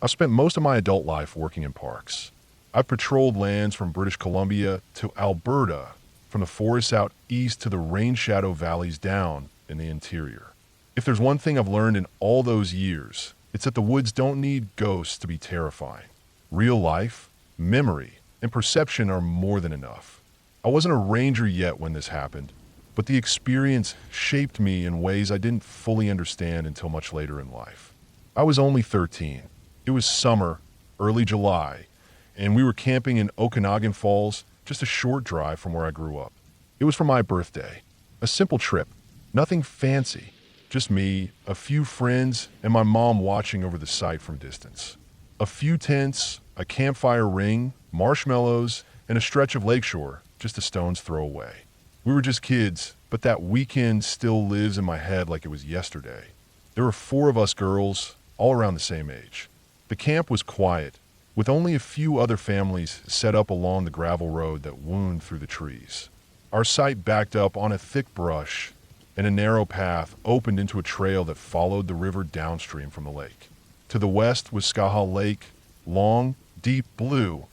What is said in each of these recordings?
I've spent most of my adult life working in parks. I've patrolled lands from British Columbia to Alberta, from the forests out east to the rain shadow valleys down in the interior. If there's one thing I've learned in all those years, it's that the woods don't need ghosts to be terrifying. Real life, memory, and perception are more than enough. I wasn't a ranger yet when this happened, but the experience shaped me in ways I didn't fully understand until much later in life. I was only 13. It was summer, early July, and we were camping in Okanagan Falls, just a short drive from where I grew up. It was for my birthday. A simple trip, nothing fancy, just me, a few friends, and my mom watching over the site from distance. A few tents, a campfire ring, marshmallows, and a stretch of lakeshore just a stone's throw away. We were just kids, but that weekend still lives in my head like it was yesterday. There were 4 of us girls, all around the same age. The camp was quiet, with only a few other families set up along the gravel road that wound through the trees. Our site backed up on a thick brush, and a narrow path opened into a trail that followed the river downstream from the lake. To the west was Skaha Lake, long, deep blue,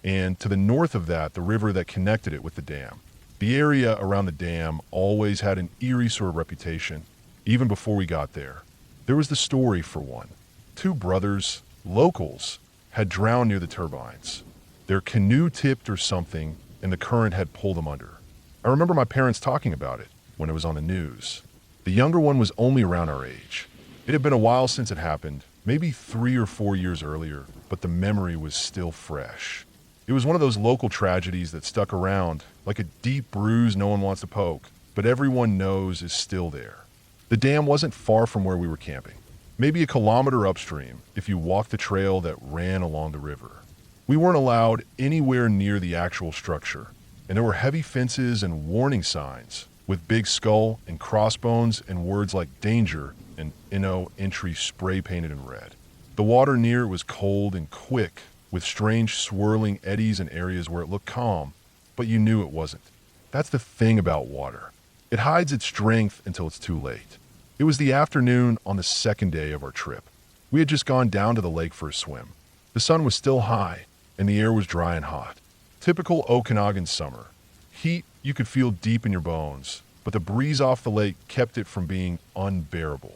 and to the north of that, the river that connected it with the dam. The area around the dam always had an eerie sort of reputation, even before we got there. There was the story, for one. 2 brothers, locals, had drowned near the turbines. Their canoe tipped or something, and the current had pulled them under. I remember my parents talking about it when it was on the news. The younger one was only around our age. It had been a while since it happened, maybe 3 or 4 years earlier, but the memory was still fresh. It was one of those local tragedies that stuck around, like a deep bruise no one wants to poke, but everyone knows is still there. The dam wasn't far from where we were camping, maybe a kilometer upstream if you walked the trail that ran along the river. We weren't allowed anywhere near the actual structure, and there were heavy fences and warning signs with big skull and crossbones and words like danger and "no entry" spray painted in red. The water near it was cold and quick, with strange swirling eddies in areas where it looked calm, but you knew it wasn't. That's the thing about water. It hides its strength until it's too late. It was the afternoon on the second day of our trip. We had just gone down to the lake for a swim. The sun was still high, and the air was dry and hot. Typical Okanagan summer. Heat you could feel deep in your bones, but the breeze off the lake kept it from being unbearable.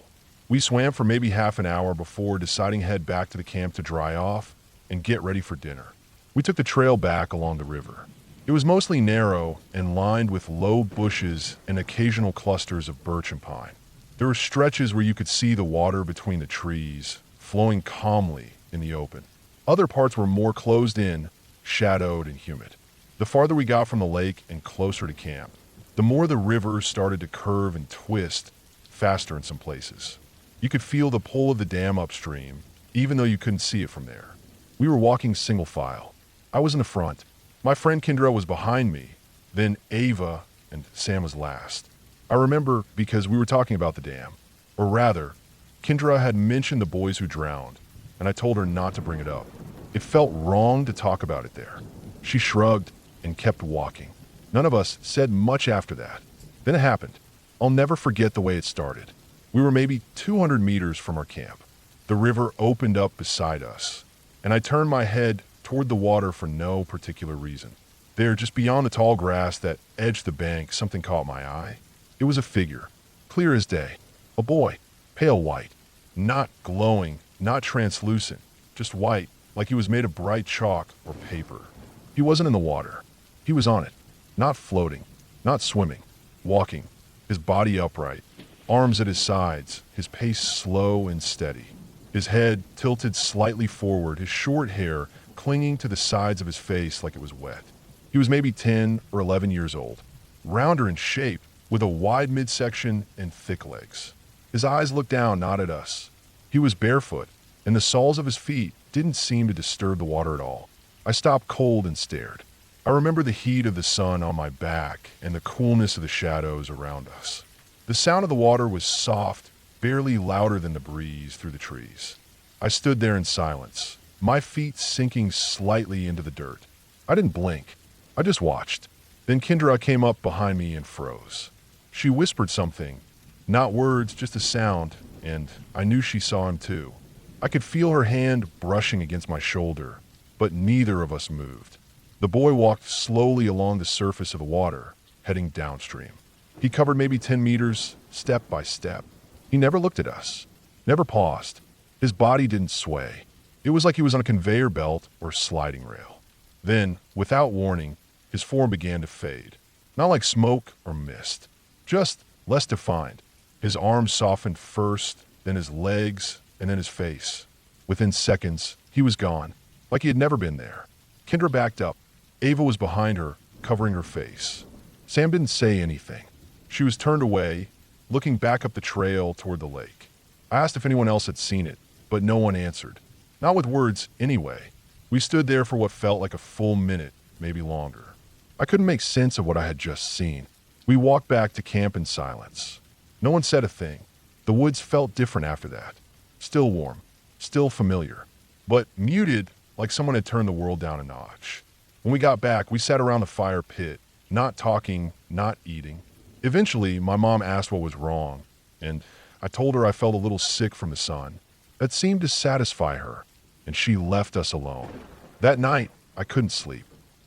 We swam for maybe half an hour before deciding to head back to the camp to dry off and get ready for dinner. We took the trail back along the river. It was mostly narrow and lined with low bushes and occasional clusters of birch and pine. There were stretches where you could see the water between the trees, flowing calmly in the open. Other parts were more closed in, shadowed and humid. The farther we got from the lake and closer to camp, the more the river started to curve and twist, faster in some places. You could feel the pull of the dam upstream, even though you couldn't see it from there. We were walking single file. I was in the front. My friend Kendra was behind me, then Ava, and Sam was last. I remember because we were talking about the dam. Or rather, Kendra had mentioned the boys who drowned, and I told her not to bring it up. It felt wrong to talk about it there. She shrugged and kept walking. None of us said much after that. Then it happened. I'll never forget the way it started. We were maybe 200 meters from our camp. The river opened up beside us, and I turned my head toward the water for no particular reason. There, just beyond the tall grass that edged the bank, something caught my eye. It was a figure, clear as day. A boy, pale white, not glowing, not translucent, just white, like he was made of bright chalk or paper. He wasn't in the water. He was on it, not floating, not swimming, walking, his body upright, arms at his sides, his pace slow and steady. His head tilted slightly forward, his short hair clinging to the sides of his face like it was wet. He was maybe 10 or 11 years old, rounder in shape, with a wide midsection and thick legs. His eyes looked down, not at us. He was barefoot, and the soles of his feet didn't seem to disturb the water at all. I stopped cold and stared. I remember the heat of the sun on my back and the coolness of the shadows around us. The sound of the water was soft, barely louder than the breeze through the trees. I stood there in silence, my feet sinking slightly into the dirt. I didn't blink. I just watched. Then Kendra came up behind me and froze. She whispered something, not words, just a sound, and I knew she saw him too. I could feel her hand brushing against my shoulder, but neither of us moved. The boy walked slowly along the surface of the water, heading downstream. He covered maybe 10 meters, step by step. He never looked at us, never paused. His body didn't sway. It was like he was on a conveyor belt or sliding rail. Then, without warning, his form began to fade. Not like smoke or mist, just less defined. His arms softened first, then his legs, and then his face. Within seconds, he was gone, like he had never been there. Kendra backed up. Ava was behind her, covering her face. Sam didn't say anything. She was turned away, looking back up the trail toward the lake. I asked if anyone else had seen it, but no one answered. Not with words, anyway. We stood there for what felt like a full minute, maybe longer. I couldn't make sense of what I had just seen. We walked back to camp in silence. No one said a thing. The woods felt different after that. Still warm, still familiar, but muted like someone had turned the world down a notch. When we got back, we sat around the fire pit, not talking, not eating. Eventually, my mom asked what was wrong, and I told her I felt a little sick from the sun. That seemed to satisfy her, and she left us alone. That night, I couldn't sleep.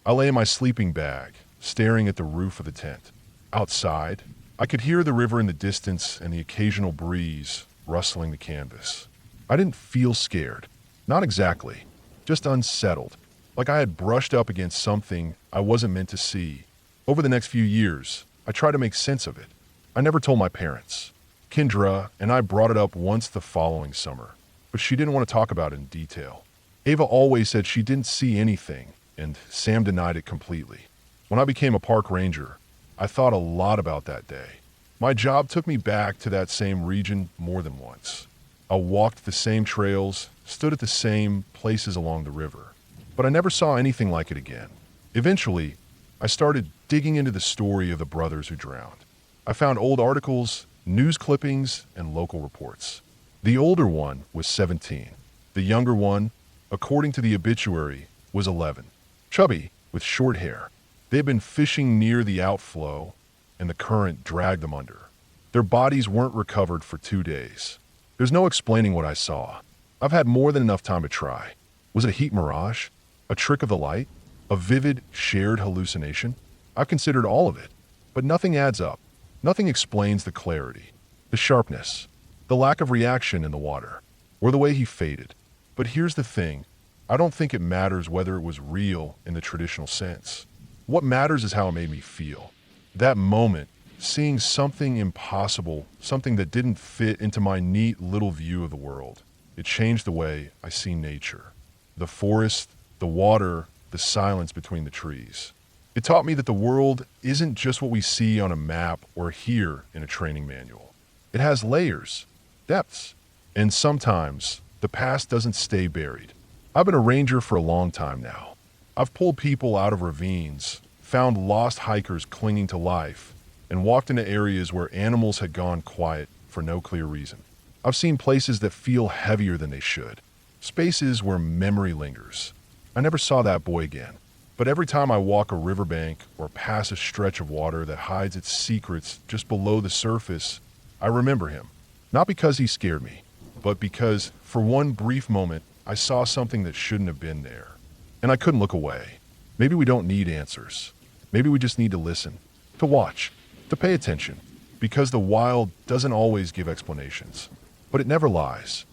I lay in my sleeping bag, staring at the roof of the tent. Outside, I could hear the river in the distance and the occasional breeze rustling the canvas. I didn't feel scared. Not exactly. Just unsettled. Like I had brushed up against something I wasn't meant to see. Over the next few years, I tried to make sense of it. I never told my parents. Kendra and I brought it up once the following summer, but she didn't want to talk about it in detail. Ava always said she didn't see anything, and Sam denied it completely. When I became a park ranger, I thought a lot about that day. My job took me back to that same region more than once. I walked the same trails, stood at the same places along the river, but I never saw anything like it again. Eventually, I started digging into the story of the brothers who drowned. I found old articles, news clippings, and local reports. The older one was 17. The younger one, according to the obituary, was 11. Chubby, with short hair. They had been fishing near the outflow, and the current dragged them under. Their bodies weren't recovered for 2 days. There's no explaining what I saw. I've had more than enough time to try. Was it a heat mirage? A trick of the light? A vivid, shared hallucination? I've considered all of it, but nothing adds up. Nothing explains the clarity, the sharpness, the lack of reaction in the water, or the way he faded. But here's the thing. I don't think it matters whether it was real in the traditional sense. What matters is how it made me feel. That moment, seeing something impossible, something that didn't fit into my neat little view of the world. It changed the way I see nature. The forest, the water, the silence between the trees. It taught me that the world isn't just what we see on a map or hear in a training manual. It has layers, depths, and sometimes the past doesn't stay buried. I've been a ranger for a long time now. I've pulled people out of ravines, found lost hikers clinging to life, and walked into areas where animals had gone quiet for no clear reason. I've seen places that feel heavier than they should, spaces where memory lingers. I never saw that boy again, but every time I walk a riverbank or pass a stretch of water that hides its secrets just below the surface, I remember him. Not because he scared me, but because, for one brief moment, I saw something that shouldn't have been there. And I couldn't look away. Maybe we don't need answers. Maybe we just need to listen, to watch, to pay attention, because the wild doesn't always give explanations, but it never lies.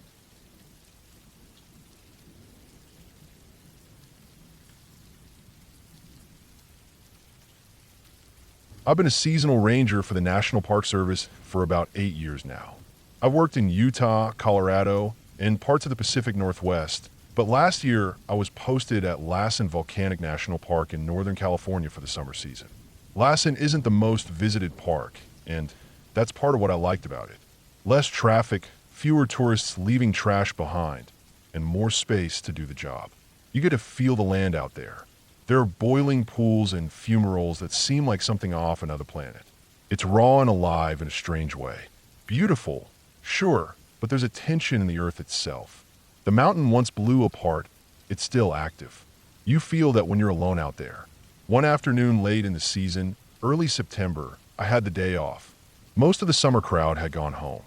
I've been a seasonal ranger for the National Park Service for about 8 years now. I've worked in Utah, Colorado, and parts of the Pacific Northwest, but last year I was posted at Lassen Volcanic National Park in Northern California for the summer season. Lassen isn't the most visited park, and that's part of what I liked about it. Less traffic, fewer tourists leaving trash behind, and more space to do the job. You get to feel the land out there. There are boiling pools and fumaroles that seem like something off another planet. It's raw and alive in a strange way. Beautiful, sure, but there's a tension in the earth itself. The mountain once blew apart, it's still active. You feel that when you're alone out there. One afternoon late in the season, early September, I had the day off. Most of the summer crowd had gone home.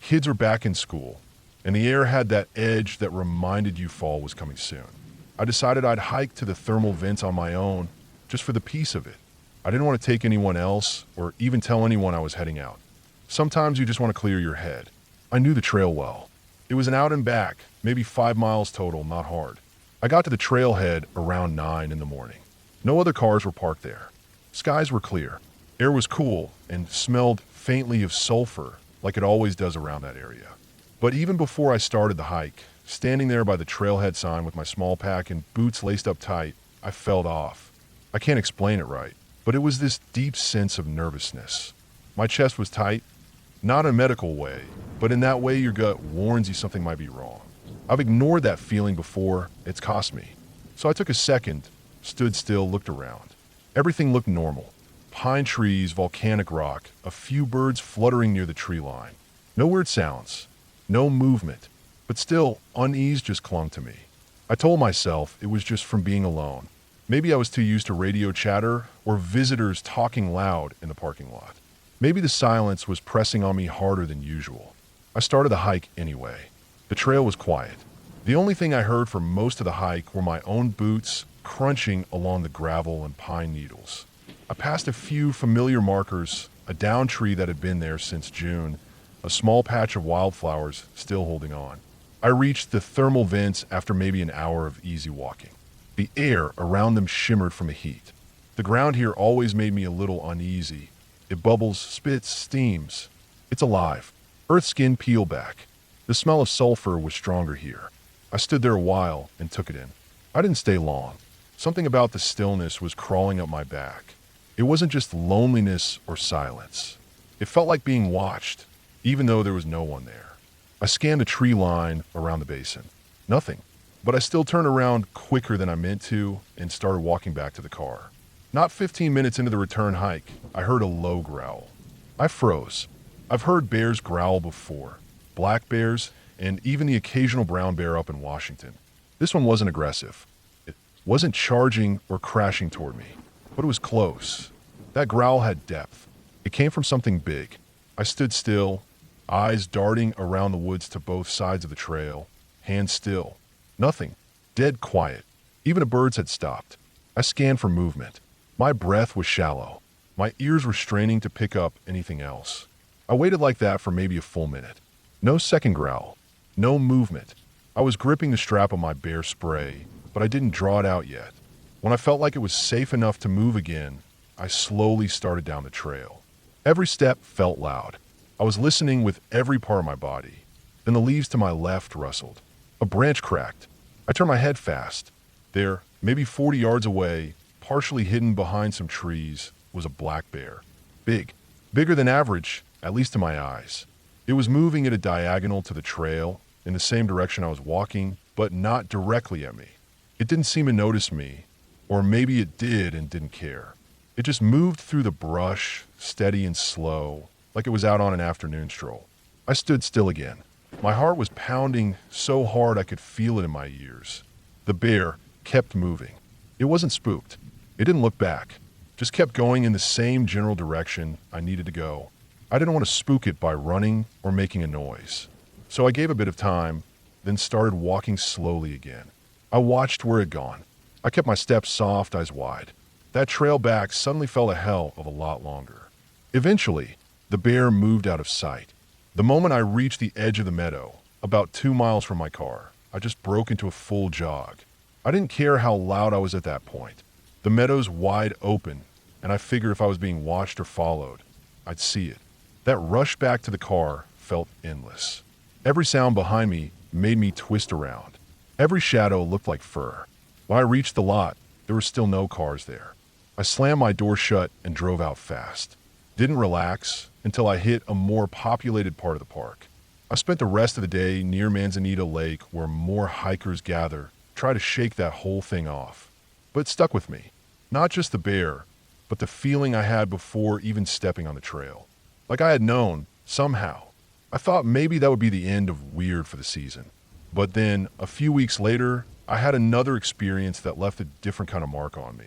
Kids were back in school. and the air had that edge that reminded you fall was coming soon. I decided I'd hike to the thermal vents on my own, just for the peace of it. I didn't want to take anyone else or even tell anyone I was heading out. Sometimes you just want to clear your head. I knew the trail well. It was an out and back, maybe 5 miles total, not hard. I got to the trailhead around 9 in the morning. No other cars were parked there. Skies were clear. Air was cool and smelled faintly of sulfur, like it always does around that area. But even before I started the hike, standing there by the trailhead sign with my small pack and boots laced up tight, I felt off. I can't explain it right, but it was this deep sense of nervousness. My chest was tight, not in a medical way, but in that way your gut warns you something might be wrong. I've ignored that feeling before, it's cost me. So I took a second, stood still, looked around. Everything looked normal. Pine trees, volcanic rock, a few birds fluttering near the tree line. No weird sounds, no movement, but still, unease just clung to me. I told myself it was just from being alone. Maybe I was too used to radio chatter or visitors talking loud in the parking lot. Maybe the silence was pressing on me harder than usual. I started the hike anyway. The trail was quiet. The only thing I heard for most of the hike were my own boots crunching along the gravel and pine needles. I passed a few familiar markers, a down tree that had been there since June, a small patch of wildflowers still holding on. I reached the thermal vents after maybe an hour of easy walking. The air around them shimmered from the heat. The ground here always made me a little uneasy. It bubbles, spits, steams. It's alive. Earth skin peel back. The smell of sulfur was stronger here. I stood there a while and took it in. I didn't stay long. Something about the stillness was crawling up my back. It wasn't just loneliness or silence. It felt like being watched, even though there was no one there. I scanned the tree line around the basin. Nothing. But I still turned around quicker than I meant to and started walking back to the car. Not 15 minutes into the return hike, I heard a low growl. I froze. I've heard bears growl before. Black bears, and even the occasional brown bear up in Washington. This one wasn't aggressive. It wasn't charging or crashing toward me, but it was close. That growl had depth. It came from something big. I stood still, eyes darting around the woods to both sides of the trail, hands still. Nothing. Dead quiet. Even the birds had stopped. I scanned for movement. My breath was shallow. My ears were straining to pick up anything else. I waited like that for maybe a full minute. No second growl. No movement. I was gripping the strap of my bear spray, but I didn't draw it out yet. When I felt like it was safe enough to move again, I slowly started down the trail. Every step felt loud. I was listening with every part of my body. Then the leaves to my left rustled. A branch cracked. I turned my head fast. There, maybe 40 yards away, partially hidden behind some trees, was a black bear. Big. Bigger than average, at least to my eyes. It was moving at a diagonal to the trail, in the same direction I was walking, but not directly at me. It didn't seem to notice me, or maybe it did and didn't care. It just moved through the brush, steady and slow, like it was out on an afternoon stroll. I stood still again. My heart was pounding so hard I could feel it in my ears. The bear kept moving. It wasn't spooked. It didn't look back. Just kept going in the same general direction I needed to go. I didn't want to spook it by running or making a noise. So I gave a bit of time, then started walking slowly again. I watched where it had gone. I kept my steps soft, eyes wide. That trail back suddenly felt a hell of a lot longer. Eventually, the bear moved out of sight. The moment I reached the edge of the meadow, about 2 miles from my car, I just broke into a full jog. I didn't care how loud I was at that point. The meadow's wide open, and I figured if I was being watched or followed, I'd see it. That rush back to the car felt endless. Every sound behind me made me twist around. Every shadow looked like fur. When I reached the lot, there were still no cars there. I slammed my door shut and drove out fast. Didn't relax until I hit a more populated part of the park. I spent the rest of the day near Manzanita Lake where more hikers gather, try to shake that whole thing off. But it stuck with me. Not just the bear, but the feeling I had before even stepping on the trail. Like I had known, somehow. I thought maybe that would be the end of weird for the season. But then, a few weeks later, I had another experience that left a different kind of mark on me.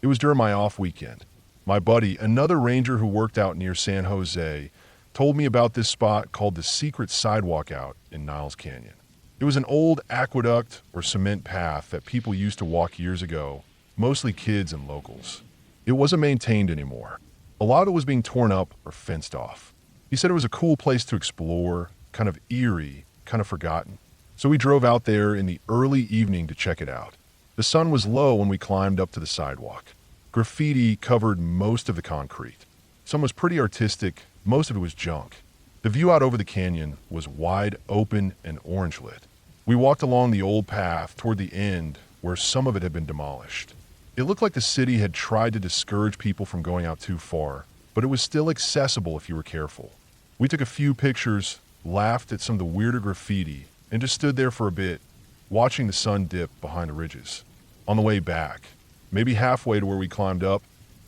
It was during my off weekend. My buddy, another ranger who worked out near San Jose, told me about this spot called the Secret Sidewalk out in Niles Canyon. It was an old aqueduct or cement path that people used to walk years ago, mostly kids and locals. It wasn't maintained anymore. A lot of it was being torn up or fenced off. He said it was a cool place to explore, kind of eerie, kind of forgotten. So we drove out there in the early evening to check it out. The sun was low when we climbed up to the sidewalk. Graffiti covered most of the concrete. Some was pretty artistic, most of it was junk. The view out over the canyon was wide open and orange lit. We walked along the old path toward the end where some of it had been demolished. It looked like the city had tried to discourage people from going out too far, but it was still accessible if you were careful. We took a few pictures, laughed at some of the weirder graffiti, and just stood there for a bit, watching the sun dip behind the ridges. On the way back, maybe halfway to where we climbed up,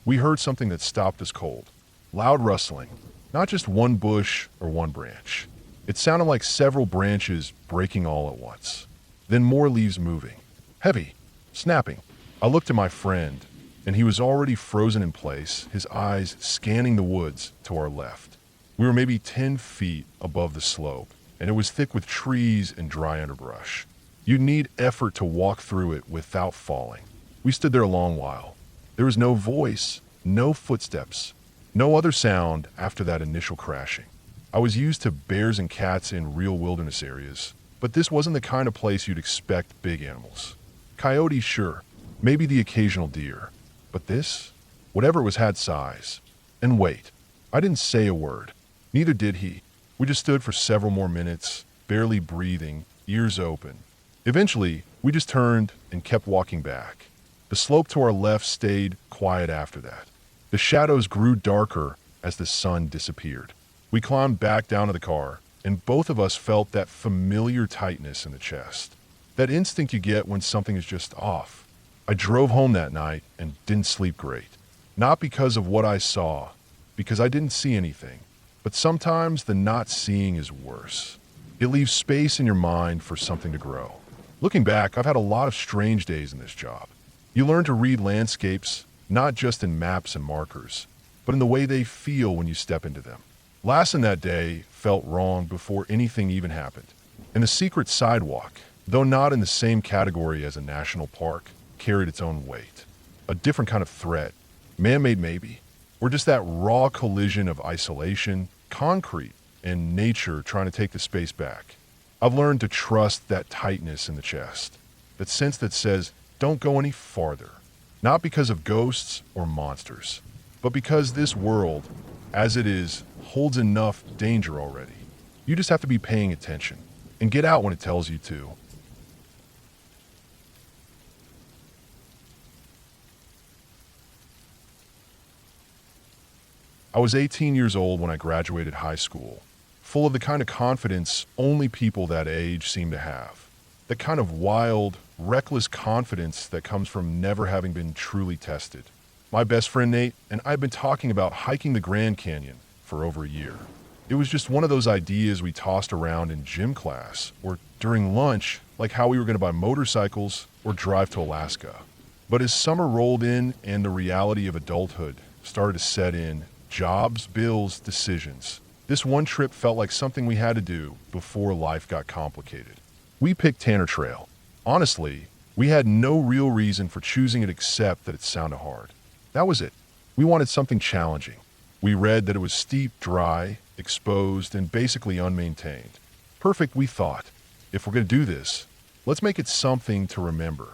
we heard something that stopped us cold. Loud rustling, not just one bush or one branch. It sounded like several branches breaking all at once. Then more leaves moving. Heavy, snapping. I looked at my friend, and he was already frozen in place, his eyes scanning the woods to our left. We were maybe 10 feet above the slope, and it was thick with trees and dry underbrush. You'd need effort to walk through it without falling. We stood there a long while. There was no voice, no footsteps, no other sound after that initial crashing. I was used to bears and cats in real wilderness areas, but this wasn't the kind of place you'd expect big animals. Coyotes, sure, maybe the occasional deer, but this, whatever it was, had size. And wait, I didn't say a word. Neither did he. We just stood for several more minutes, barely breathing, ears open. Eventually, we just turned and kept walking back. The slope to our left stayed quiet after that. The shadows grew darker as the sun disappeared. We climbed back down to the car, and both of us felt that familiar tightness in the chest. That instinct you get when something is just off. I drove home that night and didn't sleep great. Not because of what I saw, because I didn't see anything. But sometimes the not seeing is worse. It leaves space in your mind for something to grow. Looking back, I've had a lot of strange days in this job. You learn to read landscapes, not just in maps and markers, but in the way they feel when you step into them. Lassen that day felt wrong before anything even happened. And the secret sidewalk, though not in the same category as a national park, carried its own weight. A different kind of threat, man-made maybe, or just that raw collision of isolation, concrete, and nature trying to take the space back. I've learned to trust that tightness in the chest, that sense that says, don't go any farther. Not because of ghosts or monsters, but because this world, as it is, holds enough danger already. You just have to be paying attention and get out when it tells you to. I was 18 years old when I graduated high school, full of the kind of confidence only people that age seem to have. The kind of wild, reckless confidence that comes from never having been truly tested. My best friend Nate and I had been talking about hiking the Grand Canyon for over a year. It was just one of those ideas we tossed around in gym class or during lunch, like how we were going to buy motorcycles or drive to Alaska. But as summer rolled in and the reality of adulthood started to set in, jobs, bills, decisions, this one trip felt like something we had to do before life got complicated. We picked Tanner Trail. Honestly, we had no real reason for choosing it except that it sounded hard. That was it. We wanted something challenging. We read that it was steep, dry, exposed, and basically unmaintained. Perfect, we thought. If we're going to do this, let's make it something to remember.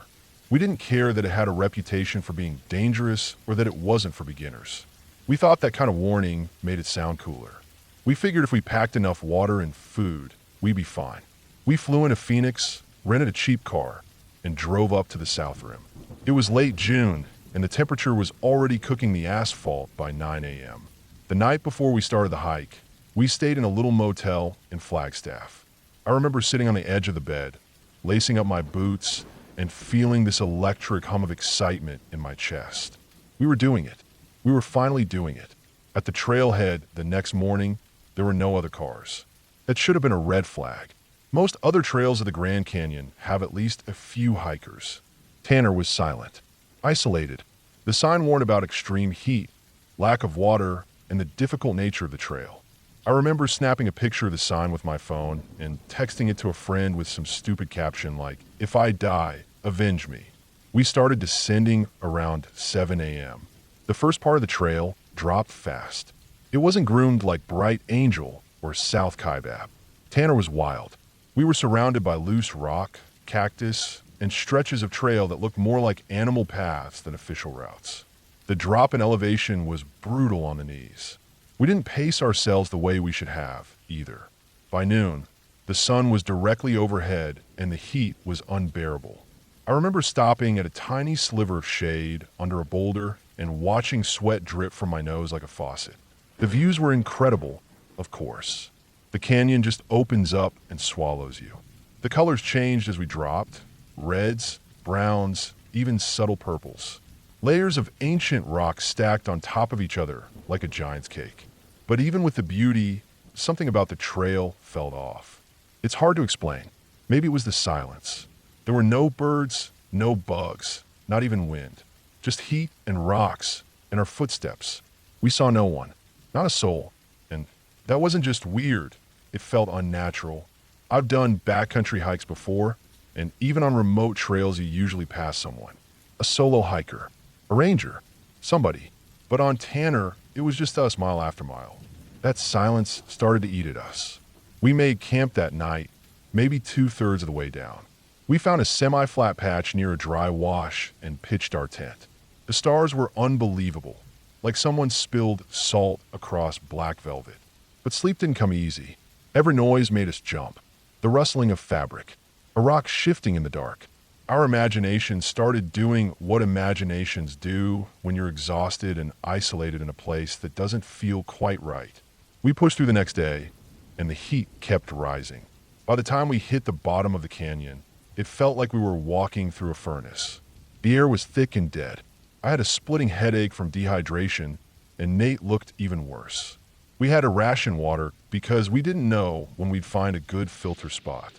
We didn't care that it had a reputation for being dangerous or that it wasn't for beginners. We thought that kind of warning made it sound cooler. We figured if we packed enough water and food, we'd be fine. We flew into Phoenix, rented a cheap car, and drove up to the South Rim. It was late June, and the temperature was already cooking the asphalt by 9 a.m. The night before we started the hike, we stayed in a little motel in Flagstaff. I remember sitting on the edge of the bed, lacing up my boots, and feeling this electric hum of excitement in my chest. We were doing it. We were finally doing it. At the trailhead the next morning, there were no other cars. That should have been a red flag. Most other trails of the Grand Canyon have at least a few hikers. Tanner was silent, isolated. The sign warned about extreme heat, lack of water, and the difficult nature of the trail. I remember snapping a picture of the sign with my phone and texting it to a friend with some stupid caption like, "If I die, avenge me." We started descending around 7 a.m. The first part of the trail dropped fast. It wasn't groomed like Bright Angel or South Kaibab. Tanner was wild. We were surrounded by loose rock, cactus, and stretches of trail that looked more like animal paths than official routes. The drop in elevation was brutal on the knees. We didn't pace ourselves the way we should have, either. By noon, the sun was directly overhead and the heat was unbearable. I remember stopping at a tiny sliver of shade under a boulder and watching sweat drip from my nose like a faucet. The views were incredible, of course. The canyon just opens up and swallows you. The colors changed as we dropped: reds, browns, even subtle purples. Layers of ancient rock stacked on top of each other like a giant's cake. But even with the beauty, something about the trail felt off. It's hard to explain. Maybe it was the silence. There were no birds, no bugs, not even wind. Just heat and rocks and our footsteps. We saw no one, not a soul. And that wasn't just weird, it felt unnatural. I've done backcountry hikes before, and even on remote trails you usually pass someone. A solo hiker, a ranger, somebody. But on Tanner, it was just us mile after mile. That silence started to eat at us. We made camp that night, maybe 2/3 of the way down. We found a semi-flat patch near a dry wash and pitched our tent. The stars were unbelievable, like someone spilled salt across black velvet. But sleep didn't come easy. Every noise made us jump. The rustling of fabric, a rock shifting in the dark. Our imagination started doing what imaginations do when you're exhausted and isolated in a place that doesn't feel quite right. We pushed through the next day, and the heat kept rising. By the time we hit the bottom of the canyon, it felt like we were walking through a furnace. The air was thick and dead. I had a splitting headache from dehydration, and Nate looked even worse. We had to ration water because we didn't know when we'd find a good filter spot.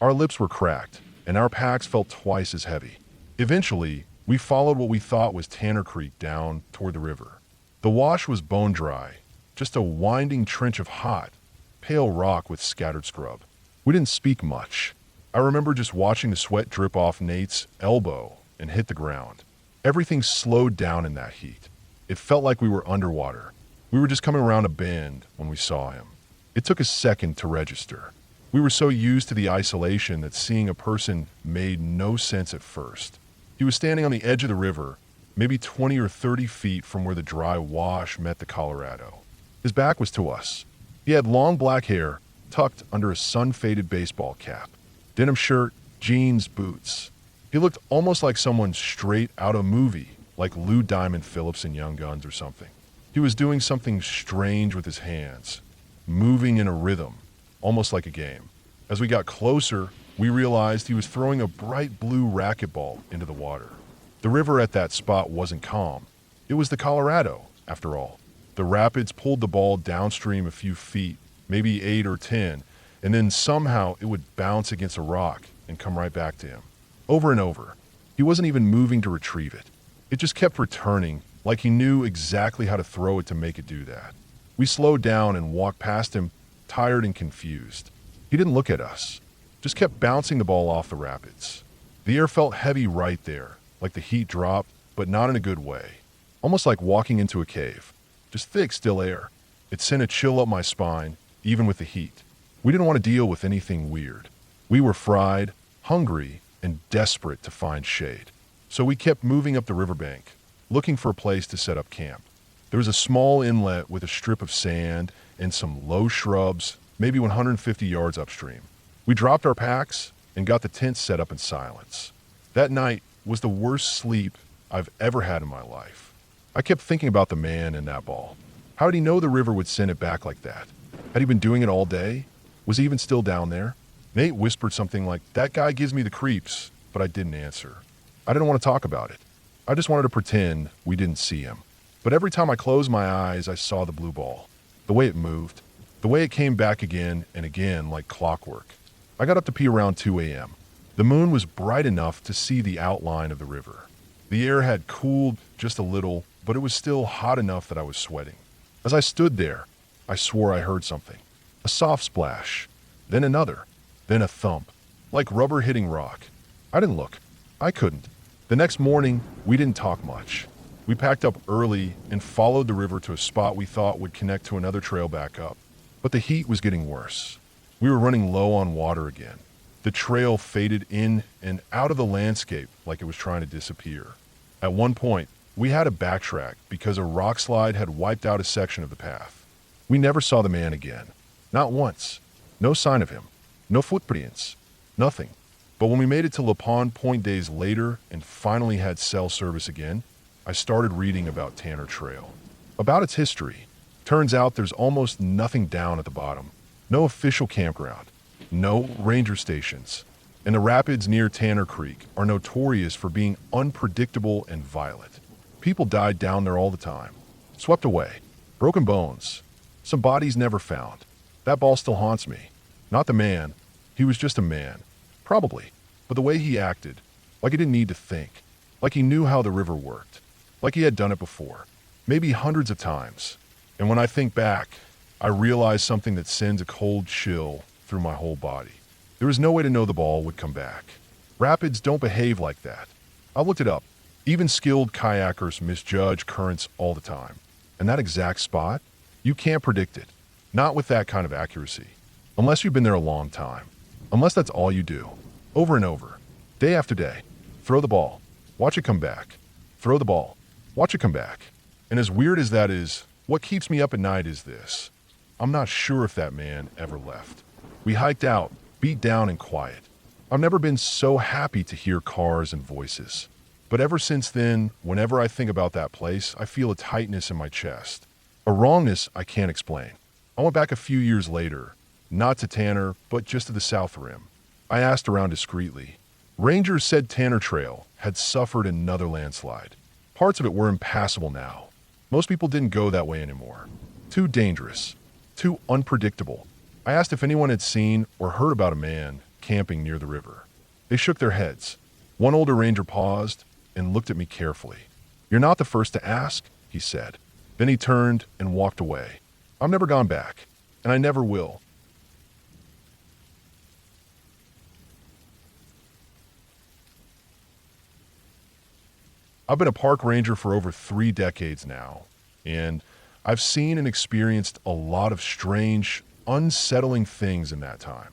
Our lips were cracked, and our packs felt twice as heavy. Eventually, we followed what we thought was Tanner Creek down toward the river. The wash was bone dry, just a winding trench of hot, pale rock with scattered scrub. We didn't speak much. I remember just watching the sweat drip off Nate's elbow and hit the ground. Everything slowed down in that heat. It felt like we were underwater. We were just coming around a bend when we saw him. It took a second to register. We were so used to the isolation that seeing a person made no sense at first. He was standing on the edge of the river, maybe 20 or 30 feet from where the dry wash met the Colorado. His back was to us. He had long black hair tucked under a sun-faded baseball cap, denim shirt, jeans, boots. He looked almost like someone straight out of a movie, like Lou Diamond Phillips in Young Guns or something. He was doing something strange with his hands, moving in a rhythm, almost like a game. As we got closer, we realized he was throwing a bright blue racquetball into the water. The river at that spot wasn't calm. It was the Colorado, after all. The rapids pulled the ball downstream a few feet, maybe 8 or 10, and then somehow it would bounce against a rock and come right back to him. Over and over. He wasn't even moving to retrieve it. It just kept returning, like he knew exactly how to throw it to make it do that. We slowed down and walked past him, tired and confused. He didn't look at us, just kept bouncing the ball off the rapids. The air felt heavy right there, like the heat dropped, but not in a good way. Almost like walking into a cave. Just thick, still air. It sent a chill up my spine, even with the heat. We didn't want to deal with anything weird. We were fried, hungry, and desperate to find shade. So we kept moving up the riverbank, looking for a place to set up camp. There was a small inlet with a strip of sand and some low shrubs, maybe 150 yards upstream. We dropped our packs and got the tent set up in silence. That night was the worst sleep I've ever had in my life. I kept thinking about the man and that ball. How did he know the river would send it back like that? Had he been doing it all day? Was he even still down there? Nate whispered something like, "That guy gives me the creeps," but I didn't answer. I didn't want to talk about it. I just wanted to pretend we didn't see him. But every time I closed my eyes, I saw the blue ball. The way it moved. The way it came back again and again like clockwork. I got up to pee around 2 a.m. The moon was bright enough to see the outline of the river. The air had cooled just a little, but it was still hot enough that I was sweating. As I stood there, I swore I heard something. A soft splash, then another, then a thump, like rubber hitting rock. I didn't look. I couldn't. The next morning, we didn't talk much. We packed up early and followed the river to a spot we thought would connect to another trail back up. But the heat was getting worse. We were running low on water again. The trail faded in and out of the landscape like it was trying to disappear. At one point, we had to backtrack because a rock slide had wiped out a section of the path. We never saw the man again. Not once. No sign of him. No footprints. Nothing. But when we made it to La Pond Point days later and finally had cell service again, I started reading about Tanner Trail. About its history. Turns out there's almost nothing down at the bottom. No official campground. No ranger stations. And the rapids near Tanner Creek are notorious for being unpredictable and violent. People died down there all the time. Swept away. Broken bones. Some bodies never found. That ball still haunts me. Not the man. He was just a man. Probably. But the way he acted, like he didn't need to think. Like he knew how the river worked. Like he had done it before. Maybe hundreds of times. And when I think back, I realize something that sends a cold chill through my whole body. There was no way to know the ball would come back. Rapids don't behave like that. I looked it up. Even skilled kayakers misjudge currents all the time. And that exact spot, you can't predict it. Not with that kind of accuracy. Unless you've been there a long time. Unless that's all you do. Over and over. Day after day. Throw the ball. Watch it come back. Throw the ball. Watch it come back. And as weird as that is, what keeps me up at night is this. I'm not sure if that man ever left. We hiked out, beat down and quiet. I've never been so happy to hear cars and voices. But ever since then, whenever I think about that place, I feel a tightness in my chest. A wrongness I can't explain. I went back a few years later, not to Tanner, but just to the South Rim. I asked around discreetly. Rangers said Tanner Trail had suffered another landslide. Parts of it were impassable now. Most people didn't go that way anymore. Too dangerous. Too unpredictable. I asked if anyone had seen or heard about a man camping near the river. They shook their heads. One older ranger paused and looked at me carefully. "You're not the first to ask," he said. Then he turned and walked away. I've never gone back, and I never will. I've been a park ranger for over 3 decades now, and I've seen and experienced a lot of strange, unsettling things in that time.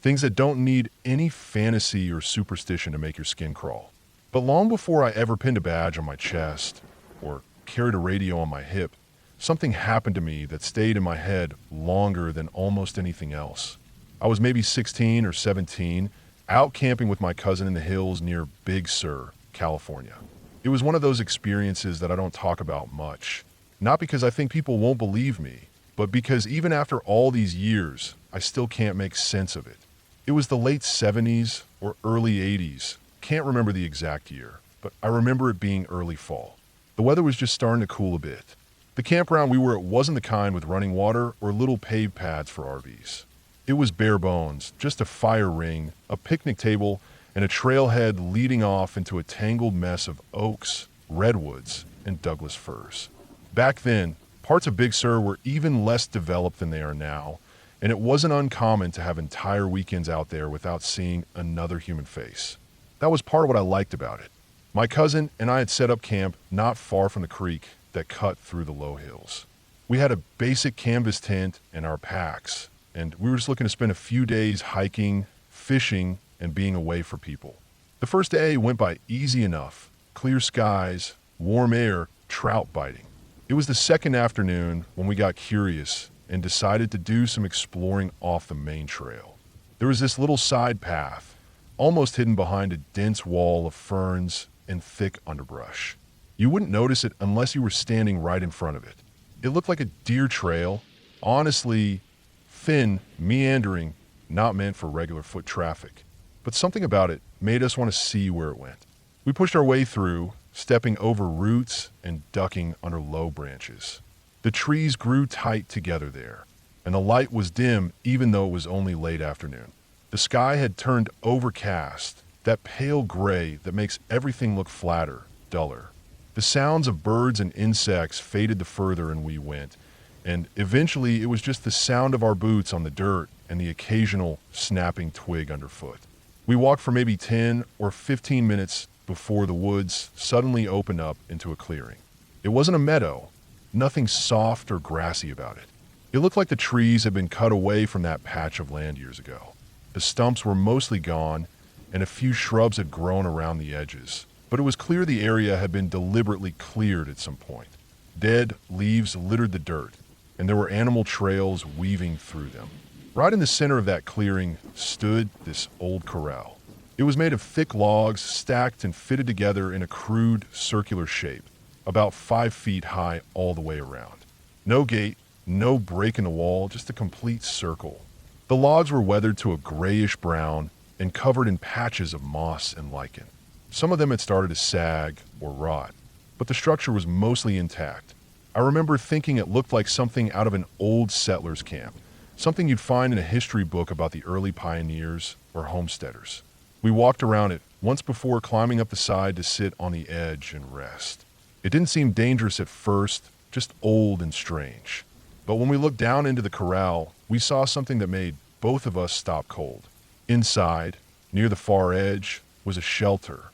Things that don't need any fantasy or superstition to make your skin crawl. But long before I ever pinned a badge on my chest or carried a radio on my hip, something happened to me that stayed in my head longer than almost anything else. I was maybe 16 or 17, out camping with my cousin in the hills near Big Sur, California. It was one of those experiences that I don't talk about much. Not because I think people won't believe me, but because even after all these years, I still can't make sense of it. It was the late 70s or early 80s. Can't remember the exact year, but I remember it being early fall. The weather was just starting to cool a bit. The campground we were at wasn't the kind with running water or little paved pads for RVs. It was bare bones, just a fire ring, a picnic table, and a trailhead leading off into a tangled mess of oaks, redwoods, and Douglas firs. Back then, parts of Big Sur were even less developed than they are now, and it wasn't uncommon to have entire weekends out there without seeing another human face. That was part of what I liked about it. My cousin and I had set up camp not far from the creek that cut through the low hills. We had a basic canvas tent and our packs, and we were just looking to spend a few days hiking, fishing, and being away from people. The first day went by easy enough. Clear skies, warm air, trout biting. It was the second afternoon when we got curious and decided to do some exploring off the main trail. There was this little side path, almost hidden behind a dense wall of ferns and thick underbrush. You wouldn't notice it unless you were standing right in front of it. It looked like a deer trail, honestly, thin, meandering, not meant for regular foot traffic. But something about it made us want to see where it went. We pushed our way through, stepping over roots and ducking under low branches. The trees grew tight together there, and the light was dim even though it was only late afternoon. The sky had turned overcast, that pale gray that makes everything look flatter, duller. The sounds of birds and insects faded the further in we went, and eventually it was just the sound of our boots on the dirt and the occasional snapping twig underfoot. We walked for maybe 10 or 15 minutes before the woods suddenly opened up into a clearing. It wasn't a meadow, nothing soft or grassy about it. It looked like the trees had been cut away from that patch of land years ago. The stumps were mostly gone, and a few shrubs had grown around the edges, but it was clear the area had been deliberately cleared at some point. Dead leaves littered the dirt, and there were animal trails weaving through them. Right in the center of that clearing stood this old corral. It was made of thick logs stacked and fitted together in a crude circular shape, about 5 feet high all the way around. No gate, no break in the wall, just a complete circle. The logs were weathered to a grayish brown and covered in patches of moss and lichen. Some of them had started to sag or rot, but the structure was mostly intact. I remember thinking it looked like something out of an old settler's camp, something you'd find in a history book about the early pioneers or homesteaders. We walked around it once before climbing up the side to sit on the edge and rest. It didn't seem dangerous at first, just old and strange. But when we looked down into the corral, we saw something that made both of us stop cold. Inside, near the far edge, was a shelter.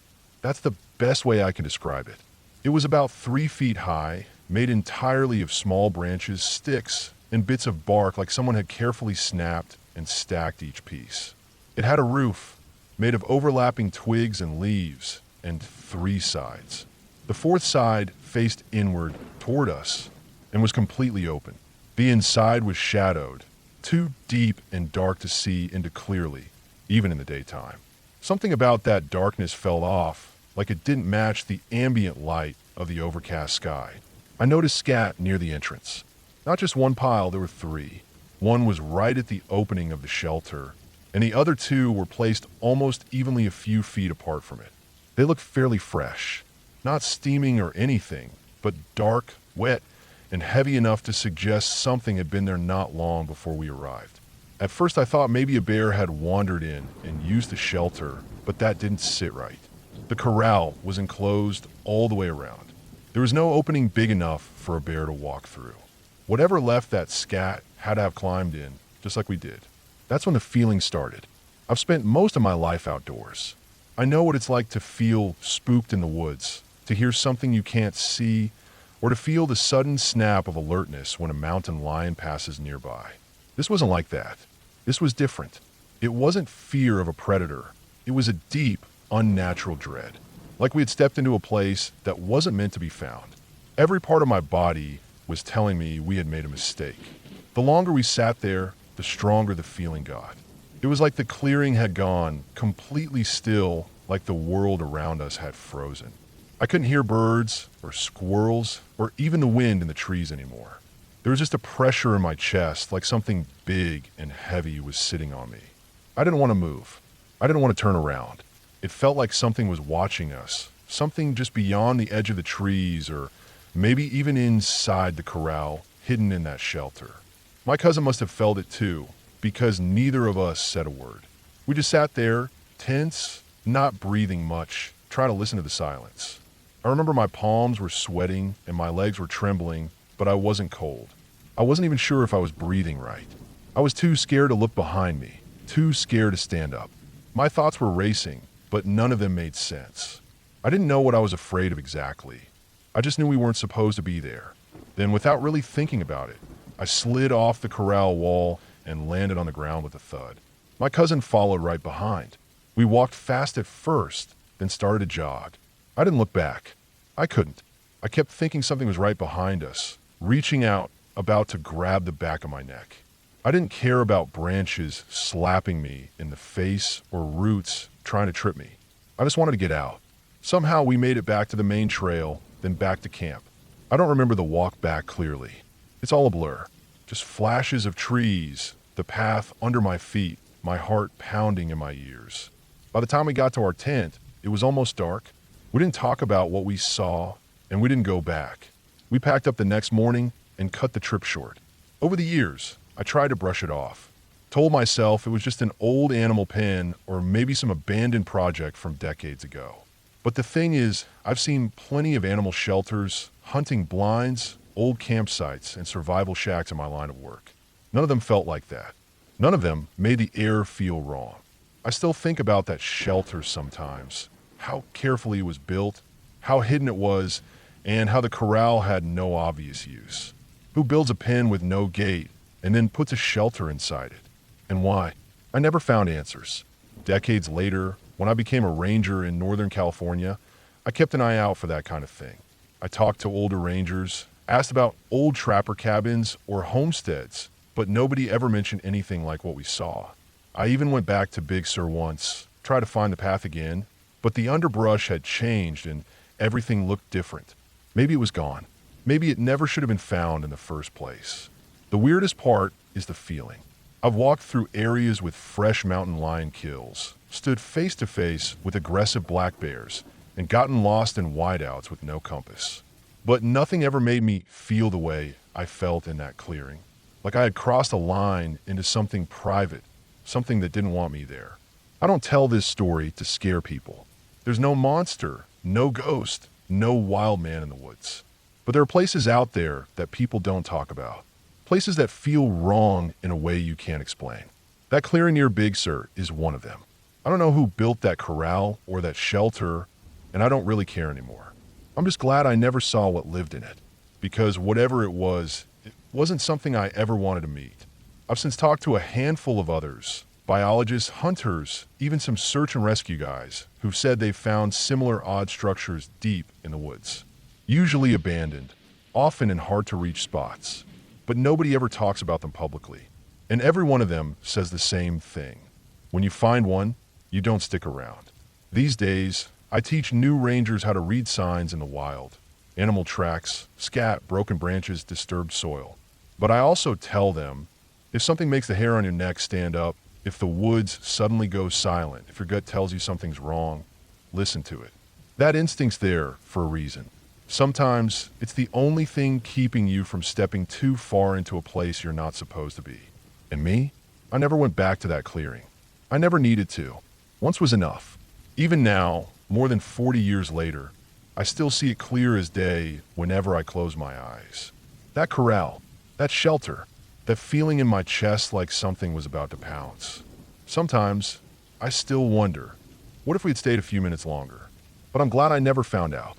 That's the best way I can describe it. It was about 3 feet high, made entirely of small branches, sticks, and bits of bark like someone had carefully snapped and stacked each piece. It had a roof, made of overlapping twigs and leaves, and 3 sides. The 4th side faced inward toward us and was completely open. The inside was shadowed, too deep and dark to see into clearly, even in the daytime. Something about that darkness fell off, like it didn't match the ambient light of the overcast sky. I noticed scat near the entrance. Not just one pile, there were 3. One was right at the opening of the shelter, and the other 2 were placed almost evenly a few feet apart from it. They looked fairly fresh, not steaming or anything, but dark, wet, and heavy enough to suggest something had been there not long before we arrived. At first I thought maybe a bear had wandered in and used the shelter, but that didn't sit right. The corral was enclosed all the way around. There was no opening big enough for a bear to walk through. Whatever left that scat had to have climbed in, just like we did. That's when the feeling started. I've spent most of my life outdoors. I know what it's like to feel spooked in the woods, to hear something you can't see, or to feel the sudden snap of alertness when a mountain lion passes nearby. This wasn't like that. This was different. It wasn't fear of a predator. It was a deep, unnatural dread. Like we had stepped into a place that wasn't meant to be found. Every part of my body was telling me we had made a mistake. The longer we sat there, the stronger the feeling got. It was like the clearing had gone completely still, like the world around us had frozen. I couldn't hear birds or squirrels or even the wind in the trees anymore. There was just a pressure in my chest, like something big and heavy was sitting on me. I didn't want to move. I didn't want to turn around. It felt like something was watching us, something just beyond the edge of the trees or maybe even inside the corral, hidden in that shelter. My cousin must have felt it too, because neither of us said a word. We just sat there, tense, not breathing much, trying to listen to the silence. I remember my palms were sweating and my legs were trembling, but I wasn't cold. I wasn't even sure if I was breathing right. I was too scared to look behind me, too scared to stand up. My thoughts were racing, but none of them made sense. I didn't know what I was afraid of exactly. I just knew we weren't supposed to be there. Then, without really thinking about it, I slid off the corral wall and landed on the ground with a thud. My cousin followed right behind. We walked fast at first, then started to jog. I didn't look back. I couldn't. I kept thinking something was right behind us, reaching out, about to grab the back of my neck. I didn't care about branches slapping me in the face or roots trying to trip me. I just wanted to get out. Somehow we made it back to the main trail, then back to camp. I don't remember the walk back clearly. It's all a blur. Just flashes of trees, the path under my feet, my heart pounding in my ears. By the time we got to our tent, it was almost dark. We didn't talk about what we saw, and we didn't go back. We packed up the next morning and cut the trip short. Over the years, I tried to brush it off. Told myself it was just an old animal pen or maybe some abandoned project from decades ago. But the thing is, I've seen plenty of animal shelters, hunting blinds, old campsites, and survival shacks in my line of work. None of them felt like that. None of them made the air feel wrong. I still think about that shelter sometimes, how carefully it was built, how hidden it was, and how the corral had no obvious use. Who builds a pen with no gate and then puts a shelter inside it? And why? I never found answers. Decades later, when I became a ranger in Northern California, I kept an eye out for that kind of thing. I talked to older rangers, asked about old trapper cabins or homesteads, but nobody ever mentioned anything like what we saw. I even went back to Big Sur once, tried to find the path again, but the underbrush had changed and everything looked different. Maybe it was gone. Maybe it never should have been found in the first place. The weirdest part is the feeling. I've walked through areas with fresh mountain lion kills, stood face to face with aggressive black bears, and gotten lost in whiteouts with no compass. But nothing ever made me feel the way I felt in that clearing. Like I had crossed a line into something private, something that didn't want me there. I don't tell this story to scare people. There's no monster, no ghost, no wild man in the woods. But there are places out there that people don't talk about. Places that feel wrong in a way you can't explain. That clearing near Big Sur is one of them. I don't know who built that corral or that shelter, and I don't really care anymore. I'm just glad I never saw what lived in it, because whatever it wasn't something I ever wanted to meet. I've since talked to a handful of others, biologists, hunters, even some search and rescue guys, who've said they've found similar odd structures deep in the woods. Usually abandoned, often in hard-to-reach spots. But nobody ever talks about them publicly. And every one of them says the same thing. When you find one, you don't stick around. These days, I teach new rangers how to read signs in the wild. Animal tracks, scat, broken branches, disturbed soil. But I also tell them, if something makes the hair on your neck stand up, if the woods suddenly go silent, if your gut tells you something's wrong, listen to it. That instinct's there for a reason. Sometimes it's the only thing keeping you from stepping too far into a place you're not supposed to be. And me? I never went back to that clearing. I never needed to. Once was enough. Even now, more than 40 years later, I still see it clear as day whenever I close my eyes. That corral, that shelter, that feeling in my chest like something was about to pounce. Sometimes, I still wonder, what if we'd stayed a few minutes longer? But I'm glad I never found out.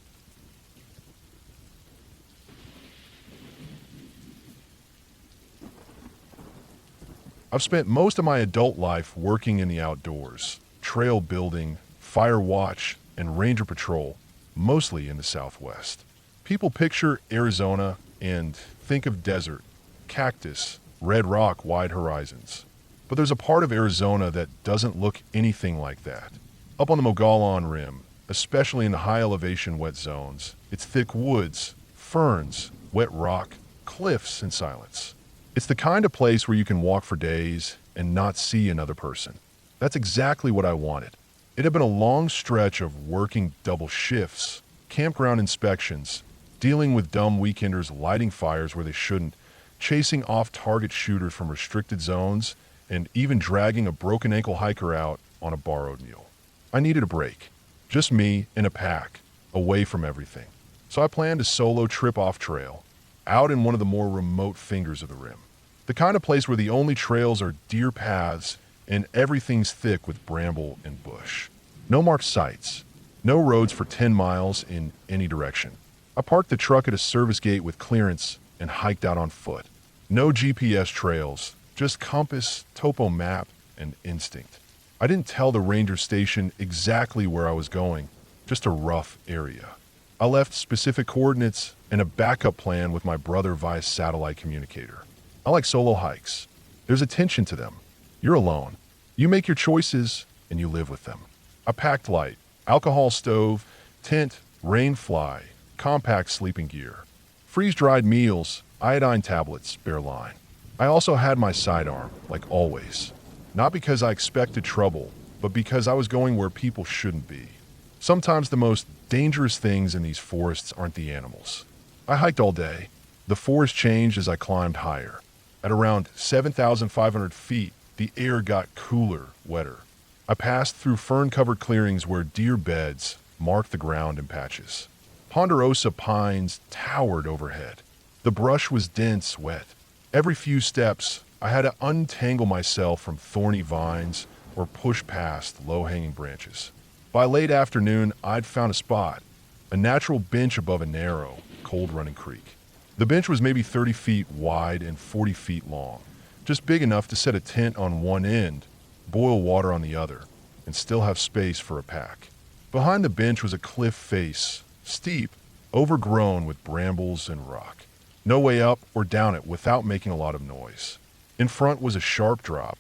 I've spent most of my adult life working in the outdoors, trail building, fire watch, and ranger patrol, mostly in the Southwest. People picture Arizona and think of desert, cactus, red rock, wide horizons. But there's a part of Arizona that doesn't look anything like that. Up on the Mogollon Rim, especially in the high elevation wet zones, it's thick woods, ferns, wet rock, cliffs, and silence. It's the kind of place where you can walk for days and not see another person. That's exactly what I wanted. It had been a long stretch of working double shifts, campground inspections, dealing with dumb weekenders lighting fires where they shouldn't, chasing off-target shooters from restricted zones, and even dragging a broken ankle hiker out on a borrowed mule. I needed a break. Just me in a pack, away from everything. So I planned a solo trip off trail, out in one of the more remote fingers of the rim. The kind of place where the only trails are deer paths and everything's thick with bramble and bush. No marked sites. No roads for 10 miles in any direction. I parked the truck at a service gate with clearance and hiked out on foot. No GPS trails, just compass, topo map, and instinct. I didn't tell the ranger station exactly where I was going, just a rough area. I left specific coordinates and a backup plan with my brother via satellite communicator. I like solo hikes. There's a tension to them. You're alone. You make your choices and you live with them. I packed light, alcohol stove, tent, rain fly, compact sleeping gear, freeze-dried meals, iodine tablets, spare line. I also had my sidearm, like always. Not because I expected trouble, but because I was going where people shouldn't be. Sometimes the most dangerous things in these forests aren't the animals. I hiked all day. The forest changed as I climbed higher. At around 7,500 feet, the air got cooler, wetter. I passed through fern-covered clearings where deer beds marked the ground in patches. Ponderosa pines towered overhead. The brush was dense, wet. Every few steps, I had to untangle myself from thorny vines or push past low-hanging branches. By late afternoon, I'd found a spot, a natural bench above a narrow, cold-running creek. The bench was maybe 30 feet wide and 40 feet long, just big enough to set a tent on one end, boil water on the other, and still have space for a pack. Behind the bench was a cliff face, steep, overgrown with brambles and rock. No way up or down it without making a lot of noise. In front was a sharp drop,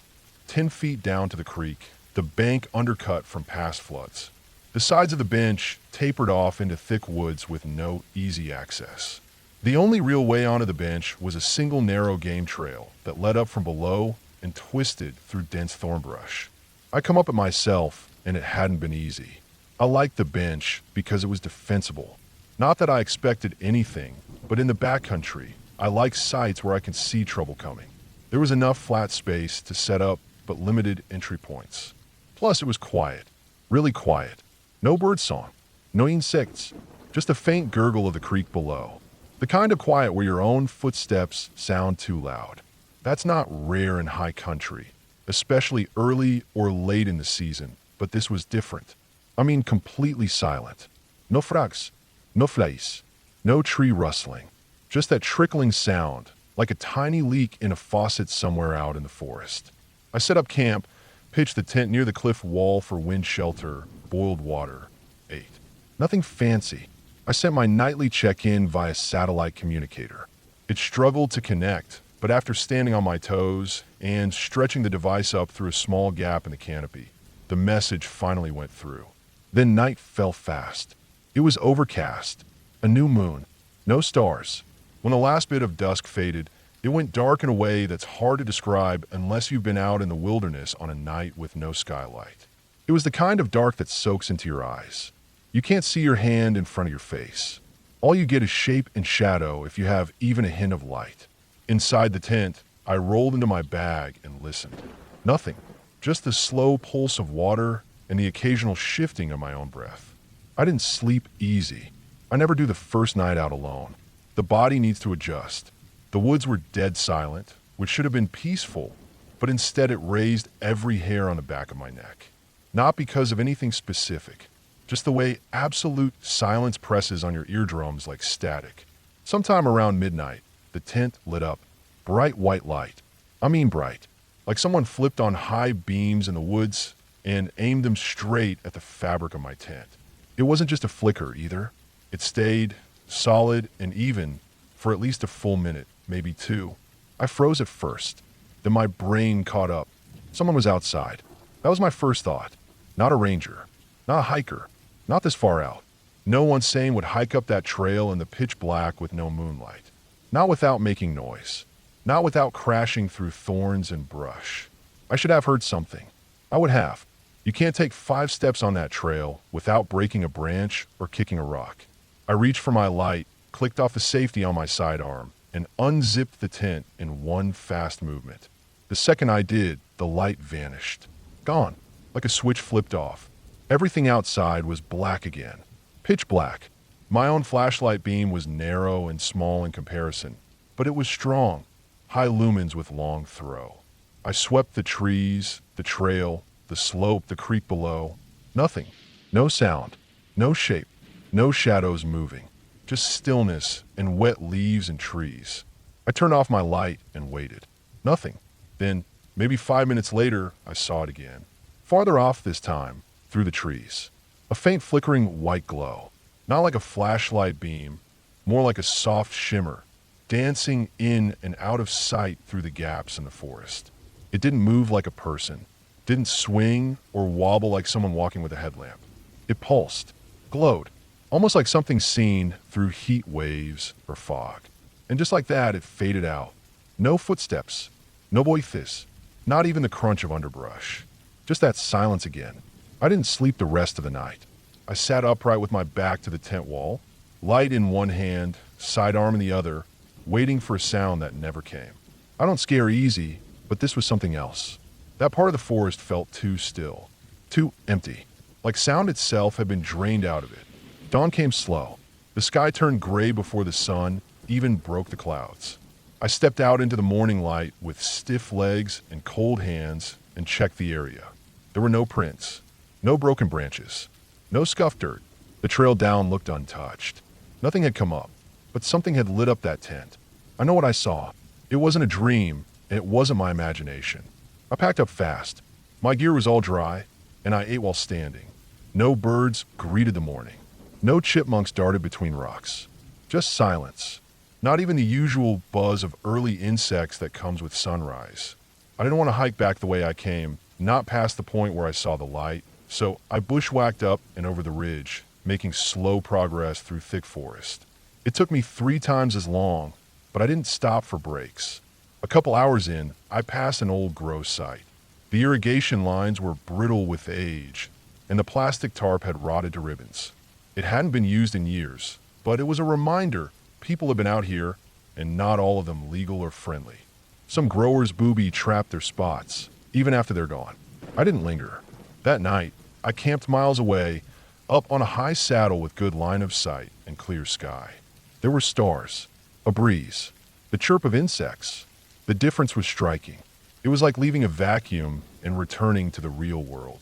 10 feet down to the creek, the bank undercut from past floods. The sides of the bench tapered off into thick woods with no easy access. The only real way onto the bench was a single narrow game trail that led up from below and twisted through dense thorn brush. I come up it myself, and it hadn't been easy. I liked the bench because it was defensible. Not that I expected anything, but in the backcountry, I like sites where I can see trouble coming. There was enough flat space to set up, but limited entry points. Plus, it was quiet. Really quiet. No birdsong. No insects. Just a faint gurgle of the creek below. The kind of quiet where your own footsteps sound too loud. That's not rare in high country, especially early or late in the season, but this was different. I mean, completely silent. No frogs. No flies. No tree rustling. Just that trickling sound, like a tiny leak in a faucet somewhere out in the forest. I set up camp, pitched the tent near the cliff wall for wind shelter, boiled water, ate. Nothing fancy. I sent my nightly check-in via satellite communicator. It struggled to connect, but after standing on my toes and stretching the device up through a small gap in the canopy, the message finally went through. Then night fell fast. It was overcast, a new moon, no stars. When the last bit of dusk faded, it went dark in a way that's hard to describe unless you've been out in the wilderness on a night with no skylight. It was the kind of dark that soaks into your eyes. You can't see your hand in front of your face. All you get is shape and shadow if you have even a hint of light. Inside the tent, I rolled into my bag and listened. Nothing, just the slow pulse of water and the occasional shifting of my own breath. I didn't sleep easy. I never do the first night out alone. The body needs to adjust. The woods were dead silent, which should have been peaceful, but instead it raised every hair on the back of my neck. Not because of anything specific, just the way absolute silence presses on your eardrums like static. Sometime around midnight, the tent lit up. Bright white light. I mean bright. Like someone flipped on high beams in the woods and aimed them straight at the fabric of my tent. It wasn't just a flicker either. It stayed solid and even for at least a full minute, maybe two. I froze at first. Then my brain caught up. Someone was outside. That was my first thought. Not a ranger. Not a hiker. Not this far out. No one sane would hike up that trail in the pitch black with no moonlight. Not without making noise. Not without crashing through thorns and brush. I should have heard something. I would have. You can't take 5 steps on that trail without breaking a branch or kicking a rock. I reached for my light, clicked off the safety on my sidearm, and unzipped the tent in one fast movement. The second I did, the light vanished. Gone, like a switch flipped off. Everything outside was black again. Pitch black. My own flashlight beam was narrow and small in comparison, but it was strong. High lumens with long throw. I swept the trees, the trail, the slope, the creek below. Nothing. No sound. No shape. No shadows moving. Just stillness and wet leaves and trees. I turned off my light and waited. Nothing. Then, maybe 5 minutes later, I saw it again. Farther off this time, through the trees. A faint flickering white glow. Not like a flashlight beam, more like a soft shimmer, dancing in and out of sight through the gaps in the forest. It didn't move like a person, didn't swing or wobble like someone walking with a headlamp. It pulsed, glowed, almost like something seen through heat waves or fog. And just like that, it faded out. No footsteps, no voices, not even the crunch of underbrush. Just that silence again. I didn't sleep the rest of the night. I sat upright with my back to the tent wall, light in one hand, sidearm in the other, waiting for a sound that never came. I don't scare easy, but this was something else. That part of the forest felt too still, too empty, like sound itself had been drained out of it. Dawn came slow. The sky turned gray before the sun, even broke the clouds. I stepped out into the morning light with stiff legs and cold hands and checked the area. There were no prints, no broken branches, no scuffed dirt. The trail down looked untouched. Nothing had come up, but something had lit up that tent. I know what I saw. It wasn't a dream, and it wasn't my imagination. I packed up fast. My gear was all dry, and I ate while standing. No birds greeted the morning. No chipmunks darted between rocks. Just silence. Not even the usual buzz of early insects that comes with sunrise. I didn't want to hike back the way I came, not past the point where I saw the light, so I bushwhacked up and over the ridge, making slow progress through thick forest. It took me 3 times as long, but I didn't stop for breaks. A couple hours in, I passed an old grow site. The irrigation lines were brittle with age, and the plastic tarp had rotted to ribbons. It hadn't been used in years, but it was a reminder people have been out here, and not all of them legal or friendly. Some growers booby-trapped their spots, even after they're gone. I didn't linger. That night, I camped miles away, up on a high saddle with good line of sight and clear sky. There were stars, a breeze, the chirp of insects. The difference was striking. It was like leaving a vacuum and returning to the real world.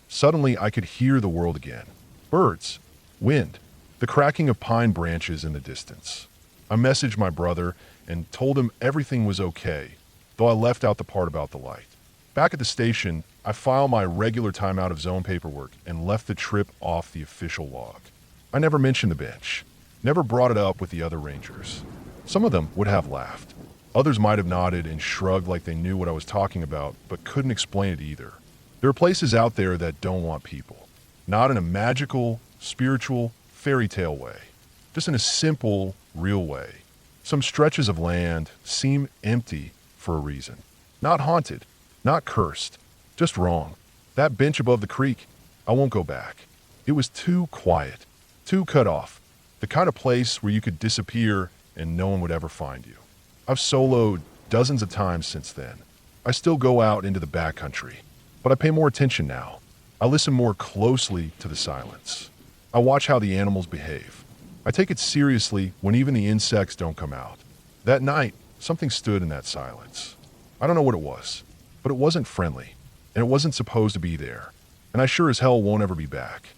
Suddenly, I could hear the world again. Birds, wind, the cracking of pine branches in the distance. I messaged my brother and told him everything was okay, though I left out the part about the light. Back at the station, I filed my regular time out of zone paperwork and left the trip off the official log. I never mentioned the bench, never brought it up with the other rangers. Some of them would have laughed. Others might have nodded and shrugged like they knew what I was talking about, but couldn't explain it either. There are places out there that don't want people. Not in a magical, spiritual, fairy tale way. Just in a simple, real way. Some stretches of land seem empty for a reason. Not haunted, not cursed, just wrong. That bench above the creek, I won't go back. It was too quiet, too cut off. The kind of place where you could disappear and no one would ever find you. I've soloed dozens of times since then. I still go out into the backcountry, but I pay more attention now. I listen more closely to the silence. I watch how the animals behave. I take it seriously when even the insects don't come out. That night, something stood in that silence. I don't know what it was, but it wasn't friendly, and it wasn't supposed to be there, and I sure as hell won't ever be back.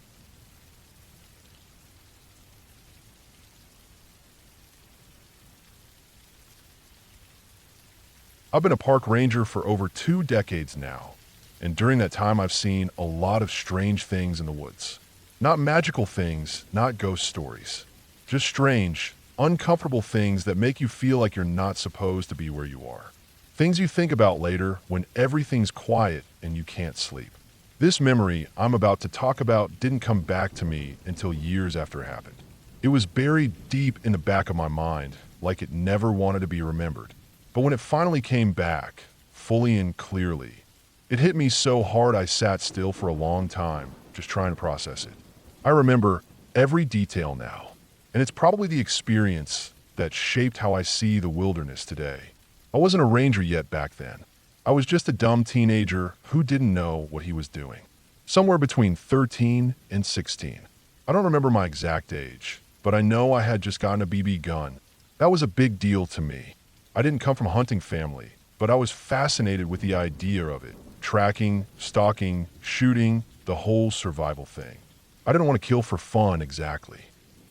I've been a park ranger for over 2 decades now, and during that time I've seen a lot of strange things in the woods. Not magical things, not ghost stories. Just strange, uncomfortable things that make you feel like you're not supposed to be where you are. Things you think about later when everything's quiet and you can't sleep. This memory I'm about to talk about didn't come back to me until years after it happened. It was buried deep in the back of my mind, like it never wanted to be remembered. But when it finally came back, fully and clearly, it hit me so hard I sat still for a long time, just trying to process it. I remember every detail now, and it's probably the experience that shaped how I see the wilderness today. I wasn't a ranger yet back then. I was just a dumb teenager who didn't know what he was doing. Somewhere between 13 and 16. I don't remember my exact age, but I know I had just gotten a BB gun. That was a big deal to me. I didn't come from a hunting family, but I was fascinated with the idea of it. Tracking, stalking, shooting, the whole survival thing. I didn't want to kill for fun exactly.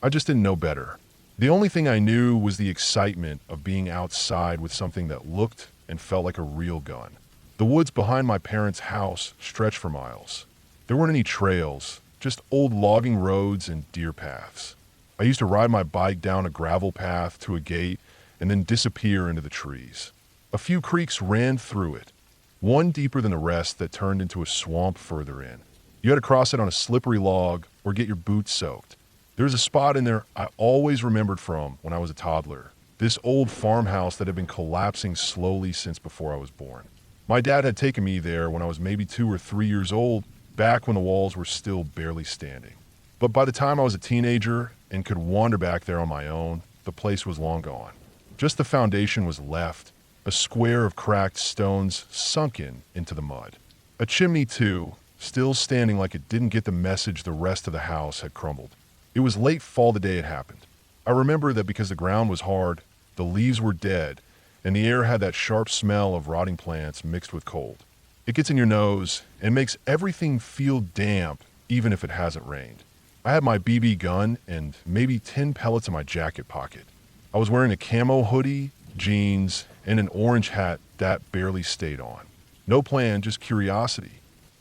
I just didn't know better. The only thing I knew was the excitement of being outside with something that looked and felt like a real gun. The woods behind my parents' house stretched for miles. There weren't any trails, just old logging roads and deer paths. I used to ride my bike down a gravel path to a gate and then disappear into the trees. A few creeks ran through it, one deeper than the rest that turned into a swamp further in. You had to cross it on a slippery log or get your boots soaked. There was a spot in there I always remembered from when I was a toddler. This old farmhouse that had been collapsing slowly since before I was born. My dad had taken me there when I was maybe 2 or 3 years old, back when the walls were still barely standing. But by the time I was a teenager and could wander back there on my own, the place was long gone. Just the foundation was left, a square of cracked stones sunken into the mud. A chimney, too, still standing like it didn't get the message the rest of the house had crumbled. It was late fall the day it happened. I remember that because the ground was hard, the leaves were dead, and the air had that sharp smell of rotting plants mixed with cold. It gets in your nose and makes everything feel damp, even if it hasn't rained. I had my BB gun and maybe 10 pellets in my jacket pocket. I was wearing a camo hoodie, jeans, and an orange hat that barely stayed on. No plan, just curiosity.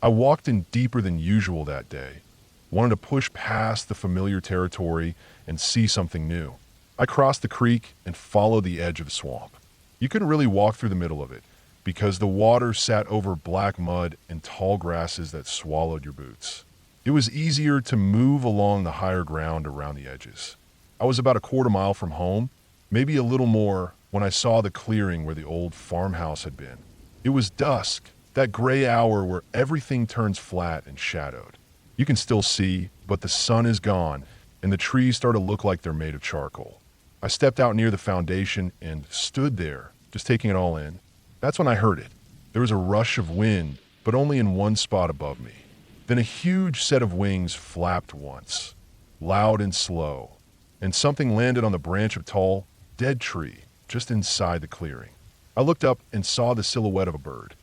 I walked in deeper than usual that day. Wanted to push past the familiar territory and see something new. I crossed the creek and followed the edge of the swamp. You couldn't really walk through the middle of it because the water sat over black mud and tall grasses that swallowed your boots. It was easier to move along the higher ground around the edges. I was about a quarter mile from home, maybe a little more, when I saw the clearing where the old farmhouse had been. It was dusk, that gray hour where everything turns flat and shadowed. You can still see, but the sun is gone, and the trees start to look like they're made of charcoal. I stepped out near the foundation and stood there, just taking it all in. That's when I heard it. There was a rush of wind, but only in one spot above me. Then a huge set of wings flapped once, loud and slow, and something landed on the branch of a tall, dead tree just inside the clearing. I looked up and saw the silhouette of a bird.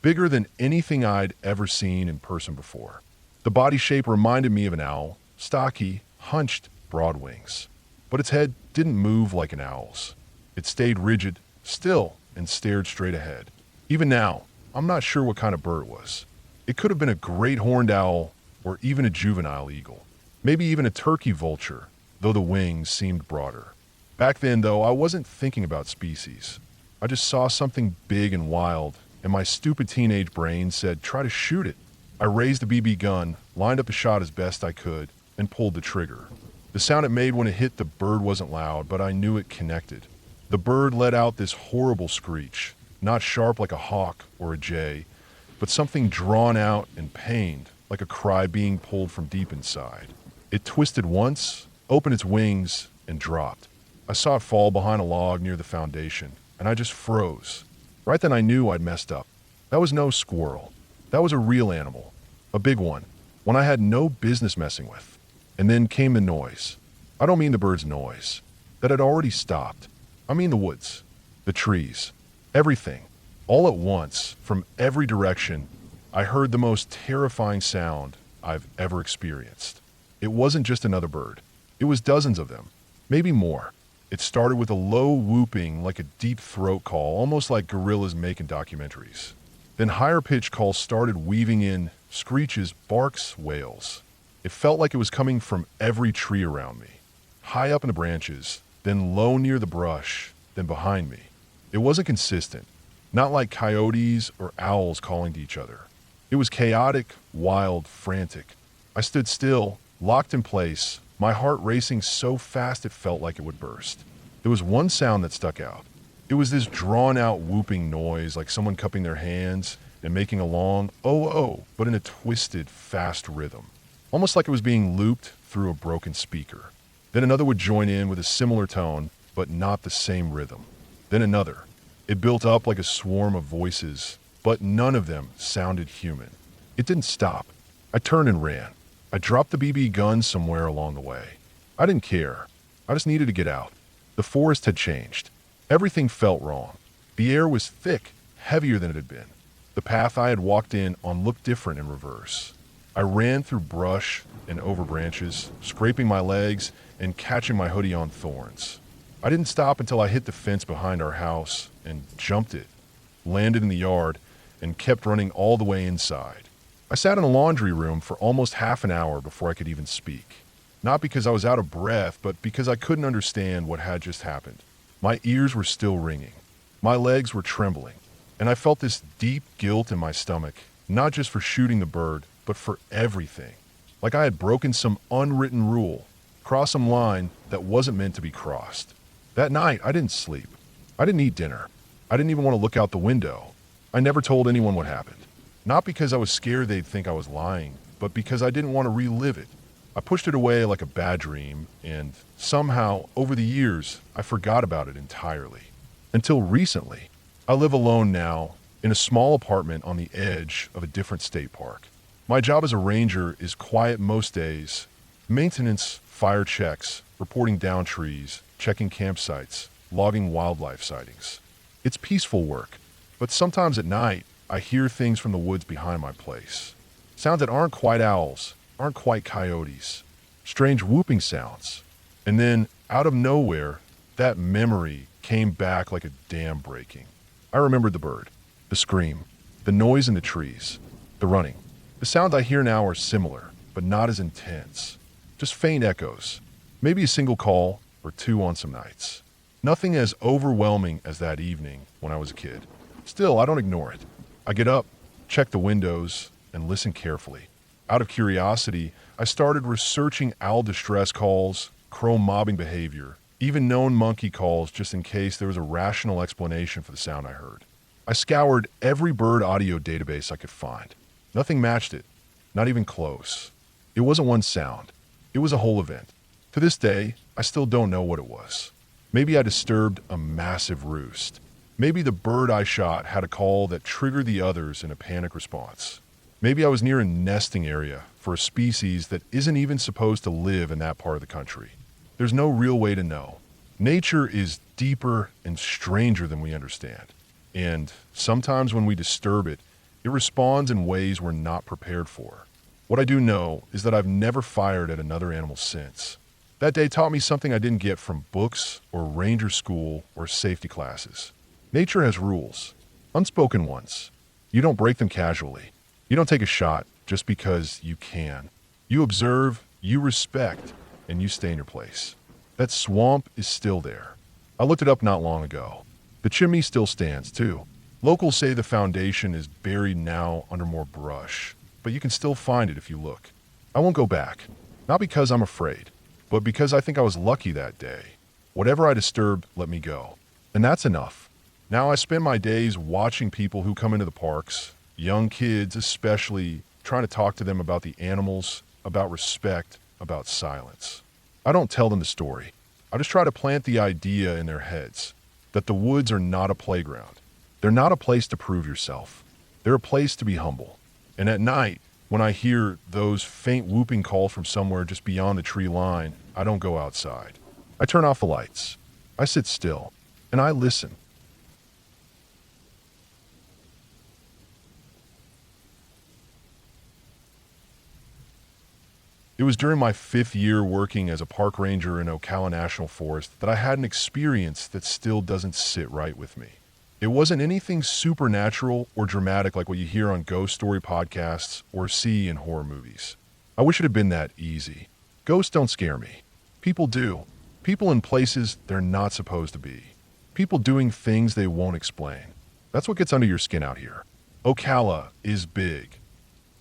Bigger than anything I'd ever seen in person before. The body shape reminded me of an owl, stocky, hunched, broad wings. But its head didn't move like an owl's. It stayed rigid, still, and stared straight ahead. Even now, I'm not sure what kind of bird it was. It could have been a great horned owl or even a juvenile eagle. Maybe even a turkey vulture, though the wings seemed broader. Back then, though, I wasn't thinking about species. I just saw something big and wild, and my stupid teenage brain said, try to shoot it. I raised the BB gun, lined up a shot as best I could, and pulled the trigger. The sound it made when it hit the bird wasn't loud, but I knew it connected. The bird let out this horrible screech, not sharp like a hawk or a jay, but something drawn out and pained, like a cry being pulled from deep inside. It twisted once, opened its wings, and dropped. I saw it fall behind a log near the foundation, and I just froze. Right then I knew I'd messed up. That was no squirrel. That was a real animal. A big one I had no business messing with. And then came the noise. I don't mean the bird's noise. That had already stopped. I mean the woods, the trees, everything. All at once, from every direction, I heard the most terrifying sound I've ever experienced. It wasn't just another bird. It was dozens of them, maybe more. It started with a low whooping like a deep throat call, almost like gorillas making documentaries. Then higher-pitched calls started weaving in, screeches, barks, wails. It felt like it was coming from every tree around me. High up in the branches, then low near the brush, then behind me. It wasn't consistent, not like coyotes or owls calling to each other. It was chaotic, wild, frantic. I stood still, locked in place, my heart racing so fast it felt like it would burst. There was one sound that stuck out. It was this drawn-out whooping noise, like someone cupping their hands and making a long oh-oh, but in a twisted, fast rhythm. Almost like it was being looped through a broken speaker. Then another would join in with a similar tone, but not the same rhythm. Then another. It built up like a swarm of voices, but none of them sounded human. It didn't stop. I turned and ran. I dropped the BB gun somewhere along the way. I didn't care. I just needed to get out. The forest had changed. Everything felt wrong. The air was thick, heavier than it had been. The path I had walked in on looked different in reverse. I ran through brush and over branches, scraping my legs and catching my hoodie on thorns. I didn't stop until I hit the fence behind our house and jumped it, landed in the yard, and kept running all the way inside. I sat in a laundry room for almost half an hour before I could even speak. Not because I was out of breath, but because I couldn't understand what had just happened. My ears were still ringing. My legs were trembling. And I felt this deep guilt in my stomach, not just for shooting the bird, but for everything. Like I had broken some unwritten rule, crossed some line that wasn't meant to be crossed. That night, I didn't sleep. I didn't eat dinner. I didn't even want to look out the window. I never told anyone what happened. Not because I was scared they'd think I was lying, but because I didn't want to relive it. I pushed it away like a bad dream, and somehow, over the years, I forgot about it entirely. Until recently. I live alone now, in a small apartment on the edge of a different state park. My job as a ranger is quiet most days, maintenance, fire checks, reporting down trees, checking campsites, logging wildlife sightings. It's peaceful work, but sometimes at night, I hear things from the woods behind my place. Sounds that aren't quite owls, aren't quite coyotes. Strange whooping sounds. And then, out of nowhere, that memory came back like a dam breaking. I remembered the bird, the scream, the noise in the trees, the running. The sounds I hear now are similar, but not as intense. Just faint echoes. Maybe a single call or two on some nights. Nothing as overwhelming as that evening when I was a kid. Still, I don't ignore it. I get up, check the windows, and listen carefully. Out of curiosity, I started researching owl distress calls, crow mobbing behavior, even known monkey calls just in case there was a rational explanation for the sound I heard. I scoured every bird audio database I could find. Nothing matched it, not even close. It wasn't one sound. It was a whole event. To this day, I still don't know what it was. Maybe I disturbed a massive roost. Maybe the bird I shot had a call that triggered the others in a panic response. Maybe I was near a nesting area for a species that isn't even supposed to live in that part of the country. There's no real way to know. Nature is deeper and stranger than we understand. And sometimes when we disturb it, it responds in ways we're not prepared for. What I do know is that I've never fired at another animal since. That day taught me something I didn't get from books or ranger school or safety classes. Nature has rules, unspoken ones. You don't break them casually. You don't take a shot just because you can. You observe, you respect, and you stay in your place. That swamp is still there. I looked it up not long ago. The chimney still stands, too. Locals say the foundation is buried now under more brush, but you can still find it if you look. I won't go back. Not because I'm afraid, but because I think I was lucky that day. Whatever I disturbed let me go. And that's enough. Now I spend my days watching people who come into the parks, young kids especially, trying to talk to them about the animals, about respect, about silence. I don't tell them the story. I just try to plant the idea in their heads that the woods are not a playground. They're not a place to prove yourself. They're a place to be humble. And at night, when I hear those faint whooping calls from somewhere just beyond the tree line, I don't go outside. I turn off the lights. I sit still, and I listen. It was during my 5th year working as a park ranger in Ocala National Forest that I had an experience that still doesn't sit right with me. It wasn't anything supernatural or dramatic like what you hear on ghost story podcasts or see in horror movies. I wish it had been that easy. Ghosts don't scare me. People do. People in places they're not supposed to be. People doing things they won't explain. That's what gets under your skin out here. Ocala is big.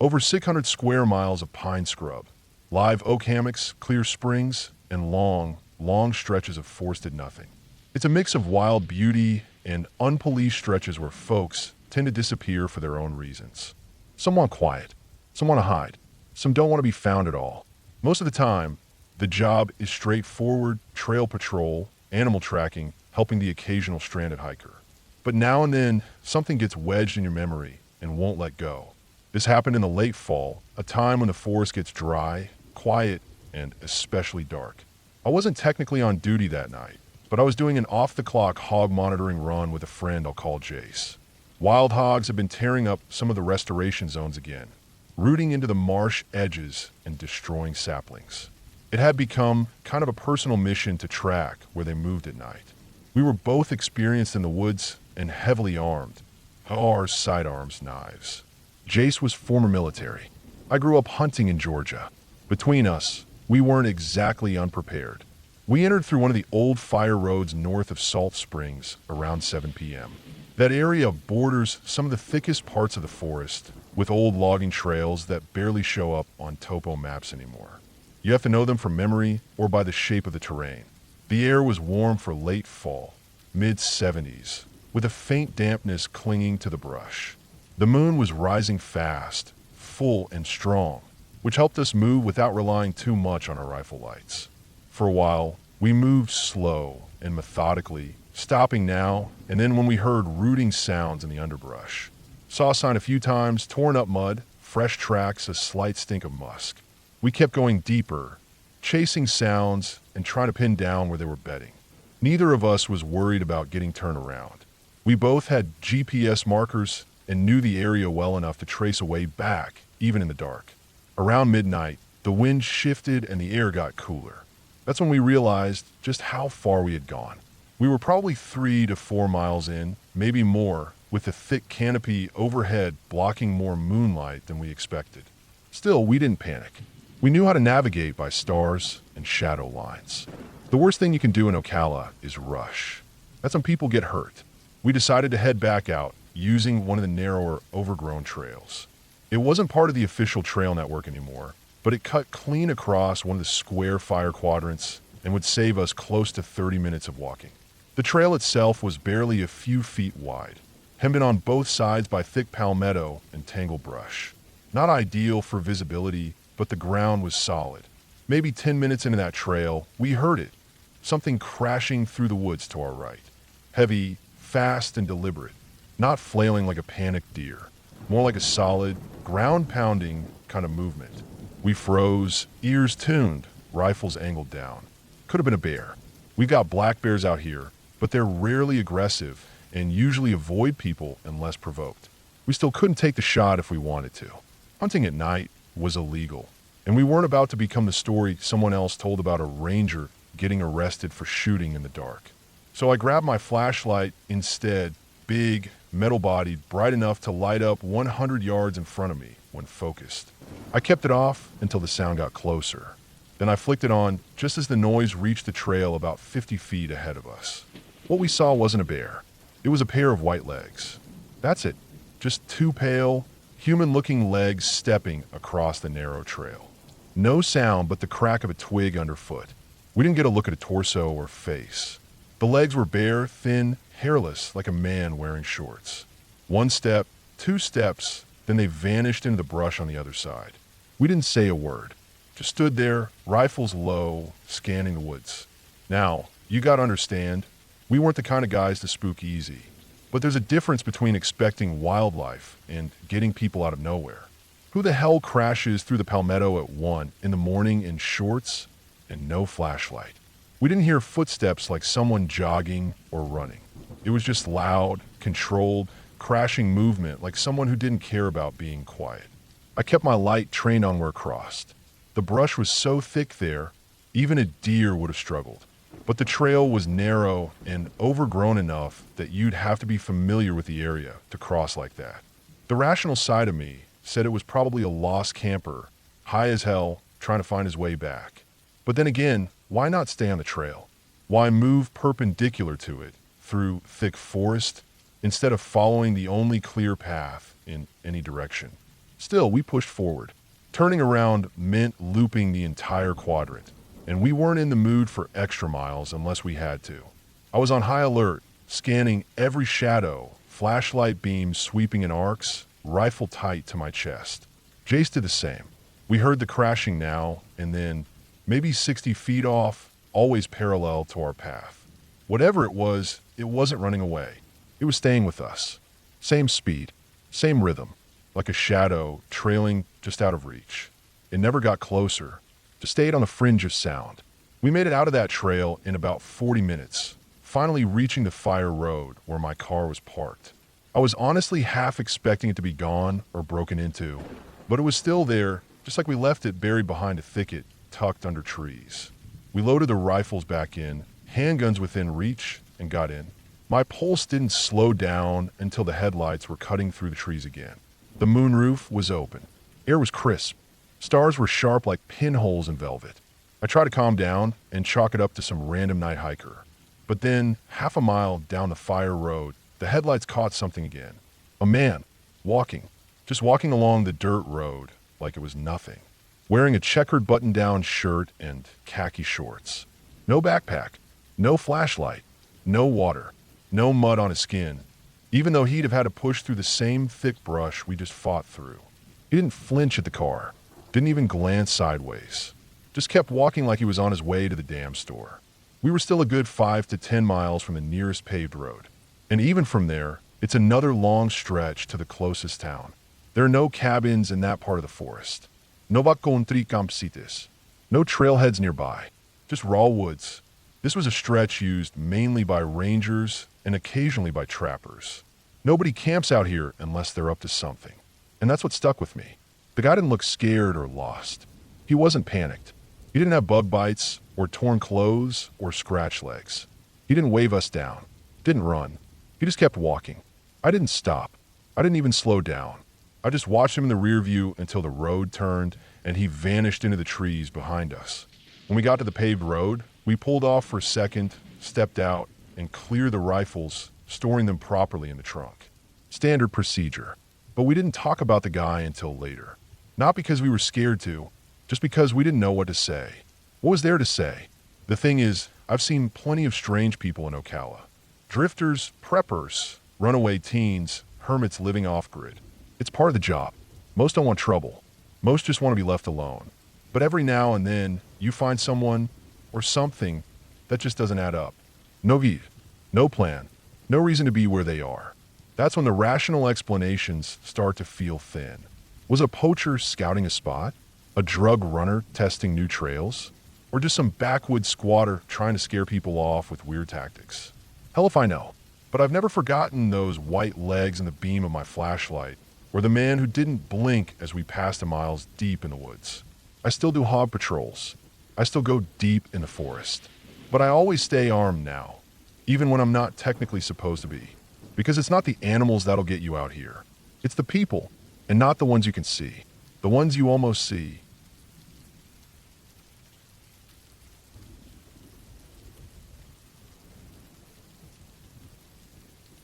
Over 600 square miles of pine scrub. Live oak hammocks, clear springs, and long, long stretches of forested nothing. It's a mix of wild beauty and unpoliced stretches where folks tend to disappear for their own reasons. Some want quiet, some want to hide, some don't want to be found at all. Most of the time, the job is straightforward trail patrol, animal tracking, helping the occasional stranded hiker. But now and then, something gets wedged in your memory and won't let go. This happened in the late fall, a time when the forest gets dry, quiet, and especially dark. I wasn't technically on duty that night, but I was doing an off-the-clock hog monitoring run with a friend I'll call Jace. Wild hogs have been tearing up some of the restoration zones again, rooting into the marsh edges and destroying saplings. It had become kind of a personal mission to track where they moved at night. We were both experienced in the woods and heavily armed. Our sidearms knives. Jace was former military. I grew up hunting in Georgia. Between us, we weren't exactly unprepared. We entered through one of the old fire roads north of Salt Springs around 7 p.m. That area borders some of the thickest parts of the forest, with old logging trails that barely show up on topo maps anymore. You have to know them from memory or by the shape of the terrain. The air was warm for late fall, mid-70s, with a faint dampness clinging to the brush. The moon was rising fast, full and strong, which helped us move without relying too much on our rifle lights. For a while, we moved slow and methodically, stopping now and then when we heard rooting sounds in the underbrush. Saw a sign a few times, torn up mud, fresh tracks, a slight stink of musk. We kept going deeper, chasing sounds and trying to pin down where they were bedding. Neither of us was worried about getting turned around. We both had GPS markers and knew the area well enough to trace a way back, even in the dark. Around midnight, the wind shifted and the air got cooler. That's when we realized just how far we had gone. We were probably 3 to 4 miles in, maybe more, with a thick canopy overhead blocking more moonlight than we expected. Still, we didn't panic. We knew how to navigate by stars and shadow lines. The worst thing you can do in Ocala is rush. That's when people get hurt. We decided to head back out, using one of the narrower, overgrown trails. It wasn't part of the official trail network anymore, but it cut clean across one of the square fire quadrants and would save us close to 30 minutes of walking. The trail itself was barely a few feet wide, hemmed in on both sides by thick palmetto and tangled brush. Not ideal for visibility, but the ground was solid. Maybe 10 minutes into that trail, we heard it. Something crashing through the woods to our right. Heavy, fast, and deliberate. Not flailing like a panicked deer. More like a solid, ground-pounding kind of movement. We froze, ears tuned, rifles angled down. Could have been a bear. We've got black bears out here, but they're rarely aggressive and usually avoid people unless provoked. We still couldn't take the shot if we wanted to. Hunting at night was illegal, and we weren't about to become the story someone else told about a ranger getting arrested for shooting in the dark. So I grabbed my flashlight instead, big, metal-bodied, bright enough to light up 100 yards in front of me when focused. I kept it off until the sound got closer. Then I flicked it on just as the noise reached the trail about 50 feet ahead of us. What we saw wasn't a bear. It was a pair of white legs. That's it. Just two pale, human-looking legs stepping across the narrow trail. No sound but the crack of a twig underfoot. We didn't get a look at a torso or face. The legs were bare, thin, hairless, like a man wearing shorts. One step, two steps, then they vanished into the brush on the other side. We didn't say a word. Just stood there, rifles low, scanning the woods. Now, you gotta understand, we weren't the kind of guys to spook easy. But there's a difference between expecting wildlife and getting people out of nowhere. Who the hell crashes through the palmetto at 1 in the morning in shorts and no flashlight? We didn't hear footsteps like someone jogging or running. It was just loud, controlled, crashing movement like someone who didn't care about being quiet. I kept my light trained on where it crossed. The brush was so thick there, even a deer would have struggled. But the trail was narrow and overgrown enough that you'd have to be familiar with the area to cross like that. The rational side of me said it was probably a lost camper, high as hell, trying to find his way back. But then again, why not stay on the trail? Why move perpendicular to it through thick forest instead of following the only clear path in any direction? Still, we pushed forward. Turning around meant looping the entire quadrant, and we weren't in the mood for extra miles unless we had to. I was on high alert, scanning every shadow, flashlight beams sweeping in arcs, rifle tight to my chest. Jace did the same. We heard the crashing now, and then, maybe 60 feet off, always parallel to our path. Whatever it wasn't running away. It was staying with us. Same speed, same rhythm, like a shadow trailing just out of reach. It never got closer, just stayed on the fringe of sound. We made it out of that trail in about 40 minutes, finally reaching the fire road where my car was parked. I was honestly half expecting it to be gone or broken into, but it was still there, just like we left it buried behind a thicket tucked under trees. We loaded the rifles back in, handguns within reach, and got in. My pulse didn't slow down until the headlights were cutting through the trees again. The moonroof was open. Air was crisp. Stars were sharp like pinholes in velvet. I tried to calm down and chalk it up to some random night hiker. But then, half a mile down the fire road, the headlights caught something again. A man, just walking along the dirt road like it was nothing. Wearing a checkered button-down shirt and khaki shorts. No backpack, no flashlight, no water, no mud on his skin, even though he'd have had to push through the same thick brush we just fought through. He didn't flinch at the car, didn't even glance sideways, just kept walking like he was on his way to the damn store. We were still a good 5 to 10 miles from the nearest paved road. And even from there, it's another long stretch to the closest town. There are no cabins in that part of the forest. No country campsites. No trailheads nearby, just raw woods. This was a stretch used mainly by rangers and occasionally by trappers. Nobody camps out here unless they're up to something. And that's what stuck with me. The guy didn't look scared or lost. He wasn't panicked. He didn't have bug bites or torn clothes or scratched legs. He didn't wave us down. Didn't run. He just kept walking. I didn't stop. I didn't even slow down. I just watched him in the rear view until the road turned and he vanished into the trees behind us. When we got to the paved road, we pulled off for a second, stepped out, and cleared the rifles, storing them properly in the trunk. Standard procedure. But we didn't talk about the guy until later. Not because we were scared to, just because we didn't know what to say. What was there to say? The thing is, I've seen plenty of strange people in Ocala. Drifters, preppers, runaway teens, hermits living off-grid. It's part of the job. Most don't want trouble. Most just want to be left alone. But every now and then, you find someone or something that just doesn't add up. No view, no plan, no reason to be where they are. That's when the rational explanations start to feel thin. Was a poacher scouting a spot? A drug runner testing new trails? Or just some backwoods squatter trying to scare people off with weird tactics? Hell if I know. But I've never forgotten those white legs in the beam of my flashlight, or the man who didn't blink as we passed the miles deep in the woods. I still do hog patrols. I still go deep in the forest. But I always stay armed now, even when I'm not technically supposed to be. Because it's not the animals that'll get you out here. It's the people, and not the ones you can see. The ones you almost see.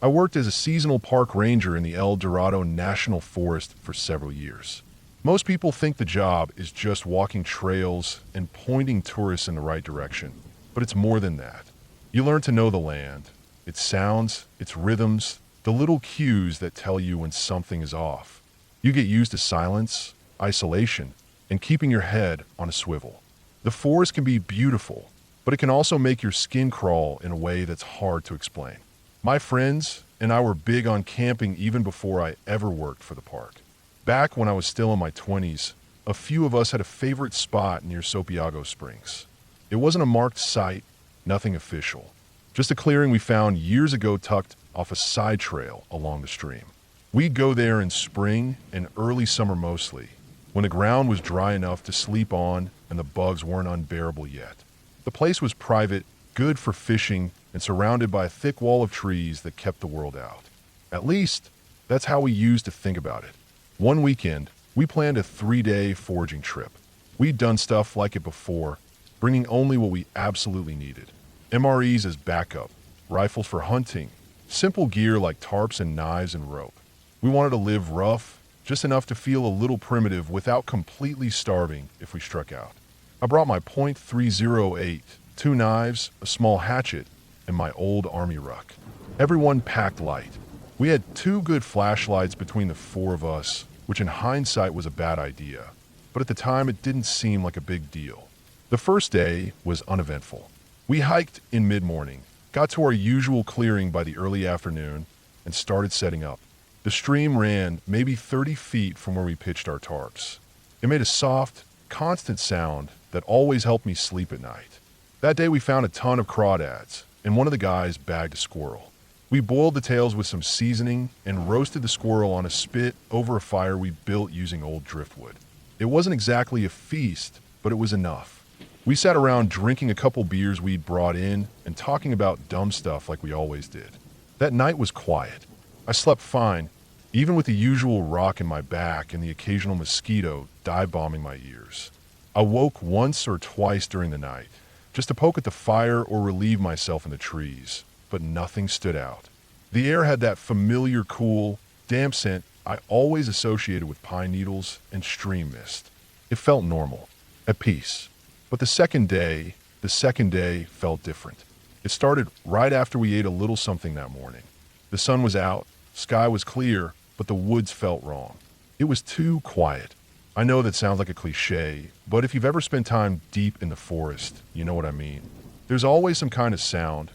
I worked as a seasonal park ranger in the El Dorado National Forest for several years. Most people think the job is just walking trails and pointing tourists in the right direction, but it's more than that. You learn to know the land, its sounds, its rhythms, the little cues that tell you when something is off. You get used to silence, isolation, and keeping your head on a swivel. The forest can be beautiful, but it can also make your skin crawl in a way that's hard to explain. My friends and I were big on camping even before I ever worked for the park. Back when I was still in my 20s, a few of us had a favorite spot near Sopiago Springs. It wasn't a marked site, nothing official. Just a clearing we found years ago tucked off a side trail along the stream. We'd go there in spring and early summer mostly, when the ground was dry enough to sleep on and the bugs weren't unbearable yet. The place was private, good for fishing, and surrounded by a thick wall of trees that kept the world out. At least, that's how we used to think about it. One weekend, we planned a 3-day foraging trip. We'd done stuff like it before, bringing only what we absolutely needed. MREs as backup, rifles for hunting, simple gear like tarps and knives and rope. We wanted to live rough, just enough to feel a little primitive without completely starving if we struck out. I brought my .308, 2 knives, a small hatchet, and my old army ruck. Everyone packed light. We had 2 good flashlights between the 4 of us, which in hindsight was a bad idea, but at the time it didn't seem like a big deal. The first day was uneventful. We hiked in mid-morning, got to our usual clearing by the early afternoon, and started setting up. The stream ran maybe 30 feet from where we pitched our tarps. It made a soft, constant sound that always helped me sleep at night. That day we found a ton of crawdads, and one of the guys bagged a squirrel. We boiled the tails with some seasoning and roasted the squirrel on a spit over a fire we built using old driftwood. It wasn't exactly a feast, but it was enough. We sat around drinking a couple beers we'd brought in and talking about dumb stuff like we always did. That night was quiet. I slept fine, even with the usual rock in my back and the occasional mosquito dive-bombing my ears. I woke once or twice during the night, just to poke at the fire or relieve myself in the trees, but nothing stood out. The air had that familiar cool, damp scent I always associated with pine needles and stream mist. It felt normal, at peace. But the second day felt different. It started right after we ate a little something that morning. The sun was out, sky was clear, but the woods felt wrong. It was too quiet. I know that sounds like a cliche, but if you've ever spent time deep in the forest, you know what I mean. There's always some kind of sound.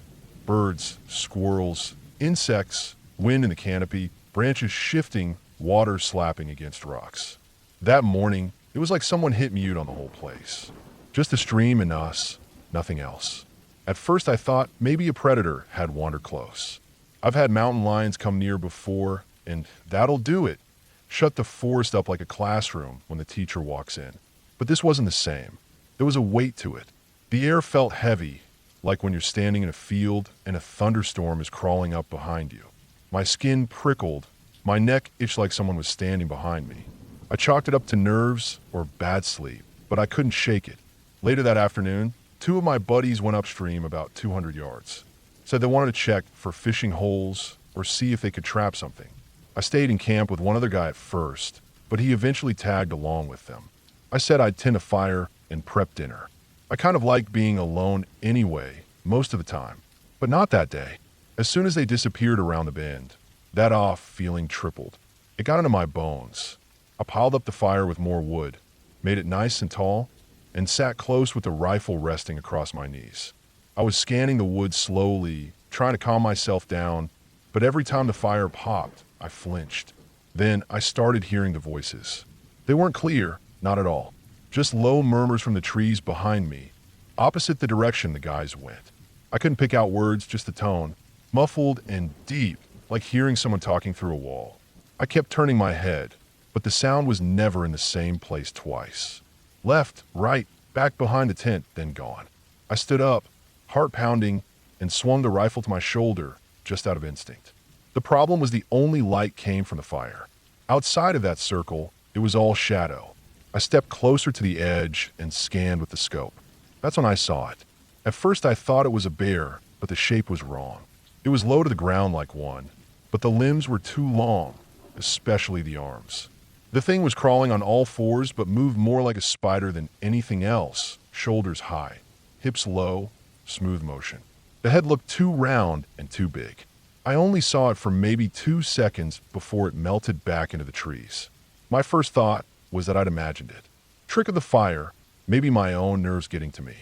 Birds, squirrels, insects, wind in the canopy, branches shifting, water slapping against rocks. That morning, it was like someone hit mute on the whole place. Just the stream and us, nothing else. At first I thought maybe a predator had wandered close. I've had mountain lions come near before, and that'll do it. Shut the forest up like a classroom when the teacher walks in. But this wasn't the same. There was a weight to it. The air felt heavy, like when you're standing in a field and a thunderstorm is crawling up behind you. My skin prickled. My neck itched like someone was standing behind me. I chalked it up to nerves or bad sleep, but I couldn't shake it. Later that afternoon, two of my buddies went upstream about 200 yards. Said they wanted to check for fishing holes or see if they could trap something. I stayed in camp with one other guy at first, but he eventually tagged along with them. I said I'd tend a fire and prep dinner. I kind of liked being alone anyway, most of the time, but not that day. As soon as they disappeared around the bend, that off feeling tripled. It got into my bones. I piled up the fire with more wood, made it nice and tall, and sat close with the rifle resting across my knees. I was scanning the wood slowly, trying to calm myself down, but every time the fire popped, I flinched. Then I started hearing the voices. They weren't clear, not at all. Just low murmurs from the trees behind me, opposite the direction the guys went. I couldn't pick out words, just the tone, muffled and deep, like hearing someone talking through a wall. I kept turning my head, but the sound was never in the same place twice. Left, right, back behind the tent, then gone. I stood up, heart pounding, and swung the rifle to my shoulder, just out of instinct. The problem was the only light came from the fire. Outside of that circle, it was all shadow. I stepped closer to the edge and scanned with the scope. That's when I saw it. At first I thought it was a bear, but the shape was wrong. It was low to the ground like one, but the limbs were too long, especially the arms. The thing was crawling on all fours but moved more like a spider than anything else, shoulders high, hips low, smooth motion. The head looked too round and too big. I only saw it for maybe 2 seconds before it melted back into the trees. My first thought was that I'd imagined it. Trick of the fire, maybe my own nerves getting to me.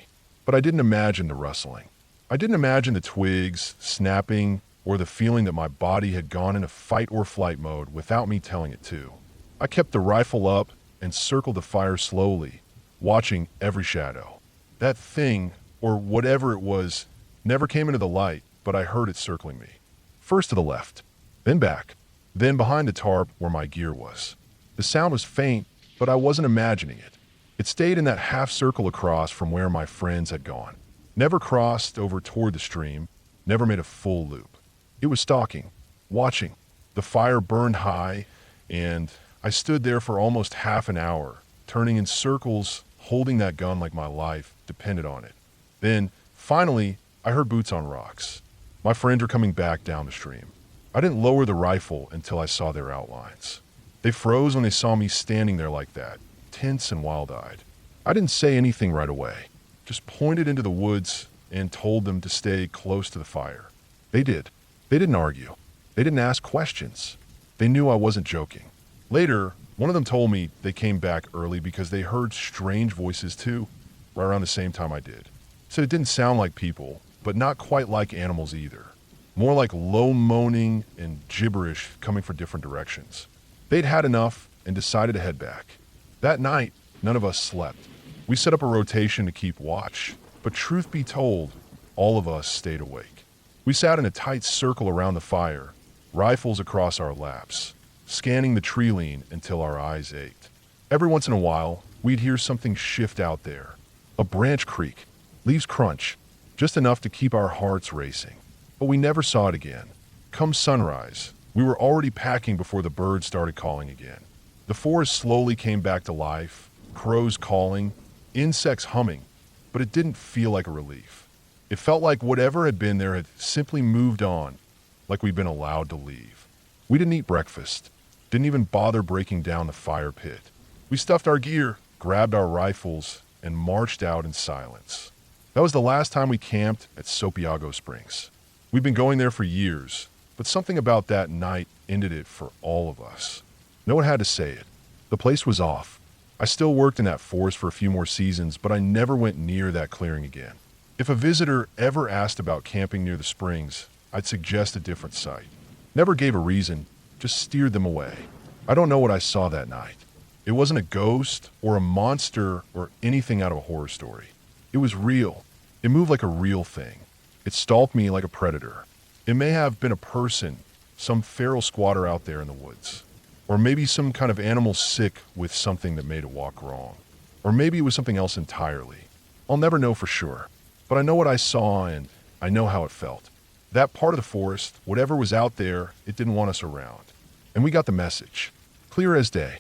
But I didn't imagine the rustling. I didn't imagine the twigs snapping or the feeling that my body had gone into fight or flight mode without me telling it to. I kept the rifle up and circled the fire slowly, watching every shadow. That thing, or whatever it was, never came into the light, but I heard it circling me. First to the left, then back, then behind the tarp where my gear was. The sound was faint, but I wasn't imagining it. It stayed in that half circle across from where my friends had gone. Never crossed over toward the stream, never made a full loop. It was stalking, watching. The fire burned high, and I stood there for almost half an hour, turning in circles, holding that gun like my life depended on it. Then, finally, I heard boots on rocks. My friends were coming back down the stream. I didn't lower the rifle until I saw their outlines. They froze when they saw me standing there like that, tense and wild-eyed. I didn't say anything right away, just pointed into the woods and told them to stay close to the fire. They did. They didn't argue. They didn't ask questions. They knew I wasn't joking. Later, one of them told me they came back early because they heard strange voices too, right around the same time I did. Said it didn't sound like people, but not quite like animals either. More like low moaning and gibberish coming from different directions. They'd had enough and decided to head back. That night, none of us slept. We set up a rotation to keep watch, but truth be told, all of us stayed awake. We sat in a tight circle around the fire, rifles across our laps, scanning the tree lean until our eyes ached. Every once in a while, we'd hear something shift out there. A branch creak, leaves crunch, just enough to keep our hearts racing. But we never saw it again. Come sunrise, we were already packing before the birds started calling again. The forest slowly came back to life, crows calling, insects humming, but it didn't feel like a relief. It felt like whatever had been there had simply moved on, like we'd been allowed to leave. We didn't eat breakfast, didn't even bother breaking down the fire pit. We stuffed our gear, grabbed our rifles, and marched out in silence. That was the last time we camped at Sopiago Springs. We'd been going there for years, but something about that night ended it for all of us. No one had to say it. The place was off. I still worked in that forest for a few more seasons, but I never went near that clearing again. If a visitor ever asked about camping near the springs, I'd suggest a different site. Never gave a reason, just steered them away. I don't know what I saw that night. It wasn't a ghost or a monster or anything out of a horror story. It was real. It moved like a real thing. It stalked me like a predator. It may have been a person, some feral squatter out there in the woods. Or maybe some kind of animal sick with something that made it walk wrong. Or maybe it was something else entirely. I'll never know for sure. But I know what I saw and I know how it felt. That part of the forest, whatever was out there, it didn't want us around. And we got the message. Clear as day.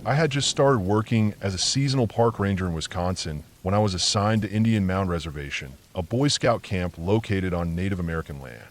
I had just started working as a seasonal park ranger in Wisconsin when I was assigned to Indian Mound Reservation, a Boy Scout camp located on Native American land.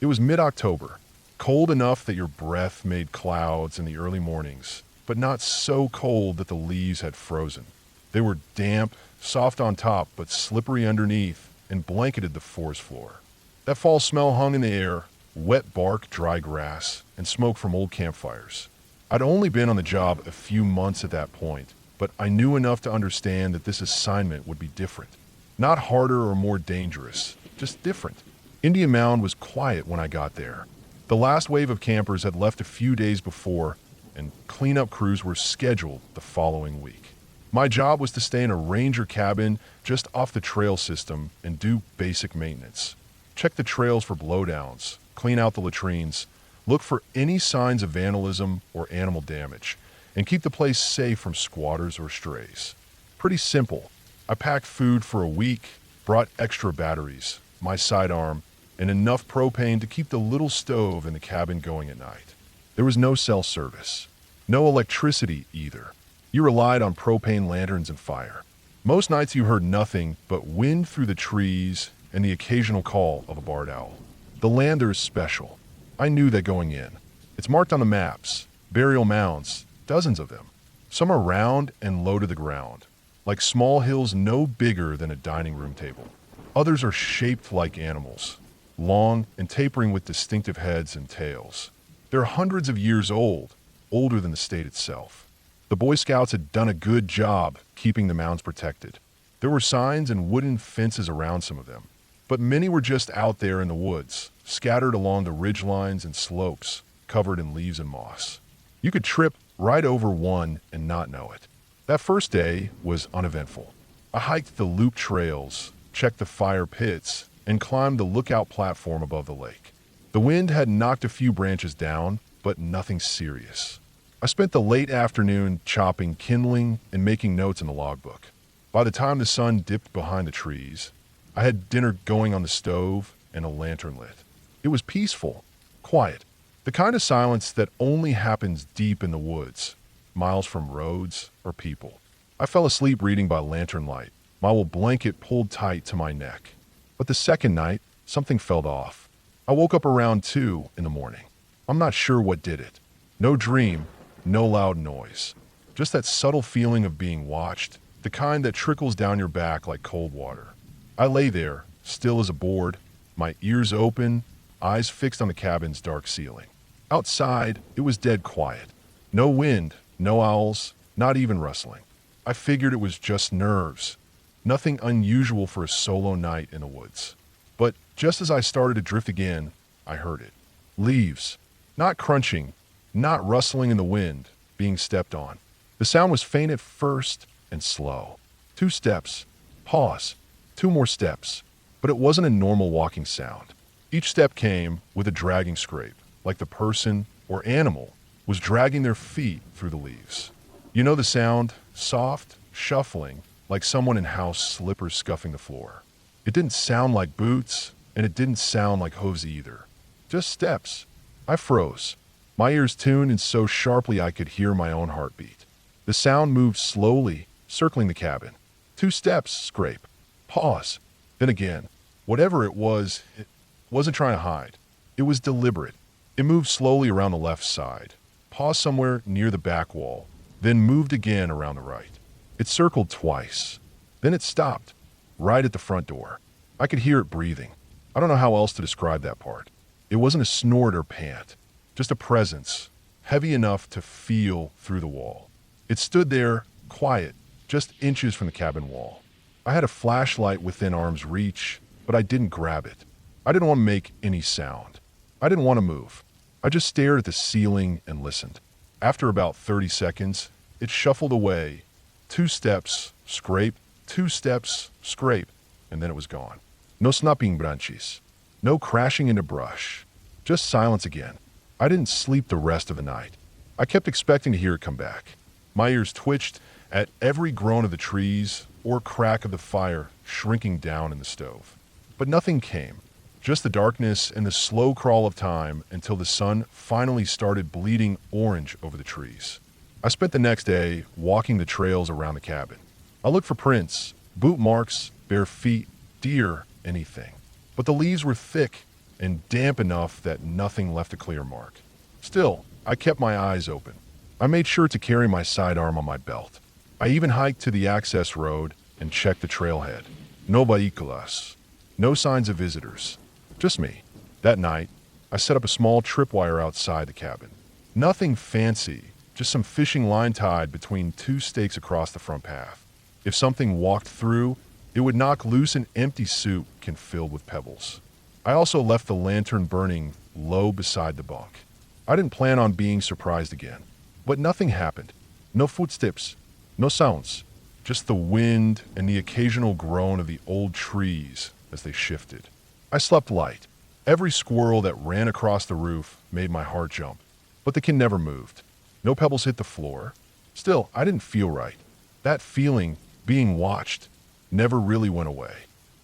It was mid-October, cold enough that your breath made clouds in the early mornings, but not so cold that the leaves had frozen. They were damp, soft on top, but slippery underneath, and blanketed the forest floor. That fall smell hung in the air, wet bark, dry grass, and smoke from old campfires. I'd only been on the job a few months at that point, but I knew enough to understand that this assignment would be different. Not harder or more dangerous, just different. Indian Mound was quiet when I got there. The last wave of campers had left a few days before, and cleanup crews were scheduled the following week. My job was to stay in a ranger cabin just off the trail system and do basic maintenance. Check the trails for blowdowns, clean out the latrines, look for any signs of vandalism or animal damage, and keep the place safe from squatters or strays. Pretty simple. I packed food for a week, brought extra batteries, my sidearm, and enough propane to keep the little stove in the cabin going at night. There was no cell service. No electricity either. You relied on propane lanterns and fire. Most nights you heard nothing but wind through the trees and the occasional call of a barred owl. The land there is special. I knew that going in. It's marked on the maps, burial mounds, dozens of them. Some are round and low to the ground, like small hills no bigger than a dining room table. Others are shaped like animals, long and tapering with distinctive heads and tails. They're hundreds of years old, older than the state itself. The Boy Scouts had done a good job keeping the mounds protected. There were signs and wooden fences around some of them, but many were just out there in the woods, scattered along the ridgelines and slopes, covered in leaves and moss. You could trip right over one and not know it. That first day was uneventful. I hiked the loop trails, checked the fire pits, and climbed the lookout platform above the lake. The wind had knocked a few branches down, but nothing serious. I spent the late afternoon chopping kindling and making notes in the logbook. By the time the sun dipped behind the trees, I had dinner going on the stove and a lantern lit. It was peaceful, quiet, the kind of silence that only happens deep in the woods, miles from roads or people. I fell asleep reading by lantern light, my wool blanket pulled tight to my neck. But the second night, something felt off. I woke up around 2 in the morning. I'm not sure what did it. No dream, no loud noise. Just that subtle feeling of being watched, the kind that trickles down your back like cold water. I lay there, still as a board, my ears open, eyes fixed on the cabin's dark ceiling. Outside, it was dead quiet. No wind, no owls, not even rustling. I figured it was just nerves. Nothing unusual for a solo night in the woods. But just as I started to drift again, I heard it. Leaves. Not crunching, not rustling in the wind, being stepped on. The sound was faint at first and slow. 2 steps. Pause. 2 more steps. But it wasn't a normal walking sound. Each step came with a dragging scrape, like the person or animal was dragging their feet through the leaves. You know the sound? Soft, shuffling, like someone in house slippers scuffing the floor. It didn't sound like boots, and it didn't sound like hooves either. Just steps. I froze. My ears tuned in so sharply I could hear my own heartbeat. The sound moved slowly, circling the cabin. 2 steps, scrape. Pause. Then again. Whatever it wasn't trying to hide. It was deliberate. It moved slowly around the left side, paused somewhere near the back wall, then moved again around the right. It circled twice. Then it stopped, right at the front door. I could hear it breathing. I don't know how else to describe that part. It wasn't a snort or pant, just a presence, heavy enough to feel through the wall. It stood there, quiet, just inches from the cabin wall. I had a flashlight within arm's reach, but I didn't grab it. I didn't want to make any sound. I didn't want to move. I just stared at the ceiling and listened. After about 30 seconds, it shuffled away. 2 steps, scrape, 2 steps, scrape, and then it was gone. No snapping branches. No crashing into brush. Just silence again. I didn't sleep the rest of the night. I kept expecting to hear it come back. My ears twitched at every groan of the trees or crack of the fire shrinking down in the stove. But nothing came. Just the darkness and the slow crawl of time until the sun finally started bleeding orange over the trees. I spent the next day walking the trails around the cabin. I looked for prints, boot marks, bare feet, deer, anything. But the leaves were thick and damp enough that nothing left a clear mark. Still, I kept my eyes open. I made sure to carry my sidearm on my belt. I even hiked to the access road and checked the trailhead. No vehículos. No signs of visitors. Just me. That night, I set up a small tripwire outside the cabin. Nothing fancy, just some fishing line tied between 2 stakes across the front path. If something walked through, it would knock loose an empty soup can filled with pebbles. I also left the lantern burning low beside the bunk. I didn't plan on being surprised again. But nothing happened. No footsteps, no sounds, just the wind and the occasional groan of the old trees as they shifted. I slept light. Every squirrel that ran across the roof made my heart jump, but the kin never moved. No pebbles hit the floor. Still, I didn't feel right. That feeling, being watched, never really went away.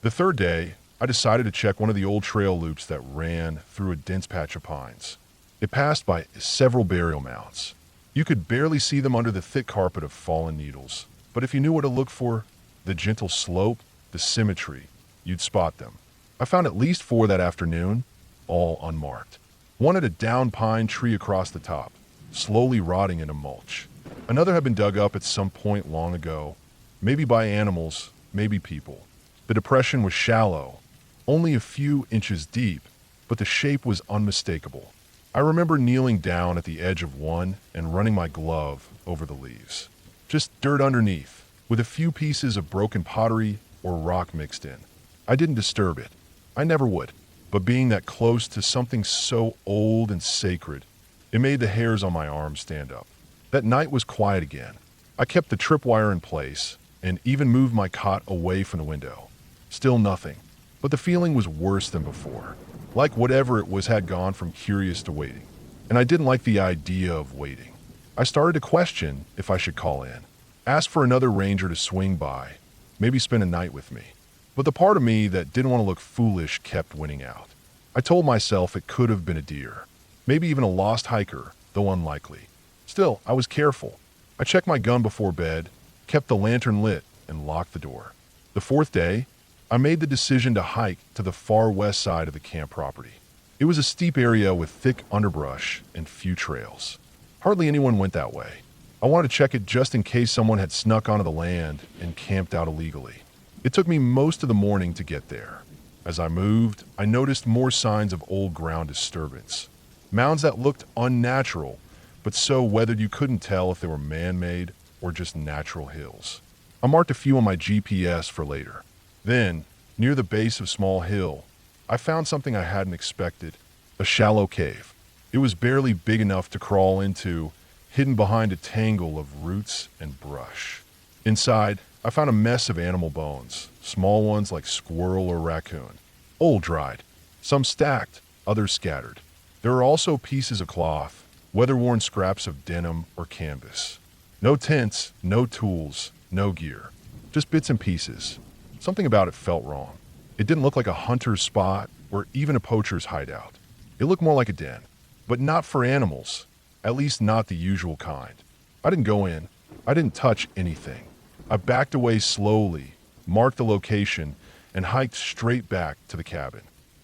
The third day, I decided to check one of the old trail loops that ran through a dense patch of pines. It passed by several burial mounds. You could barely see them under the thick carpet of fallen needles, but if you knew what to look for, the gentle slope, the symmetry, you'd spot them. I found at least 4 that afternoon, all unmarked. One had a down pine tree across the top, slowly rotting into mulch. Another had been dug up at some point long ago, maybe by animals, maybe people. The depression was shallow, only a few inches deep, but the shape was unmistakable. I remember kneeling down at the edge of one and running my glove over the leaves. Just dirt underneath, with a few pieces of broken pottery or rock mixed in. I didn't disturb it. I never would. But being that close to something so old and sacred, it made the hairs on my arms stand up. That night was quiet again. I kept the tripwire in place and even moved my cot away from the window. Still nothing. But the feeling was worse than before. Like whatever it was had gone from curious to waiting. And I didn't like the idea of waiting. I started to question if I should call in. Ask for another ranger to swing by. Maybe spend a night with me. But the part of me that didn't want to look foolish kept winning out. I told myself it could have been a deer. Maybe even a lost hiker, though unlikely. Still, I was careful. I checked my gun before bed, kept the lantern lit, and locked the door. The 4th day, I made the decision to hike to the far west side of the camp property. It was a steep area with thick underbrush and few trails. Hardly anyone went that way. I wanted to check it just in case someone had snuck onto the land and camped out illegally. It took me most of the morning to get there. As I moved, I noticed more signs of old ground disturbance. Mounds that looked unnatural, but so weathered you couldn't tell if they were man-made or just natural hills. I marked a few on my GPS for later. Then, near the base of Small Hill, I found something I hadn't expected, a shallow cave. It was barely big enough to crawl into, hidden behind a tangle of roots and brush. Inside, I found a mess of animal bones, small ones like squirrel or raccoon, old dried, some stacked, others scattered. There were also pieces of cloth, weather-worn scraps of denim or canvas. No tents, no tools, no gear, just bits and pieces. Something about it felt wrong. It didn't look like a hunter's spot or even a poacher's hideout. It looked more like a den, but not for animals, at least not the usual kind. I didn't go in. I didn't touch anything. I backed away slowly, marked the location, and hiked straight back to the cabin.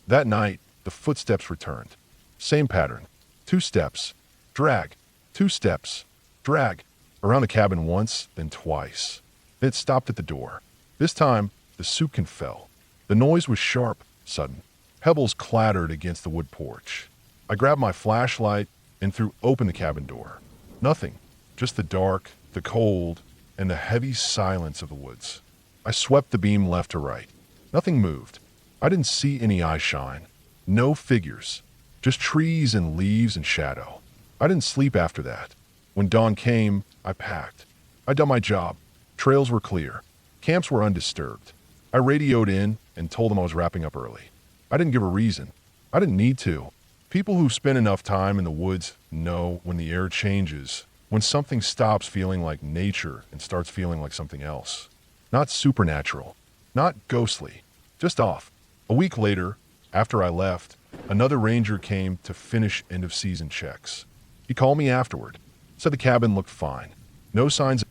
That night, the footsteps returned. Same pattern. 2 steps, drag, 2 steps, drag. Around the cabin once, then twice. Then it stopped at the door. This time, the soupkin fell. The noise was sharp, sudden. Pebbles clattered against the wood porch. I grabbed my flashlight and threw open the cabin door. Nothing. Just the dark, the cold, and the heavy silence of the woods. I swept the beam left to right. Nothing moved. I didn't see any eye shine. No figures. Just trees and leaves and shadow. I didn't sleep after that. When dawn came, I packed. I'd done my job. Trails were clear. Camps were undisturbed. I radioed in and told them I was wrapping up early. I didn't give a reason. I didn't need to. People who spend enough time in the woods know when the air changes, when something stops feeling like nature and starts feeling like something else. Not supernatural. Not ghostly. Just off. A week later, after I left, another ranger came to finish end-of-season checks. He called me afterward. Said the cabin looked fine. No signs.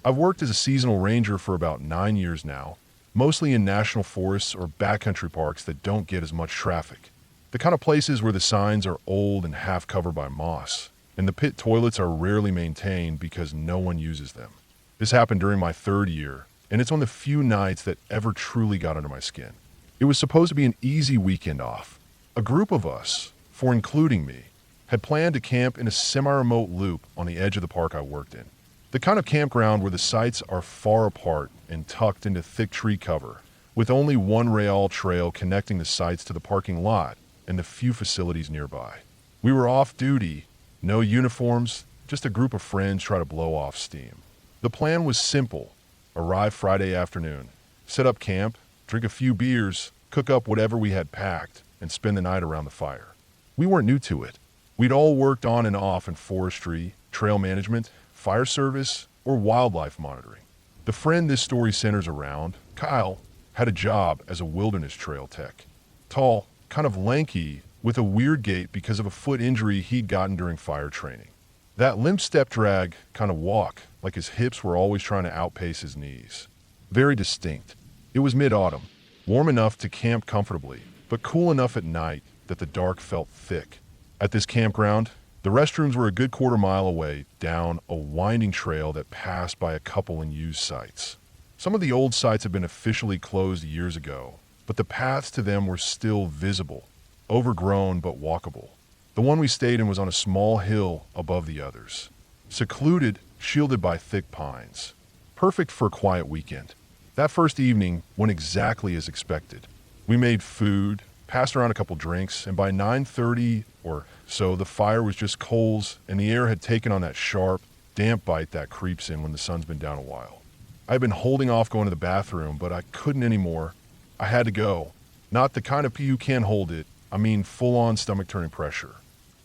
I've worked as a seasonal ranger for about 9 years now, mostly in national forests or backcountry parks that don't get as much traffic. The kind of places where the signs are old and half covered by moss, and the pit toilets are rarely maintained because no one uses them. This happened during my 3rd year, and it's one of the few nights that ever truly got under my skin. It was supposed to be an easy weekend off. A group of us, 4 including me, had planned to camp in a semi-remote loop on the edge of the park I worked in. The kind of campground where the sites are far apart and tucked into thick tree cover, with only one rail trail connecting the sites to the parking lot and the few facilities nearby. We were off duty, no uniforms, just a group of friends trying to blow off steam. The plan was simple. Arrive Friday afternoon, set up camp, drink a few beers, cook up whatever we had packed, and spend the night around the fire. We weren't new to it. We'd all worked on and off in forestry, trail management, fire service, or wildlife monitoring. The friend this story centers around, Kyle, had a job as a wilderness trail tech. Tall, kind of lanky, with a weird gait because of a foot injury he'd gotten during fire training. That limp step drag kind of walk, like his hips were always trying to outpace his knees. Very distinct. It was mid-autumn, warm enough to camp comfortably, but cool enough at night that the dark felt thick. At this campground, the restrooms were a good quarter-mile away down a winding trail that passed by a couple unused sites. Some of the old sites had been officially closed years ago, but the paths to them were still visible, overgrown but walkable. The one we stayed in was on a small hill above the others, secluded, shielded by thick pines. Perfect for a quiet weekend. That first evening went exactly as expected. We made food, passed around a couple drinks, and by 9:30 or so the fire was just coals and the air had taken on that sharp, damp bite that creeps in when the sun's been down a while. I had been holding off going to the bathroom, but I couldn't anymore. I had to go. Not the kind of pee you can't hold it, I mean full-on stomach-turning pressure.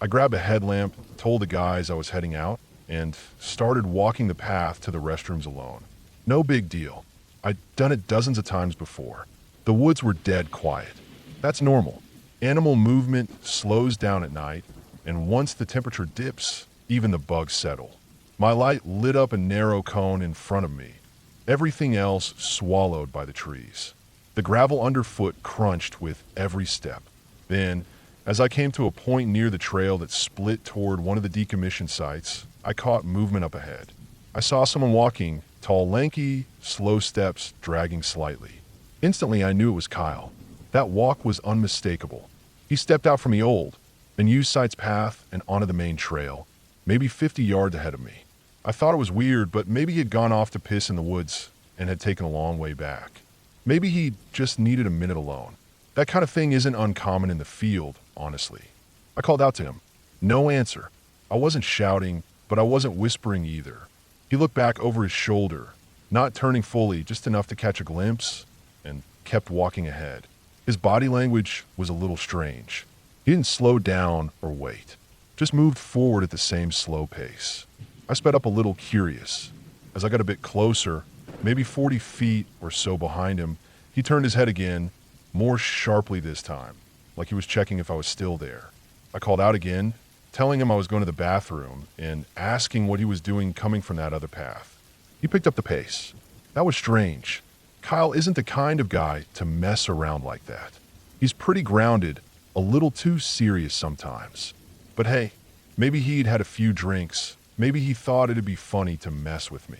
I grabbed a headlamp, told the guys I was heading out, and started walking the path to the restrooms alone. No big deal. I'd done it dozens of times before. The woods were dead quiet. That's normal. Animal movement slows down at night, and once the temperature dips, even the bugs settle. My light lit up a narrow cone in front of me, everything else swallowed by the trees. The gravel underfoot crunched with every step. Then, as I came to a point near the trail that split toward one of the decommissioned sites, I caught movement up ahead. I saw someone walking, tall, lanky, slow steps dragging slightly. Instantly, I knew it was Kyle. That walk was unmistakable. He stepped out from the old, and used site's path and onto the main trail, maybe 50 yards ahead of me. I thought it was weird, but maybe he had gone off to piss in the woods and had taken a long way back. Maybe he just needed a minute alone. That kind of thing isn't uncommon in the field, honestly. I called out to him. No answer. I wasn't shouting, but I wasn't whispering either. He looked back over his shoulder, not turning fully, just enough to catch a glimpse, and kept walking ahead. His body language was a little strange. He didn't slow down or wait, just moved forward at the same slow pace. I sped up a little, curious. As I got a bit closer, maybe 40 feet or so behind him, he turned his head again, more sharply this time, like he was checking if I was still there. I called out again, telling him I was going to the bathroom and asking what he was doing coming from that other path. He picked up the pace. That was strange. Kyle isn't the kind of guy to mess around like that. He's pretty grounded, a little too serious sometimes. But hey, maybe he'd had a few drinks. Maybe he thought it'd be funny to mess with me.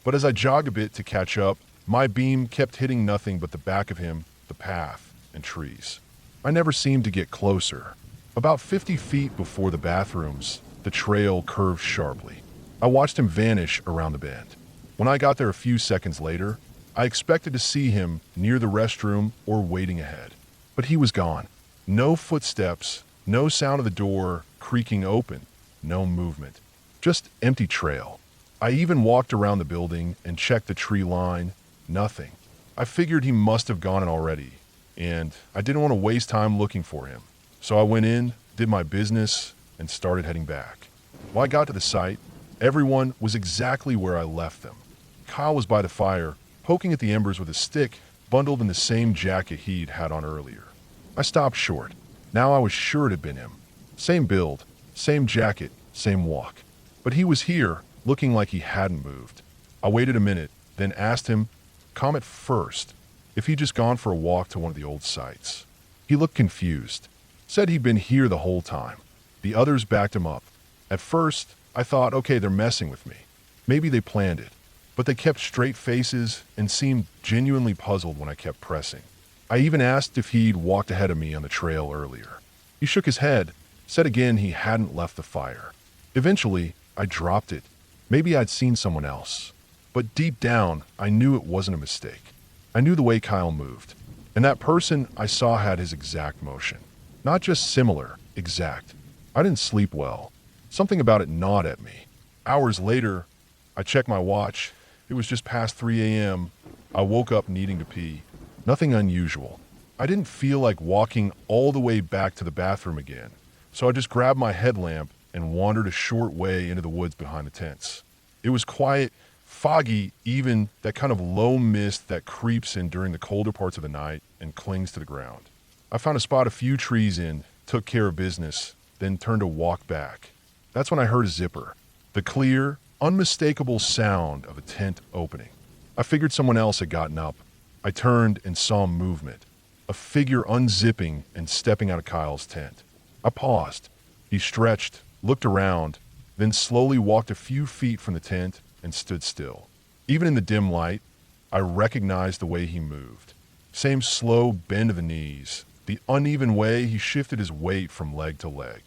But as I jogged a bit to catch up, my beam kept hitting nothing but the back of him, the path, and trees. I never seemed to get closer. About 50 feet before the bathrooms, The trail curved sharply. I watched him vanish around the bend. When I got there a few seconds later, I expected to see him near the restroom or waiting ahead. But he was gone. No footsteps, no sound of the door creaking open, no movement. Just empty trail. I even walked around the building and checked the tree line. Nothing. I figured he must have gone already, and I didn't want to waste time looking for him. So I went in, did my business, and started heading back. When I got to the site, everyone was exactly where I left them. Kyle was by the fire, poking at the embers with a stick, bundled in the same jacket he'd had on earlier. I stopped short. Now I was sure it had been him. Same build, same jacket, same walk. But he was here, looking like he hadn't moved. I waited a minute, then asked him, comment first, if he'd just gone for a walk to one of the old sites. He looked confused. Said he'd been here the whole time. The others backed him up. At first, I thought, okay, they're messing with me. Maybe they planned it. But they kept straight faces and seemed genuinely puzzled when I kept pressing. I even asked if he'd walked ahead of me on the trail earlier. He shook his head, said again he hadn't left the fire. Eventually, I dropped it. Maybe I'd seen someone else. But deep down, I knew it wasn't a mistake. I knew the way Kyle moved. And that person I saw had his exact motion. Not just similar, exact. I didn't sleep well. Something about it gnawed at me. Hours later, I checked my watch. It was just past 3 a.m. I woke up needing to pee. Nothing unusual. I didn't feel like walking all the way back to the bathroom again, so I just grabbed my headlamp and wandered a short way into the woods behind the tents. It was quiet, foggy, even that kind of low mist that creeps in during the colder parts of the night and clings to the ground. I found a spot a few trees in, took care of business, then turned to walk back. That's when I heard a zipper. The clear, unmistakable sound of a tent opening. I figured someone else had gotten up. I turned and saw movement. A figure unzipping and stepping out of Kyle's tent. I paused. He stretched, looked around, then slowly walked a few feet from the tent and stood still. Even in the dim light, I recognized the way he moved. Same slow bend of the knees, the uneven way he shifted his weight from leg to leg.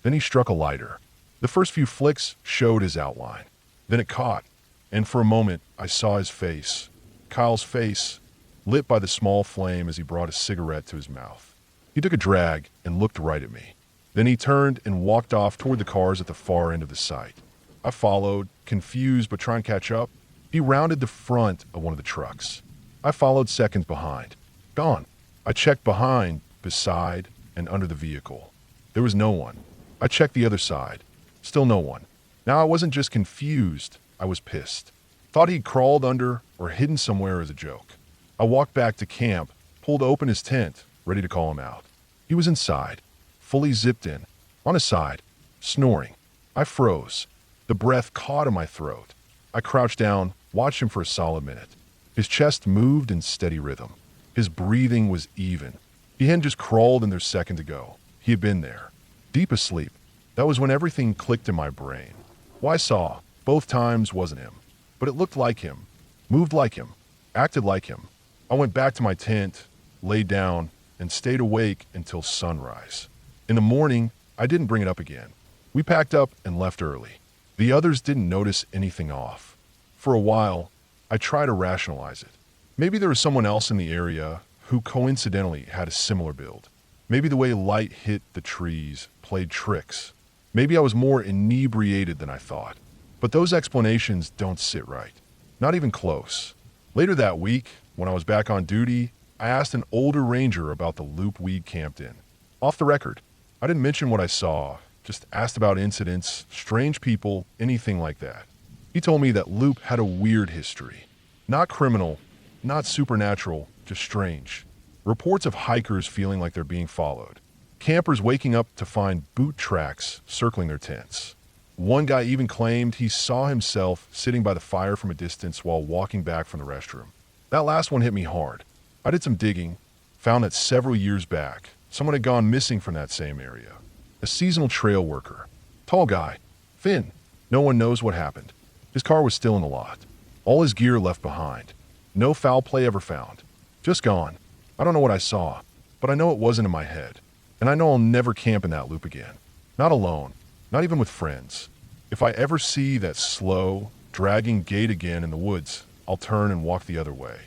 Then he struck a lighter. The first few flicks showed his outline. Then it caught, and for a moment I saw his face. Kyle's face, lit by the small flame as he brought a cigarette to his mouth. He took a drag and looked right at me. Then he turned and walked off toward the cars at the far end of the site. I followed, confused but trying to catch up. He rounded the front of one of the trucks. I followed seconds behind. Gone. I checked behind, beside, and under the vehicle. There was no one. I checked the other side. Still no one. Now I wasn't just confused, I was pissed. Thought he'd crawled under or hidden somewhere as a joke. I walked back to camp, pulled open his tent, ready to call him out. He was inside, fully zipped in, on his side, snoring. I froze. The breath caught in my throat. I crouched down, watched him for a solid minute. His chest moved in steady rhythm. His breathing was even. He hadn't just crawled in there seconds ago. He had been there. Deep asleep. That was when everything clicked in my brain. What I saw, both times, wasn't him. But it looked like him, moved like him, acted like him. I went back to my tent, laid down, and stayed awake until sunrise. In the morning, I didn't bring it up again. We packed up and left early. The others didn't notice anything off. For a while, I tried to rationalize it. Maybe there was someone else in the area who coincidentally had a similar build. Maybe the way light hit the trees played tricks. Maybe I was more inebriated than I thought. But those explanations don't sit right. Not even close. Later that week, when I was back on duty, I asked an older ranger about the loop we'd camped in. Off the record, I didn't mention what I saw, just asked about incidents, strange people, anything like that. He told me that loop had a weird history. Not criminal, not supernatural, just strange. Reports of hikers feeling like they're being followed. Campers waking up to find boot tracks circling their tents. One guy even claimed he saw himself sitting by the fire from a distance while walking back from the restroom. That last one hit me hard. I did some digging, found that several years back, someone had gone missing from that same area. A seasonal trail worker. Tall guy. Thin. No one knows what happened. His car was still in the lot. All his gear left behind. No foul play ever found. Just gone. I don't know what I saw, but I know it wasn't in my head. And I know I'll never camp in that loop again. Not alone. not even with friends. If I ever see that slow, dragging gait again in the woods, I'll turn and walk the other way.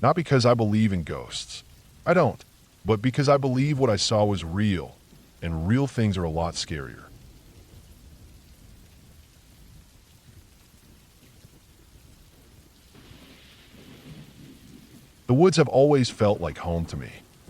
Not because I believe in ghosts. I don't. But because I believe what I saw was real, and real things are a lot scarier. The woods have always felt like home to me.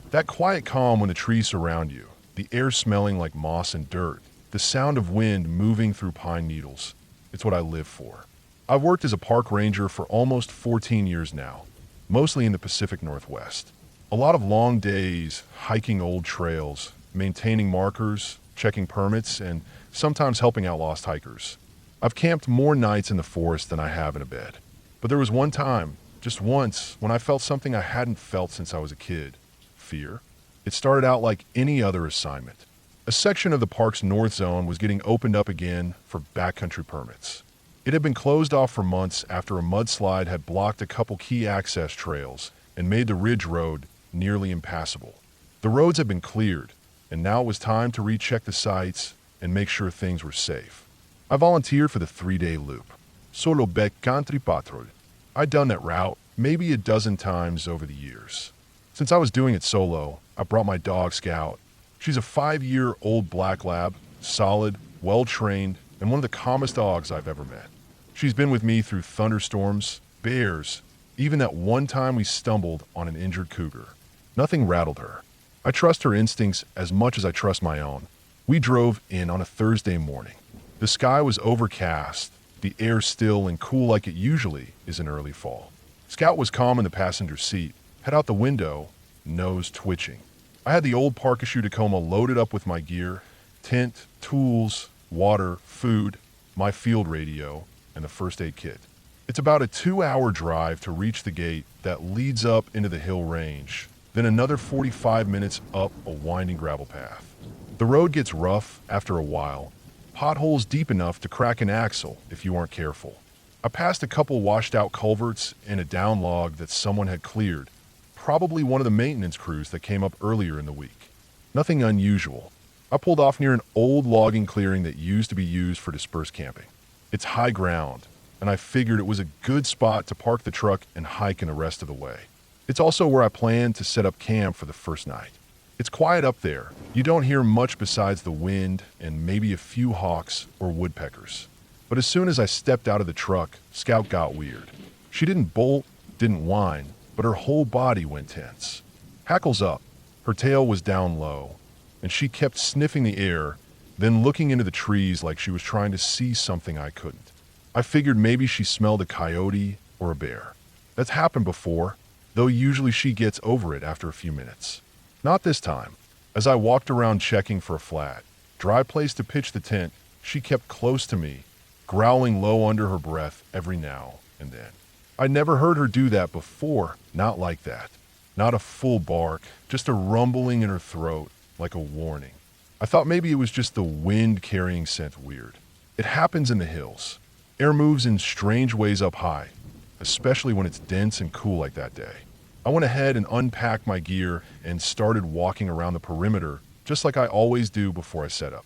That quiet calm when the trees surround you, the air smelling like moss and dirt, the sound of wind moving through pine needles. It's what I live for. I've worked as a park ranger for almost 14 years now, mostly in the Pacific Northwest. A lot of long days, hiking old trails, maintaining markers, checking permits, and sometimes helping out lost hikers. I've camped more nights in the forest than I have in a bed. But there was one time, just once, when I felt something I hadn't felt since I was a kid. Fear. It started out like any other assignment. A section of the park's north zone was getting opened up again for backcountry permits. It had been closed off for months after a mudslide had blocked a couple key access trails and made the ridge road nearly impassable. The roads had been cleared, and now it was time to recheck the sites and make sure things were safe. I volunteered for the 3-day loop. Solo backcountry patrol. I'd done that route maybe a dozen times over the years. Since I was doing it solo, I brought my dog Scout. She's a 5-year-old black lab, solid, well-trained, and one of the calmest dogs I've ever met. She's been with me through thunderstorms, bears, even that one time we stumbled on an injured cougar. Nothing rattled her. I trust her instincts as much as I trust my own. We drove in on a Thursday morning. The sky was overcast, the air still and cool like it usually is in early fall. Scout was calm in the passenger seat, head out the window, nose twitching. I had the old Parkishu Tacoma loaded up with my gear, tent, tools, water, food, my field radio, and the first aid kit. It's about a 2-hour drive to reach the gate that leads up into the hill range, then another 45 minutes up a winding gravel path. The road gets rough after a while, potholes deep enough to crack an axle if you aren't careful. I passed a couple washed out culverts and a down log that someone had cleared, probably one of the maintenance crews that came up earlier in the week. Nothing unusual. I pulled off near an old logging clearing that used to be used for dispersed camping. It's high ground, and I figured it was a good spot to park the truck and hike in the rest of the way. It's also where I planned to set up camp for the first night. It's quiet up there. You don't hear much besides the wind and maybe a few hawks or woodpeckers. But as soon as I stepped out of the truck, Scout got weird. She didn't bolt, didn't whine, but her whole body went tense. Hackles up, her tail was down low, and she kept sniffing the air, then looking into the trees like she was trying to see something I couldn't. I figured maybe she smelled a coyote or a bear. That's happened before, though usually she gets over it after a few minutes. Not this time. As I walked around checking for a flat, dry place to pitch the tent, she kept close to me, growling low under her breath every now and then. I'd never heard her do that before, not like that. Not a full bark, just a rumbling in her throat, like a warning. I thought maybe it was just the wind carrying scent weird. It happens in the hills. Air moves in strange ways up high, especially when it's dense and cool like that day. I went ahead and unpacked my gear and started walking around the perimeter, just like I always do before I set up.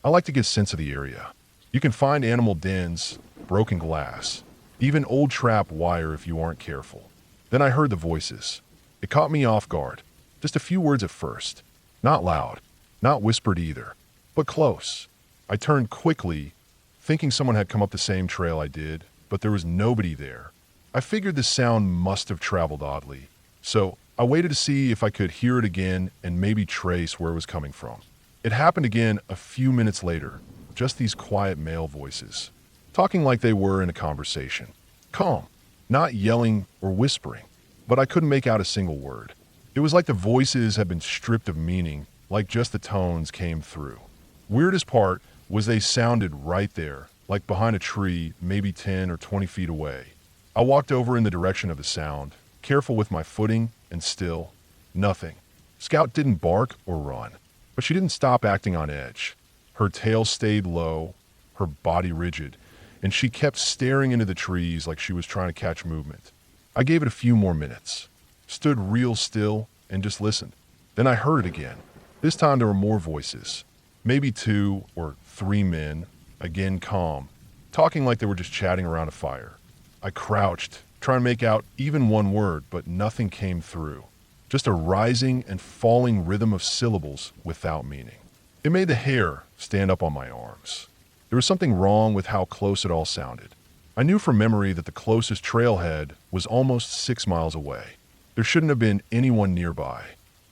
I like to get a sense of the area. You can find animal dens, broken glass, even old trap wire if you aren't careful. Then I heard the voices. It caught me off guard. Just a few words at first. Not loud, not whispered either, but close. I turned quickly, thinking someone had come up the same trail I did, but there was nobody there. I figured the sound must have traveled oddly, so I waited to see if I could hear it again and maybe trace where it was coming from. It happened again a few minutes later, just these quiet male voices, talking like they were in a conversation. Calm, not yelling or whispering, but I couldn't make out a single word. It was like the voices had been stripped of meaning, like just the tones came through. Weirdest part was they sounded right there, like behind a tree, maybe 10 or 20 feet away. I walked over in the direction of the sound, careful with my footing, and still, nothing. Scout didn't bark or run, but she didn't stop acting on edge. Her tail stayed low, her body rigid, and she kept staring into the trees like she was trying to catch movement. I gave it a few more minutes, stood real still, and just listened. Then I heard it again. This time there were more voices. Maybe 2 or 3 men, again calm, talking like they were just chatting around a fire. I crouched, trying to make out even one word, but nothing came through. Just a rising and falling rhythm of syllables without meaning. It made the hair stand up on my arms. There was something wrong with how close it all sounded. I knew from memory that the closest trailhead was almost 6 miles away. There shouldn't have been anyone nearby,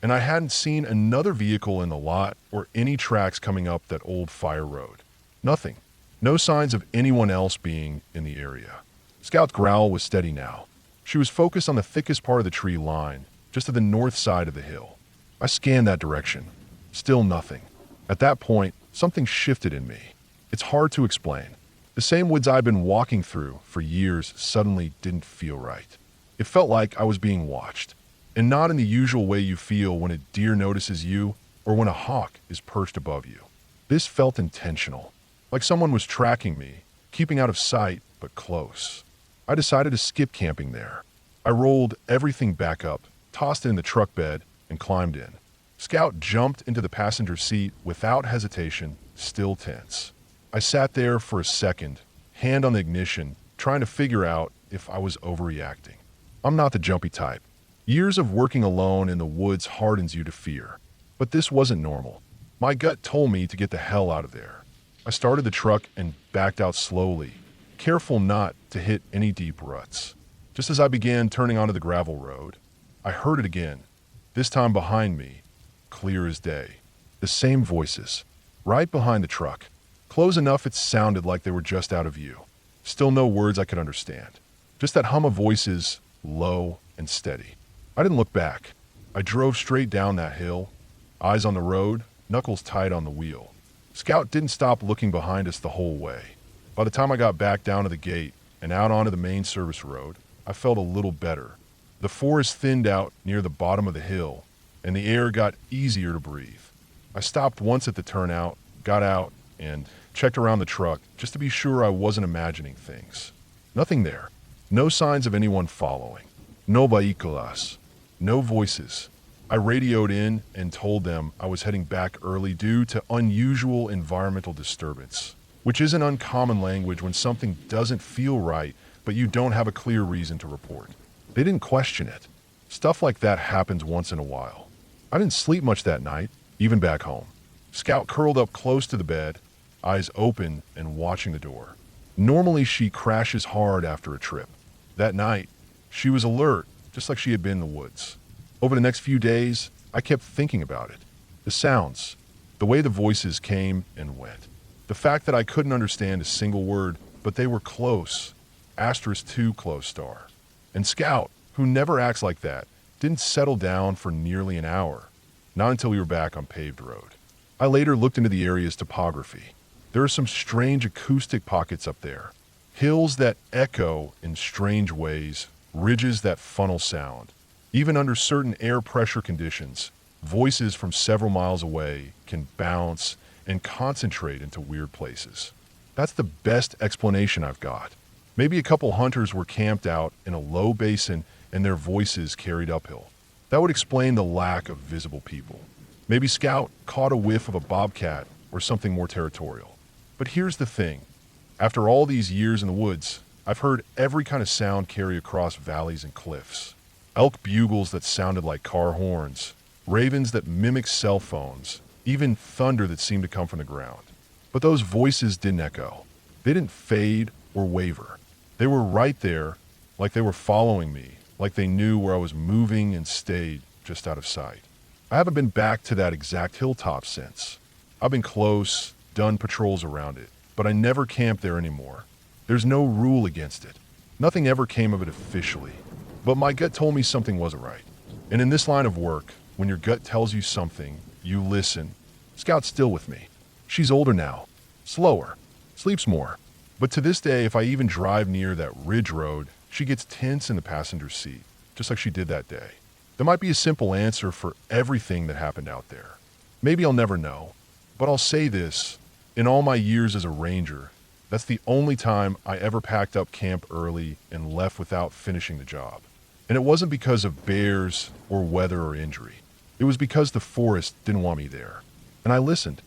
and I hadn't seen another vehicle in the lot or any tracks coming up that old fire road. Nothing. No signs of anyone else being in the area. Scout's growl was steady now. She was focused on the thickest part of the tree line, just to the north side of the hill. I scanned that direction. Still nothing. At that point, something shifted in me. It's hard to explain. The same woods I'd been walking through for years suddenly didn't feel right. It felt like I was being watched, and not in the usual way you feel when a deer notices you or when a hawk is perched above you. This felt intentional, like someone was tracking me, keeping out of sight but close. I decided to skip camping there. I rolled everything back up, tossed it in the truck bed, and climbed in. Scout jumped into the passenger seat without hesitation, still tense. I sat there for a second, hand on the ignition, trying to figure out if I was overreacting. I'm not the jumpy type. Years of working alone in the woods hardens you to fear. But this wasn't normal. My gut told me to get the hell out of there. I started the truck and backed out slowly, careful not to hit any deep ruts. Just as I began turning onto the gravel road, I heard it again, this time behind me, clear as day. The same voices, right behind the truck, close enough it sounded like they were just out of view. Still no words I could understand. Just that hum of voices, low and steady. I didn't look back. I drove straight down that hill, eyes on the road, knuckles tight on the wheel. Scout didn't stop looking behind us the whole way. By the time I got back down to the gate and out onto the main service road, I felt a little better. The forest thinned out near the bottom of the hill, and the air got easier to breathe. I stopped once at the turnout, got out, and checked around the truck just to be sure I wasn't imagining things. Nothing there. No signs of anyone following. No vehículos. No voices. I radioed in and told them I was heading back early due to unusual environmental disturbance, which isn't uncommon language when something doesn't feel right, but you don't have a clear reason to report. They didn't question it. Stuff like that happens once in a while. I didn't sleep much that night, even back home. Scout curled up close to the bed, eyes open and watching the door. Normally she crashes hard after a trip. That night, she was alert, just like she had been in the woods. Over the next few days, I kept thinking about it. The sounds, the way the voices came and went. The fact that I couldn't understand a single word, but they were close. *2 close star. And Scout, who never acts like that, didn't settle down for nearly an hour. Not until we were back on paved road. I later looked into the area's topography. There are some strange acoustic pockets up there. Hills that echo in strange ways, ridges that funnel sound. Even under certain air pressure conditions, voices from several miles away can bounce and concentrate into weird places. That's the best explanation I've got. Maybe a couple hunters were camped out in a low basin and their voices carried uphill. That would explain the lack of visible people. Maybe Scout caught a whiff of a bobcat or something more territorial. But here's the thing. After all these years in the woods, I've heard every kind of sound carry across valleys and cliffs. Elk bugles that sounded like car horns, ravens that mimicked cell phones, even thunder that seemed to come from the ground. But those voices didn't echo. They didn't fade or waver. They were right there, like they were following me, like they knew where I was moving and stayed just out of sight. I haven't been back to that exact hilltop since. I've been close, done patrols around it, but I never camped there anymore. There's no rule against it. Nothing ever came of it officially. But my gut told me something wasn't right. And in this line of work, when your gut tells you something, you listen. Scout's still with me. She's older now, slower, sleeps more. But to this day, if I even drive near that ridge road, she gets tense in the passenger seat, just like she did that day. There might be a simple answer for everything that happened out there. Maybe I'll never know, but I'll say this. In all my years as a ranger, that's the only time I ever packed up camp early and left without finishing the job. And it wasn't because of bears or weather or injury. It was because the forest didn't want me there. And I listened.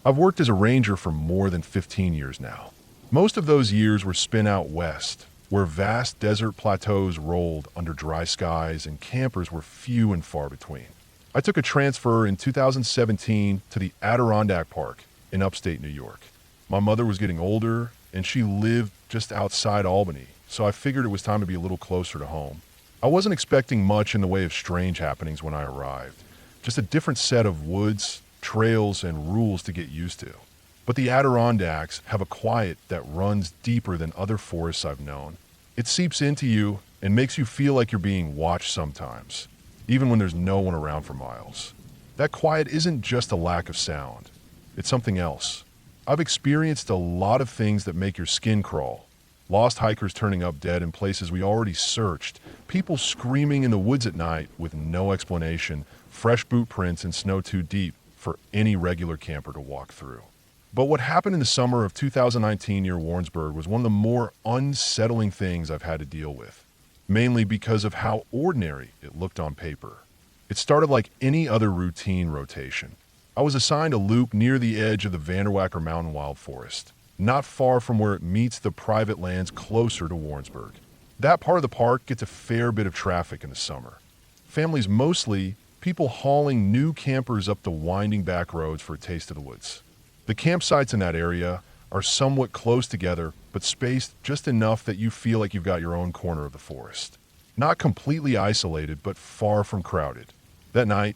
I've worked as a ranger for more than 15 years now. Most of those years were spent out west, where vast desert plateaus rolled under dry skies and campers were few and far between. I took a transfer in 2017 to the Adirondack Park in upstate New York. My mother was getting older, and she lived just outside Albany, so I figured it was time to be a little closer to home. I wasn't expecting much in the way of strange happenings when I arrived, just a different set of woods, trails, and rules to get used to. But the Adirondacks have a quiet that runs deeper than other forests I've known. It seeps into you and makes you feel like you're being watched sometimes, even when there's no one around for miles. That quiet isn't just a lack of sound. It's something else. I've experienced a lot of things that make your skin crawl. Lost hikers turning up dead in places we already searched, people screaming in the woods at night with no explanation, fresh boot prints and snow too deep for any regular camper to walk through. But what happened in the summer of 2019 near Warrensburg was one of the more unsettling things I've had to deal with, mainly because of how ordinary it looked on paper. It started like any other routine rotation. I was assigned a loop near the edge of the Vanderwacker Mountain Wild Forest, not far from where it meets the private lands closer to Warrensburg. That part of the park gets a fair bit of traffic in the summer. Families mostly, people hauling new campers up the winding back roads for a taste of the woods. The campsites in that area are somewhat close together, but spaced just enough that you feel like you've got your own corner of the forest. Not completely isolated, but far from crowded. That night,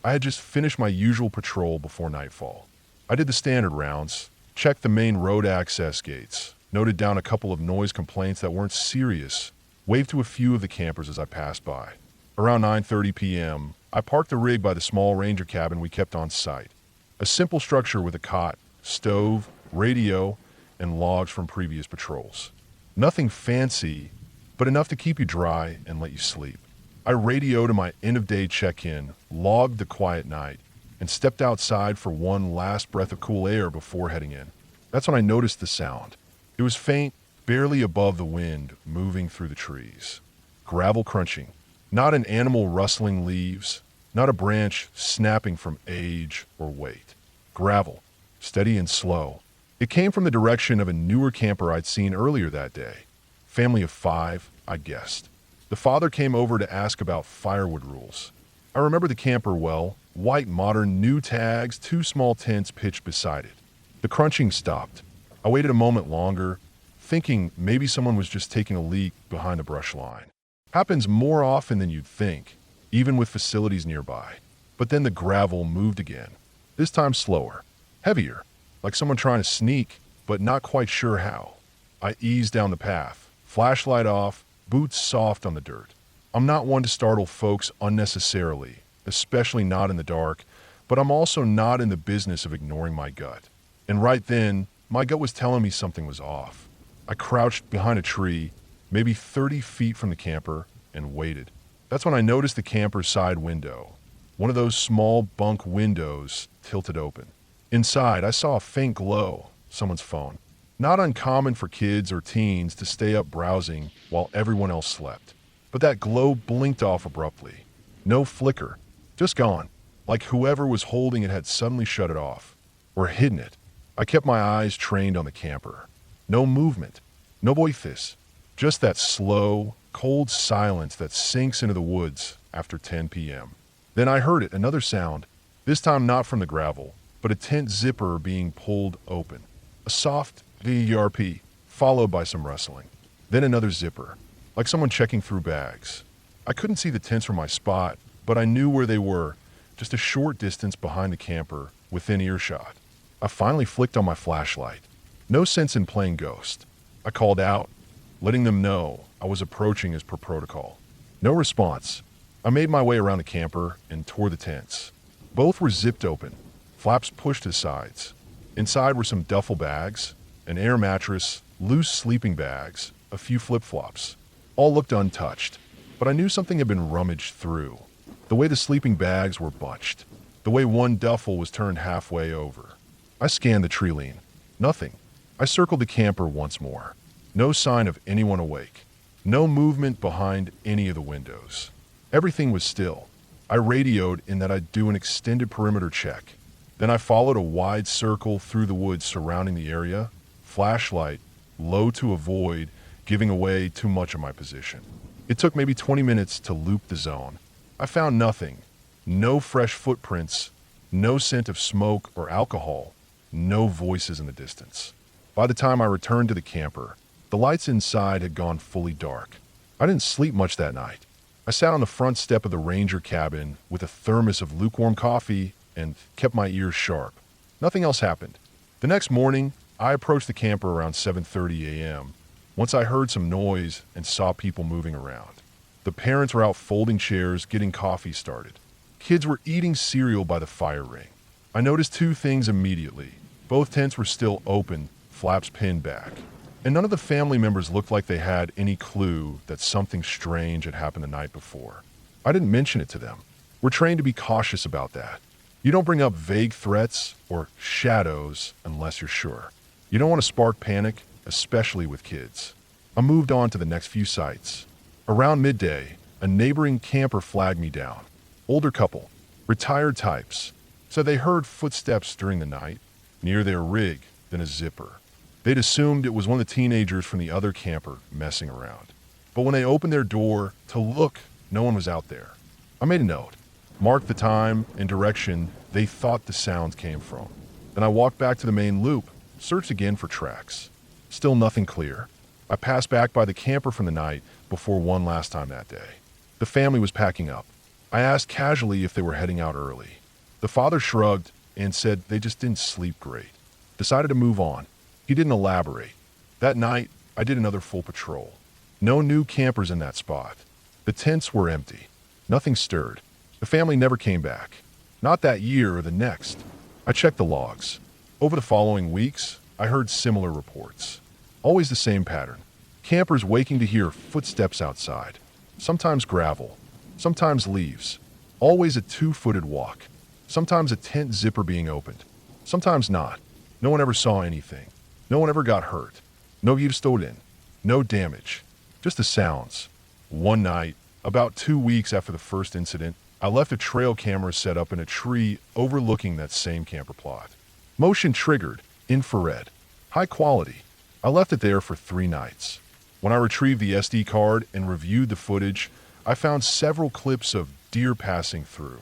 I had just finished my usual patrol before nightfall. I did the standard rounds, checked the main road access gates, noted down a couple of noise complaints that weren't serious, waved to a few of the campers as I passed by. Around 9:30 p.m., I parked the rig by the small ranger cabin we kept on site. A simple structure with a cot, stove, radio, and logs from previous patrols. Nothing fancy, but enough to keep you dry and let you sleep. I radioed to my end-of-day check-in, logged the quiet night, and stepped outside for one last breath of cool air before heading in. That's when I noticed the sound. It was faint, barely above the wind, moving through the trees. Gravel crunching. Not an animal rustling leaves, not a branch snapping from age or weight. Gravel, steady and slow. It came from the direction of a newer camper I'd seen earlier that day. Family of 5, I guessed. The father came over to ask about firewood rules. I remember the camper well, white modern, new tags, 2 small tents pitched beside it. The crunching stopped. I waited a moment longer, thinking maybe someone was just taking a leak behind the brush line. Happens more often than you'd think, even with facilities nearby. But then the gravel moved again, this time slower, heavier, like someone trying to sneak, but not quite sure how. I eased down the path, flashlight off, boots soft on the dirt. I'm not one to startle folks unnecessarily, especially not in the dark, but I'm also not in the business of ignoring my gut. And right then, my gut was telling me something was off. I crouched behind a tree, maybe 30 feet from the camper, and waited. That's when I noticed the camper's side window, one of those small bunk windows tilted open. Inside, I saw a faint glow, someone's phone. Not uncommon for kids or teens to stay up browsing while everyone else slept. But that glow blinked off abruptly. No flicker, just gone, like whoever was holding it had suddenly shut it off, or hidden it. I kept my eyes trained on the camper. No movement, no voices, just that slow, cold silence that sinks into the woods after 10 p.m. Then I heard it, another sound, this time not from the gravel, but a tent zipper being pulled open. A soft VERP, followed by some rustling. Then another zipper, like someone checking through bags. I couldn't see the tents from my spot, but I knew where they were, just a short distance behind the camper, within earshot. I finally flicked on my flashlight. No sense in playing ghost. I called out, letting them know I was approaching as per protocol. No response. I made my way around the camper and toward the tents. Both were zipped open, flaps pushed to the sides. Inside were some duffel bags, an air mattress, loose sleeping bags, a few flip-flops. All looked untouched, but I knew something had been rummaged through. The way the sleeping bags were bunched, the way one duffel was turned halfway over. I scanned the tree lean. Nothing. I circled the camper once more. No sign of anyone awake. No movement behind any of the windows. Everything was still. I radioed in that I'd do an extended perimeter check. Then I followed a wide circle through the woods surrounding the area, flashlight low to avoid giving away too much of my position. It took maybe 20 minutes to loop the zone. I found nothing. No fresh footprints, no scent of smoke or alcohol, no voices in the distance. By the time I returned to the camper, the lights inside had gone fully dark. I didn't sleep much that night. I sat on the front step of the ranger cabin with a thermos of lukewarm coffee and kept my ears sharp. Nothing else happened. The next morning, I approached the camper around 7:30 a.m. once I heard some noise and saw people moving around. The parents were out folding chairs, getting coffee started. Kids were eating cereal by the fire ring. I noticed two things immediately. Both tents were still open, flaps pinned back. And none of the family members looked like they had any clue that something strange had happened the night before. I didn't mention it to them. We're trained to be cautious about that. You don't bring up vague threats or shadows unless you're sure. You don't want to spark panic, especially with kids. I moved on to the next few sites. Around midday, a neighboring camper flagged me down. Older couple, retired types, said they heard footsteps during the night, near their rig, then a zipper. They'd assumed it was one of the teenagers from the other camper messing around. But when they opened their door to look, no one was out there. I made a note, marked the time and direction they thought the sounds came from. Then I walked back to the main loop, searched again for tracks. Still nothing clear. I passed back by the camper from the night before one last time that day. The family was packing up. I asked casually if they were heading out early. The father shrugged and said they just didn't sleep great. Decided to move on. He didn't elaborate. That night, I did another full patrol. No new campers in that spot. The tents were empty. Nothing stirred. The family never came back. Not that year or the next. I checked the logs. Over the following weeks, I heard similar reports. Always the same pattern. Campers waking to hear footsteps outside. Sometimes gravel. Sometimes leaves. Always a 2-footed walk. Sometimes a tent zipper being opened. Sometimes not. No one ever saw anything. No one ever got hurt. No view stolen. No damage. Just the sounds. One night, about 2 weeks after the first incident, I left a trail camera set up in a tree overlooking that same camper plot. Motion triggered, infrared, high quality. I left it there for 3 nights. When I retrieved the SD card and reviewed the footage, I found several clips of deer passing through,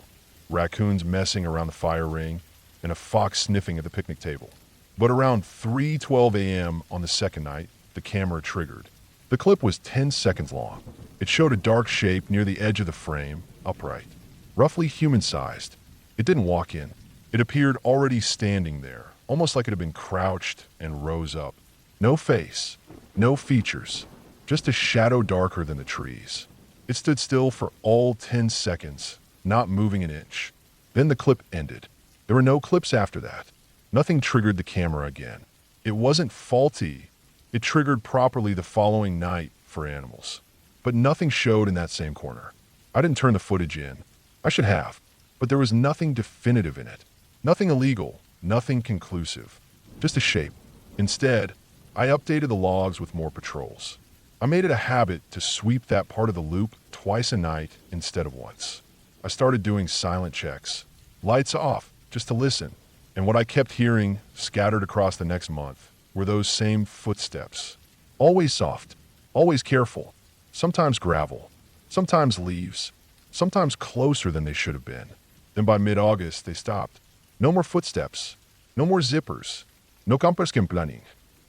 raccoons messing around the fire ring, and a fox sniffing at the picnic table. But around 3:12 a.m. on the second night, the camera triggered. The clip was 10 seconds long. It showed a dark shape near the edge of the frame, upright, roughly human-sized. It didn't walk in. It appeared already standing there, almost like it had been crouched and rose up. No face, no features, just a shadow darker than the trees. It stood still for all 10 seconds, not moving an inch. Then the clip ended. There were no clips after that. Nothing triggered the camera again. It wasn't faulty. It triggered properly the following night for animals. But nothing showed in that same corner. I didn't turn the footage in. I should have. But there was nothing definitive in it. Nothing illegal. Nothing conclusive. Just a shape. Instead, I updated the logs with more patrols. I made it a habit to sweep that part of the loop twice a night instead of once. I started doing silent checks. Lights off, just to listen. And what I kept hearing, scattered across the next month, were those same footsteps. Always soft, always careful. Sometimes gravel, sometimes leaves, sometimes closer than they should have been. Then by mid-August, they stopped. No more footsteps, no more zippers, no campers planning.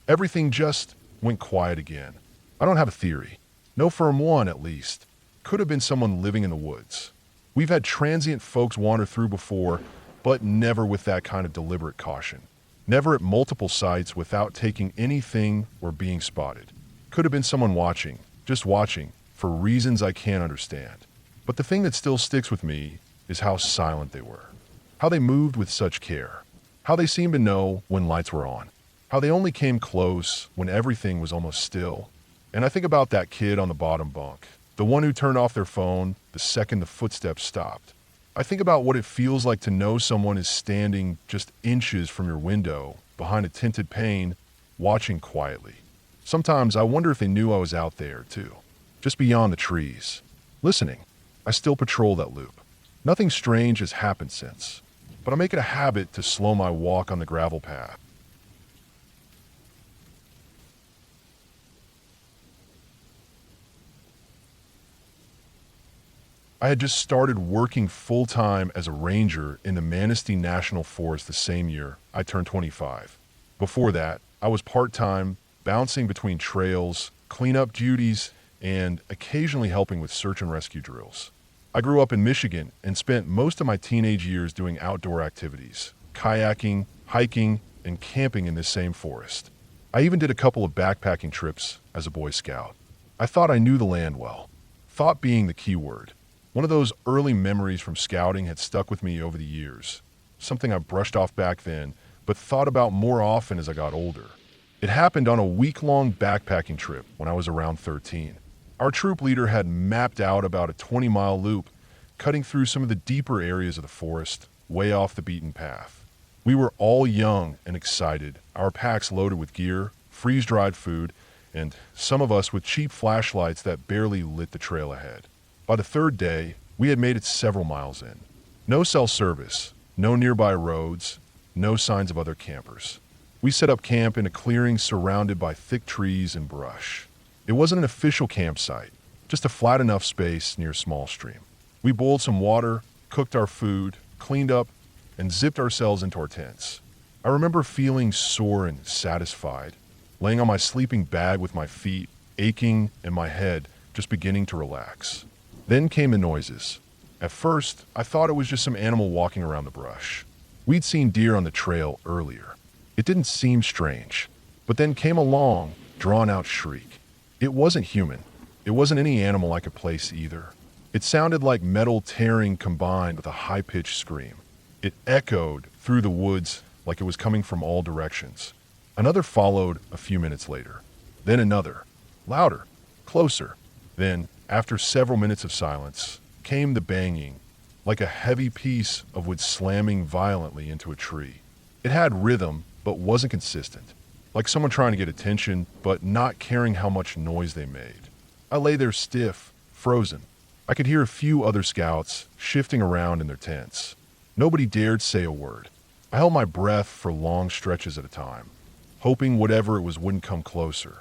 Everything just went quiet again. I don't have a theory. No firm one, at least. Could have been someone living in the woods. We've had transient folks wander through before, but never with that kind of deliberate caution. Never at multiple sites without taking anything or being spotted. Could have been someone watching, just watching, for reasons I can't understand. But the thing that still sticks with me is how silent they were. How they moved with such care. How they seemed to know when lights were on. How they only came close when everything was almost still. And I think about that kid on the bottom bunk, the one who turned off their phone the second the footsteps stopped. I think about what it feels like to know someone is standing just inches from your window, behind a tinted pane, watching quietly. Sometimes I wonder if they knew I was out there, too, just beyond the trees. Listening. I still patrol that loop. Nothing strange has happened since. but I make it a habit to slow my walk on the gravel path. I had just started working full-time as a ranger in the Manistee National Forest the same year I turned 25. Before that, I was part-time, bouncing between trails, cleanup duties, and occasionally helping with search and rescue drills. I grew up in Michigan and spent most of my teenage years doing outdoor activities, kayaking, hiking, and camping in this same forest. I even did a couple of backpacking trips as a Boy Scout. I thought I knew the land well. Thought being the key word. One of those early memories from scouting had stuck with me over the years, something I brushed off back then, but thought about more often as I got older. It happened on a week-long backpacking trip when I was around 13. Our troop leader had mapped out about a 20-mile loop, cutting through some of the deeper areas of the forest, way off the beaten path. We were all young and excited, our packs loaded with gear, freeze-dried food, and some of us with cheap flashlights that barely lit the trail ahead. By the third day, we had made it several miles in. No cell service, no nearby roads, no signs of other campers. We set up camp in a clearing surrounded by thick trees and brush. It wasn't an official campsite, just a flat enough space near a small stream. We boiled some water, cooked our food, cleaned up, and zipped ourselves into our tents. I remember feeling sore and satisfied, laying on my sleeping bag with my feet aching and my head just beginning to relax. Then came the noises. At first, I thought it was just some animal walking around the brush. We'd seen deer on the trail earlier. It didn't seem strange. But then came a long, drawn-out shriek. It wasn't human. It wasn't any animal I could place either. It sounded like metal tearing combined with a high-pitched scream. It echoed through the woods like it was coming from all directions. Another followed a few minutes later. Then another. Louder. Closer. Then, after several minutes of silence, came the banging, like a heavy piece of wood slamming violently into a tree. It had rhythm, but wasn't consistent, like someone trying to get attention, but not caring how much noise they made. I lay there stiff, frozen. I could hear a few other scouts shifting around in their tents. Nobody dared say a word. I held my breath for long stretches at a time, hoping whatever it was wouldn't come closer.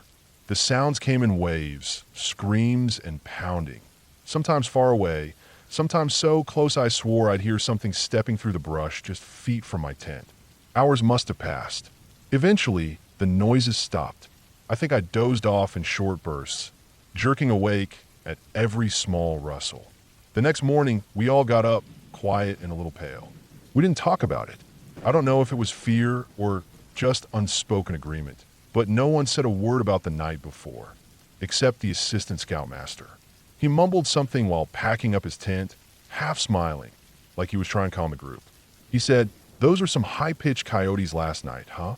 The sounds came in waves, screams and pounding, sometimes far away, sometimes so close I swore I'd hear something stepping through the brush just feet from my tent. Hours must have passed. Eventually, the noises stopped. I think I dozed off in short bursts, jerking awake at every small rustle. The next morning, we all got up, quiet and a little pale. We didn't talk about it. I don't know if it was fear or just unspoken agreement. But no one said a word about the night before, except the assistant scoutmaster. He mumbled something while packing up his tent, half smiling, like he was trying to calm the group. He said, "Those were some high-pitched coyotes last night, huh?"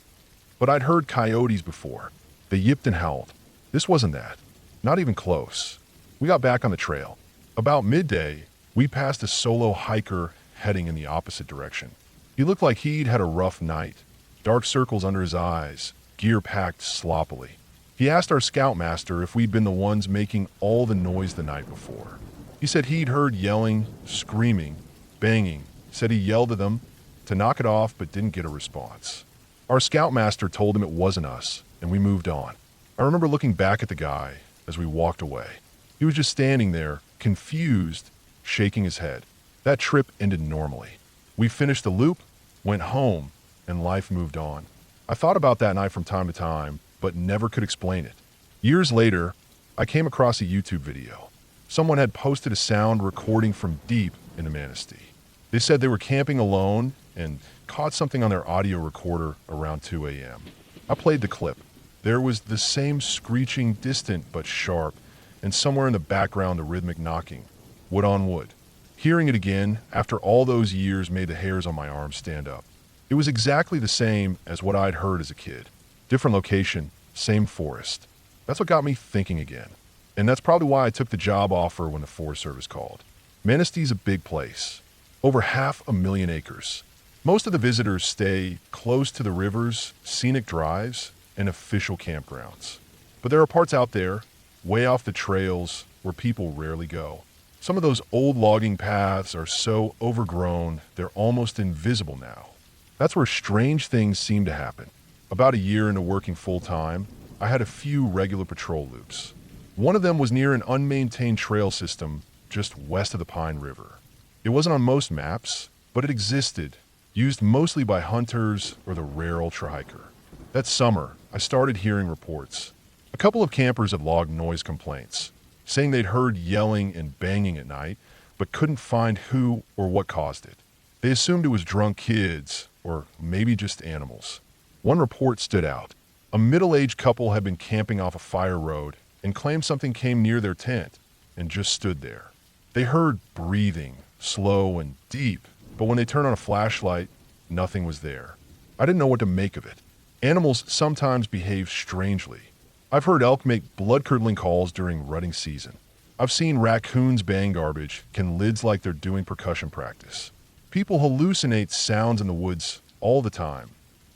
But I'd heard coyotes before. They yipped and howled. This wasn't that. Not even close. We got back on the trail. About midday, we passed a solo hiker heading in the opposite direction. He looked like he'd had a rough night. Dark circles under his eyes, gear packed sloppily. He asked our scoutmaster if we'd been the ones making all the noise the night before. He said he'd heard yelling, screaming, banging, said he yelled at them to knock it off but didn't get a response. Our scoutmaster told him it wasn't us, and we moved on. I remember looking back at the guy as we walked away. He was just standing there, confused, shaking his head. That trip ended normally. We finished the loop, went home, and life moved on. I thought about that night from time to time, but never could explain it. Years later, I came across a YouTube video. Someone had posted a sound recording from deep in the Manistee. They said they were camping alone and caught something on their audio recorder around 2 a.m. I played the clip. There was the same screeching, distant but sharp, and somewhere in the background the rhythmic knocking, wood on wood. Hearing it again, after all those years, made the hairs on my arms stand up. It was exactly the same as what I'd heard as a kid. Different location, same forest. That's what got me thinking again. And that's probably why I took the job offer when the Forest Service called. Manistee's a big place. Over 500,000 acres. Most of the visitors stay close to the rivers, scenic drives, and official campgrounds. But there are parts out there, way off the trails, where people rarely go. Some of those old logging paths are so overgrown, they're almost invisible now. That's where strange things seem to happen. About a year into working full-time, I had a few regular patrol loops. One of them was near an unmaintained trail system just west of the Pine River. It wasn't on most maps, but it existed, used mostly by hunters or the rare ultra-hiker. That summer, I started hearing reports. A couple of campers had logged noise complaints, saying they'd heard yelling and banging at night, but couldn't find who or what caused it. They assumed it was drunk kids, or maybe just animals. One report stood out. A middle-aged couple had been camping off a fire road and claimed something came near their tent and just stood there. They heard breathing, slow and deep, but when they turned on a flashlight, nothing was there. I didn't know what to make of it. Animals sometimes behave strangely. I've heard elk make blood-curdling calls during rutting season. I've seen raccoons bang garbage, can lids like they're doing percussion practice. People hallucinate sounds in the woods all the time,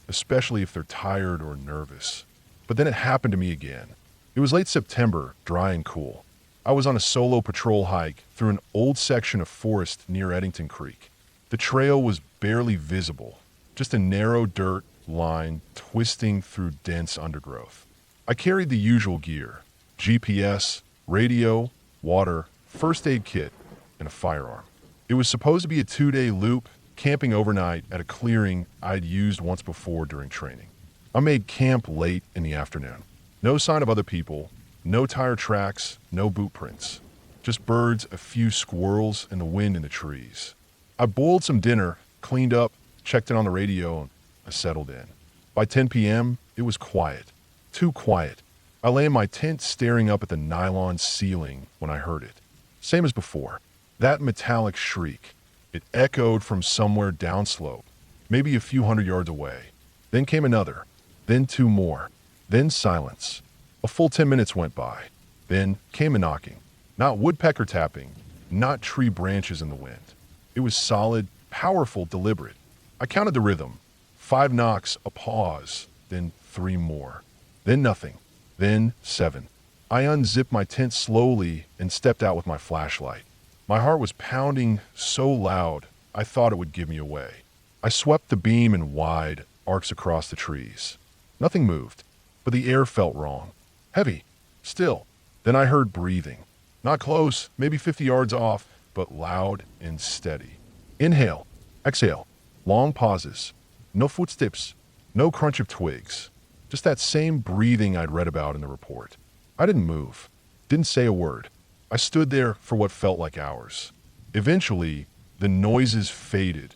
especially if they're tired or nervous. But then it happened to me again. It was late September, dry and cool. I was on a solo patrol hike through an old section of forest near Eddington Creek. The trail was barely visible, just a narrow dirt line twisting through dense undergrowth. I carried the usual gear: GPS, radio, water, first aid kit, and a firearm. It was supposed to be a 2-day loop, camping overnight at a clearing I'd used once before during training. I made camp late in the afternoon. No sign of other people, no tire tracks, no boot prints. Just birds, a few squirrels, and the wind in the trees. I boiled some dinner, cleaned up, checked in on the radio, and I settled in. By 10 p.m., it was quiet. Too quiet. I lay in my tent staring up at the nylon ceiling when I heard it. Same as before. That metallic shriek. It echoed from somewhere downslope, maybe a few hundred yards away. Then came another. Then two more. Then silence. A full 10 minutes went by. Then came a knocking. Not woodpecker tapping, not tree branches in the wind. It was solid, powerful, deliberate. I counted the rhythm. 5 knocks, a pause, then 3 more. Then nothing. Then 7. I unzipped my tent slowly and stepped out with my flashlight. My heart was pounding so loud, I thought it would give me away. I swept the beam in wide arcs across the trees. Nothing moved, but the air felt wrong. Heavy. Still. Then I heard breathing. Not close, maybe 50 yards off, but loud and steady. Inhale. Exhale. Long pauses. No footsteps. No crunch of twigs. Just that same breathing I'd read about in the report. I didn't move. Didn't say a word. I stood there for what felt like hours. Eventually, the noises faded,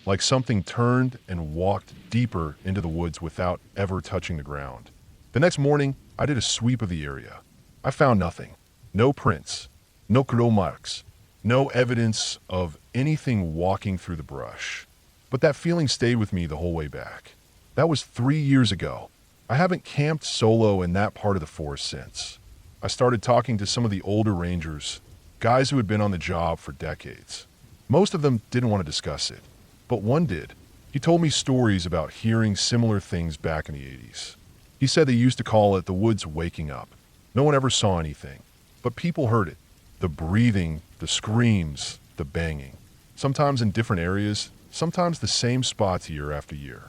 like something turned and walked deeper into the woods without ever touching the ground. The next morning, I did a sweep of the area. I found nothing. No prints. No claw marks. No evidence of anything walking through the brush. But that feeling stayed with me the whole way back. That was 3 years ago. I haven't camped solo in that part of the forest since. I started talking to some of the older rangers, guys who had been on the job for decades. Most of them didn't want to discuss it, but one did. He told me stories about hearing similar things back in the 80s. He said they used to call it the woods waking up. No one ever saw anything, but people heard it. The breathing, the screams, the banging. Sometimes in different areas, sometimes the same spots year after year.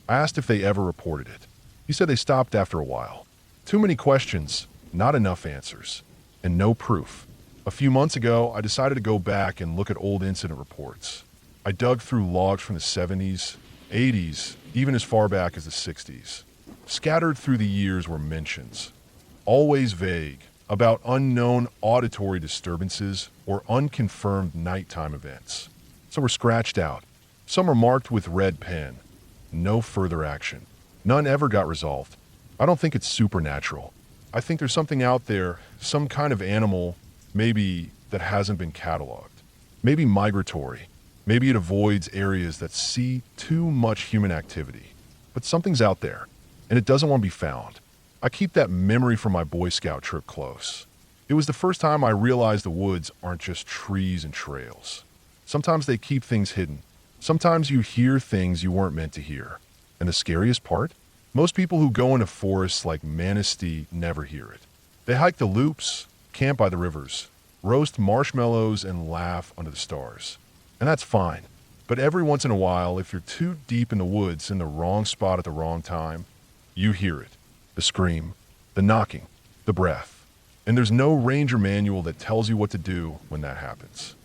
I asked if they ever reported it. He said they stopped after a while. Too many questions, not enough answers, and no proof. A few months ago, I decided to go back and look at old incident reports. I dug through logs from the 70s, 80s, even as far back as the 60s. Scattered through the years were mentions, always vague, about unknown auditory disturbances or unconfirmed nighttime events. Some were scratched out. Some are marked with red pen. No further action. None ever got resolved. I don't think it's supernatural. I think there's something out there, some kind of animal, maybe, that hasn't been cataloged. Maybe migratory. Maybe it avoids areas that see too much human activity. But something's out there, and it doesn't want to be found. I keep that memory from my Boy Scout trip close. It was the first time I realized the woods aren't just trees and trails. Sometimes they keep things hidden. Sometimes you hear things you weren't meant to hear. And the scariest part? Most people who go into forests like Manistee never hear it. They hike the loops, camp by the rivers, roast marshmallows, and laugh under the stars. And that's fine. But every once in a while, if you're too deep in the woods in the wrong spot at the wrong time, you hear it. The scream, the knocking, the breath. And there's no ranger manual that tells you what to do when that happens.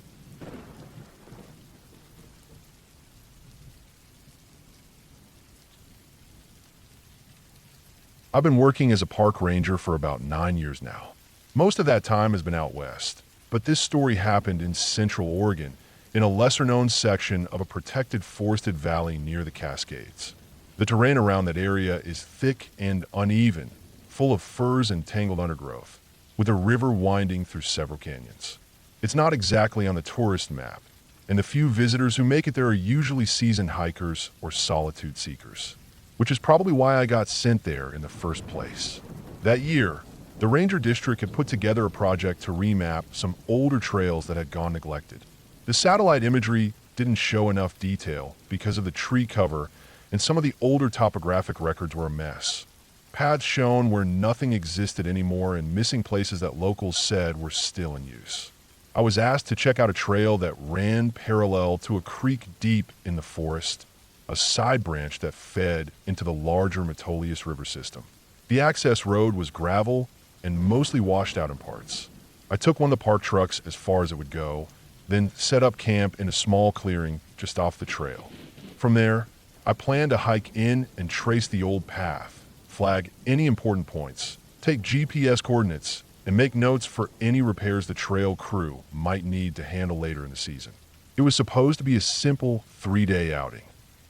I've been working as a park ranger for about 9 years now. Most of that time has been out west, but this story happened in Central Oregon, in a lesser-known section of a protected forested valley near the Cascades. The terrain around that area is thick and uneven, full of firs and tangled undergrowth, with a river winding through several canyons. It's not exactly on the tourist map, and the few visitors who make it there are usually seasoned hikers or solitude seekers, which is probably why I got sent there in the first place. That year, the Ranger District had put together a project to remap some older trails that had gone neglected. The satellite imagery didn't show enough detail because of the tree cover, and some of the older topographic records were a mess. Paths shown where nothing existed anymore and missing places that locals said were still in use. I was asked to check out a trail that ran parallel to a creek deep in the forest, a side branch that fed into the larger Metolius River system. The access road was gravel and mostly washed out in parts. I took one of the park trucks as far as it would go, then set up camp in a small clearing just off the trail. From there, I planned to hike in and trace the old path, flag any important points, take GPS coordinates, and make notes for any repairs the trail crew might need to handle later in the season. It was supposed to be a simple 3-day outing.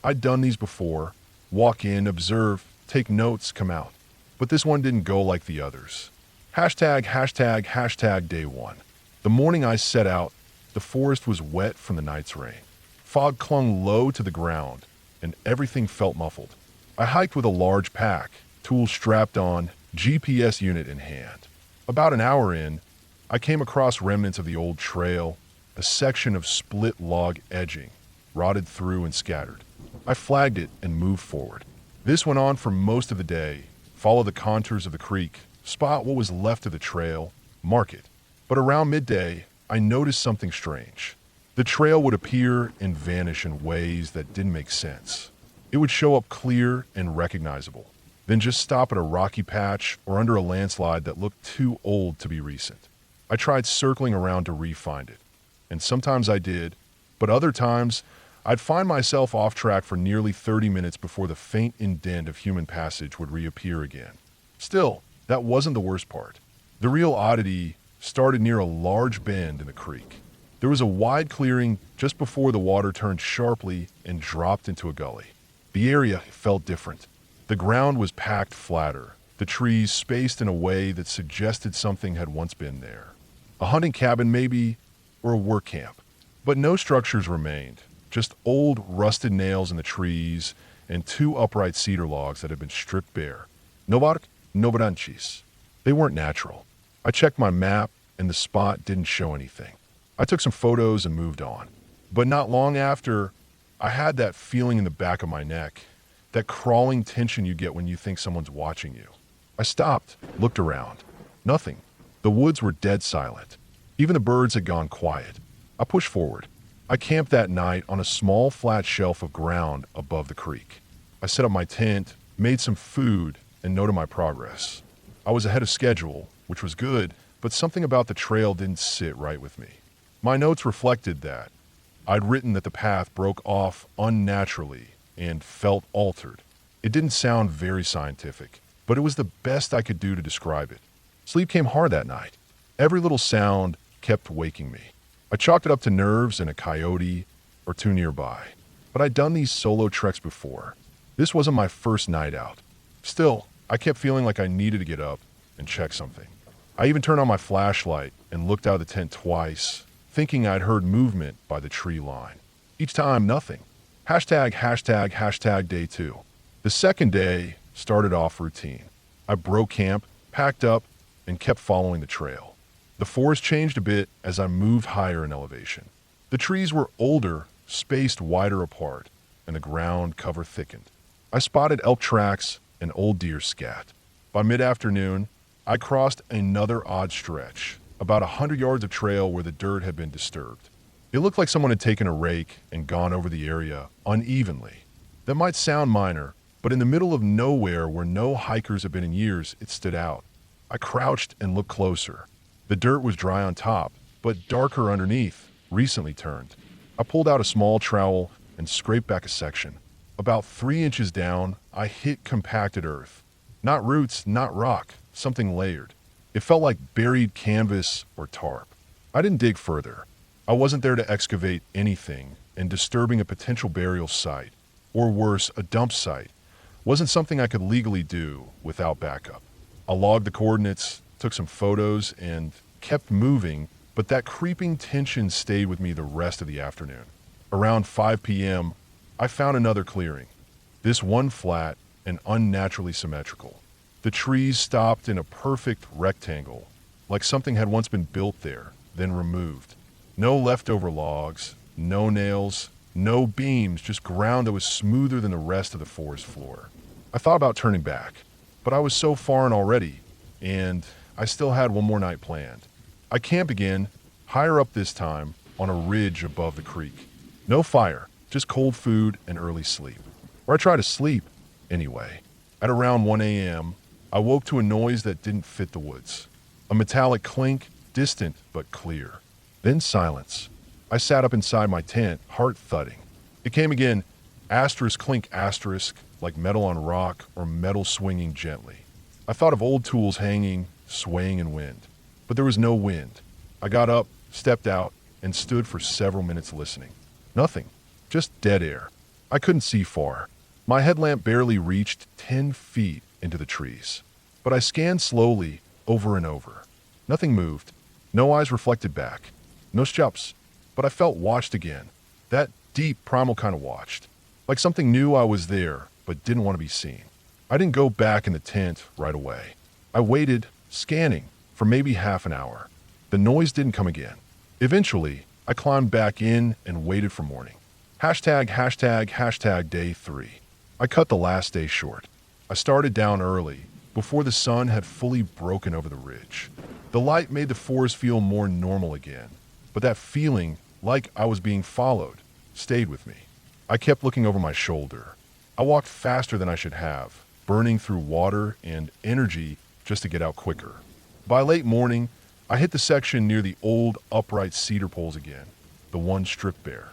I'd done these before: walk in, observe, take notes, come out. But this one didn't go like the others. Hashtag day one. The morning I set out, the forest was wet from the night's rain. Fog clung low to the ground, and everything felt muffled. I hiked with a large pack, tools strapped on, GPS unit in hand. About an hour in, I came across remnants of the old trail, a section of split log edging, rotted through and scattered. I flagged it and moved forward. This went on for most of the day: follow the contours of the creek, spot what was left of the trail, mark it. But around midday, I noticed something strange. The trail would appear and vanish in ways that didn't make sense. It would show up clear and recognizable, then just stop at a rocky patch or under a landslide that looked too old to be recent. I tried circling around to re-find it, and sometimes I did, but other times I'd find myself off track for nearly 30 minutes before the faint indent of human passage would reappear again. Still, that wasn't the worst part. The real oddity started near a large bend in the creek. There was a wide clearing just before the water turned sharply and dropped into a gully. The area felt different. The ground was packed flatter, the trees spaced in a way that suggested something had once been there. A hunting cabin maybe, or a work camp. But no structures remained, just old rusted nails in the trees and 2 upright cedar logs that had been stripped bare. Novark, Novaranchis. They weren't natural. I checked my map, and the spot didn't show anything. I took some photos and moved on. But not long after, I had that feeling in the back of my neck, that crawling tension you get when you think someone's watching you. I stopped, looked around. Nothing. The woods were dead silent. Even the birds had gone quiet. I pushed forward. I camped that night on a small flat shelf of ground above the creek. I set up my tent, made some food, and noted my progress. I was ahead of schedule, which was good, but something about the trail didn't sit right with me. My notes reflected that. I'd written that the path broke off unnaturally and felt altered. It didn't sound very scientific, but it was the best I could do to describe it. Sleep came hard that night. Every little sound kept waking me. I chalked it up to nerves and a coyote or 2 nearby. But I'd done these solo treks before. This wasn't my first night out. Still, I kept feeling like I needed to get up and check something. I even turned on my flashlight and looked out of the tent twice, thinking I'd heard movement by the tree line. Each time, nothing. Hashtag day 2. The second day started off routine. I broke camp, packed up, and kept following the trail. The forest changed a bit as I moved higher in elevation. The trees were older, spaced wider apart, and the ground cover thickened. I spotted elk tracks and old deer scat. By mid-afternoon, I crossed another odd stretch, about 100 yards of trail where the dirt had been disturbed. It looked like someone had taken a rake and gone over the area unevenly. That might sound minor, but in the middle of nowhere where no hikers have been in years, it stood out. I crouched and looked closer. The dirt was dry on top, but darker underneath, recently turned. I pulled out a small trowel and scraped back a section. About 3 inches down, I hit compacted earth. Not roots, not rock, something layered. It felt like buried canvas or tarp. I didn't dig further. I wasn't there to excavate anything, and disturbing a potential burial site, or worse, a dump site, wasn't something I could legally do without backup. I logged the coordinates, took some photos, and kept moving, but that creeping tension stayed with me the rest of the afternoon. Around 5 p.m., I found another clearing. This one flat and unnaturally symmetrical. The trees stopped in a perfect rectangle, like something had once been built there, then removed. No leftover logs, no nails, no beams, just ground that was smoother than the rest of the forest floor. I thought about turning back, but I was so far in already, and I still had one more night planned. I camped again, higher up this time, on a ridge above the creek. No fire, just cold food and early sleep. Or I tried to sleep, anyway. At around 1 a.m., I woke to a noise that didn't fit the woods. A metallic clink, distant but clear. Then silence. I sat up inside my tent, heart thudding. It came again, asterisk clink asterisk, like metal on rock or metal swinging gently. I thought of old tools hanging, swaying in wind. But there was no wind. I got up, stepped out, and stood for several minutes listening. Nothing. Just dead air. I couldn't see far. My headlamp barely reached 10 feet into the trees. But I scanned slowly, over and over. Nothing moved. No eyes reflected back. No steps. But I felt watched again. That deep, primal kind of watched. Like something knew I was there, but didn't want to be seen. I didn't go back in the tent right away. I waited, scanning, for maybe half an hour. The noise didn't come again. Eventually, I climbed back in and waited for morning. Hashtag day 3. I cut the last day short. I started down early, before the sun had fully broken over the ridge. The light made the forest feel more normal again, but that feeling, like I was being followed, stayed with me. I kept looking over my shoulder. I walked faster than I should have, burning through water and energy just to get out quicker. By late morning, I hit the section near the old upright cedar poles again, the one stripped bare.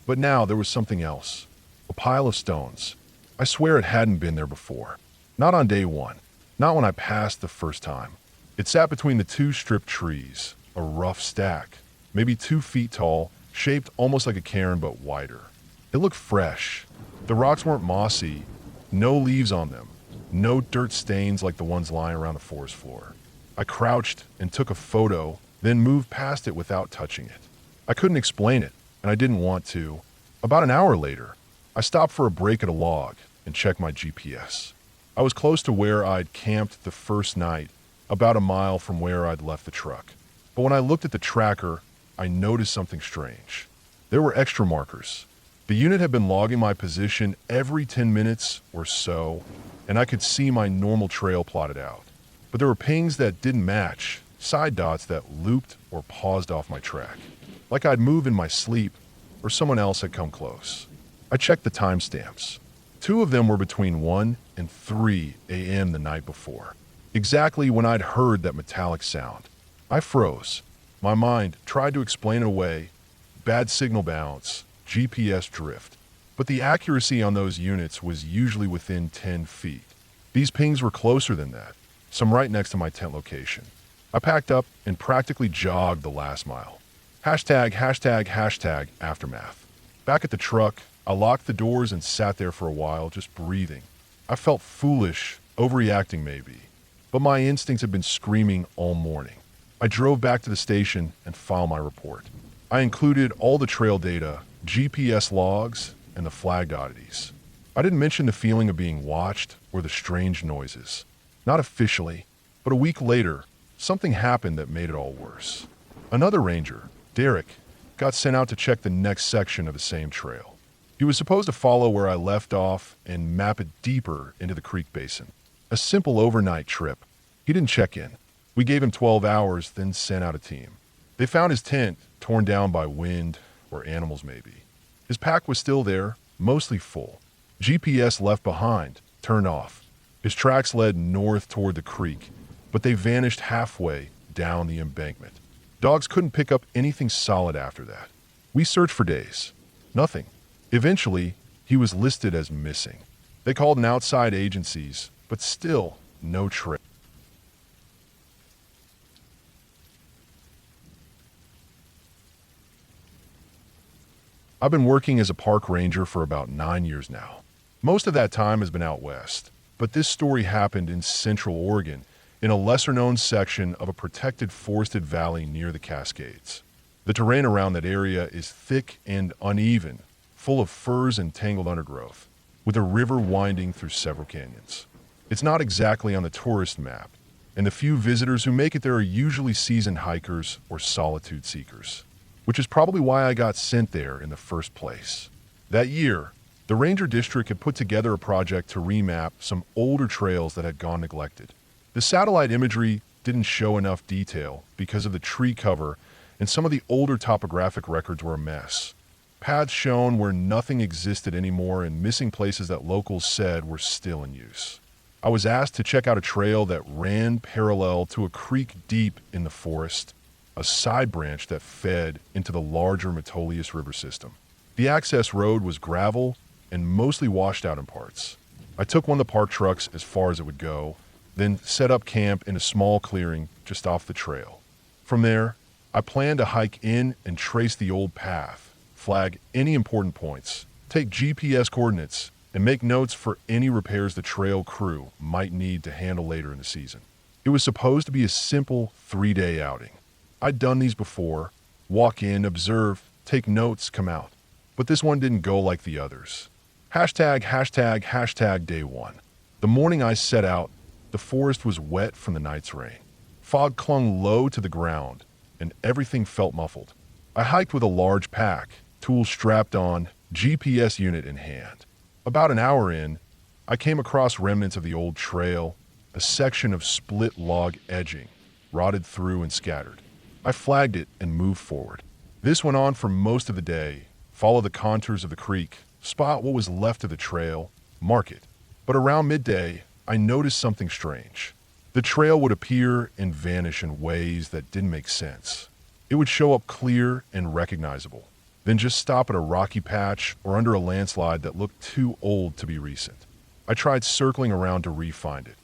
But now there was something else. A pile of stones. I swear it hadn't been there before. Not on day 1. Not when I passed the first time. It sat between the 2 stripped trees, a rough stack, maybe 2 feet tall, shaped almost like a cairn but wider. It looked fresh. The rocks weren't mossy, no leaves on them, no dirt stains like the ones lying around the forest floor. I crouched and took a photo, then moved past it without touching it. I couldn't explain it, and I didn't want to. About an hour later, I stopped for a break at a log and checked my GPS. I was close to where I'd camped the first night, about a mile from where I'd left the truck. But when I looked at the tracker, I noticed something strange. There were extra markers. The unit had been logging my position every 10 minutes or so, and I could see my normal trail plotted out. But there were pings that didn't match, side dots that looped or paused off my track, like I'd moved in my sleep or someone else had come close. I checked the timestamps. 2 of them were between 1 and 3 a.m. the night before, exactly when I'd heard that metallic sound. I froze. My mind tried to explain it away. Bad signal balance, GPS drift. But the accuracy on those units was usually within 10 feet. These pings were closer than that, some right next to my tent location. I packed up and practically jogged the last mile. Hashtag aftermath. Back at the truck, I locked the doors and sat there for a while, just breathing. I felt foolish, overreacting maybe, but my instincts had been screaming all morning. I drove back to the station and filed my report. I included all the trail data, GPS logs, and the flagged oddities. I didn't mention the feeling of being watched or the strange noises. Not officially, but a week later, something happened that made it all worse. Another ranger, Derek, got sent out to check the next section of the same trail. He was supposed to follow where I left off and map it deeper into the creek basin. A simple overnight trip. He didn't check in. We gave him 12 hours, then sent out a team. They found his tent, torn down by wind or animals maybe. His pack was still there, mostly full. GPS left behind, turned off. His tracks led north toward the creek, but they vanished halfway down the embankment. Dogs couldn't pick up anything solid after that. We searched for days. Nothing. Eventually, he was listed as missing. They called in outside agencies, but still no trace. I've been working as a park ranger for about 9 years now. Most of that time has been out west, but this story happened in Central Oregon, in a lesser-known section of a protected forested valley near the Cascades. The terrain around that area is thick and uneven, full of firs and tangled undergrowth, with a river winding through several canyons. It's not exactly on the tourist map, and the few visitors who make it there are usually seasoned hikers or solitude seekers, which is probably why I got sent there in the first place. That year, the Ranger District had put together a project to remap some older trails that had gone neglected. The satellite imagery didn't show enough detail because of the tree cover, and some of the older topographic records were a mess. Paths shown where nothing existed anymore and missing places that locals said were still in use. I was asked to check out a trail that ran parallel to a creek deep in the forest, a side branch that fed into the larger Metolius River system. The access road was gravel and mostly washed out in parts. I took one of the park trucks as far as it would go, then set up camp in a small clearing just off the trail. From there, I planned to hike in and trace the old path, flag any important points, take GPS coordinates, and make notes for any repairs the trail crew might need to handle later in the season. It was supposed to be a simple 3-day outing. I'd done these before: walk in, observe, take notes, come out. But this one didn't go like the others. Hashtag day one. The morning I set out, the forest was wet from the night's rain. Fog clung low to the ground, and everything felt muffled. I hiked with a large pack, tools strapped on, GPS unit in hand. About an hour in, I came across remnants of the old trail, a section of split log edging, rotted through and scattered. I flagged it and moved forward. This went on for most of the day. Follow the contours of the creek, spot what was left of the trail, mark it. But around midday, I noticed something strange. The trail would appear and vanish in ways that didn't make sense. It would show up clear and recognizable, then just stop at a rocky patch or under a landslide that looked too old to be recent. I tried circling around to re-find it,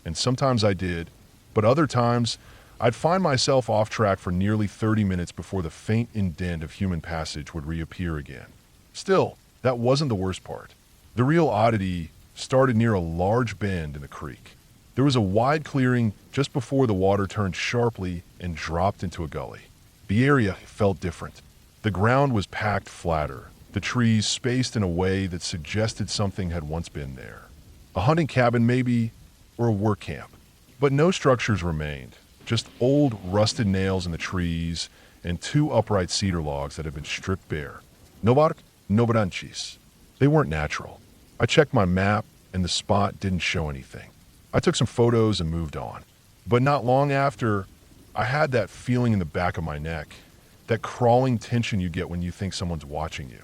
and sometimes I did, but other times I'd find myself off track for nearly 30 minutes before the faint indent of human passage would reappear again. Still, that wasn't the worst part. The real oddity started near a large bend in the creek. There was a wide clearing just before the water turned sharply and dropped into a gully. The area felt different. The ground was packed flatter, the trees spaced in a way that suggested something had once been there. A hunting cabin maybe, or a work camp. But no structures remained. Just old, rusted nails in the trees and 2 upright cedar logs that had been stripped bare. No branches. They weren't natural. I checked my map, and the spot didn't show anything. I took some photos and moved on. But not long after, I had that feeling in the back of my neck, that crawling tension you get when you think someone's watching you.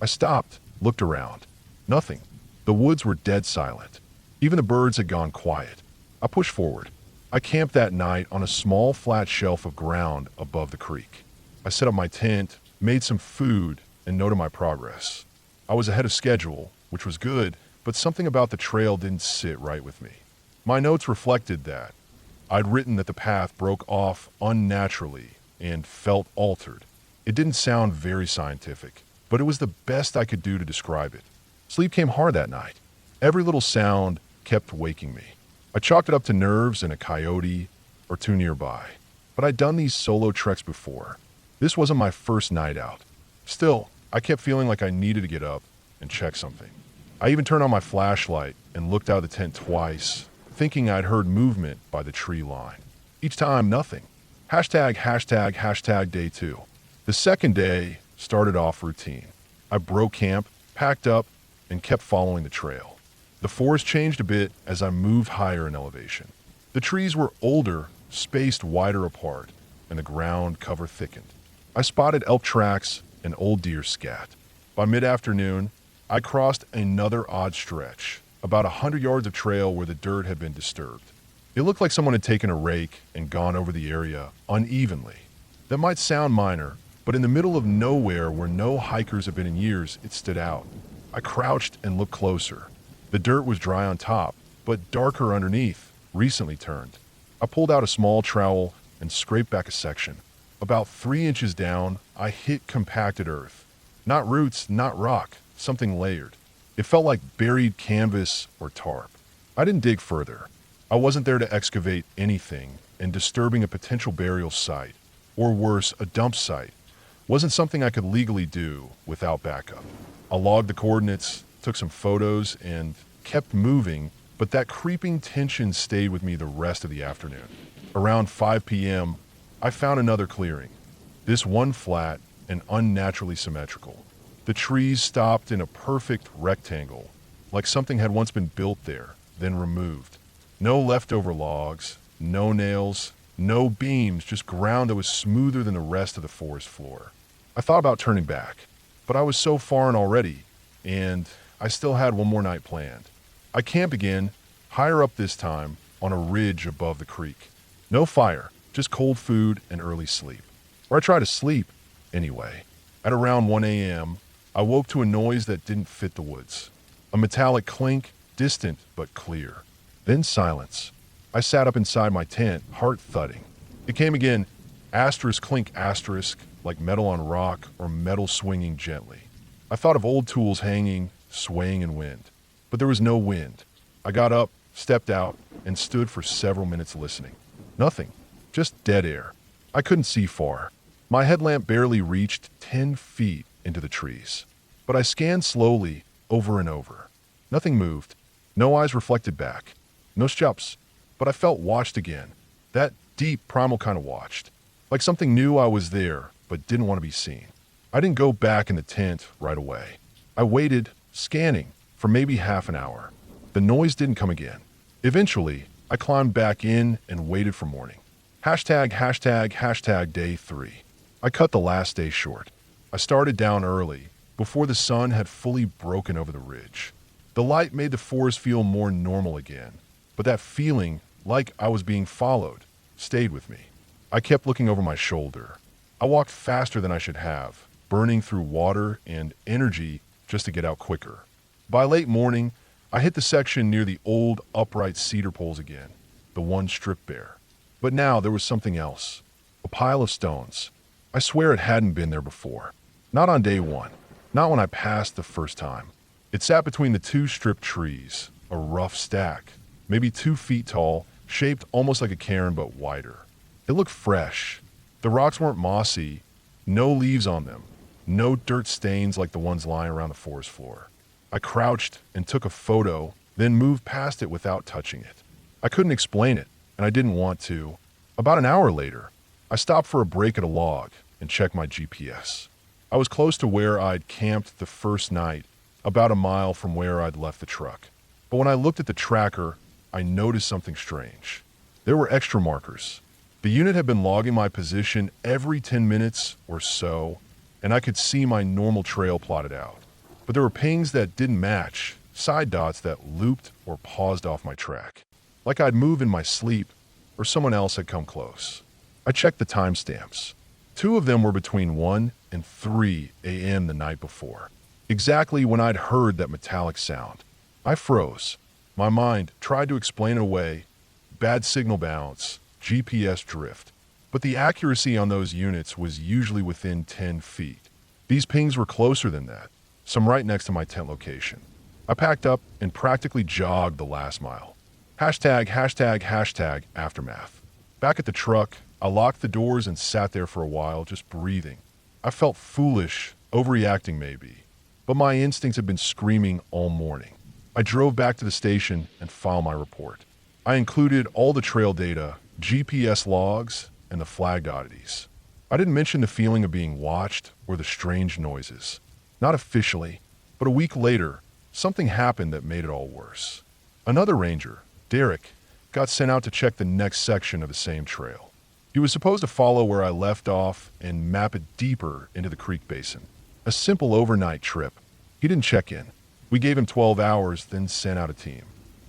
I stopped, looked around. Nothing. The woods were dead silent. Even the birds had gone quiet. I pushed forward. I camped that night on a small flat shelf of ground above the creek. I set up my tent, made some food, and noted my progress. I was ahead of schedule, which was good, but something about the trail didn't sit right with me. My notes reflected that. I'd written that the path broke off unnaturally and felt altered. It didn't sound very scientific, but it was the best I could do to describe it. Sleep came hard that night. Every little sound kept waking me. I chalked it up to nerves and a coyote or 2 nearby. But I'd done these solo treks before. This wasn't my first night out. Still, I kept feeling like I needed to get up and check something. I even turned on my flashlight and looked out of the tent twice, thinking I'd heard movement by the tree line. Each time, nothing. Hashtag day 2. The second day started off routine. I broke camp, packed up, and kept following the trail. The forest changed a bit as I moved higher in elevation. The trees were older spaced wider apart, and the ground cover thickened. I spotted elk tracks and old deer scat. By mid-afternoon, I crossed another odd stretch, about 100 yards of trail where the dirt had been disturbed. It looked like someone had taken a rake and gone over the area unevenly. That might sound minor, but in the middle of nowhere where no hikers have been in years, it stood out. I crouched and looked closer. The dirt was dry on top, but darker underneath, recently turned. I pulled out a small trowel and scraped back a section. About 3 inches down, I hit compacted earth. Not roots, not rock, something layered. It felt like buried canvas or tarp. I didn't dig further. I wasn't there to excavate anything, and disturbing a potential burial site, or worse, a dump site, wasn't something I could legally do without backup. I logged the coordinates, took some photos, and kept moving, but that creeping tension stayed with me the rest of the afternoon. Around 5 p.m., I found another clearing. This one flat and unnaturally symmetrical. The trees stopped in a perfect rectangle, like something had once been built there, then removed. No leftover logs, no nails, no beams, just ground that was smoother than the rest of the forest floor. I thought about turning back, but I was so far in already, and I still had one more night planned. I camped again, higher up this time, on a ridge above the creek. No fire, just cold food and early sleep. Or I tried to sleep, anyway. At around 1 a.m., I woke to a noise that didn't fit the woods. A metallic clink, distant but clear. Then silence. I sat up inside my tent, heart thudding. It came again, asterisk clink asterisk, like metal on rock or metal swinging gently. I thought of old tools hanging, swaying in wind. But there was no wind. I got up, stepped out, and stood for several minutes listening. Nothing. Just dead air. I couldn't see far. My headlamp barely reached 10 feet into the trees. But I scanned slowly, over and over. Nothing moved. No eyes reflected back. No steps. But I felt watched again. That deep, primal kind of watched. Like something knew I was there, but didn't want to be seen. I didn't go back in the tent right away. I waited, scanning, for maybe half an hour. The noise didn't come again. Eventually, I climbed back in and waited for morning. Hashtag day 3. I cut the last day short. I started down early, before the sun had fully broken over the ridge. The light made the forest feel more normal again, but that feeling, like I was being followed, stayed with me. I kept looking over my shoulder. I walked faster than I should have, burning through water and energy just to get out quicker. By late morning, I hit the section near the old upright cedar poles again, the one stripped bare. But now there was something else. A pile of stones. I swear it hadn't been there before. Not on day 1. Not when I passed the first time. It sat between the 2 stripped trees, a rough stack, maybe 2 feet tall, shaped almost like a cairn but wider. It looked fresh. The rocks weren't mossy, no leaves on them, no dirt stains like the ones lying around the forest floor. I crouched and took a photo, then moved past it without touching it. I couldn't explain it, and I didn't want to. About an hour later, I stopped for a break at a log and checked my GPS. I was close to where I'd camped the first night, about a mile from where I'd left the truck. But when I looked at the tracker, I noticed something strange. There were extra markers. The unit had been logging my position every 10 minutes or so, and I could see my normal trail plotted out. But there were pings that didn't match, side dots that looped or paused off my track. Like I'd moved in my sleep, or someone else had come close. I checked the timestamps. 2 of them were between 1 and 3 a.m. the night before, exactly when I'd heard that metallic sound. I froze. My mind tried to explain it away. Bad signal balance, GPS drift. But the accuracy on those units was usually within 10 feet. These pings were closer than that, some right next to my tent location. I packed up and practically jogged the last mile. Hashtag aftermath. Back at the truck, I locked the doors and sat there for a while, just breathing. I felt foolish, overreacting maybe, but my instincts had been screaming all morning. I drove back to the station and filed my report. I included all the trail data, GPS logs, and the flagged oddities. I didn't mention the feeling of being watched or the strange noises. Not officially, but a week later, something happened that made it all worse. Another ranger, Derek, got sent out to check the next section of the same trail. He was supposed to follow where I left off and map it deeper into the creek basin. A simple overnight trip. He didn't check in. We gave him 12 hours, then sent out a team.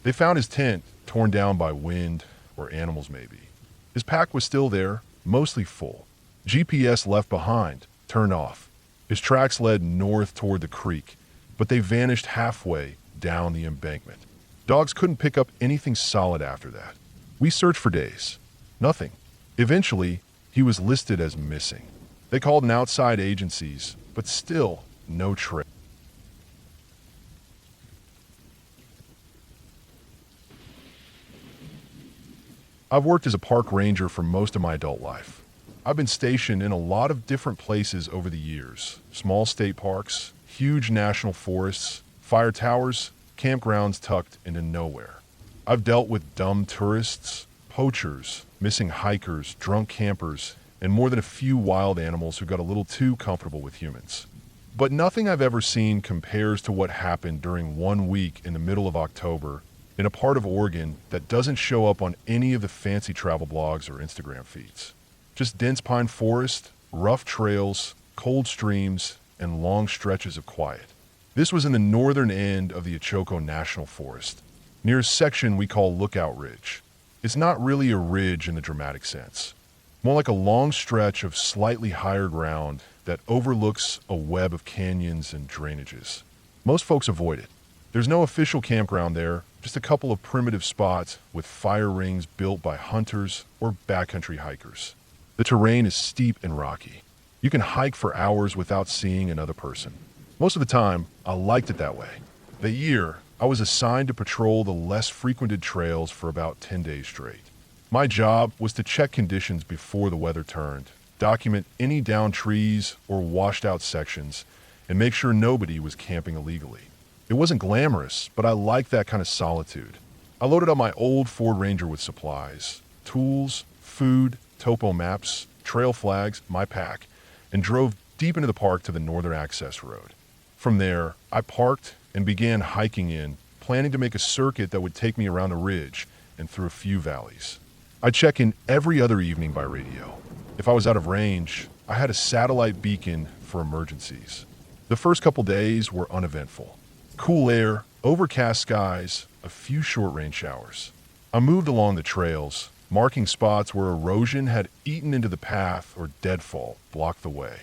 They found his tent torn down by wind or animals maybe. His pack was still there, mostly full. GPS left behind, turned off. His tracks led north toward the creek, but they vanished halfway down the embankment. Dogs couldn't pick up anything solid after that. We searched for days. Nothing. Eventually, he was listed as missing. They called in outside agencies, but still no trace. I've worked as a park ranger for most of my adult life. I've been stationed in a lot of different places over the years. Small state parks, huge national forests, fire towers, campgrounds tucked into nowhere. I've dealt with dumb tourists, poachers, missing hikers, drunk campers, and more than a few wild animals who got a little too comfortable with humans. But nothing I've ever seen compares to what happened during 1 week in the middle of October in a part of Oregon that doesn't show up on any of the fancy travel blogs or Instagram feeds. Just dense pine forest, rough trails, cold streams, and long stretches of quiet. This was in the northern end of the Ochoco National Forest, near a section we call Lookout Ridge. It's not really a ridge in the dramatic sense, more like a long stretch of slightly higher ground that overlooks a web of canyons and drainages. Most folks avoid it. There's no official campground there, just a couple of primitive spots with fire rings built by hunters or backcountry hikers. The terrain is steep and rocky. You can hike for hours without seeing another person. Most of the time, I liked it that way. That year, I was assigned to patrol the less frequented trails for about 10 days straight. My job was to check conditions before the weather turned, document any downed trees or washed out sections, and make sure nobody was camping illegally. It wasn't glamorous, but I liked that kind of solitude. I loaded up my old Ford Ranger with supplies, tools, food, topo maps, trail flags, my pack, and drove deep into the park to the northern access road. From there, I parked and began hiking in, planning to make a circuit that would take me around a ridge and through a few valleys. I'd check in every other evening by radio. If I was out of range, I had a satellite beacon for emergencies. The first couple days were uneventful. Cool air, overcast skies, a few short-range showers. I moved along the trails, marking spots where erosion had eaten into the path or deadfall blocked the way.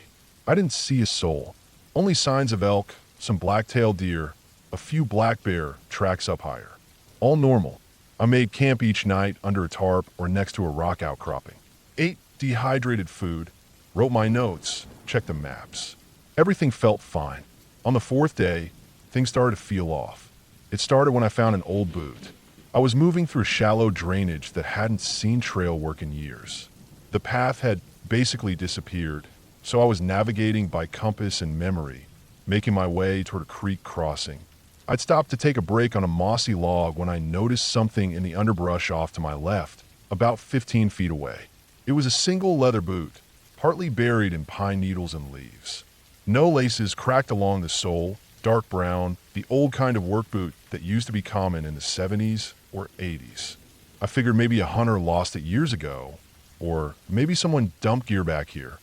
I didn't see a soul, only signs of elk, some black-tailed deer, a few black bear tracks up higher. All normal. I made camp each night under a tarp or next to a rock outcropping. Ate dehydrated food, wrote my notes, checked the maps. Everything felt fine. On the fourth day, things started to feel off. It started when I found an old boot. I was moving through shallow drainage that hadn't seen trail work in years. The path had basically disappeared, so I was navigating by compass and memory, making my way toward a creek crossing. I'd stopped to take a break on a mossy log when I noticed something in the underbrush off to my left, about 15 feet away. It was a single leather boot, partly buried in pine needles and leaves. No laces cracked along the sole, dark brown, the old kind of work boot that used to be common in the 70s or 80s. I figured maybe a hunter lost it years ago, or maybe someone dumped gear back here,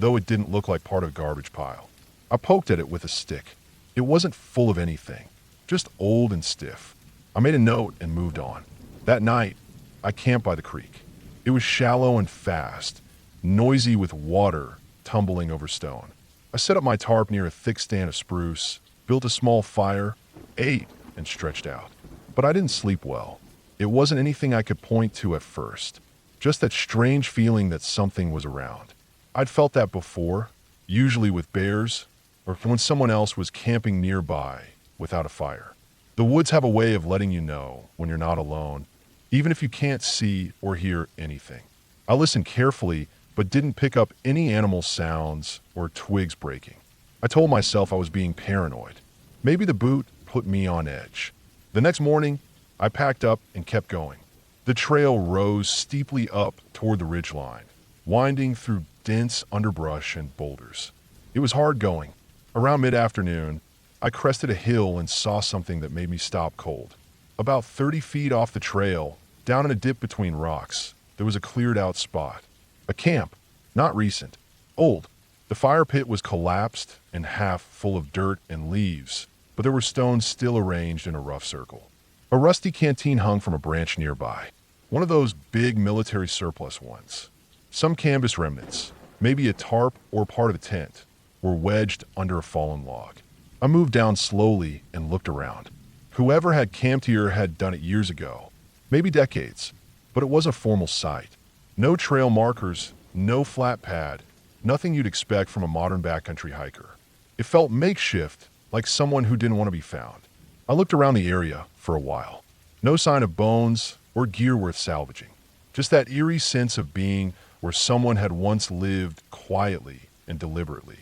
though it didn't look like part of a garbage pile. I poked at it with a stick. It wasn't full of anything, just old and stiff. I made a note and moved on. That night, I camped by the creek. It was shallow and fast, noisy with water tumbling over stone. I set up my tarp near a thick stand of spruce, built a small fire, ate, and stretched out. But I didn't sleep well. It wasn't anything I could point to at first, just that strange feeling that something was around. I'd felt that before, usually with bears, or when someone else was camping nearby without a fire. The woods have a way of letting you know when you're not alone, even if you can't see or hear anything. I listened carefully, but didn't pick up any animal sounds or twigs breaking. I told myself I was being paranoid. Maybe the boot put me on edge. The next morning, I packed up and kept going. The trail rose steeply up toward the ridgeline, winding through dense underbrush and boulders. It was hard going. Around mid-afternoon, I crested a hill and saw something that made me stop cold. About 30 feet off the trail, Down in a dip between rocks, there was a cleared-out spot. A camp. Not recent. Old. The fire pit was collapsed and half full of dirt and leaves, but there were stones still arranged in a rough circle. A rusty canteen hung from a branch nearby. One of those big military surplus ones. Some canvas remnants, maybe a tarp or part of the tent, were wedged under a fallen log. I moved down slowly and looked around. Whoever had camped here had done it years ago, maybe decades, but it was a formal site. No trail markers, no flat pad, nothing you'd expect from a modern backcountry hiker. It felt makeshift, like someone who didn't want to be found. I looked around the area for a while. No sign of bones or gear worth salvaging. Just that eerie sense of being where someone had once lived quietly and deliberately.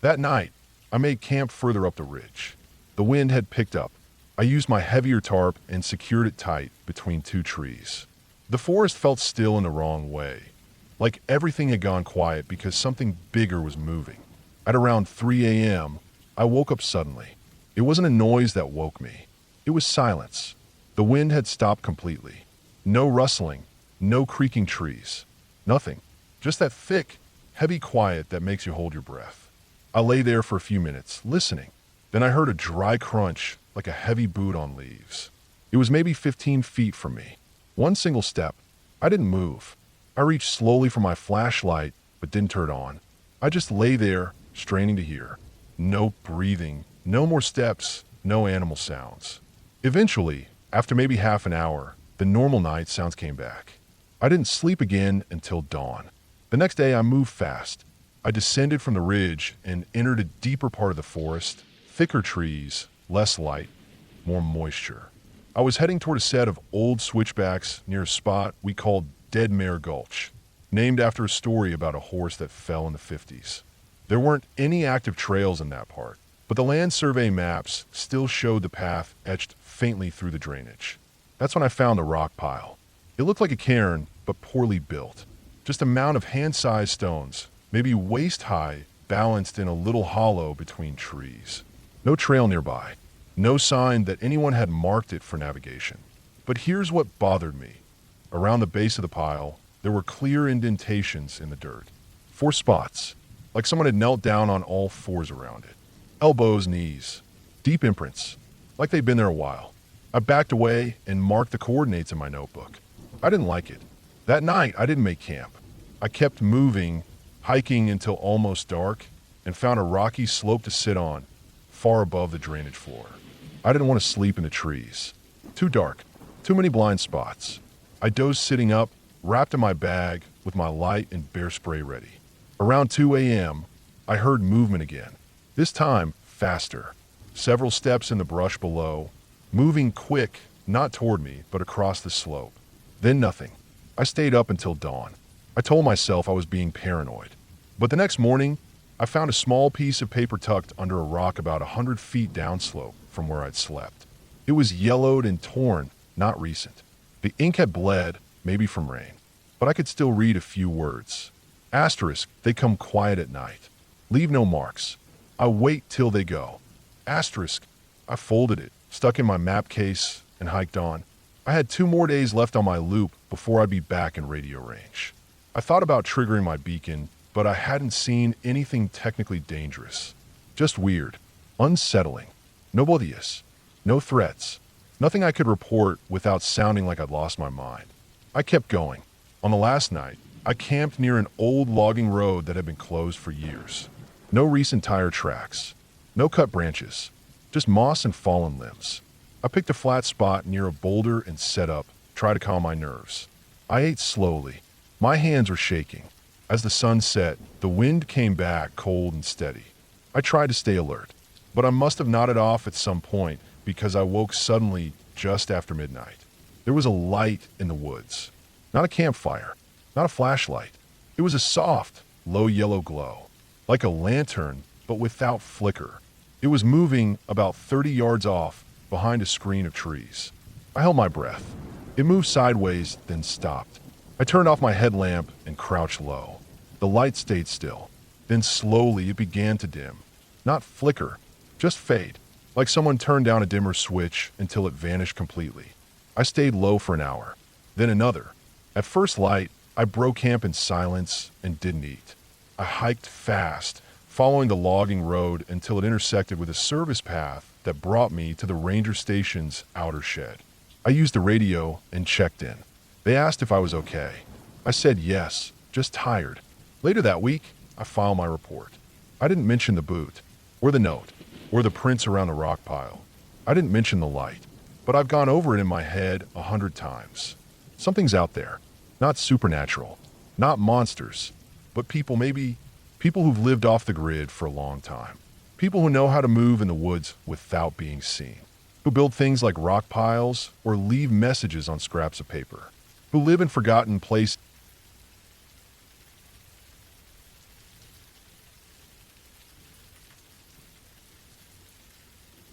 That night, I made camp further up the ridge. The wind had picked up. I used my heavier tarp and secured it tight between two trees. The forest felt still in the wrong way, like everything had gone quiet because something bigger was moving. At around 3 a.m., I woke up suddenly. It wasn't a noise that woke me. It was silence. The wind had stopped completely. No rustling, no creaking trees. Nothing. Just that thick, heavy quiet that makes you hold your breath. I lay there for a few minutes, listening. Then I heard a dry crunch like a heavy boot on leaves. It was maybe 15 feet from me. One single step. I didn't move. I reached slowly for my flashlight, but didn't turn it on. I just lay there, straining to hear. No breathing, no more steps, no animal sounds. Eventually, after maybe half an hour, the normal night sounds came back. I didn't sleep again until dawn. The next day I moved fast. I descended from the ridge and entered a deeper part of the forest, thicker trees, less light, more moisture. I was heading toward a set of old switchbacks near a spot we called Dead Mare Gulch, named after a story about a horse that fell in the 50s. There weren't any active trails in that part, but the land survey maps still showed the path etched faintly through the drainage. That's when I found the rock pile. It looked like a cairn, but poorly built. Just a mound of hand-sized stones, maybe waist-high, balanced in a little hollow between trees. No trail nearby. No sign that anyone had marked it for navigation. But here's what bothered me. Around the base of the pile, there were clear indentations in the dirt. 4 spots, like someone had knelt down on all fours around it. Elbows, knees. Deep imprints, like they'd been there a while. I backed away and marked the coordinates in my notebook. I didn't like it. That night, I didn't make camp. I kept moving, hiking until almost dark, and found a rocky slope to sit on, far above the drainage floor. I didn't want to sleep in the trees. Too dark. Too many blind spots. I dozed sitting up, wrapped in my bag, with my light and bear spray ready. Around 2 a.m., I heard movement again. This time, faster. Several steps in the brush below, moving quick, not toward me, but across the slope. Then nothing. I stayed up until dawn. I told myself I was being paranoid. But the next morning, I found a small piece of paper tucked under a rock about 100 feet downslope from where I'd slept. It was yellowed and torn, not recent. The ink had bled, maybe from rain, but I could still read a few words. Asterisk, they come quiet at night. Leave no marks. I wait till they go. Asterisk, I folded it, stuck in my map case, and hiked on. I had 2 more days left on my loop before I'd be back in radio range. I thought about triggering my beacon, but I hadn't seen anything technically dangerous. Just weird. Unsettling. No oblivious. No threats. Nothing I could report without sounding like I'd lost my mind. I kept going. On the last night, I camped near an old logging road that had been closed for years. No recent tire tracks. No cut branches. Just moss and fallen limbs. I picked a flat spot near a boulder and set up, tried to calm my nerves. I ate slowly. My hands were shaking. As the sun set, the wind came back cold and steady. I tried to stay alert, but I must have nodded off at some point because I woke suddenly just after midnight. There was a light in the woods. Not a campfire, not a flashlight. It was a soft, low yellow glow, like a lantern, but without flicker. It was moving about 30 yards off behind a screen of trees. I held my breath. It moved sideways, then stopped. I turned off my headlamp and crouched low. The light stayed still. Then slowly it began to dim. Not flicker, just fade, like someone turned down a dimmer switch until it vanished completely. I stayed low for an hour. Then another. At first light, I broke camp in silence and didn't eat. I hiked fast, following the logging road until it intersected with a service path that brought me to the ranger station's outer shed. I used the radio and checked in. They asked if I was okay. I said yes, just tired. Later that week, I filed my report. I didn't mention the boot, or the note, or the prints around the rock pile. I didn't mention the light, but I've gone over it in my head 100 times. Something's out there. Not supernatural, not monsters, but people, maybe people who've lived off the grid for a long time. People who know how to move in the woods without being seen. Who build things like rock piles or leave messages on scraps of paper. Who live in forgotten places.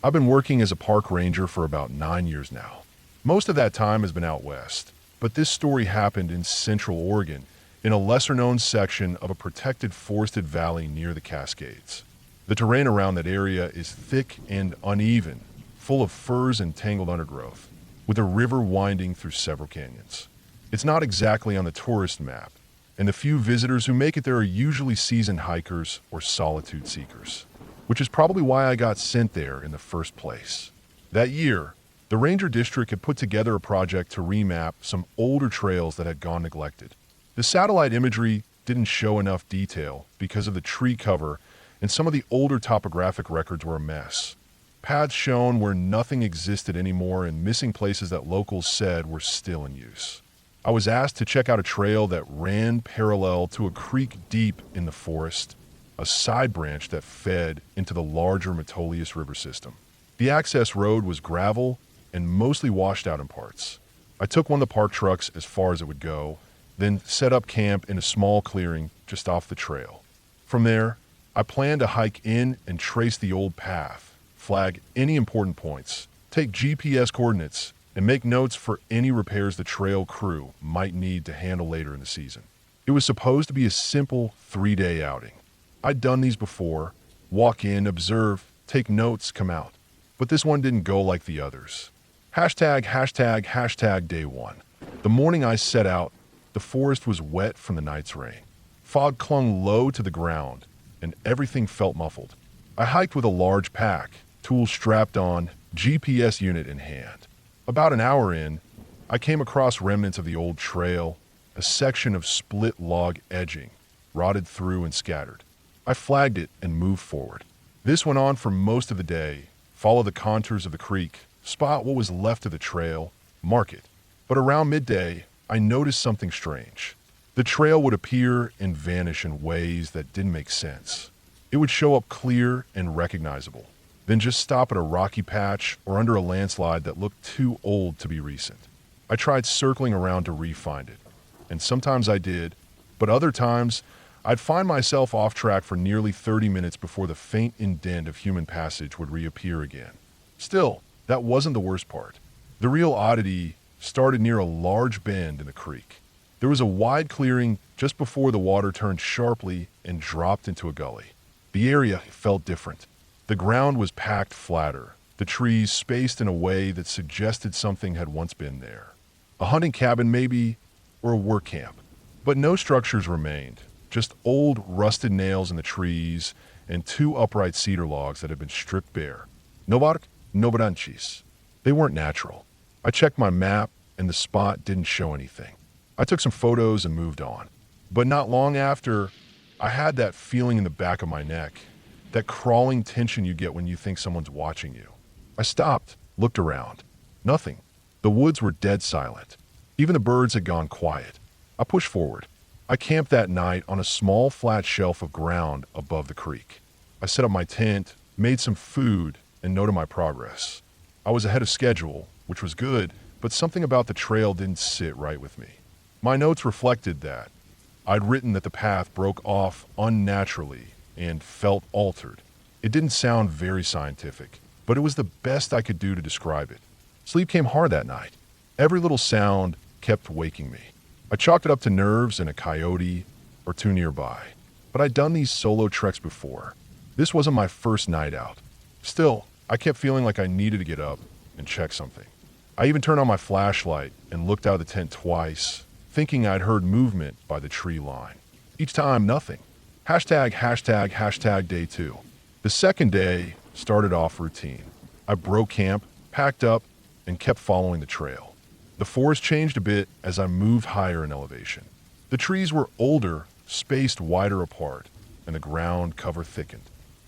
I've been working as a park ranger for about 9 years now. Most of that time has been out west, but this story happened in Central Oregon, in a lesser-known section of a protected forested valley near the Cascades. The terrain around that area is thick and uneven, full of firs and tangled undergrowth, with a river winding through several canyons. It's not exactly on the tourist map, and the few visitors who make it there are usually seasoned hikers or solitude seekers, which is probably why I got sent there in the first place. That year, the Ranger District had put together a project to remap some older trails that had gone neglected. The satellite imagery didn't show enough detail because of the tree cover, and some of the older topographic records were a mess. Paths shown where nothing existed anymore and missing places that locals said were still in use. I was asked to check out a trail that ran parallel to a creek deep in the forest, a side branch that fed into the larger Metolius River system. The access road was gravel and mostly washed out in parts. I took one of the park trucks as far as it would go, then set up camp in a small clearing just off the trail. From there, I planned to hike in and trace the old path, flag any important points, take GPS coordinates, and make notes for any repairs the trail crew might need to handle later in the season. It was supposed to be a simple 3-day outing. I'd done these before, walk in, observe, take notes, come out. But this one didn't go like the others. Hashtag day one. The morning I set out, the forest was wet from the night's rain. Fog clung low to the ground, and everything felt muffled. I hiked with a large pack, tools strapped on, GPS unit in hand. About an hour in, I came across remnants of the old trail, a section of split log edging, rotted through and scattered. I flagged it and moved forward. This went on for most of the day, follow the contours of the creek, spot what was left of the trail, mark it. But around midday, I noticed something strange. The trail would appear and vanish in ways that didn't make sense. It would show up clear and recognizable, then just stop at a rocky patch or under a landslide that looked too old to be recent. I tried circling around to re-find it, and sometimes I did, but other times, I'd find myself off track for nearly 30 minutes before the faint indent of human passage would reappear again. Still, that wasn't the worst part. The real oddity started near a large bend in the creek. There was a wide clearing just before the water turned sharply and dropped into a gully. The area felt different. The ground was packed flatter, the trees spaced in a way that suggested something had once been there. A hunting cabin maybe, or a work camp. But no structures remained. Just old, rusted nails in the trees and 2 upright cedar logs that had been stripped bare. No bark, no branches. They weren't natural. I checked my map, and the spot didn't show anything. I took some photos and moved on. But not long after, I had that feeling in the back of my neck, that crawling tension you get when you think someone's watching you. I stopped, looked around. Nothing. The woods were dead silent. Even the birds had gone quiet. I pushed forward. I camped that night on a small flat shelf of ground above the creek. I set up my tent, made some food, and noted my progress. I was ahead of schedule, which was good, but something about the trail didn't sit right with me. My notes reflected that. I'd written that the path broke off unnaturally and felt altered. It didn't sound very scientific, but it was the best I could do to describe it. Sleep came hard that night. Every little sound kept waking me. I chalked it up to nerves and a coyote or 2 nearby. But I'd done these solo treks before. This wasn't my first night out. Still, I kept feeling like I needed to get up and check something. I even turned on my flashlight and looked out of the tent twice, thinking I'd heard movement by the tree line. Each time, nothing. Hashtag day 2. The second day started off routine. I broke camp, packed up, and kept following the trail. The forest changed a bit as I moved higher in elevation. The trees were older, spaced wider apart, and the ground cover thickened.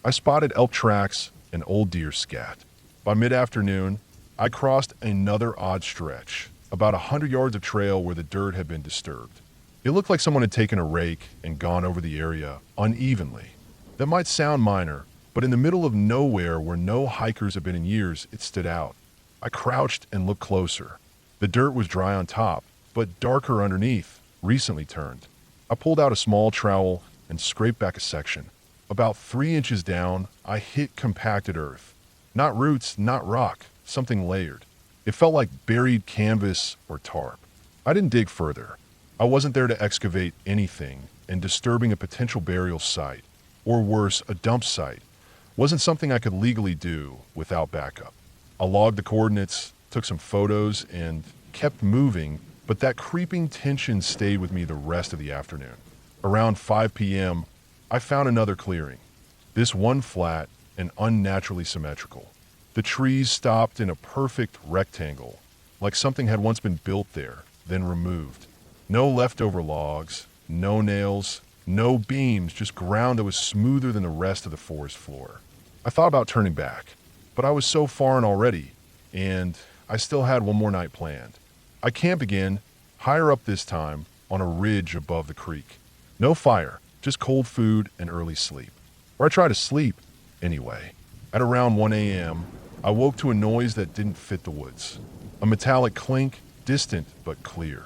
I spotted elk tracks and old deer scat. By mid-afternoon, I crossed another odd stretch, about 100 yards of trail where the dirt had been disturbed. It looked like someone had taken a rake and gone over the area unevenly. That might sound minor, but in the middle of nowhere where no hikers have been in years, it stood out. I crouched and looked closer. The dirt was dry on top, but darker underneath, recently turned. I pulled out a small trowel and scraped back a section. About 3 inches down, I hit compacted earth. Not roots, not rock, something layered. It felt like buried canvas or tarp. I didn't dig further. I wasn't there to excavate anything, and disturbing a potential burial site, or worse, a dump site, wasn't something I could legally do without backup. I logged the coordinates, took some photos, and kept moving, but that creeping tension stayed with me the rest of the afternoon. Around 5 p.m., I found another clearing. This one flat and unnaturally symmetrical. The trees stopped in a perfect rectangle, like something had once been built there, then removed. No leftover logs, no nails, no beams, just ground that was smoother than the rest of the forest floor. I thought about turning back, but I was so far in already, and I still had one more night planned. I camped again, higher up this time, on a ridge above the creek. No fire, just cold food and early sleep. Or I tried to sleep, anyway. At around 1 a.m., I woke to a noise that didn't fit the woods. A metallic clink, distant but clear.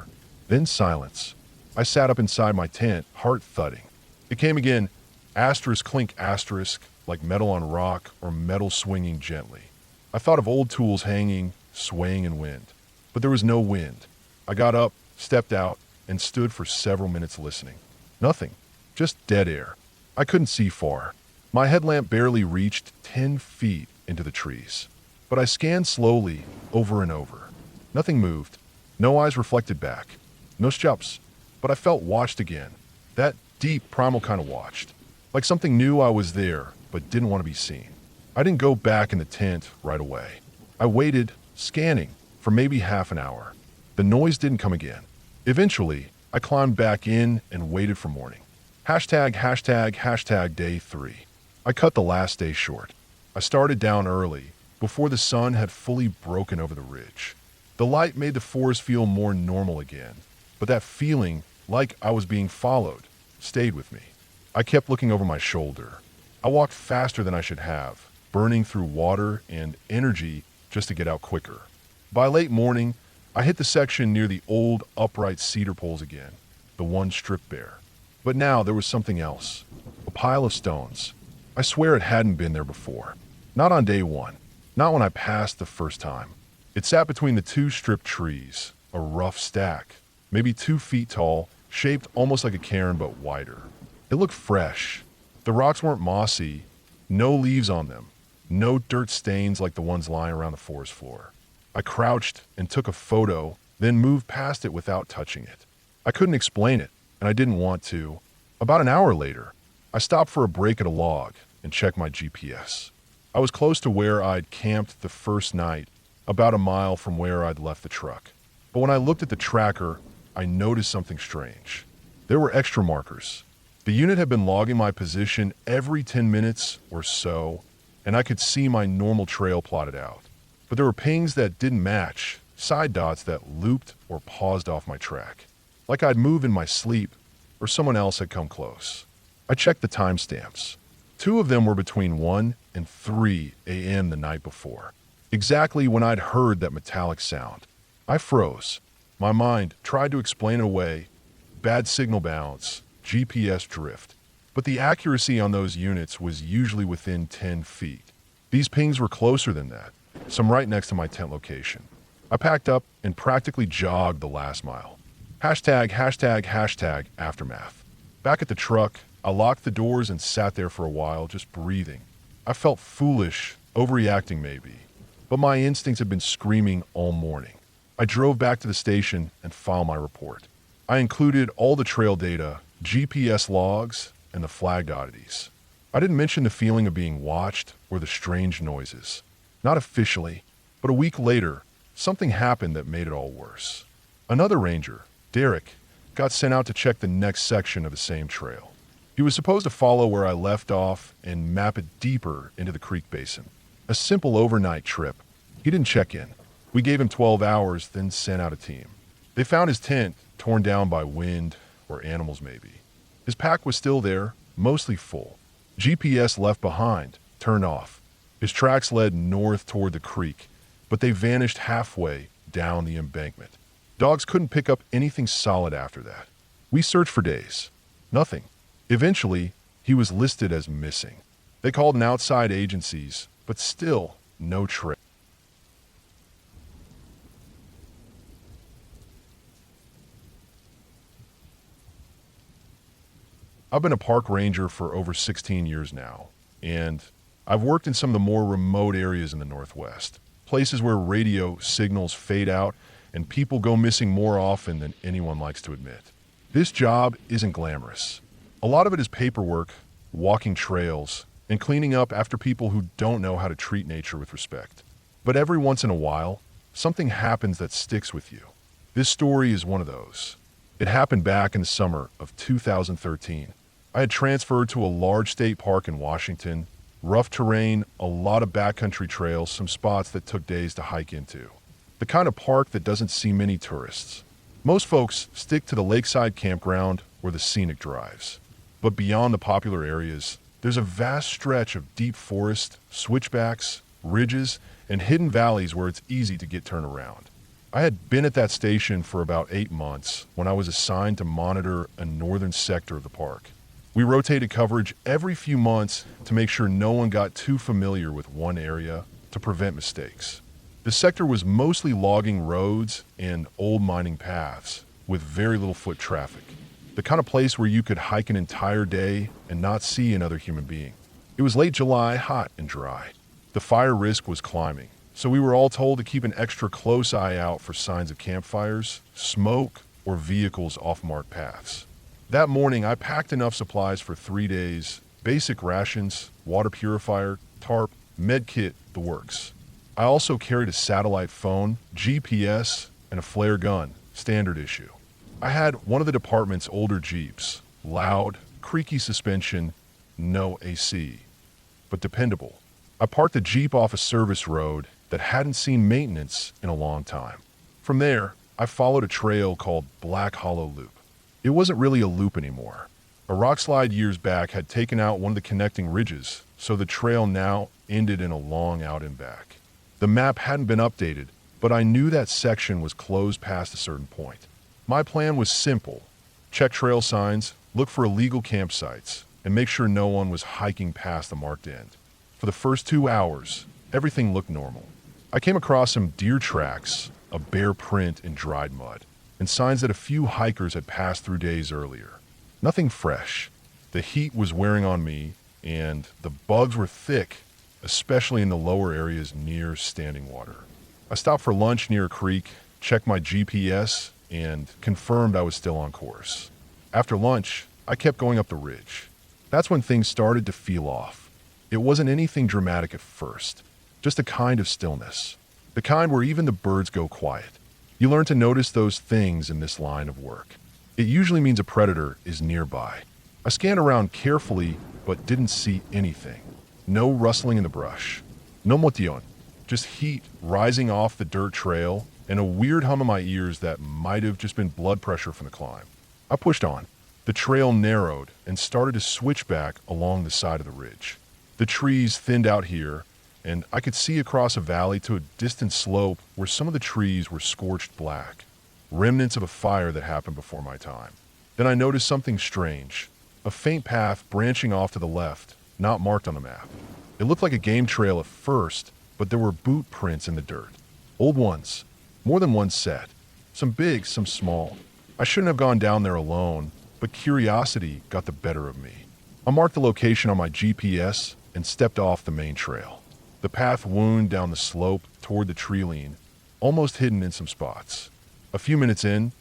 Then silence. I sat up inside my tent, heart thudding. It came again, asterisk clink asterisk, like metal on rock or metal swinging gently. I thought of old tools hanging, swaying in wind. But there was no wind. I got up, stepped out, and stood for several minutes listening. Nothing. Just dead air. I couldn't see far. My headlamp barely reached 10 feet into the trees. But I scanned slowly, over and over. Nothing moved. No eyes reflected back. No steps. But I felt watched again. That deep, primal kind of watched. Like something knew I was there, but didn't want to be seen. I didn't go back in the tent right away. I waited, scanning, for maybe half an hour. The noise didn't come again. Eventually, I climbed back in and waited for morning. Hashtag day 3. I cut the last day short. I started down early, before the sun had fully broken over the ridge. The light made the forest feel more normal again, but that feeling, like I was being followed, stayed with me. I kept looking over my shoulder. I walked faster than I should have, burning through water and energy just to get out quicker. By late morning, I hit the section near the old upright cedar poles again, the one stripped bare. But now there was something else. A pile of stones. I swear it hadn't been there before. Not on day 1. Not when I passed the first time. It sat between the 2 stripped trees, a rough stack, maybe 2 feet tall, shaped almost like a cairn but wider. It looked fresh. The rocks weren't mossy, no leaves on them, no dirt stains like the ones lying around the forest floor. I crouched and took a photo, then moved past it without touching it. I couldn't explain it, and I didn't want to. About an hour later, I stopped for a break at a log and checked my GPS. I was close to where I'd camped the first night, about a mile from where I'd left the truck. But when I looked at the tracker, I noticed something strange. There were extra markers. The unit had been logging my position every 10 minutes or so, and I could see my normal trail plotted out. But there were pings that didn't match, side dots that looped or paused off my track. Like I'd moved in my sleep, or someone else had come close. I checked the timestamps. 2 of them were between 1 and 3 a.m. the night before, exactly when I'd heard that metallic sound. I froze. My mind tried to explain it away. Bad signal balance, GPS drift. But the accuracy on those units was usually within 10 feet. These pings were closer than that, some right next to my tent location. I packed up and practically jogged the last mile. Hashtag aftermath. Back at the truck, I locked the doors and sat there for a while, just breathing. I felt foolish, overreacting maybe. but my instincts had been screaming all morning. I drove back to the station and filed my report. I included all the trail data, GPS logs, and the flagged oddities. I didn't mention the feeling of being watched or the strange noises. Not officially, but a week later, something happened that made it all worse. Another ranger, Derek, got sent out to check the next section of the same trail. He was supposed to follow where I left off and map it deeper into the creek basin. A simple overnight trip. He didn't check in. We gave him 12 hours, then sent out a team. They found his tent torn down by wind or animals maybe. His pack was still there, mostly full. GPS left behind, turned off. His tracks led north toward the creek, but they vanished halfway down the embankment. Dogs couldn't pick up anything solid after that. We searched for days. Nothing. Eventually, he was listed as missing. They called in outside agencies, but still no trace. I've been a park ranger for over 16 years now, and I've worked in some of the more remote areas in the Northwest, places where radio signals fade out and people go missing more often than anyone likes to admit. This job isn't glamorous. A lot of it is paperwork, walking trails, and cleaning up after people who don't know how to treat nature with respect. But every once in a while, something happens that sticks with you. This story is one of those. It happened back in the summer of 2013. I had transferred to a large state park in Washington, rough terrain, a lot of backcountry trails, some spots that took days to hike into. The kind of park that doesn't see many tourists. Most folks stick to the lakeside campground or the scenic drives. But beyond the popular areas, there's a vast stretch of deep forest, switchbacks, ridges, and hidden valleys where it's easy to get turned around. I had been at that station for about 8 months when I was assigned to monitor a northern sector of the park. We rotated coverage every few months to make sure no one got too familiar with one area to prevent mistakes. The sector was mostly logging roads and old mining paths with very little foot traffic. The kind of place where you could hike an entire day and not see another human being. It was late July, hot and dry. The fire risk was climbing, so we were all told to keep an extra close eye out for signs of campfires, smoke, or vehicles off marked paths. That morning, I packed enough supplies for 3 days, basic rations, water purifier, tarp, med kit, the works. I also carried a satellite phone, GPS, and a flare gun, standard issue. I had one of the department's older Jeeps, loud, creaky suspension, no AC, but dependable. I parked the Jeep off a service road that hadn't seen maintenance in a long time. From there, I followed a trail called Black Hollow Loop. It wasn't really a loop anymore. A rock slide years back had taken out one of the connecting ridges, so the trail now ended in a long out and back. The map hadn't been updated, but I knew that section was closed past a certain point. My plan was simple. Check trail signs, look for illegal campsites, and make sure no one was hiking past the marked end. For the first 2 hours, everything looked normal. I came across some deer tracks, a bare print in dried mud, and signs that a few hikers had passed through days earlier. Nothing fresh. The heat was wearing on me, and the bugs were thick, especially in the lower areas near standing water. I stopped for lunch near a creek, checked my GPS, and confirmed I was still on course. After lunch, I kept going up the ridge. That's when things started to feel off. It wasn't anything dramatic at first, just a kind of stillness. The kind where even the birds go quiet. You learn to notice those things in this line of work. It usually means a predator is nearby. I scanned around carefully, but didn't see anything. No rustling in the brush. No motion. Just heat rising off the dirt trail and a weird hum in my ears that might have just been blood pressure from the climb. I pushed on. The trail narrowed and started to switch back along the side of the ridge. The trees thinned out here, and I could see across a valley to a distant slope where some of the trees were scorched black, remnants of a fire that happened before my time. Then I noticed something strange, a faint path branching off to the left, not marked on the map. It looked like a game trail at first, but there were boot prints in the dirt. Old ones, more than one set, some big, some small. I shouldn't have gone down there alone, but curiosity got the better of me. I marked the location on my GPS and stepped off the main trail. The path wound down the slope toward the tree line, almost hidden in some spots. A few minutes in,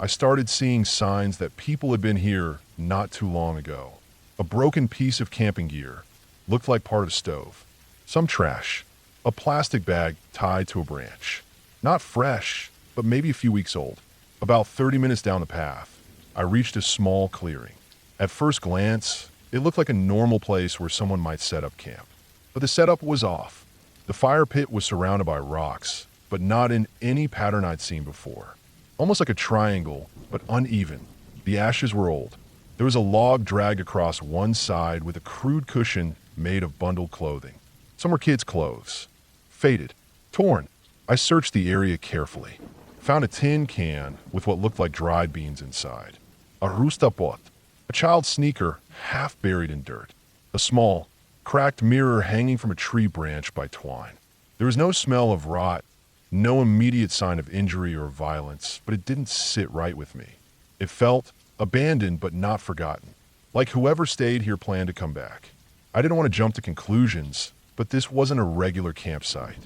I started seeing signs that people had been here not too long ago. A broken piece of camping gear, looked like part of a stove. Some trash, a plastic bag tied to a branch. Not fresh, but maybe a few weeks old. About 30 minutes down the path, I reached a small clearing. At first glance, it looked like a normal place where someone might set up camp. But the setup was off. The fire pit was surrounded by rocks, but not in any pattern I'd seen before. Almost like a triangle, but uneven. The ashes were old. There was a log dragged across one side with a crude cushion made of bundled clothing. Some were kids' clothes. Faded. Torn. I searched the area carefully. Found a tin can with what looked like dried beans inside. A rustapot, a child's sneaker half buried in dirt. A small, cracked mirror hanging from a tree branch by twine. There was no smell of rot, no immediate sign of injury or violence, but it didn't sit right with me. It felt abandoned but not forgotten, like whoever stayed here planned to come back. I didn't want to jump to conclusions, but this wasn't a regular campsite.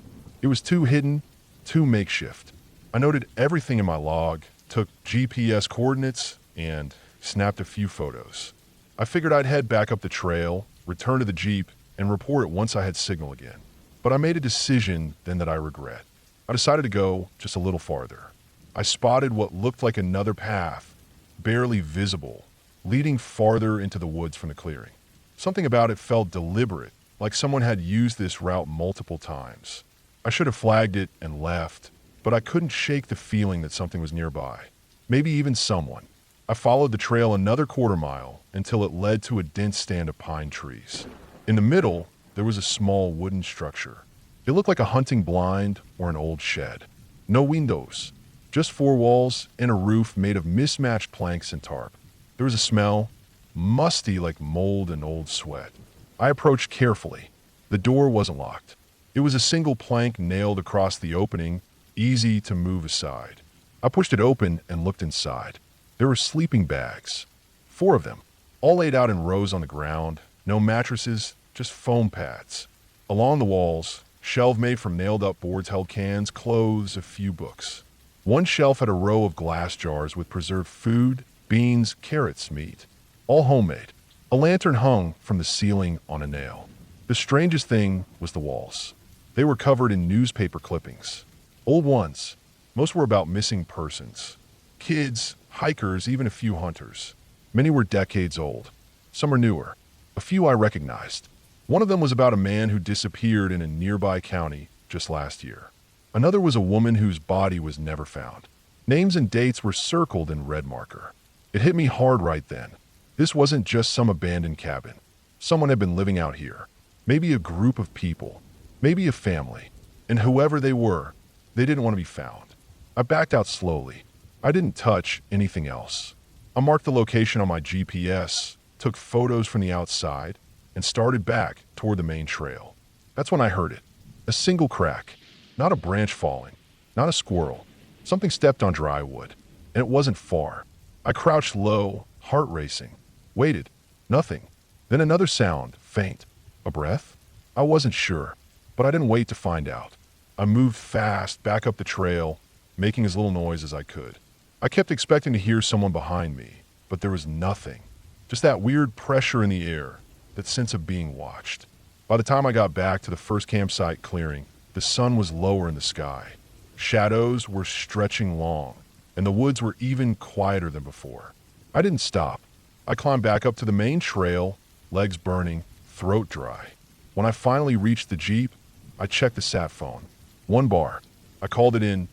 It was too hidden, too makeshift. I noted everything in my log, took GPS coordinates, and snapped a few photos. I figured I'd head back up the trail, return to the Jeep, and report it once I had signal again. But I made a decision then that I regret. I decided to go just a little farther. I spotted what looked like another path, barely visible, leading farther into the woods from the clearing. Something about it felt deliberate, like someone had used this route multiple times. I should have flagged it and left, but I couldn't shake the feeling that something was nearby. Maybe even someone. I followed the trail another quarter mile until it led to a dense stand of pine trees. In the middle, there was a small wooden structure. It looked like a hunting blind or an old shed. No windows, just four walls and a roof made of mismatched planks and tarp. There was a smell, musty like mold and old sweat. I approached carefully. The door wasn't locked. It was a single plank nailed across the opening, easy to move aside. I pushed it open and looked inside. There were sleeping bags, 4 of them, all laid out in rows on the ground, no mattresses, just foam pads. Along the walls, shelves made from nailed-up boards held cans, clothes, a few books. One shelf had a row of glass jars with preserved food, beans, carrots, meat, all homemade. A lantern hung from the ceiling on a nail. The strangest thing was the walls. They were covered in newspaper clippings. Old ones. Most were about missing persons. Kids, hikers, even a few hunters. Many were decades old. Some were newer. A few I recognized. One of them was about a man who disappeared in a nearby county just last year. Another was a woman whose body was never found. Names and dates were circled in red marker. It hit me hard right then. This wasn't just some abandoned cabin. Someone had been living out here. Maybe a group of people. Maybe a family. And whoever they were, they didn't want to be found. I backed out slowly. I didn't touch anything else. I marked the location on my GPS, took photos from the outside, and started back toward the main trail. That's when I heard it. A single crack. Not a branch falling. Not a squirrel. Something stepped on dry wood. And it wasn't far. I crouched low, heart racing. Waited. Nothing. Then another sound, faint. A breath? I wasn't sure, but I didn't wait to find out. I moved fast back up the trail, making as little noise as I could. I kept expecting to hear someone behind me, but there was nothing. Just that weird pressure in the air, that sense of being watched. By the time I got back to the first campsite clearing, the sun was lower in the sky. Shadows were stretching long, and the woods were even quieter than before. I didn't stop. I climbed back up to the main trail, legs burning, throat dry. When I finally reached the Jeep, I checked the sat phone. 1 bar. I called it in.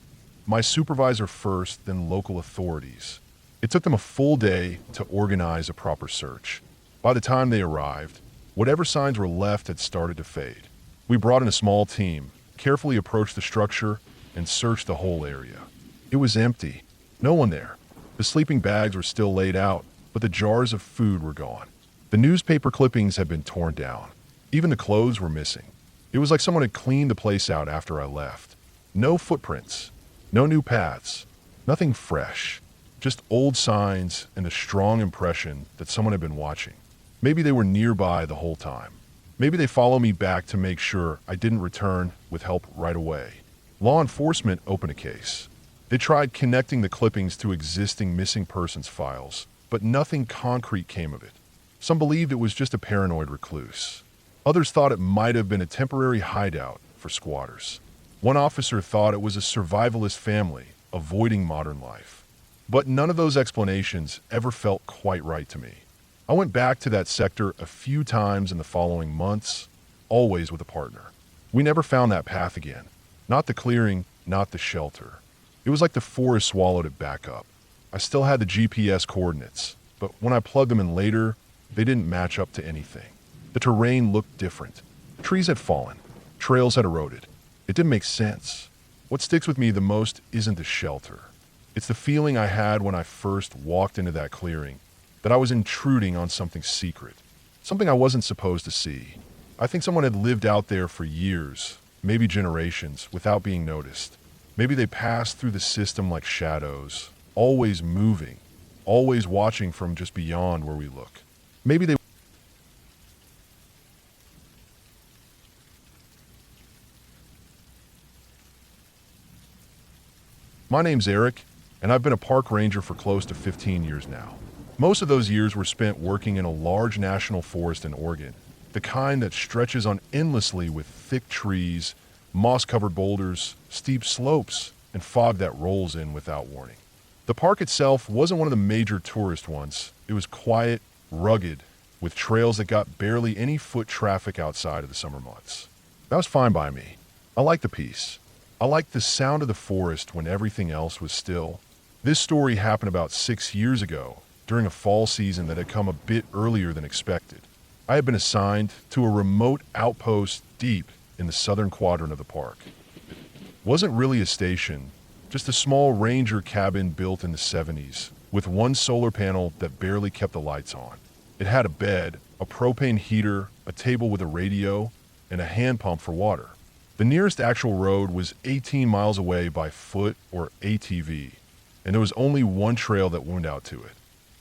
My supervisor first, then local authorities. It took them a full day to organize a proper search. By the time they arrived, whatever signs were left had started to fade. We brought in a small team, carefully approached the structure, and searched the whole area. It was empty. No one there. The sleeping bags were still laid out, but the jars of food were gone. The newspaper clippings had been torn down. Even the clothes were missing. It was like someone had cleaned the place out after I left. No footprints. No new paths. Nothing fresh. Just old signs and a strong impression that someone had been watching. Maybe they were nearby the whole time. Maybe they followed me back to make sure I didn't return with help right away. Law enforcement opened a case. They tried connecting the clippings to existing missing persons files, but nothing concrete came of it. Some believed it was just a paranoid recluse. Others thought it might have been a temporary hideout for squatters. One officer thought it was a survivalist family avoiding modern life. But none of those explanations ever felt quite right to me. I went back to that sector a few times in the following months, always with a partner. We never found that path again. Not the clearing, not the shelter. It was like the forest swallowed it back up. I still had the GPS coordinates, but when I plugged them in later, they didn't match up to anything. The terrain looked different. Trees had fallen. Trails had eroded. It didn't make sense. What sticks with me the most isn't the shelter. It's the feeling I had when I first walked into that clearing, that I was intruding on something secret, something I wasn't supposed to see. I think someone had lived out there for years, maybe generations, without being noticed. Maybe they passed through the system like shadows, always moving, always watching from just beyond where we look. Maybe they My name's Eric, and I've been a park ranger for close to 15 years now. Most of those years were spent working in a large national forest in Oregon, the kind that stretches on endlessly with thick trees, moss-covered boulders, steep slopes, and fog that rolls in without warning. The park itself wasn't one of the major tourist ones. It was quiet, rugged, with trails that got barely any foot traffic outside of the summer months. That was fine by me. I liked the peace. I liked the sound of the forest when everything else was still. This story happened about 6 years ago, during a fall season that had come a bit earlier than expected. I had been assigned to a remote outpost deep in the southern quadrant of the park. It wasn't really a station, just a small ranger cabin built in the 70s, with one solar panel that barely kept the lights on. It had a bed, a propane heater, a table with a radio, and a hand pump for water. The nearest actual road was 18 miles away by foot or ATV, and there was only one trail that wound out to it.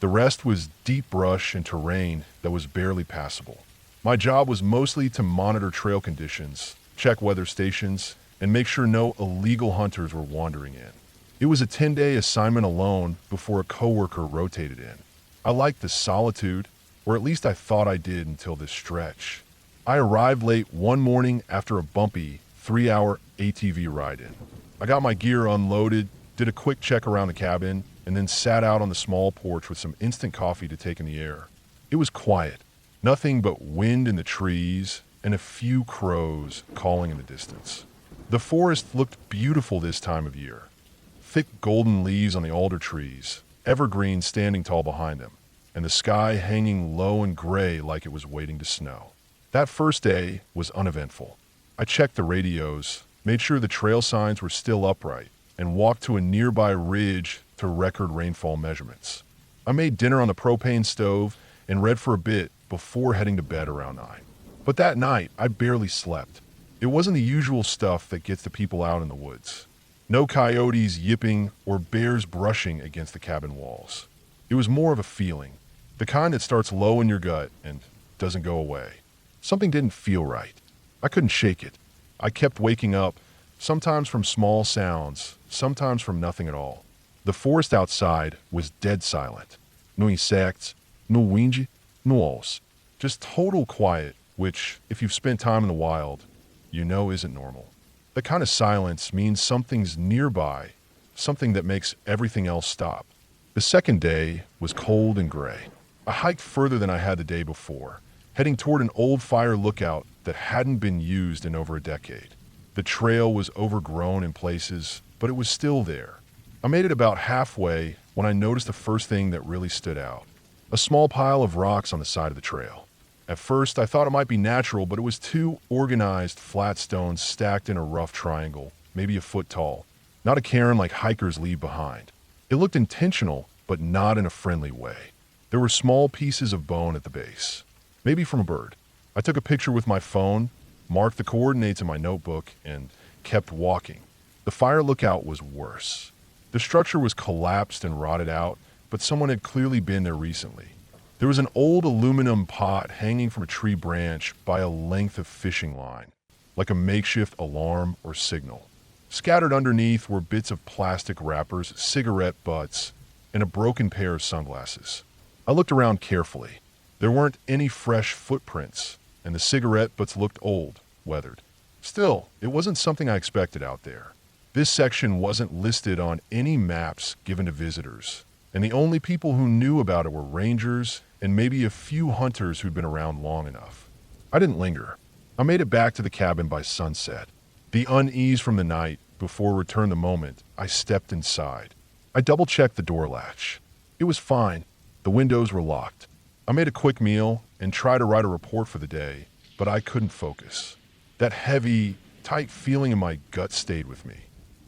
The rest was deep brush and terrain that was barely passable. My job was mostly to monitor trail conditions, check weather stations, and make sure no illegal hunters were wandering in. It was a 10-day assignment alone before a coworker rotated in. I liked the solitude, or at least I thought I did until this stretch. I arrived late one morning after a bumpy 3-hour ATV ride-in. I got my gear unloaded, did a quick check around the cabin, and then sat out on the small porch with some instant coffee to take in the air. It was quiet, nothing but wind in the trees and a few crows calling in the distance. The forest looked beautiful this time of year. Thick golden leaves on the alder trees, evergreens standing tall behind them, and the sky hanging low and gray like it was waiting to snow. That first day was uneventful. I checked the radios, made sure the trail signs were still upright, and walked to a nearby ridge to record rainfall measurements. I made dinner on the propane stove and read for a bit before heading to bed around 9. But that night, I barely slept. It wasn't the usual stuff that gets the people out in the woods. No coyotes yipping or bears brushing against the cabin walls. It was more of a feeling, the kind that starts low in your gut and doesn't go away. Something didn't feel right. I couldn't shake it. I kept waking up, sometimes from small sounds, sometimes from nothing at all. The forest outside was dead silent. No insects, no wind, no owls. Just total quiet, which, if you've spent time in the wild, you know isn't normal. That kind of silence means something's nearby, something that makes everything else stop. The second day was cold and gray. I hiked further than I had the day before, heading toward an old fire lookout that hadn't been used in over a decade. The trail was overgrown in places, but it was still there. I made it about halfway when I noticed the first thing that really stood out. A small pile of rocks on the side of the trail. At first, I thought it might be natural, but it was two organized flat stones stacked in a rough triangle, maybe a foot tall. Not a cairn like hikers leave behind. It looked intentional, but not in a friendly way. There were small pieces of bone at the base, maybe from a bird. I took a picture with my phone, marked the coordinates in my notebook, and kept walking. The fire lookout was worse. The structure was collapsed and rotted out, but someone had clearly been there recently. There was an old aluminum pot hanging from a tree branch by a length of fishing line, like a makeshift alarm or signal. Scattered underneath were bits of plastic wrappers, cigarette butts, and a broken pair of sunglasses. I looked around carefully. There weren't any fresh footprints, and the cigarette butts looked old, weathered. Still, it wasn't something I expected out there. This section wasn't listed on any maps given to visitors, and the only people who knew about it were rangers and maybe a few hunters who'd been around long enough. I didn't linger. I made it back to the cabin by sunset. The unease from the night before returned the moment I stepped inside. I double-checked the door latch. It was fine. The windows were locked. I made a quick meal and tried to write a report for the day, but I couldn't focus. That heavy, tight feeling in my gut stayed with me,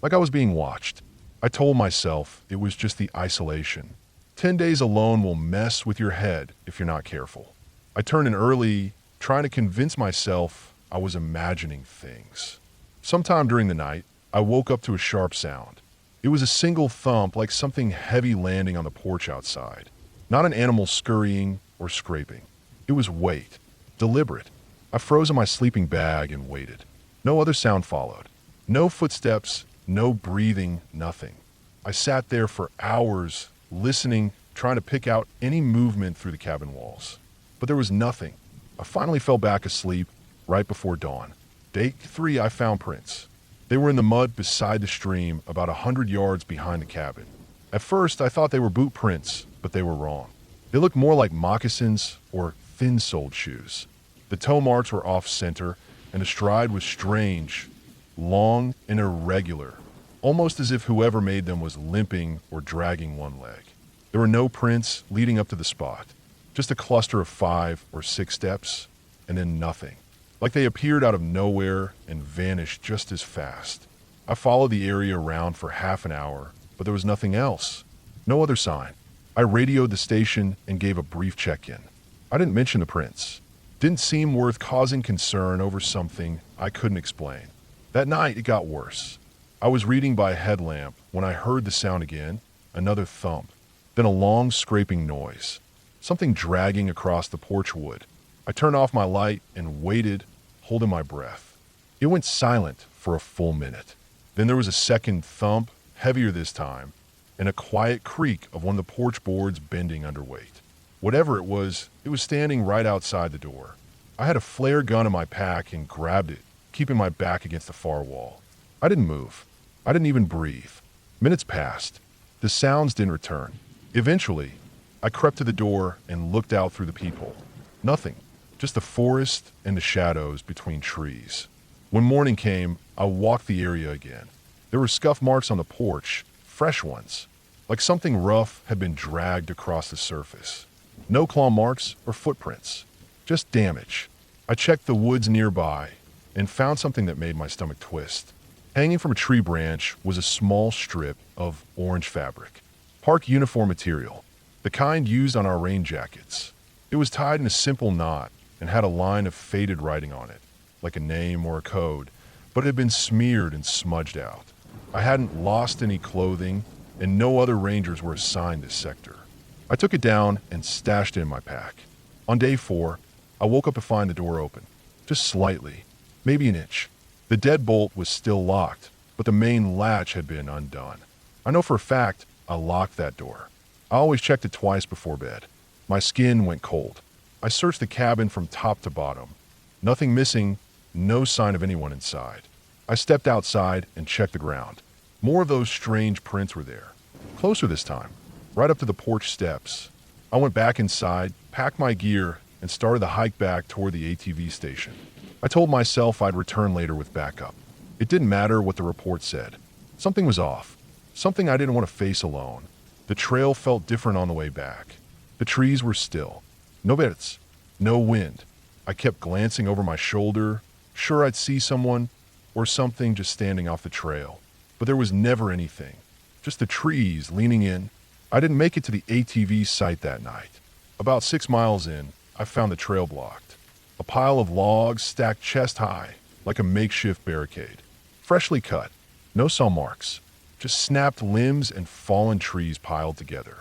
like I was being watched. I told myself it was just the isolation. 10 days alone will mess with your head if you're not careful. I turned in early, trying to convince myself I was imagining things. Sometime during the night, I woke up to a sharp sound. It was a single thump, like something heavy landing on the porch outside. Not an animal scurrying or scraping. It was weight, deliberate. I froze in my sleeping bag and waited. No other sound followed. No footsteps, no breathing, nothing. I sat there for hours, listening, trying to pick out any movement through the cabin walls. But there was nothing. I finally fell back asleep right before dawn. Day 3, I found prints. They were in the mud beside the stream, about 100 yards behind the cabin. At first, I thought they were boot prints, but they were wrong. They looked more like moccasins or thin-soled shoes. The toe marks were off-center, and the stride was strange, long and irregular, almost as if whoever made them was limping or dragging one leg. There were no prints leading up to the spot, just a cluster of 5 or 6 steps, and then nothing. Like they appeared out of nowhere and vanished just as fast. I followed the area around for half an hour, but there was nothing else. No other sign. I radioed the station and gave a brief check-in. I didn't mention the prints. Didn't seem worth causing concern over something I couldn't explain. That night, it got worse. I was reading by a headlamp when I heard the sound again, another thump, then a long scraping noise, something dragging across the porch wood. I turned off my light and waited, holding my breath. It went silent for a full minute. Then there was a second thump, heavier this time, and a quiet creak of one of the porch boards bending under weight. Whatever it was standing right outside the door. I had a flare gun in my pack and grabbed it, keeping my back against the far wall. I didn't move. I didn't even breathe. Minutes passed. The sounds didn't return. Eventually, I crept to the door and looked out through the peephole. Nothing. Just the forest and the shadows between trees. When morning came, I walked the area again. There were scuff marks on the porch, fresh ones, like something rough had been dragged across the surface. No claw marks or footprints, just damage. I checked the woods nearby and found something that made my stomach twist. Hanging from a tree branch was a small strip of orange fabric, park uniform material, the kind used on our rain jackets. It was tied in a simple knot and had a line of faded writing on it, like a name or a code, but it had been smeared and smudged out. I hadn't lost any clothing, and no other rangers were assigned this sector. I took it down and stashed it in my pack. On day 4, I woke up to find the door open, just slightly, maybe an inch. The deadbolt was still locked, but the main latch had been undone. I know for a fact I locked that door. I always checked it twice before bed. My skin went cold. I searched the cabin from top to bottom. Nothing missing, no sign of anyone inside. I stepped outside and checked the ground. More of those strange prints were there. Closer this time, right up to the porch steps. I went back inside, packed my gear, and started the hike back toward the ATV station. I told myself I'd return later with backup. It didn't matter what the report said. Something was off. Something I didn't want to face alone. The trail felt different on the way back. The trees were still. No birds. No wind. I kept glancing over my shoulder, sure I'd see someone or something just standing off the trail. But there was never anything. Just the trees leaning in. I didn't make it to the ATV site that night. About 6 miles in, I found the trail blocked. A pile of logs stacked chest high, like a makeshift barricade. Freshly cut. No saw marks. Just snapped limbs and fallen trees piled together.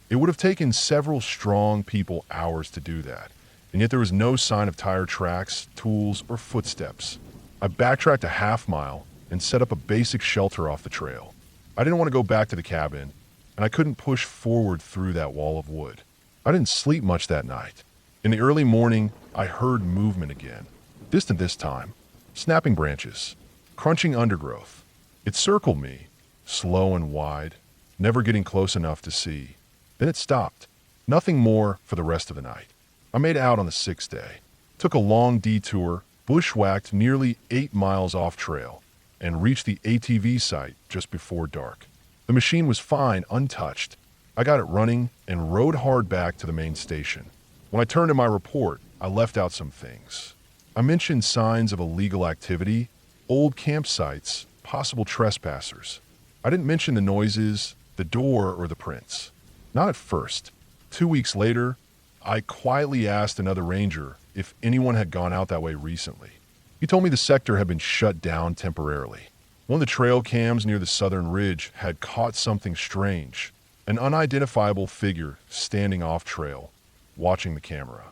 It would have taken several strong people hours to do that, and yet there was no sign of tire tracks, tools, or footsteps. I backtracked a half mile, and set up a basic shelter off the trail. I didn't want to go back to the cabin, and I couldn't push forward through that wall of wood. I didn't sleep much that night. In the early morning, I heard movement again. Distant this time. Snapping branches. Crunching undergrowth. It circled me, slow and wide, never getting close enough to see. Then it stopped. Nothing more for the rest of the night. I made out on the sixth day. Took a long detour, bushwhacked nearly 8 miles off trail, and reached the ATV site just before dark. The machine was fine, untouched. I got it running and rode hard back to the main station. When I turned in my report, I left out some things. I mentioned signs of illegal activity, old campsites, possible trespassers. I didn't mention the noises, the door, or the prints. Not at first. 2 weeks later, I quietly asked another ranger if anyone had gone out that way recently. He told me the sector had been shut down temporarily. One of the trail cams near the southern ridge had caught something strange, an unidentifiable figure standing off trail, watching the camera.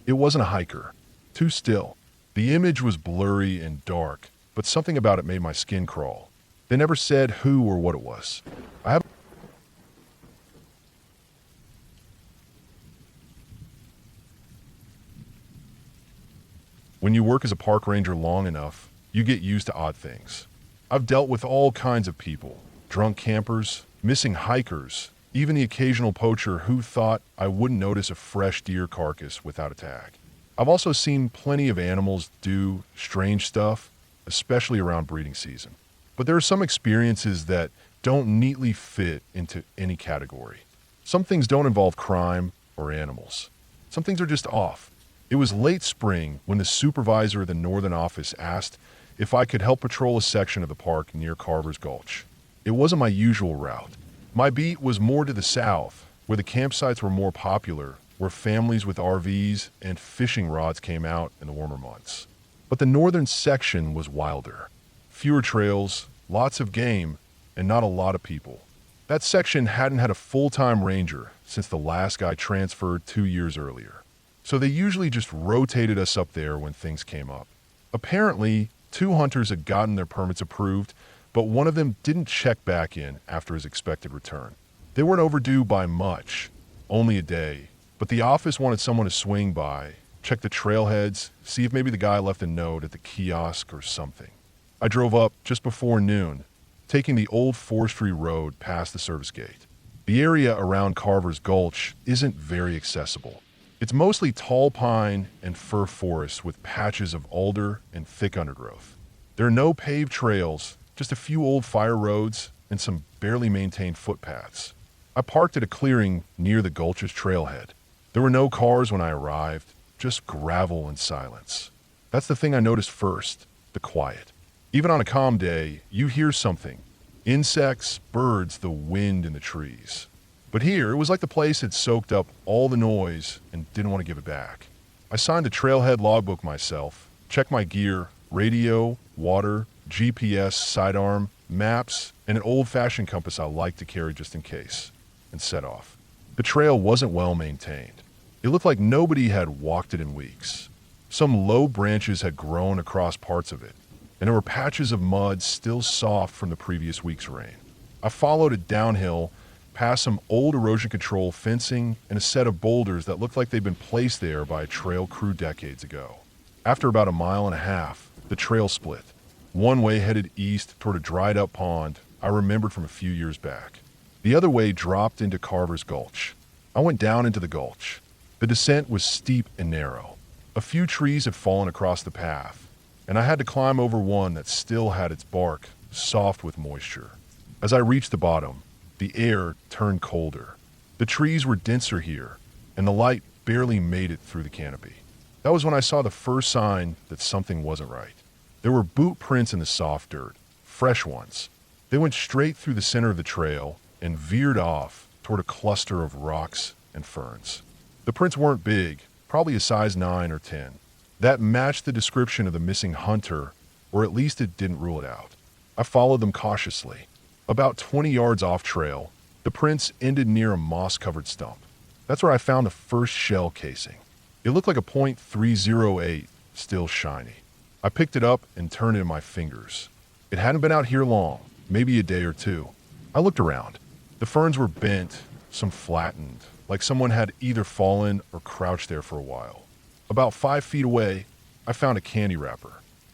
It wasn't a hiker. Too still. The image was blurry and dark, but something about it made my skin crawl. They never said who or what it was. When you work as a park ranger long enough, you get used to odd things. I've dealt with all kinds of people, drunk campers, missing hikers, even the occasional poacher who thought I wouldn't notice a fresh deer carcass without a tag. I've also seen plenty of animals do strange stuff, especially around breeding season. But there are some experiences that don't neatly fit into any category. Some things don't involve crime or animals. Some things are just off. It was late spring when the supervisor of the northern office asked if I could help patrol a section of the park near Carver's Gulch. It wasn't my usual route. My beat was more to the south, where the campsites were more popular, where families with RVs and fishing rods came out in the warmer months. But the northern section was wilder. Fewer trails, lots of game, and not a lot of people. That section hadn't had a full-time ranger since the last guy transferred 2 years earlier. So they usually just rotated us up there when things came up. Apparently, 2 hunters had gotten their permits approved, but one of them didn't check back in after his expected return. They weren't overdue by much, only a day, but the office wanted someone to swing by, check the trailheads, see if maybe the guy left a note at the kiosk or something. I drove up just before noon, taking the old forestry road past the service gate. The area around Carver's Gulch isn't very accessible. It's mostly tall pine and fir forests with patches of alder and thick undergrowth. There are no paved trails, just a few old fire roads and some barely maintained footpaths. I parked at a clearing near the Gulch's trailhead. There were no cars when I arrived, just gravel and silence. That's the thing I noticed first, the quiet. Even on a calm day, you hear something. Insects, birds, the wind in the trees. But here, it was like the place had soaked up all the noise and didn't want to give it back. I signed the trailhead logbook myself, checked my gear, radio, water, GPS, sidearm, maps, and an old-fashioned compass I like to carry just in case, and set off. The trail wasn't well maintained. It looked like nobody had walked it in weeks. Some low branches had grown across parts of it, and there were patches of mud still soft from the previous week's rain. I followed it downhill past some old erosion control fencing and a set of boulders that looked like they'd been placed there by a trail crew decades ago. After about 1.5 miles, the trail split. One way headed east toward a dried up pond I remembered from a few years back. The other way dropped into Carver's Gulch. I went down into the gulch. The descent was steep and narrow. A few trees had fallen across the path, and I had to climb over one that still had its bark soft with moisture. As I reached the bottom, the air turned colder. The trees were denser here, and the light barely made it through the canopy. That was when I saw the first sign that something wasn't right. There were boot prints in the soft dirt, fresh ones. They went straight through the center of the trail and veered off toward a cluster of rocks and ferns. The prints weren't big, probably a size 9 or 10. That matched the description of the missing hunter, or at least it didn't rule it out. I followed them cautiously. About 20 yards off trail, the prints ended near a moss-covered stump. That's where I found the first shell casing. It looked like a .308, still shiny. I picked it up and turned it in my fingers. It hadn't been out here long, maybe a day or two. I looked around. The ferns were bent, some flattened, like someone had either fallen or crouched there for a while. About 5 feet away, I found a candy wrapper.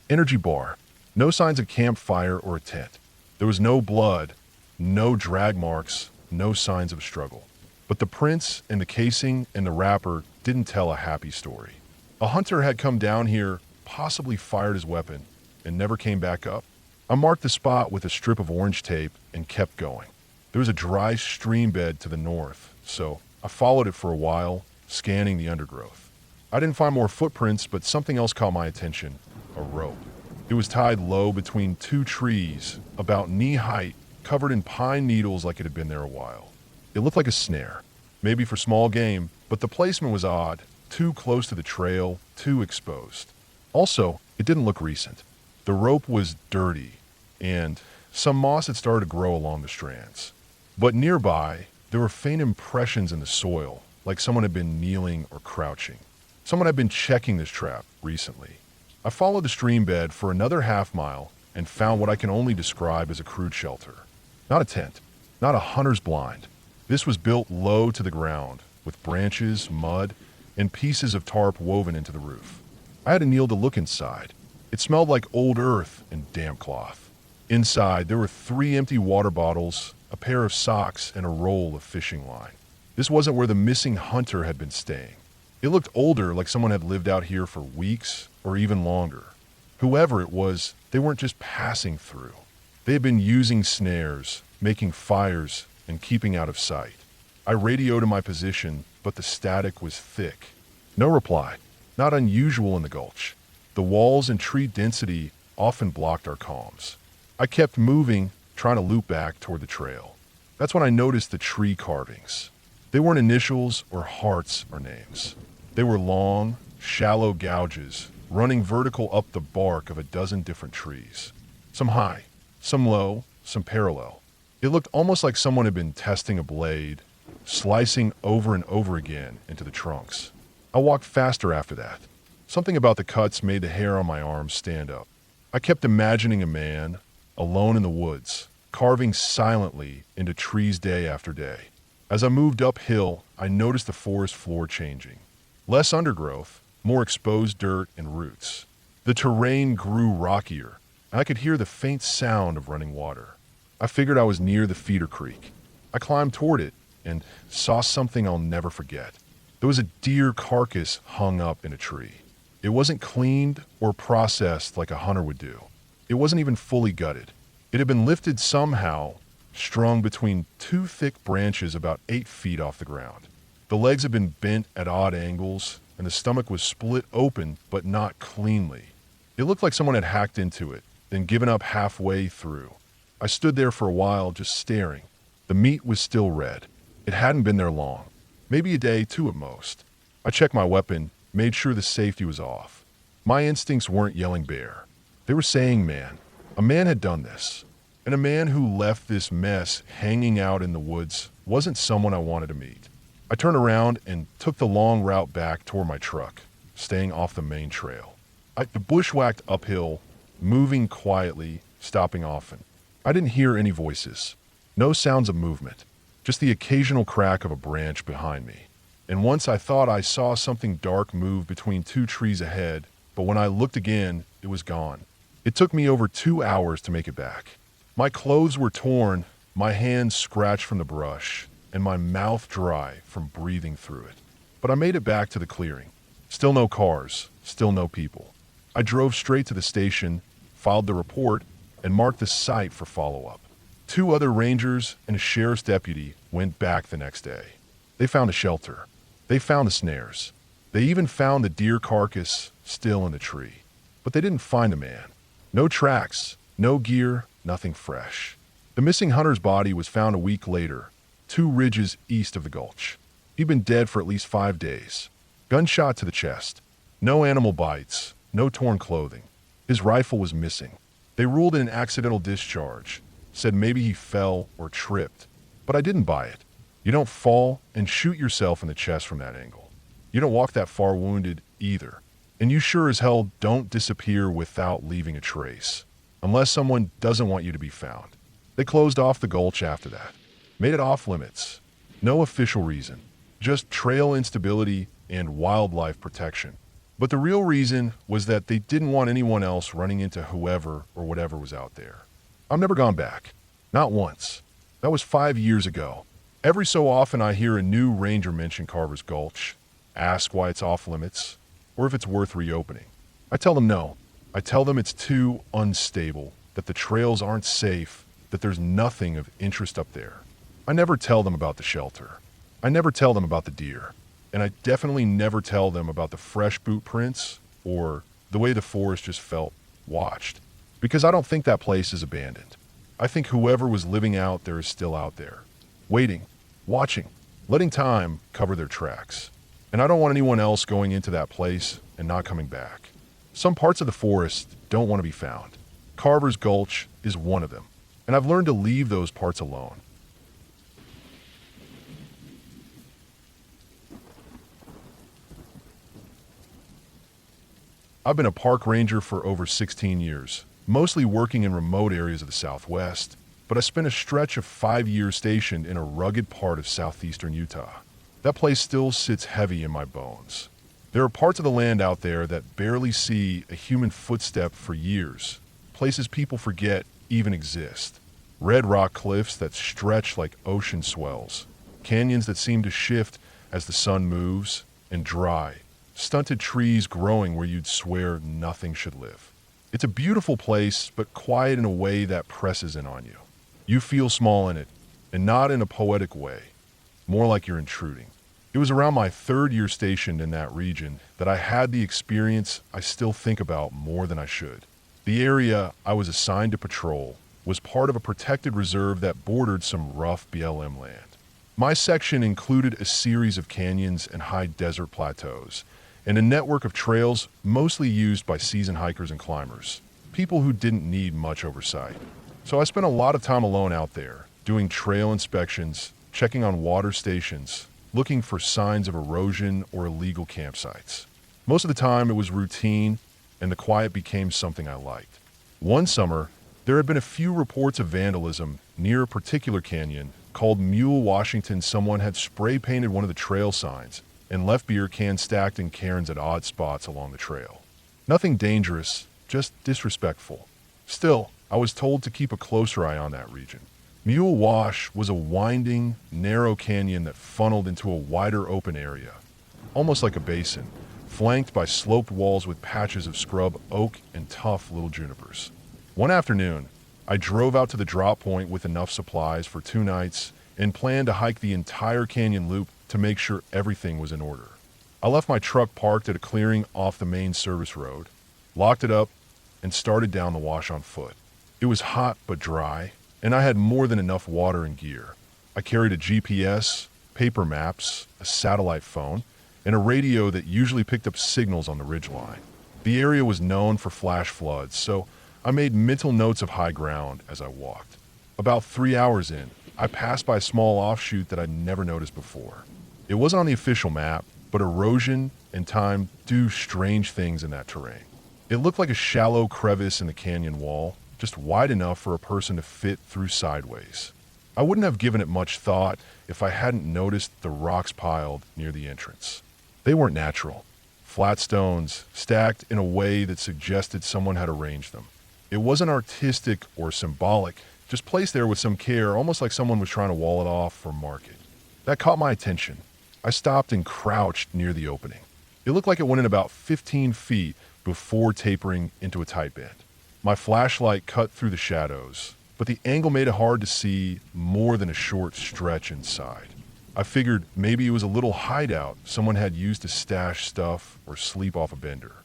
Energy bar. No signs of campfire or a tent. There was no blood, no drag marks, no signs of struggle. But the prints and the casing and the wrapper didn't tell a happy story. A hunter had come down here, possibly fired his weapon, and never came back up. I marked the spot with a strip of orange tape and kept going. There was a dry stream bed to the north, so I followed it for a while, scanning the undergrowth. I didn't find more footprints, but something else caught my attention: a rope. It was tied low between two trees, about knee height, covered in pine needles like it had been there a while. It looked like a snare, maybe for small game, but the placement was odd, too close to the trail, too exposed. Also, it didn't look recent. The rope was dirty, and some moss had started to grow along the strands. But nearby, there were faint impressions in the soil, like someone had been kneeling or crouching. Someone had been checking this trap recently. I followed the stream bed for another half-mile and found what I can only describe as a crude shelter. Not a tent, not a hunter's blind. This was built low to the ground, with branches, mud, and pieces of tarp woven into the roof. I had to kneel to look inside. It smelled like old earth and damp cloth. Inside, there were 3 empty water bottles, a pair of socks, and a roll of fishing line. This wasn't where the missing hunter had been staying. It looked older, like someone had lived out here for weeks or even longer. Whoever it was, they weren't just passing through. They had been using snares, making fires, and keeping out of sight. I radioed in my position, but the static was thick. No reply, not unusual in the gulch. The walls and tree density often blocked our comms. I kept moving, trying to loop back toward the trail. That's when I noticed the tree carvings. They weren't initials or hearts or names. They were long, shallow gouges running vertical up the bark of a dozen different trees. Some high, some low, some parallel. It looked almost like someone had been testing a blade, slicing over and over again into the trunks. I walked faster after that. Something about the cuts made the hair on my arms stand up. I kept imagining a man, alone in the woods, carving silently into trees day after day. As I moved uphill, I noticed the forest floor changing. Less undergrowth, more exposed dirt and roots. The terrain grew rockier, and I could hear the faint sound of running water. I figured I was near the feeder creek. I climbed toward it and saw something I'll never forget. There was a deer carcass hung up in a tree. It wasn't cleaned or processed like a hunter would do. It wasn't even fully gutted. It had been lifted somehow, strung between 2 thick branches about 8 feet off the ground. The legs had been bent at odd angles, and the stomach was split open, but not cleanly. It looked like someone had hacked into it, then given up halfway through. I stood there for a while, just staring. The meat was still red. It hadn't been there long. Maybe a day, 2 at most. I checked my weapon, made sure the safety was off. My instincts weren't yelling bear. They were saying man. A man had done this. And a man who left this mess hanging out in the woods wasn't someone I wanted to meet. I turned around and took the long route back toward my truck, staying off the main trail. I bushwhacked uphill, moving quietly, stopping often. I didn't hear any voices. No sounds of movement. Just the occasional crack of a branch behind me. And once I thought I saw something dark move between 2 trees ahead, but when I looked again, it was gone. It took me over 2 hours to make it back. My clothes were torn, my hands scratched from the brush, and my mouth dry from breathing through it. But I made it back to the clearing. Still no cars, still no people. I drove straight to the station, filed the report, and marked the site for follow-up. 2 other rangers and a sheriff's deputy went back the next day. They found a shelter. They found the snares. They even found the deer carcass still in the tree. But they didn't find a man. No tracks, no gear, nothing fresh. The missing hunter's body was found a week later, 2 ridges east of the gulch. He'd been dead for at least 5 days. Gunshot to the chest. No animal bites, no torn clothing. His rifle was missing. They ruled it an accidental discharge, said maybe he fell or tripped. But I didn't buy it. You don't fall and shoot yourself in the chest from that angle. You don't walk that far wounded either. And you sure as hell don't disappear without leaving a trace. unless someone doesn't want you to be found. They closed off the gulch after that, made it off limits. No official reason, just trail instability and wildlife protection. But the real reason was that they didn't want anyone else running into whoever or whatever was out there. I've never gone back. Not once. That was 5 years ago. Every so often I hear a new ranger mention Carver's Gulch, ask why it's off limits, or if it's worth reopening. I tell them no. I tell them it's too unstable, that the trails aren't safe, that there's nothing of interest up there. I never tell them about the shelter. I never tell them about the deer. And I definitely never tell them about the fresh boot prints or the way the forest just felt watched. Because I don't think that place is abandoned. I think whoever was living out there is still out there, waiting, watching, letting time cover their tracks. And I don't want anyone else going into that place and not coming back. Some parts of the forest don't want to be found. Carver's Gulch is one of them. And I've learned to leave those parts alone. I've been a park ranger for over 16 years, mostly working in remote areas of the Southwest, but I spent a stretch of 5 years stationed in a rugged part of southeastern Utah. That place still sits heavy in my bones. There are parts of the land out there that barely see a human footstep for years, places people forget even exist. Red rock cliffs that stretch like ocean swells, canyons that seem to shift as the sun moves, and dry, stunted trees growing where you'd swear nothing should live. It's a beautiful place, but quiet in a way that presses in on you. You feel small in it, and not in a poetic way, more like you're intruding. It was around my 3rd year stationed in that region that I had the experience I still think about more than I should. The area I was assigned to patrol was part of a protected reserve that bordered some rough BLM land. My section included a series of canyons and high desert plateaus, and a network of trails mostly used by seasoned hikers and climbers, people who didn't need much oversight. So I spent a lot of time alone out there, doing trail inspections, checking on water stations, looking for signs of erosion or illegal campsites. Most of the time it was routine, and the quiet became something I liked. One summer, there had been a few reports of vandalism near a particular canyon called Mule, Washington. Someone had spray painted one of the trail signs and left beer cans stacked in cairns at odd spots along the trail. Nothing dangerous, just disrespectful. Still, I was told to keep a closer eye on that region. Mule Wash was a winding, narrow canyon that funneled into a wider open area, almost like a basin, flanked by sloped walls with patches of scrub oak and tough little junipers. One afternoon, I drove out to the drop point with enough supplies for 2 nights and planned to hike the entire canyon loop to make sure everything was in order. I left my truck parked at a clearing off the main service road, locked it up, and started down the wash on foot. It was hot but dry, and I had more than enough water and gear. I carried a GPS, paper maps, a satellite phone, and a radio that usually picked up signals on the ridgeline. The area was known for flash floods, so I made mental notes of high ground as I walked. About 3 hours in, I passed by a small offshoot that I'd never noticed before. It wasn't on the official map, but erosion and time do strange things in that terrain. It looked like a shallow crevice in the canyon wall, just wide enough for a person to fit through sideways. I wouldn't have given it much thought if I hadn't noticed the rocks piled near the entrance. They weren't natural. Flat stones, stacked in a way that suggested someone had arranged them. It wasn't artistic or symbolic, just placed there with some care, almost like someone was trying to wall it off for market. That caught my attention. I stopped and crouched near the opening. It looked like it went in about 15 feet before tapering into a tight bend. My flashlight cut through the shadows, but the angle made it hard to see more than a short stretch inside. I figured maybe it was a little hideout someone had used to stash stuff or sleep off a bender.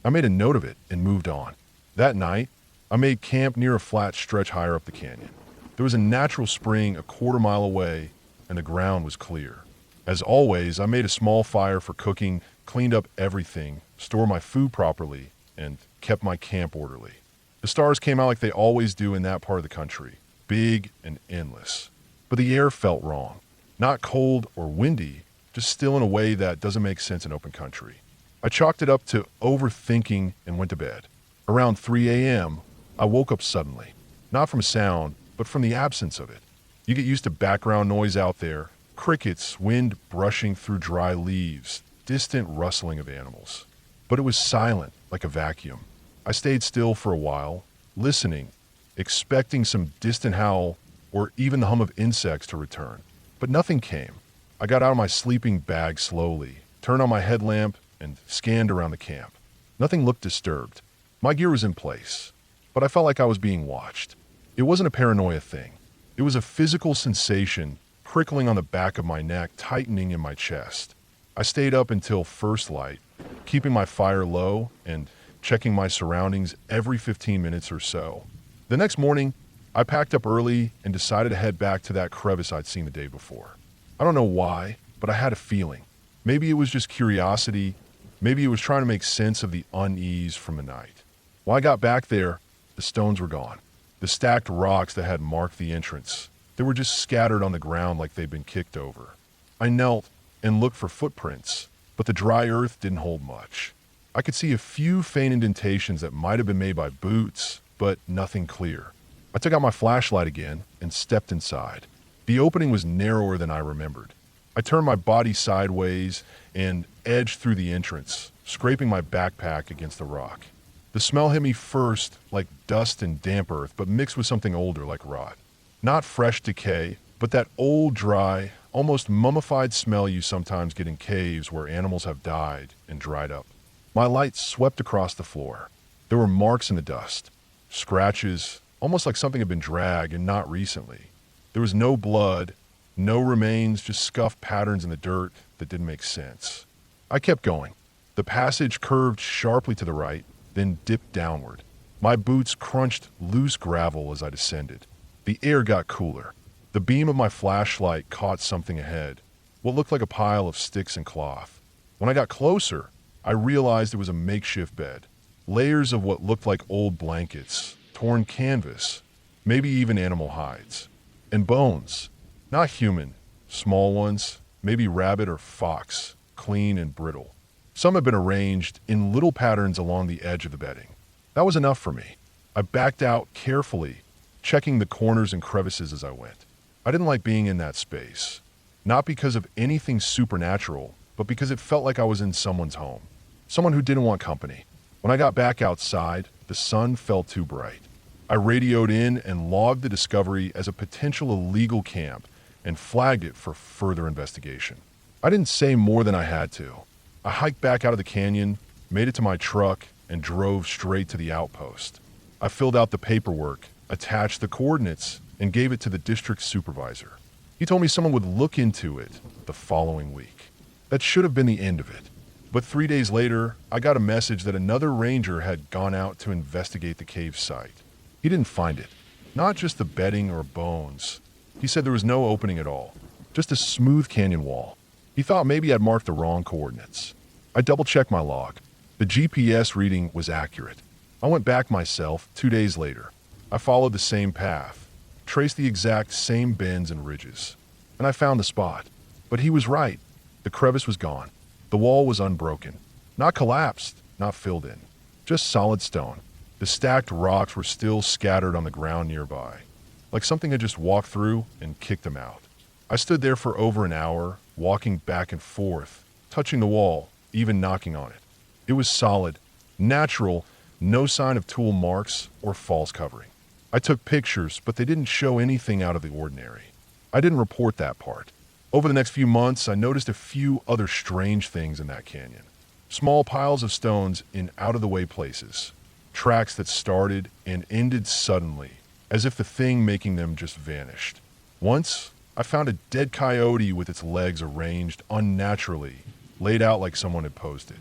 I made a note of it and moved on. That night, I made camp near a flat stretch higher up the canyon. There was a natural spring a quarter mile away, and the ground was clear. As always, I made a small fire for cooking, cleaned up everything, stored my food properly, and kept my camp orderly. The stars came out like they always do in that part of the country, big and endless. But the air felt wrong. Not cold or windy, just still in a way that doesn't make sense in open country. I chalked it up to overthinking and went to bed. Around 3 a.m., I woke up suddenly, not from sound, but from the absence of it. You get used to background noise out there, crickets, wind brushing through dry leaves, distant rustling of animals. But it was silent, like a vacuum. I stayed still for a while, listening, expecting some distant howl or even the hum of insects to return. But nothing came. I got out of my sleeping bag slowly, turned on my headlamp, and scanned around the camp. Nothing looked disturbed. My gear was in place, but I felt like I was being watched. It wasn't a paranoia thing. It was a physical sensation prickling on the back of my neck, tightening in my chest. I stayed up until first light, keeping my fire low and checking my surroundings every 15 minutes or so. The next morning, I packed up early and decided to head back to that crevice I'd seen the day before. I don't know why, but I had a feeling. Maybe it was just curiosity. Maybe it was trying to make sense of the unease from the night. When I got back there, the stones were gone. The stacked rocks that had marked the entrance, they were just scattered on the ground like they'd been kicked over. I knelt and looked for footprints, but the dry earth didn't hold much. I could see a few faint indentations that might have been made by boots, but nothing clear. I took out my flashlight again and stepped inside. The opening was narrower than I remembered. I turned my body sideways and edged through the entrance, scraping my backpack against the rock. The smell hit me first like dust and damp earth, but mixed with something older like rot. Not fresh decay, but that old, dry, almost mummified smell you sometimes get in caves where animals have died and dried up. My light swept across the floor. There were marks in the dust, scratches, almost like something had been dragged and not recently. There was no blood, no remains, just scuffed patterns in the dirt that didn't make sense. I kept going. The passage curved sharply to the right, then dipped downward. My boots crunched loose gravel as I descended. The air got cooler. The beam of my flashlight caught something ahead, what looked like a pile of sticks and cloth. When I got closer, I realized it was a makeshift bed. Layers of what looked like old blankets, torn canvas, maybe even animal hides. And bones. Not human, small ones, maybe rabbit or fox, clean and brittle. Some had been arranged in little patterns along the edge of the bedding. That was enough for me. I backed out carefully, checking the corners and crevices as I went. I didn't like being in that space. Not because of anything supernatural, but because it felt like I was in someone's home. Someone who didn't want company. When I got back outside, the sun felt too bright. I radioed in and logged the discovery as a potential illegal camp and flagged it for further investigation. I didn't say more than I had to. I hiked back out of the canyon, made it to my truck, and drove straight to the outpost. I filled out the paperwork, attached the coordinates, and gave it to the district supervisor. He told me someone would look into it the following week. That should have been the end of it. But 3 days later, I got a message that another ranger had gone out to investigate the cave site. He didn't find it. Not just the bedding or bones. He said there was no opening at all. Just a smooth canyon wall. He thought maybe I'd marked the wrong coordinates. I double-checked my log. The GPS reading was accurate. I went back myself 2 days later. I followed the same path, traced the exact same bends and ridges, and I found the spot. But he was right. The crevice was gone. The wall was unbroken. Not collapsed, not filled in. Just solid stone. The stacked rocks were still scattered on the ground nearby, like something had just walked through and kicked them out. I stood there for over an hour, walking back and forth, touching the wall, even knocking on it. It was solid, natural, no sign of tool marks or false covering. I took pictures, but they didn't show anything out of the ordinary. I didn't report that part. Over the next few months, I noticed a few other strange things in that canyon. Small piles of stones in out-of-the-way places. Tracks that started and ended suddenly, as if the thing making them just vanished. Once, I found a dead coyote with its legs arranged unnaturally, laid out like someone had posed it.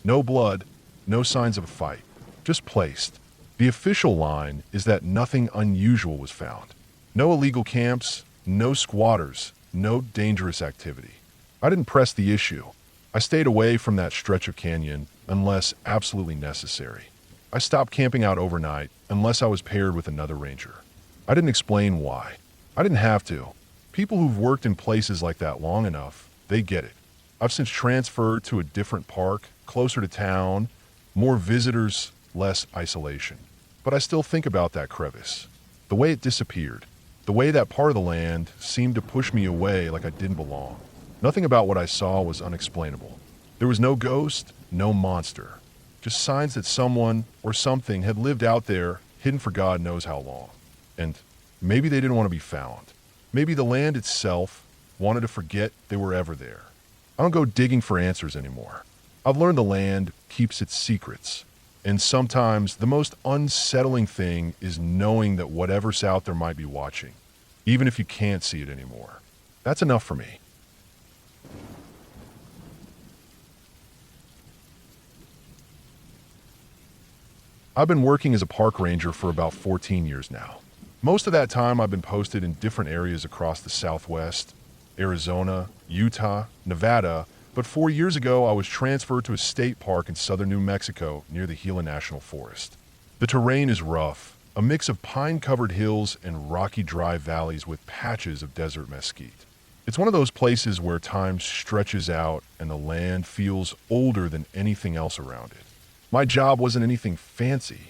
No blood, no signs of a fight, just placed. The official line is that nothing unusual was found. No illegal camps, no squatters, no dangerous activity. I didn't press the issue. I stayed away from that stretch of canyon unless absolutely necessary. I stopped camping out overnight unless I was paired with another ranger. I didn't explain why. I didn't have to. People who've worked in places like that long enough, they get it. I've since transferred to a different park, closer to town, more visitors, less isolation. But I still think about that crevice. The way it disappeared. The way that part of the land seemed to push me away like I didn't belong. Nothing about what I saw was unexplainable. There was no ghost, no monster. Just signs that someone or something had lived out there, hidden for God knows how long. And maybe they didn't want to be found. Maybe the land itself wanted to forget they were ever there. I don't go digging for answers anymore. I've learned the land keeps its secrets. And sometimes the most unsettling thing is knowing that whatever's out there might be watching, even if you can't see it anymore. That's enough for me. I've been working as a park ranger for about 14 years now. Most of that time I've been posted in different areas across the Southwest, Arizona, Utah, Nevada, but 4 years ago I was transferred to a state park in southern New Mexico near the Gila National Forest. The terrain is rough, a mix of pine-covered hills and rocky dry valleys with patches of desert mesquite. It's one of those places where time stretches out and the land feels older than anything else around it. My job wasn't anything fancy,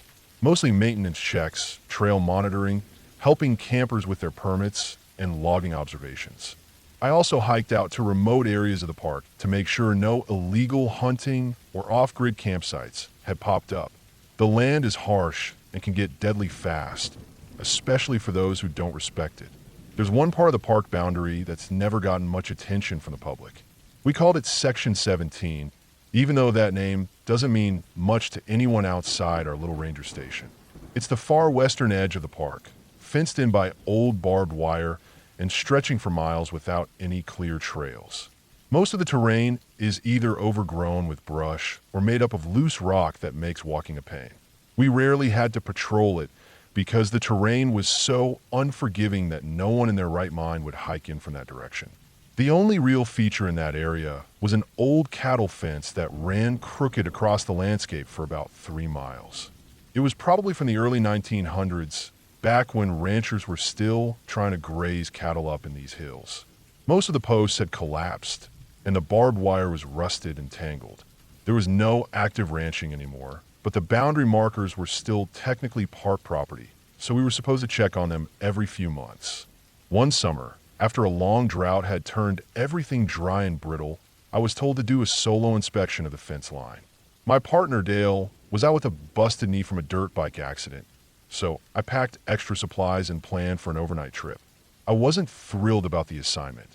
mostly maintenance checks, trail monitoring, helping campers with their permits, and logging observations. I also hiked out to remote areas of the park to make sure no illegal hunting or off-grid campsites had popped up. The land is harsh and can get deadly fast, especially for those who don't respect it. There's one part of the park boundary that's never gotten much attention from the public. We called it Section 17, even though that name doesn't mean much to anyone outside our little ranger station. It's the far western edge of the park, fenced in by old barbed wire and stretching for miles without any clear trails. Most of the terrain is either overgrown with brush or made up of loose rock that makes walking a pain. We rarely had to patrol it because the terrain was so unforgiving that no one in their right mind would hike in from that direction. The only real feature in that area was an old cattle fence that ran crooked across the landscape for about 3 miles. It was probably from the early 1900s, back when ranchers were still trying to graze cattle up in these hills. Most of the posts had collapsed, and the barbed wire was rusted and tangled. There was no active ranching anymore, but the boundary markers were still technically park property, so we were supposed to check on them every few months. One summer, after a long drought had turned everything dry and brittle, I was told to do a solo inspection of the fence line. My partner, Dale, was out with a busted knee from a dirt bike accident, so I packed extra supplies and planned for an overnight trip. I wasn't thrilled about the assignment,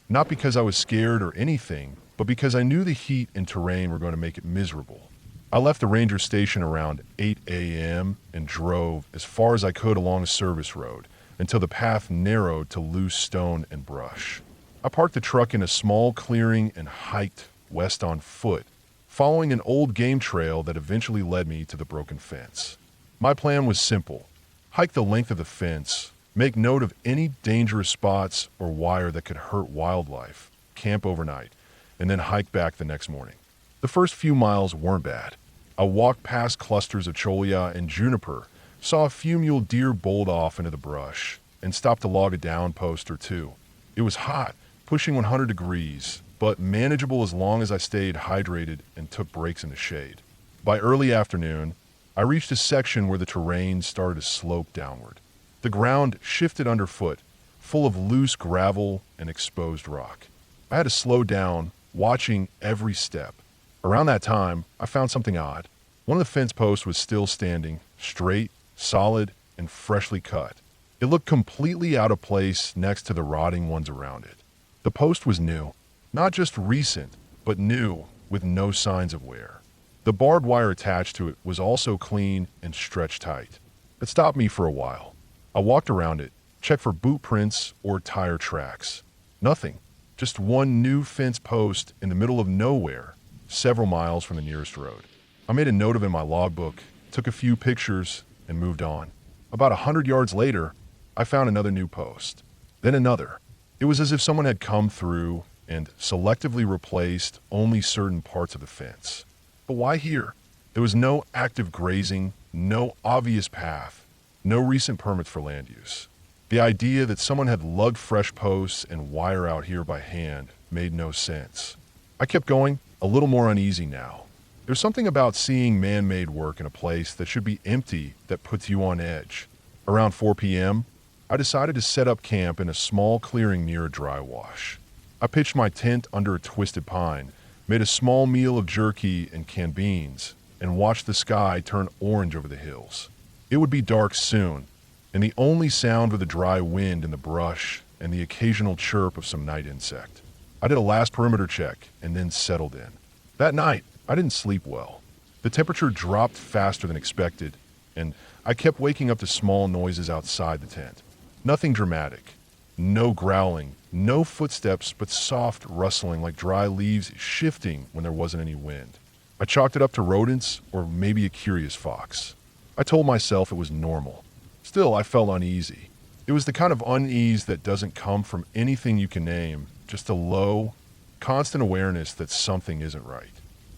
not because I was scared or anything, but because I knew the heat and terrain were going to make it miserable. I left the ranger station around 8 a.m. and drove as far as I could along a service road until the path narrowed to loose stone and brush. I parked the truck in a small clearing and hiked west on foot, following an old game trail that eventually led me to the broken fence. My plan was simple: hike the length of the fence, make note of any dangerous spots or wire that could hurt wildlife, camp overnight, and then hike back the next morning. The first few miles weren't bad. I walked past clusters of cholla and juniper, saw a few mule deer bolt off into the brush, and stopped to log a down post or two. It was hot, pushing 100 degrees, but manageable as long as I stayed hydrated and took breaks in the shade. By early afternoon, I reached a section where the terrain started to slope downward. The ground shifted underfoot, full of loose gravel and exposed rock. I had to slow down, watching every step. Around that time, I found something odd. One of the fence posts was still standing, straight, solid, and freshly cut. It looked completely out of place next to the rotting ones around it. The post was new. Not just recent, but new, with no signs of wear. The barbed wire attached to it was also clean and stretched tight. It stopped me for a while. I walked around it, checked for boot prints or tire tracks. Nothing. Just one new fence post in the middle of nowhere, several miles from the nearest road. I made a note of it in my logbook, took a few pictures, and moved on. About 100 yards later, I found another new post. Then another. It was as if someone had come through and selectively replaced only certain parts of the fence. But why here? There was no active grazing, no obvious path, no recent permits for land use. The idea that someone had lugged fresh posts and wire out here by hand made no sense. I kept going, a little more uneasy now. There's something about seeing man-made work in a place that should be empty that puts you on edge. Around 4 p.m., I decided to set up camp in a small clearing near a dry wash. I pitched my tent under a twisted pine, made a small meal of jerky and canned beans, and watched the sky turn orange over the hills. It would be dark soon, and the only sound were the dry wind in the brush and the occasional chirp of some night insect. I did a last perimeter check and then settled in. That night, I didn't sleep well. The temperature dropped faster than expected, and I kept waking up to small noises outside the tent. Nothing dramatic. No growling, no footsteps, but soft rustling like dry leaves shifting when there wasn't any wind. I chalked it up to rodents or maybe a curious fox. I told myself it was normal. Still, I felt uneasy. It was the kind of unease that doesn't come from anything you can name, just a low, constant awareness that something isn't right.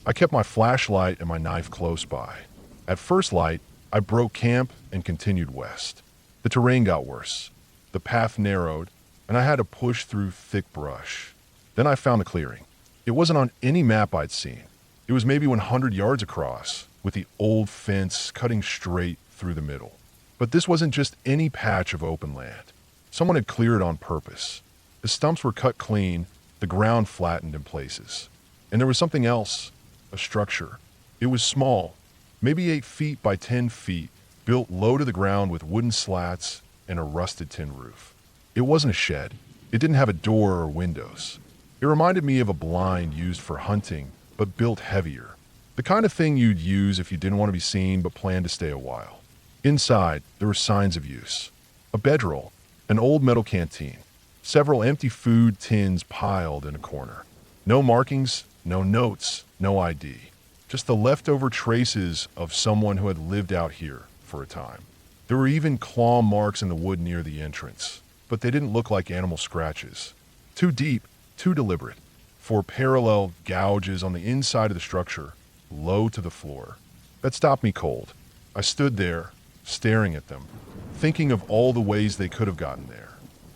I kept my flashlight and my knife close by. At first light, I broke camp and continued west. The terrain got worse. The path narrowed, and I had to push through thick brush. Then I found the clearing. It wasn't on any map I'd seen. It was maybe 100 yards across, with the old fence cutting straight through the middle. But this wasn't just any patch of open land. Someone had cleared it on purpose. The stumps were cut clean, the ground flattened in places. And there was something else, a structure. It was small, maybe 8 feet by 10 feet, built low to the ground with wooden slats and a rusted tin roof. It wasn't a shed. It didn't have a door or windows. It reminded me of a blind used for hunting, but built heavier. The kind of thing you'd use if you didn't want to be seen but planned to stay a while. Inside, there were signs of use. A bedroll, an old metal canteen, several empty food tins piled in a corner. No markings, no notes, no ID. Just the leftover traces of someone who had lived out here for a time. There were even claw marks in the wood near the entrance, but they didn't look like animal scratches. Too deep, too deliberate. 4 parallel gouges on the inside of the structure, low to the floor. That stopped me cold. I stood there, staring at them, thinking of all the ways they could have gotten there.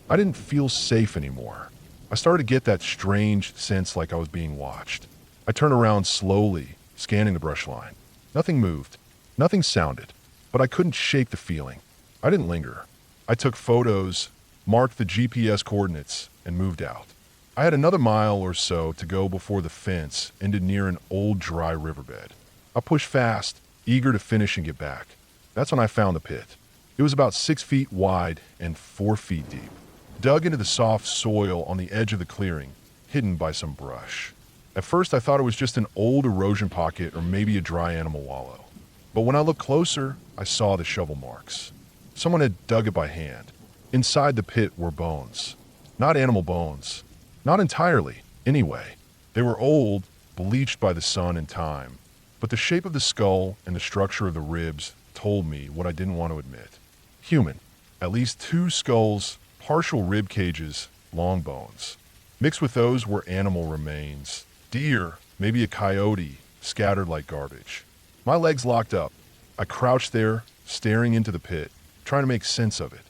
I didn't feel safe anymore. I started to get that strange sense like I was being watched. I turned around slowly, scanning the brush line. Nothing moved. Nothing sounded. But I couldn't shake the feeling. I didn't linger. I took photos, marked the GPS coordinates, and moved out. I had another mile or so to go before the fence ended near an old dry riverbed. I pushed fast, eager to finish and get back. That's when I found the pit. It was about 6 feet wide and 4 feet deep, dug into the soft soil on the edge of the clearing, hidden by some brush. At first I thought it was just an old erosion pocket or maybe a dry animal wallow. But when I looked closer, I saw the shovel marks. Someone had dug it by hand. Inside the pit were bones. Not animal bones. Not entirely, anyway. They were old, bleached by the sun and time. But the shape of the skull and the structure of the ribs told me what I didn't want to admit. Human. At least 2 skulls, partial rib cages, long bones. Mixed with those were animal remains. Deer, maybe a coyote, scattered like garbage. My legs locked up. I crouched there, staring into the pit, trying to make sense of it.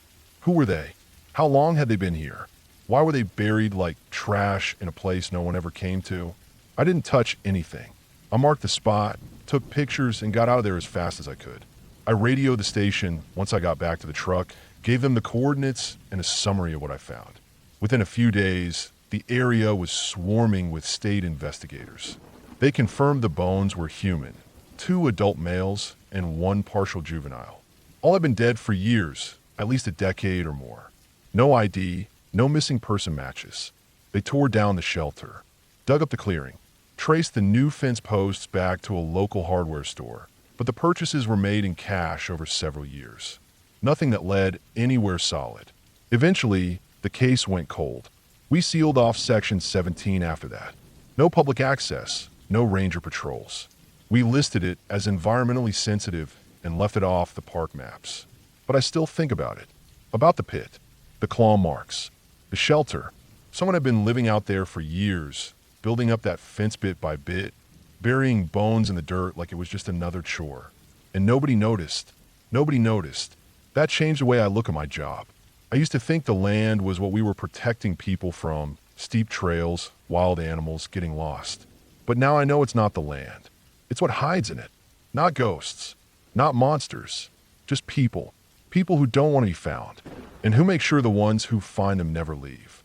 Who were they? How long had they been here? Why were they buried like trash in a place no one ever came to? I didn't touch anything. I marked the spot, took pictures, and got out of there as fast as I could. I radioed the station once I got back to the truck, gave them the coordinates and a summary of what I found. Within a few days, the area was swarming with state investigators. They confirmed the bones were human, 2 adult males and 1 partial juvenile. All had been dead for years, at least a decade or more. No ID, no missing person matches. They tore down the shelter, dug up the clearing, traced the new fence posts back to a local hardware store, but the purchases were made in cash over several years. Nothing that led anywhere solid. Eventually, the case went cold. We sealed off Section 17 after that. No public access, no ranger patrols. We listed it as environmentally sensitive and left it off the park maps. But I still think about it. About the pit, the claw marks, the shelter. Someone had been living out there for years, building up that fence bit by bit, burying bones in the dirt like it was just another chore. And nobody noticed. Nobody noticed. That changed the way I look at my job. I used to think the land was what we were protecting people from, steep trails, wild animals, getting lost. But now I know it's not the land. It's what hides in it. Not ghosts, not monsters, just people. People who don't want to be found, and who make sure the ones who find them never leave.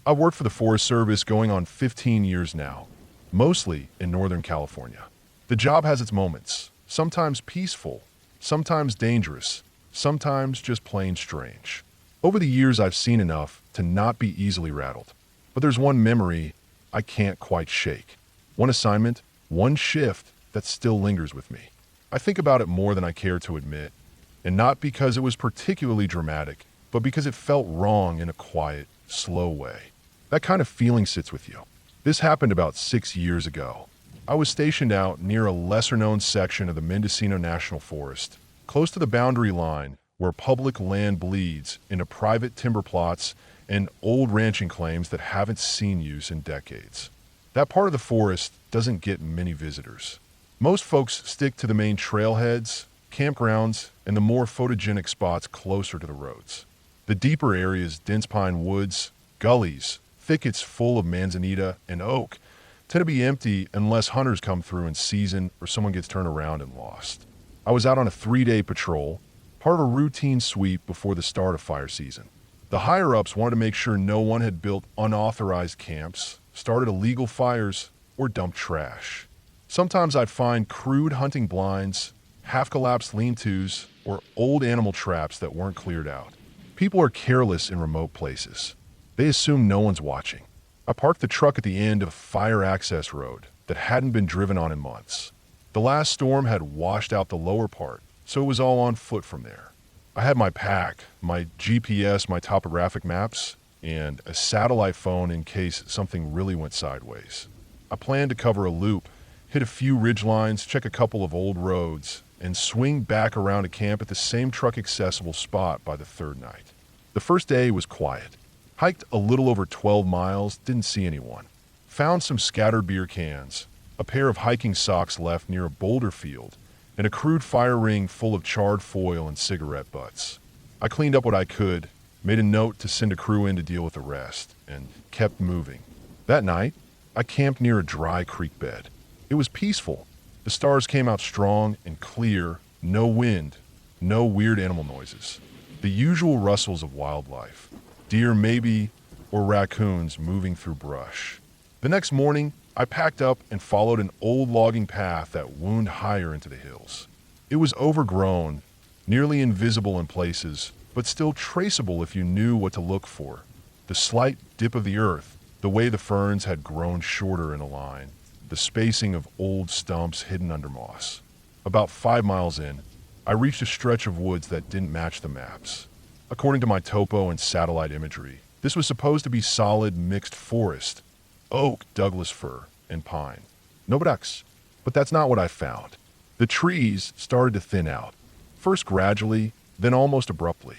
I've worked for the Forest Service going on 15 years now, mostly in Northern California. The job has its moments, sometimes peaceful, sometimes dangerous, sometimes just plain strange. Over the years, I've seen enough to not be easily rattled. But there's one memory I can't quite shake. One assignment, one shift that still lingers with me. I think about it more than I care to admit, and not because it was particularly dramatic, but because it felt wrong in a quiet, slow way. That kind of feeling sits with you. This happened about 6 years ago. I was stationed out near a lesser-known section of the Mendocino National Forest, close to the boundary line where public land bleeds into private timber plots and old ranching claims that haven't seen use in decades. That part of the forest doesn't get many visitors. Most folks stick to the main trailheads, campgrounds, and the more photogenic spots closer to the roads. The deeper areas, dense pine woods, gullies, thickets full of manzanita and oak, tend to be empty unless hunters come through in season or someone gets turned around and lost. I was out on a 3-day patrol, part of a routine sweep before the start of fire season. The higher-ups wanted to make sure no one had built unauthorized camps, started illegal fires, or dumped trash. Sometimes I'd find crude hunting blinds, half-collapsed lean-tos, or old animal traps that weren't cleared out. People are careless in remote places. They assume no one's watching. I parked the truck at the end of a fire access road that hadn't been driven on in months. The last storm had washed out the lower part, so it was all on foot from there. I had my pack, my GPS, my topographic maps, and a satellite phone in case something really went sideways. I planned to cover a loop, hit a few ridgelines, check a couple of old roads, and swing back around to camp at the same truck-accessible spot by the third night. The first day was quiet. Hiked a little over 12 miles, didn't see anyone. Found some scattered beer cans, a pair of hiking socks left near a boulder field, and a crude fire ring full of charred foil and cigarette butts. I cleaned up what I could, made a note to send a crew in to deal with the rest, and kept moving. That night, I camped near a dry creek bed. It was peaceful. The stars came out strong and clear, no wind, no weird animal noises. The usual rustles of wildlife. Deer maybe, or raccoons moving through brush. The next morning, I packed up and followed an old logging path that wound higher into the hills. It was overgrown, nearly invisible in places, but still traceable if you knew what to look for. The slight dip of the earth, the way the ferns had grown shorter in a line, the spacing of old stumps hidden under moss. About 5 miles in, I reached a stretch of woods that didn't match the maps. According to my topo and satellite imagery, this was supposed to be solid mixed forest, oak, Douglas fir, and pine. No ducks, but that's not what I found. The trees started to thin out, first gradually, then almost abruptly.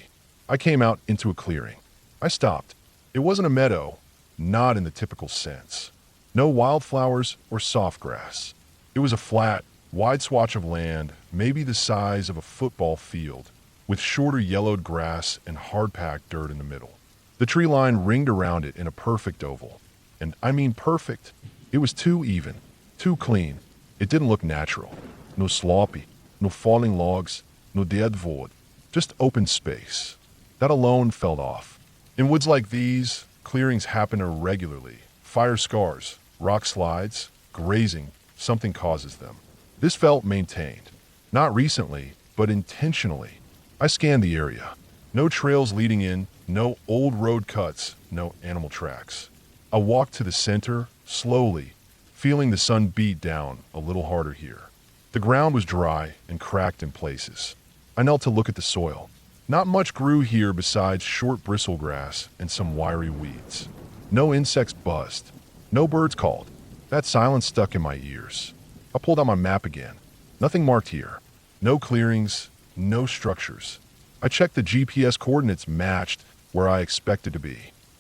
I came out into a clearing. I stopped. It wasn't a meadow, not in the typical sense. No wildflowers or soft grass. It was a flat, wide swatch of land, maybe the size of a football field, with shorter yellowed grass and hard-packed dirt in the middle. The tree line ringed around it in a perfect oval. And I mean perfect. It was too even, too clean. It didn't look natural. No sloppy, no falling logs, no dead wood. Just open space. That alone felt off. In woods like these, clearings happen irregularly. Fire scars, rock slides, grazing, something causes them. This felt maintained. Not recently, but intentionally. I scanned the area. No trails leading in, no old road cuts, no animal tracks. I walked to the center, slowly, feeling the sun beat down a little harder here. The ground was dry and cracked in places. I knelt to look at the soil. Not much grew here besides short bristlegrass and some wiry weeds. No insects buzzed. No birds called. That silence stuck in my ears. I pulled out my map again. Nothing marked here. No clearings, no structures. I checked the GPS coordinates matched where I expected to be.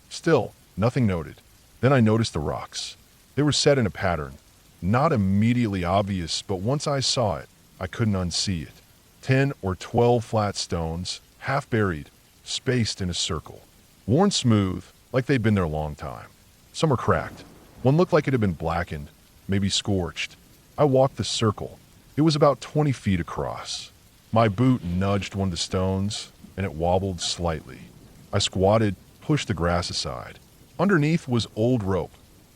Still, nothing noted. Then I noticed the rocks. They were set in a pattern. Not immediately obvious, but once I saw it, I couldn't unsee it. 10 or 12 flat stones, half buried, spaced in a circle, worn smooth, like they'd been there a long time. Some were cracked. One looked like it had been blackened, maybe scorched. I walked the circle. It was about 20 feet across. My boot nudged one of the stones, and it wobbled slightly. I squatted, pushed the grass aside. Underneath was old rope,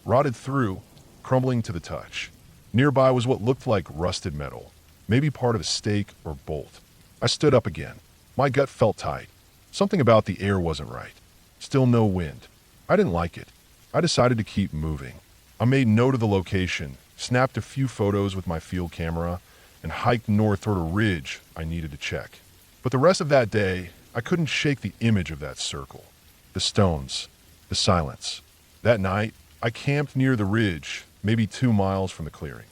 rotted through, crumbling to the touch. Nearby was what looked like rusted metal, maybe part of a stake or bolt. I stood up again. My gut felt tight. Something about the air wasn't right. Still no wind. I didn't like it. I decided to keep moving. I made note of the location, snapped a few photos with my field camera, and hiked north toward a ridge I needed to check. But the rest of that day, I couldn't shake the image of that circle. The stones, the silence. That night, I camped near the ridge, maybe 2 miles from the clearing.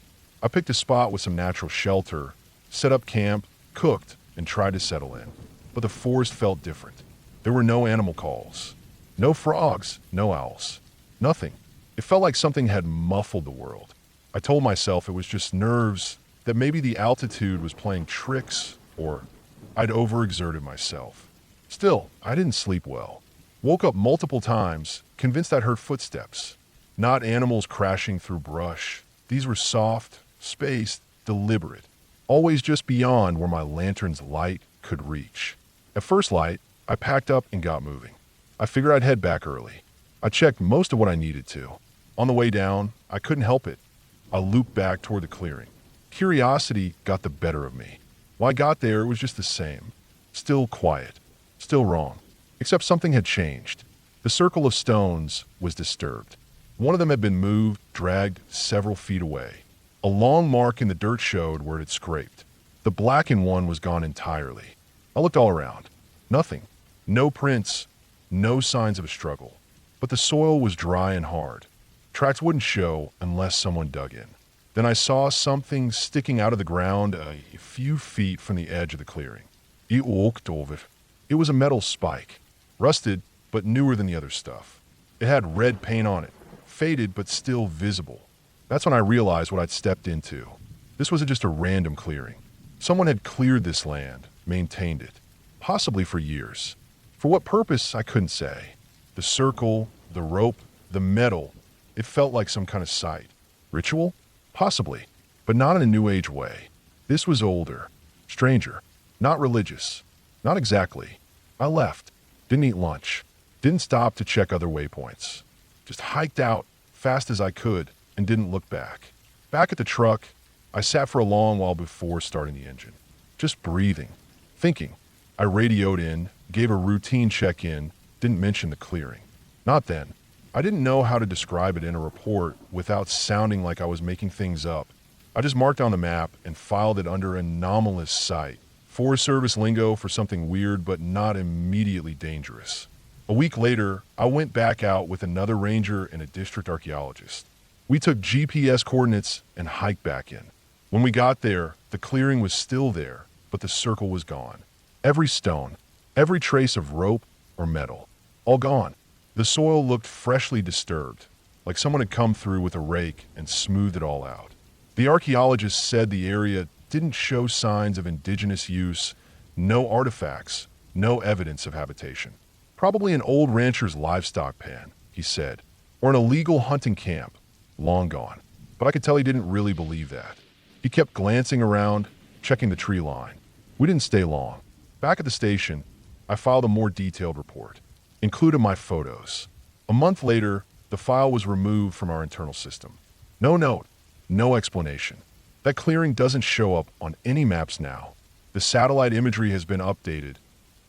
I picked a spot with some natural shelter, set up camp, cooked, and tried to settle in. But the forest felt different. There were no animal calls. No frogs, no owls. Nothing. It felt like something had muffled the world. I told myself it was just nerves, that maybe the altitude was playing tricks, or I'd overexerted myself. Still, I didn't sleep well. Woke up multiple times, convinced I'd heard footsteps. Not animals crashing through brush. These were soft, spaced, deliberate. Always just beyond where my lantern's light could reach. At first light, I packed up and got moving. I figured I'd head back early. I checked most of what I needed to. On the way down, I couldn't help it. I looped back toward the clearing. Curiosity got the better of me. When I got there, it was just the same. Still quiet. Still wrong. Except something had changed. The circle of stones was disturbed. One of them had been moved, dragged several feet away. A long mark in the dirt showed where it had scraped. The blackened one was gone entirely. I looked all around. Nothing. No prints. No signs of a struggle. But the soil was dry and hard. Tracks wouldn't show unless someone dug in. Then I saw something sticking out of the ground a few feet from the edge of the clearing. It walked over. It was a metal spike. Rusted, but newer than the other stuff. It had red paint on it. Faded, but still visible. That's when I realized what I'd stepped into. This wasn't just a random clearing. Someone had cleared this land, maintained it. Possibly for years. For what purpose, I couldn't say. The circle, the rope, the metal, it felt like some kind of site. Ritual? Possibly, but not in a New Age way. This was older, stranger, not religious. Not exactly. I left. Didn't eat lunch. Didn't stop to check other waypoints. Just hiked out, fast as I could, and didn't look back. Back at the truck, I sat for a long while before starting the engine. Just breathing, thinking. I radioed in, gave a routine check-in, didn't mention the clearing. Not then. I didn't know how to describe it in a report without sounding like I was making things up. I just marked on the map and filed it under anomalous site. Forest Service lingo for something weird but not immediately dangerous. A week later, I went back out with another ranger and a district archaeologist. We took GPS coordinates and hiked back in. When we got there, the clearing was still there, but the circle was gone. Every stone, every trace of rope or metal, all gone. The soil looked freshly disturbed, like someone had come through with a rake and smoothed it all out. The archaeologist said the area didn't show signs of indigenous use, no artifacts, no evidence of habitation. Probably an old rancher's livestock pen, he said, or an illegal hunting camp, long gone. But I could tell he didn't really believe that. He kept glancing around, checking the tree line. We didn't stay long. Back at the station, I filed a more detailed report. Included my photos. A month later, the file was removed from our internal system. No note, no explanation. That clearing doesn't show up on any maps now. The satellite imagery has been updated,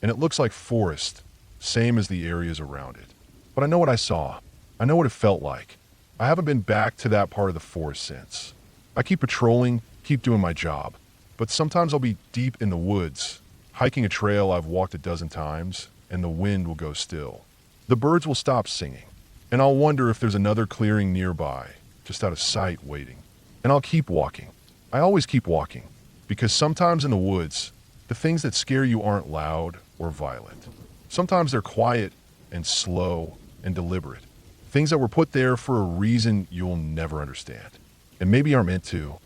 and it looks like forest, same as the areas around it. But I know what I saw. I know what it felt like. I haven't been back to that part of the forest since. I keep patrolling, keep doing my job. But sometimes I'll be deep in the woods, hiking a trail I've walked a dozen times, and the wind will go still. The birds will stop singing, and I'll wonder if there's another clearing nearby, just out of sight waiting. And I'll keep walking. I always keep walking, because sometimes in the woods, the things that scare you aren't loud or violent. Sometimes they're quiet and slow and deliberate. Things that were put there for a reason you'll never understand, and maybe aren't meant to.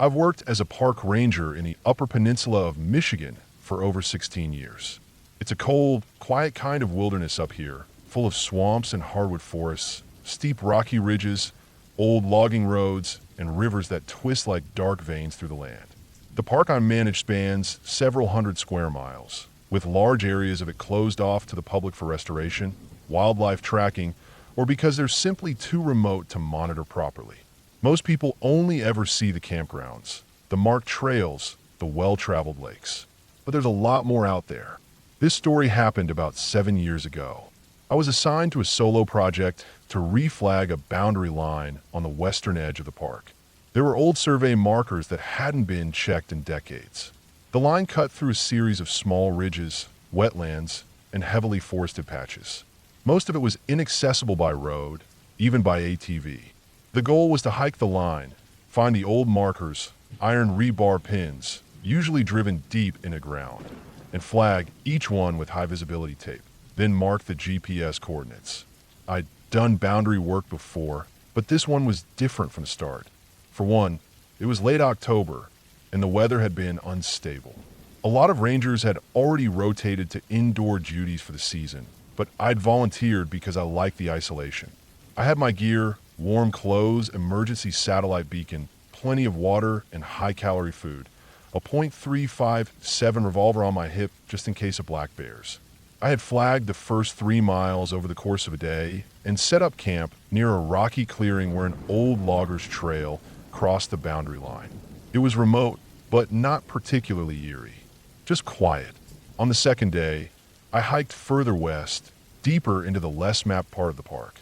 I've worked as a park ranger in the Upper Peninsula of Michigan for over 16 years. It's a cold, quiet kind of wilderness up here, full of swamps and hardwood forests, steep rocky ridges, old logging roads, and rivers that twist like dark veins through the land. The park I manage spans several hundred square miles, with large areas of it closed off to the public for restoration, wildlife tracking, or because they're simply too remote to monitor properly. Most people only ever see the campgrounds, the marked trails, the well-traveled lakes. But there's a lot more out there. This story happened about 7 years ago. I was assigned to a solo project to reflag a boundary line on the western edge of the park. There were old survey markers that hadn't been checked in decades. The line cut through a series of small ridges, wetlands, and heavily forested patches. Most of it was inaccessible by road, even by ATV. The goal was to hike the line, find the old markers, iron rebar pins, usually driven deep into ground, and flag each one with high visibility tape, then mark the GPS coordinates. I'd done boundary work before, but this one was different from the start. For one, it was late October, and the weather had been unstable. A lot of rangers had already rotated to indoor duties for the season, but I'd volunteered because I liked the isolation. I had my gear, warm clothes, emergency satellite beacon, plenty of water, and high-calorie food. A .357 revolver on my hip just in case of black bears. I had flagged the first 3 miles over the course of a day and set up camp near a rocky clearing where an old logger's trail crossed the boundary line. It was remote, but not particularly eerie. Just quiet. On the second day, I hiked further west, deeper into the less mapped part of the park.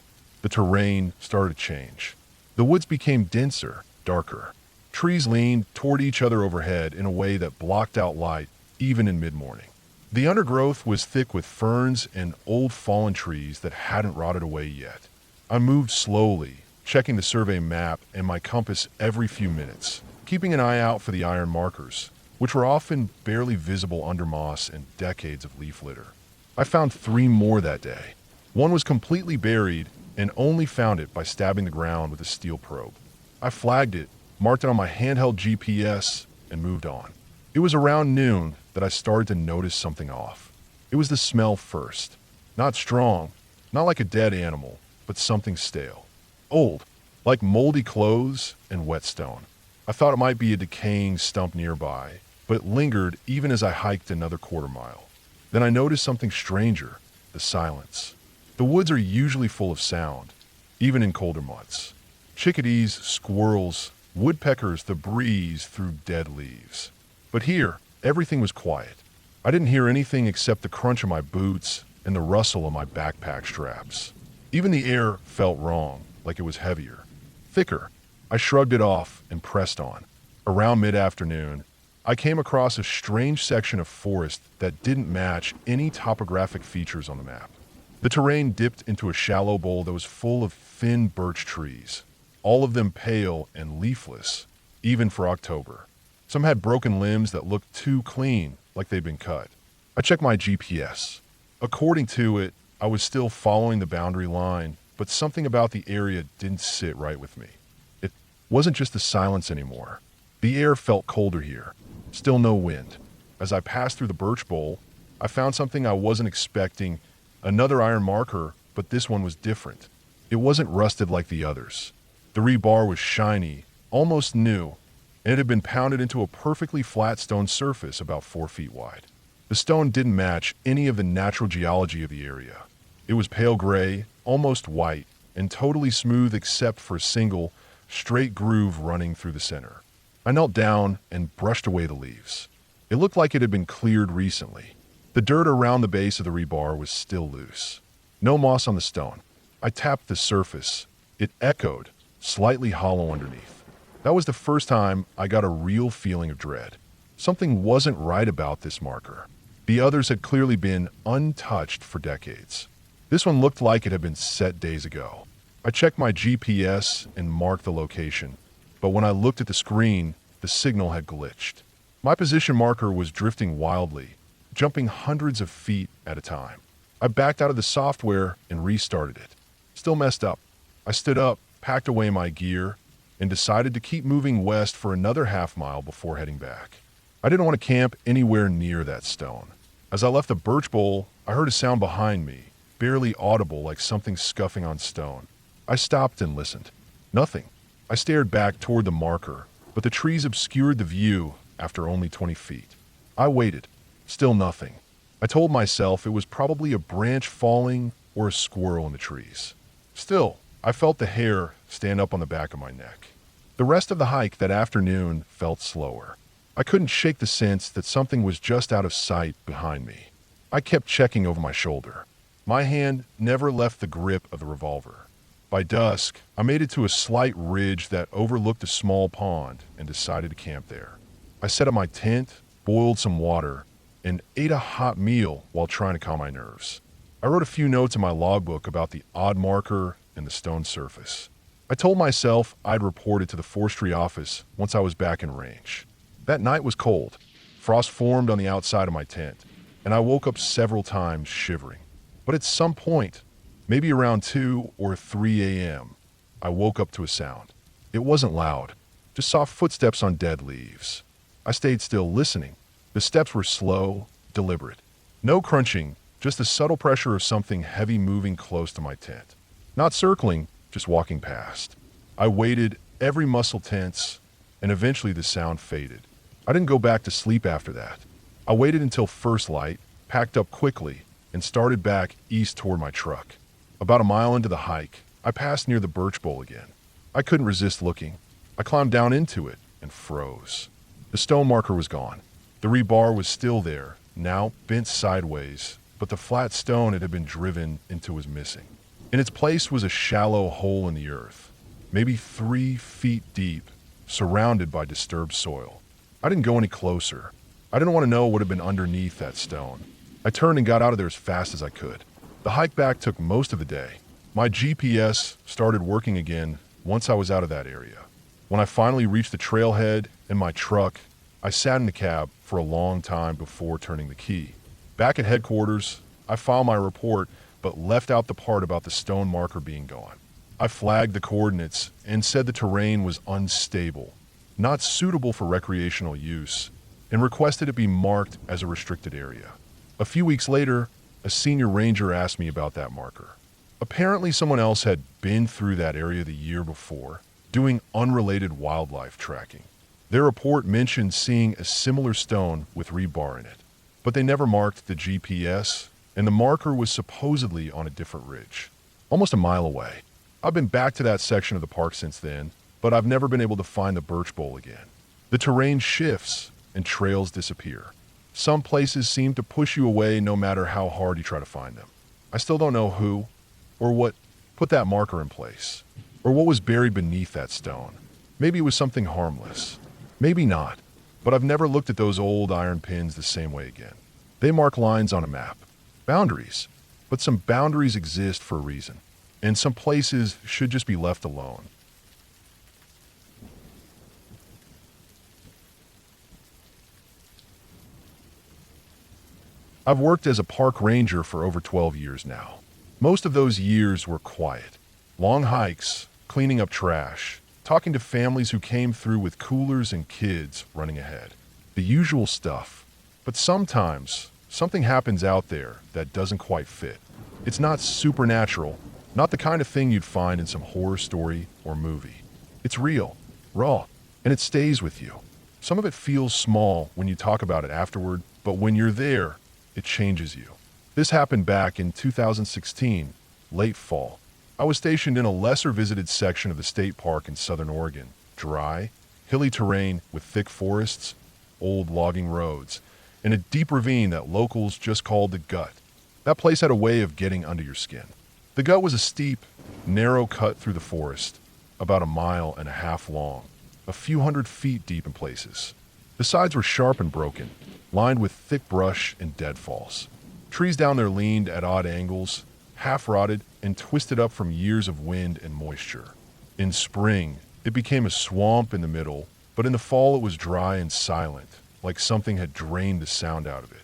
The terrain started to change. The woods became denser, darker. Trees leaned toward each other overhead in a way that blocked out light, even in mid-morning. The undergrowth was thick with ferns and old fallen trees that hadn't rotted away yet. I moved slowly, checking the survey map and my compass every few minutes, keeping an eye out for the iron markers, which were often barely visible under moss and decades of leaf litter. I found 3 more that day. One was completely buried and only found it by stabbing the ground with a steel probe. I flagged it, marked it on my handheld GPS, and moved on. It was around noon that I started to notice something off. It was the smell first. Not strong, not like a dead animal, but something stale. Old, like moldy clothes and wet stone. I thought it might be a decaying stump nearby, but it lingered even as I hiked another quarter mile. Then I noticed something stranger, the silence. The woods are usually full of sound, even in colder months. Chickadees, squirrels, woodpeckers, the breeze through dead leaves. But here, everything was quiet. I didn't hear anything except the crunch of my boots and the rustle of my backpack straps. Even the air felt wrong, like it was heavier, thicker. I shrugged it off and pressed on. Around mid-afternoon, I came across a strange section of forest that didn't match any topographic features on the map. The terrain dipped into a shallow bowl that was full of thin birch trees, all of them pale and leafless, even for October. Some had broken limbs that looked too clean, like they'd been cut. I checked my GPS. According to it, I was still following the boundary line, but something about the area didn't sit right with me. It wasn't just the silence anymore. The air felt colder here. Still no wind. As I passed through the birch bowl, I found something I wasn't expecting. Another iron marker, but this one was different. It wasn't rusted like the others. The rebar was shiny, almost new, and it had been pounded into a perfectly flat stone surface about 4 feet wide. The stone didn't match any of the natural geology of the area. It was pale gray, almost white, and totally smooth except for a single, straight groove running through the center. I knelt down and brushed away the leaves. It looked like it had been cleared recently. The dirt around the base of the rebar was still loose. No moss on the stone. I tapped the surface. It echoed, slightly hollow underneath. That was the first time I got a real feeling of dread. Something wasn't right about this marker. The others had clearly been untouched for decades. This one looked like it had been set days ago. I checked my GPS and marked the location, but when I looked at the screen, the signal had glitched. My position marker was drifting wildly, jumping hundreds of feet at a time. I backed out of the software and restarted it. Still messed up. I stood up, packed away my gear, and decided to keep moving west for another half-mile before heading back. I didn't want to camp anywhere near that stone. As I left the birch bowl, I heard a sound behind me, barely audible like something scuffing on stone. I stopped and listened. Nothing. I stared back toward the marker, but the trees obscured the view after only 20 feet. I waited. Still nothing. I told myself it was probably a branch falling or a squirrel in the trees. Still, I felt the hair stand up on the back of my neck. The rest of the hike that afternoon felt slower. I couldn't shake the sense that something was just out of sight behind me. I kept checking over my shoulder. My hand never left the grip of the revolver. By dusk, I made it to a slight ridge that overlooked a small pond and decided to camp there. I set up my tent, boiled some water, and ate a hot meal while trying to calm my nerves. I wrote a few notes in my logbook about the odd marker and the stone surface. I told myself I'd report it to the forestry office once I was back in range. That night was cold. Frost formed on the outside of my tent, and I woke up several times shivering. But at some point, maybe around 2 or 3 a.m., I woke up to a sound. It wasn't loud, just soft footsteps on dead leaves. I stayed still listening. The steps were slow, deliberate. No crunching, just the subtle pressure of something heavy moving close to my tent. Not circling, just walking past. I waited, every muscle tense, and eventually the sound faded. I didn't go back to sleep after that. I waited until first light, packed up quickly, and started back east toward my truck. About a mile into the hike, I passed near the birch bowl again. I couldn't resist looking. I climbed down into it and froze. The stone marker was gone. The rebar was still there, now bent sideways, but the flat stone it had been driven into was missing. In its place was a shallow hole in the earth, maybe 3 feet deep, surrounded by disturbed soil. I didn't go any closer. I didn't want to know what had been underneath that stone. I turned and got out of there as fast as I could. The hike back took most of the day. My GPS started working again once I was out of that area. When I finally reached the trailhead and my truck, I sat in the cab for a long time before turning the key. Back at headquarters, I filed my report but left out the part about the stone marker being gone. I flagged the coordinates and said the terrain was unstable, not suitable for recreational use, and requested it be marked as a restricted area. A few weeks later, a senior ranger asked me about that marker. Apparently someone else had been through that area the year before, doing unrelated wildlife tracking. Their report mentioned seeing a similar stone with rebar in it, but they never marked the GPS, and the marker was supposedly on a different ridge, almost a mile away. I've been back to that section of the park since then, but I've never been able to find the birch bowl again. The terrain shifts and trails disappear. Some places seem to push you away no matter how hard you try to find them. I still don't know who or what put that marker in place, or what was buried beneath that stone. Maybe it was something harmless. Maybe not, but I've never looked at those old iron pins the same way again. They mark lines on a map, boundaries, but some boundaries exist for a reason, and some places should just be left alone. I've worked as a park ranger for over 12 years now. Most of those years were quiet. Long hikes, cleaning up trash, talking to families who came through with coolers and kids running ahead. The usual stuff. But sometimes, something happens out there that doesn't quite fit. It's not supernatural, not the kind of thing you'd find in some horror story or movie. It's real, raw, and it stays with you. Some of it feels small when you talk about it afterward, but when you're there, it changes you. This happened back in 2016, late fall. I was stationed in a lesser visited section of the state park in southern Oregon. Dry, hilly terrain with thick forests, old logging roads, and a deep ravine that locals just called the Gut. That place had a way of getting under your skin. The Gut was a steep, narrow cut through the forest, about 1.5 miles long, a few hundred feet deep in places. The sides were sharp and broken, lined with thick brush and deadfalls. Trees down there leaned at odd angles, half-rotted and twisted up from years of wind and moisture. In spring, it became a swamp in the middle, but in the fall it was dry and silent, like something had drained the sound out of it.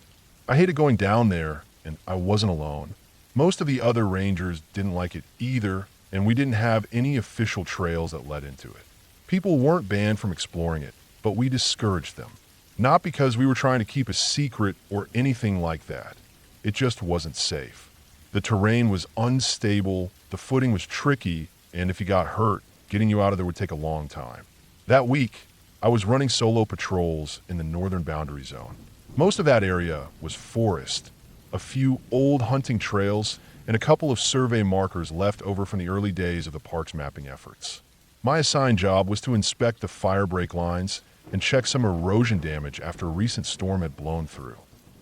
I hated going down there, and I wasn't alone. Most of the other rangers didn't like it either, and we didn't have any official trails that led into it. People weren't banned from exploring it, but we discouraged them. Not because we were trying to keep a secret or anything like that. It just wasn't safe. The terrain was unstable, the footing was tricky, and if you got hurt, getting you out of there would take a long time. That week, I was running solo patrols in the northern boundary zone. Most of that area was forest, a few old hunting trails, and a couple of survey markers left over from the early days of the park's mapping efforts. My assigned job was to inspect the fire break lines and check some erosion damage after a recent storm had blown through.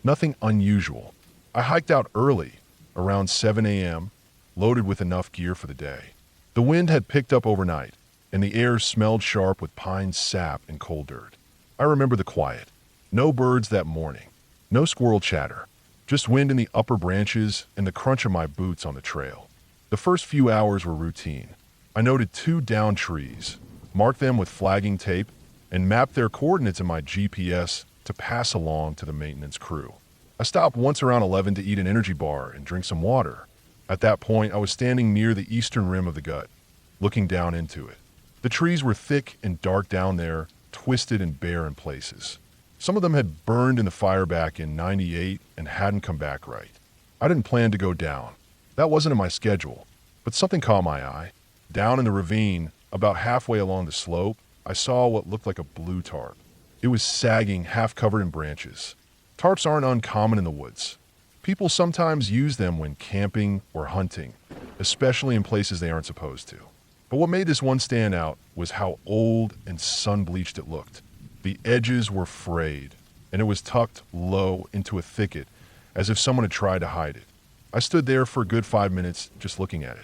Nothing unusual. I hiked out early, around 7 a.m., loaded with enough gear for the day. The wind had picked up overnight, and the air smelled sharp with pine sap and coal dirt. I remember the quiet. No birds that morning. No squirrel chatter. Just wind in the upper branches and the crunch of my boots on the trail. The first few hours were routine. I noted 2 downed trees, marked them with flagging tape, and mapped their coordinates in my GPS to pass along to the maintenance crew. I stopped once around 11 to eat an energy bar and drink some water. At that point, I was standing near the eastern rim of the gut, looking down into it. The trees were thick and dark down there, twisted and bare in places. Some of them had burned in the fire back in '98 and hadn't come back right. I didn't plan to go down. That wasn't in my schedule, but something caught my eye. Down in the ravine, about halfway along the slope, I saw what looked like a blue tarp. It was sagging, half covered in branches. Tarps aren't uncommon in the woods. People sometimes use them when camping or hunting, especially in places they aren't supposed to. But what made this one stand out was how old and sun-bleached it looked. The edges were frayed, and it was tucked low into a thicket, as if someone had tried to hide it. I stood there for a good 5 minutes just looking at it.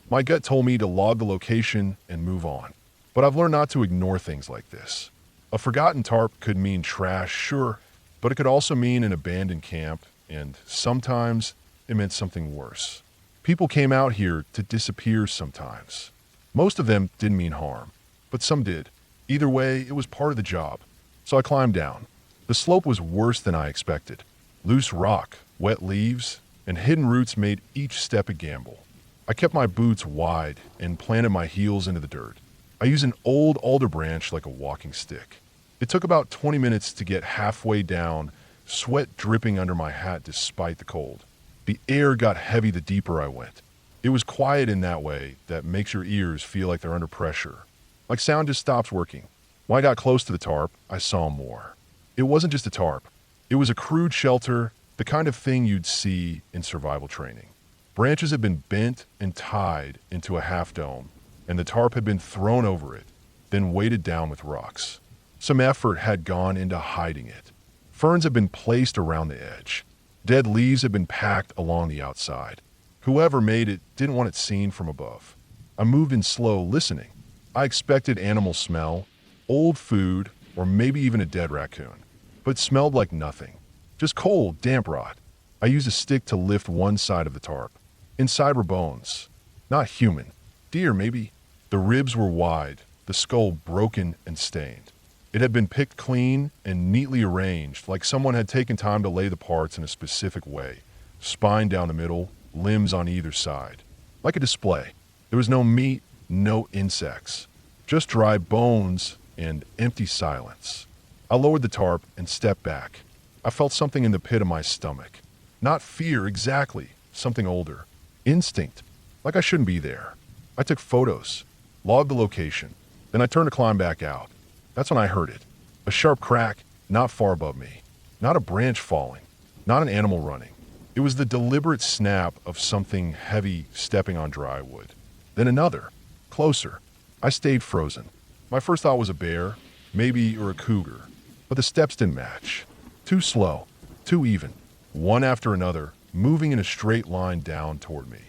My gut told me to log the location and move on. But I've learned not to ignore things like this. A forgotten tarp could mean trash, sure, but it could also mean an abandoned camp, and sometimes it meant something worse. People came out here to disappear sometimes. Most of them didn't mean harm, but some did. Either way, it was part of the job. So I climbed down. The slope was worse than I expected. Loose rock, wet leaves, and hidden roots made each step a gamble. I kept my boots wide and planted my heels into the dirt. I used an old alder branch like a walking stick. It took about 20 minutes to get halfway down, sweat dripping under my hat despite the cold. The air got heavy the deeper I went. It was quiet in that way that makes your ears feel like they're under pressure. Like sound just stops working. When I got close to the tarp, I saw more. It wasn't just a tarp. It was a crude shelter, the kind of thing you'd see in survival training. Branches had been bent and tied into a half dome, and the tarp had been thrown over it, then weighted down with rocks. Some effort had gone into hiding it. Ferns had been placed around the edge. Dead leaves had been packed along the outside. Whoever made it didn't want it seen from above. I moved in slow, listening. I expected animal smell, old food, or maybe even a dead raccoon. But it smelled like nothing. Just cold, damp rot. I used a stick to lift one side of the tarp. Inside were bones. Not human. Deer, maybe. The ribs were wide, the skull broken and stained. It had been picked clean and neatly arranged, like someone had taken time to lay the parts in a specific way. Spine down the middle, limbs on either side. Like a display. There was no meat, no insects. Just dry bones and empty silence. I lowered the tarp and stepped back. I felt something in the pit of my stomach. Not fear exactly, something older. Instinct. Like I shouldn't be there. I took photos, logged the location. Then I turned to climb back out. That's when I heard it. A sharp crack, not far above me. Not a branch falling. Not an animal running. It was the deliberate snap of something heavy stepping on dry wood. Then another. Closer. I stayed frozen. My first thought was a bear, maybe, or a cougar. But the steps didn't match. Too slow. Too even. One after another, moving in a straight line down toward me.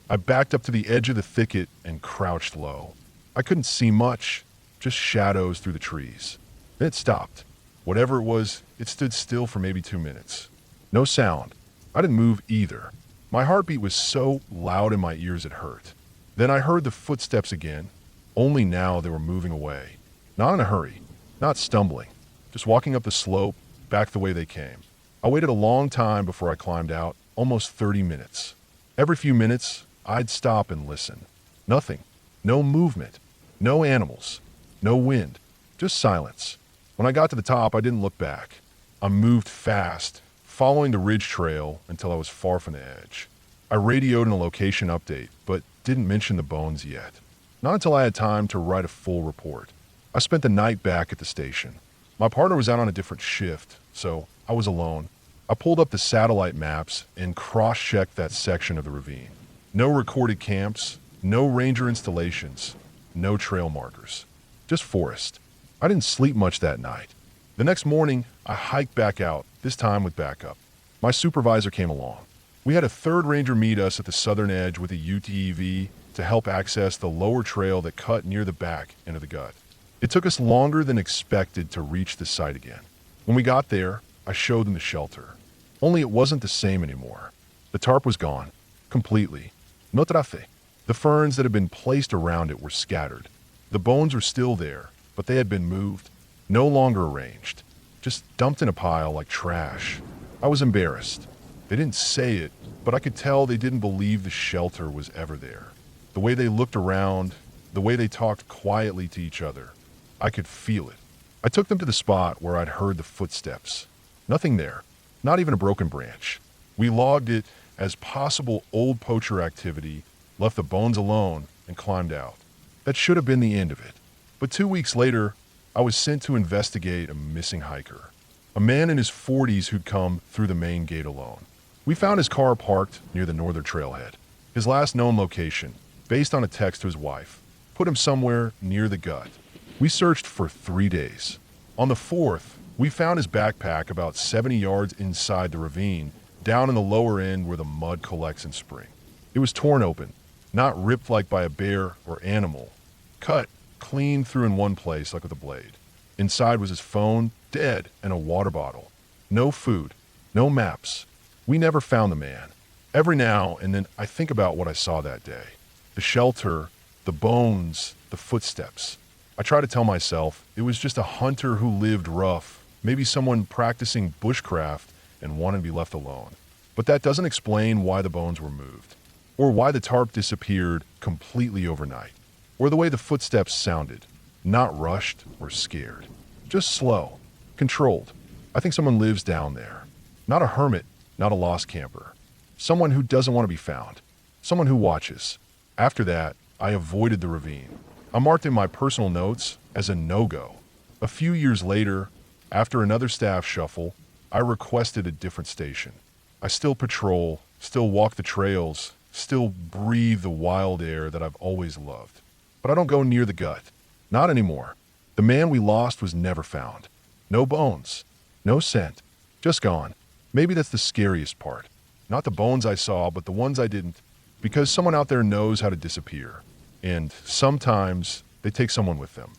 I backed up to the edge of the thicket and crouched low. I couldn't see much, just shadows through the trees. Then it stopped. Whatever it was, it stood still for maybe 2 minutes. No sound. I didn't move either. My heartbeat was so loud in my ears it hurt. Then I heard the footsteps again, only now they were moving away. Not in a hurry, not stumbling, just walking up the slope, back the way they came. I waited a long time before I climbed out, almost 30 minutes. Every few minutes, I'd stop and listen. Nothing. No movement. No animals. No wind, just silence. When I got to the top, I didn't look back. I moved fast, following the ridge trail until I was far from the edge. I radioed in a location update, but didn't mention the bones yet. Not until I had time to write a full report. I spent the night back at the station. My partner was out on a different shift, so I was alone. I pulled up the satellite maps and cross-checked that section of the ravine. No recorded camps, no ranger installations, no trail markers. Just forest. I didn't sleep much that night. The next morning, I hiked back out, this time with backup. My supervisor came along. We had a third ranger meet us at the southern edge with a UTV to help access the lower trail that cut near the back into the gut. It took us longer than expected to reach the site again. When we got there, I showed them the shelter. Only it wasn't the same anymore. The tarp was gone. Completely. No trafe. The ferns that had been placed around it were scattered. The bones were still there, but they had been moved. No longer arranged. Just dumped in a pile like trash. I was embarrassed. They didn't say it, but I could tell they didn't believe the shelter was ever there. The way they looked around, the way they talked quietly to each other, I could feel it. I took them to the spot where I'd heard the footsteps. Nothing there. Not even a broken branch. We logged it as possible old poacher activity, left the bones alone, and climbed out. That should have been the end of it. But 2 weeks later, I was sent to investigate a missing hiker. A man in his 40s who'd come through the main gate alone. We found his car parked near the northern trailhead. His last known location, based on a text to his wife, put him somewhere near the gut. We searched for 3 days. On the 4th, we found his backpack about 70 yards inside the ravine, down in the lower end where the mud collects in spring. It was torn open, not ripped like by a bear or animal. Cut, clean through in one place like with a blade. Inside was his phone, dead, and a water bottle. No food, no maps. We never found the man. Every now and then I think about what I saw that day. The shelter, the bones, the footsteps. I try to tell myself it was just a hunter who lived rough, maybe someone practicing bushcraft and wanted to be left alone. But that doesn't explain why the bones were moved, or why the tarp disappeared completely overnight, or the way the footsteps sounded, not rushed or scared, just slow, controlled. I think someone lives down there. Not a hermit, not a lost camper. Someone who doesn't want to be found. Someone who watches. After that, I avoided the ravine. I marked in my personal notes as a no-go. A few years later, after another staff shuffle, I requested a different station. I still patrol, still walk the trails, still breathe the wild air that I've always loved. But I don't go near the gut. Not anymore. The man we lost was never found. No bones. No scent. Just gone. Maybe that's the scariest part. Not the bones I saw, but the ones I didn't. Because someone out there knows how to disappear. And sometimes they take someone with them.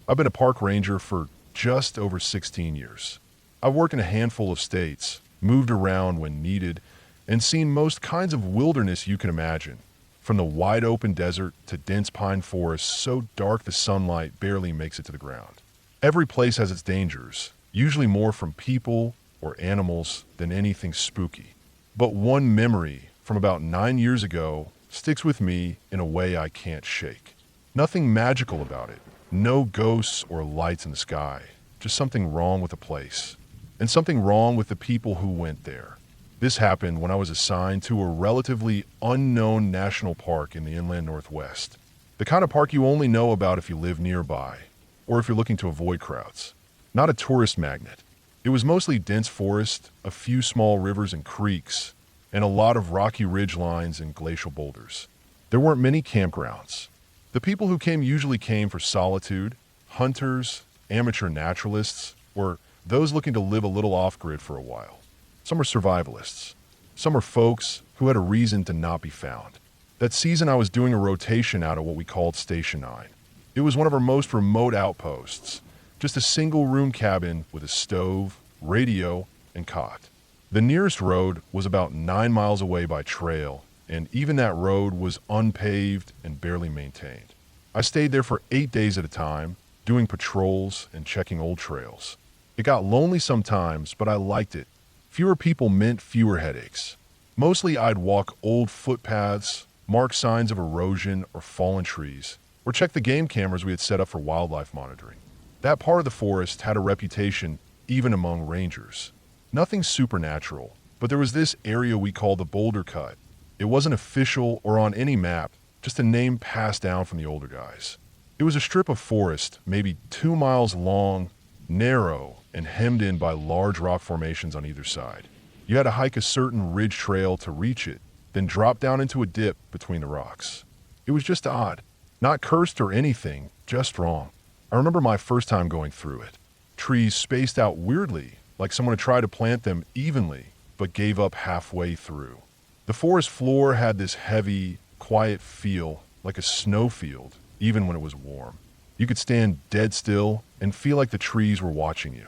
I've been a park ranger for just over 16 years. I've worked in a handful of states, moved around when needed, and seen most kinds of wilderness you can imagine. From the wide open desert to dense pine forests so dark the sunlight barely makes it to the ground. Every place has its dangers, usually more from people or animals than anything spooky. But one memory from about 9 years ago sticks with me in a way I can't shake. Nothing magical about it. No ghosts or lights in the sky. Just something wrong with the place. And something wrong with the people who went there. This happened when I was assigned to a relatively unknown national park in the inland Northwest. The kind of park you only know about if you live nearby, or if you're looking to avoid crowds. Not a tourist magnet. It was mostly dense forest, a few small rivers and creeks, and a lot of rocky ridge lines and glacial boulders. There weren't many campgrounds. The people who came usually came for solitude, hunters, amateur naturalists, or those looking to live a little off-grid for a while. Some are survivalists. Some are folks who had a reason to not be found. That season I was doing a rotation out of what we called Station 9. It was one of our most remote outposts, just a single-room cabin with a stove, radio, and cot. The nearest road was about 9 miles away by trail, and even that road was unpaved and barely maintained. I stayed there for 8 days at a time, doing patrols and checking old trails. It got lonely sometimes, but I liked it. Fewer people meant fewer headaches. Mostly I'd walk old footpaths, mark signs of erosion or fallen trees, or check the game cameras we had set up for wildlife monitoring. That part of the forest had a reputation even among rangers. Nothing supernatural, but there was this area we called the Boulder Cut. It wasn't official or on any map, just a name passed down from the older guys. It was a strip of forest, maybe 2 miles long, narrow, and hemmed in by large rock formations on either side. You had to hike a certain ridge trail to reach it, then drop down into a dip between the rocks. It was just odd. Not cursed or anything, just wrong. I remember my first time going through it. Trees spaced out weirdly, like someone had tried to plant them evenly, but gave up halfway through. The forest floor had this heavy, quiet feel, like a snowfield, even when it was warm. You could stand dead still and feel like the trees were watching you.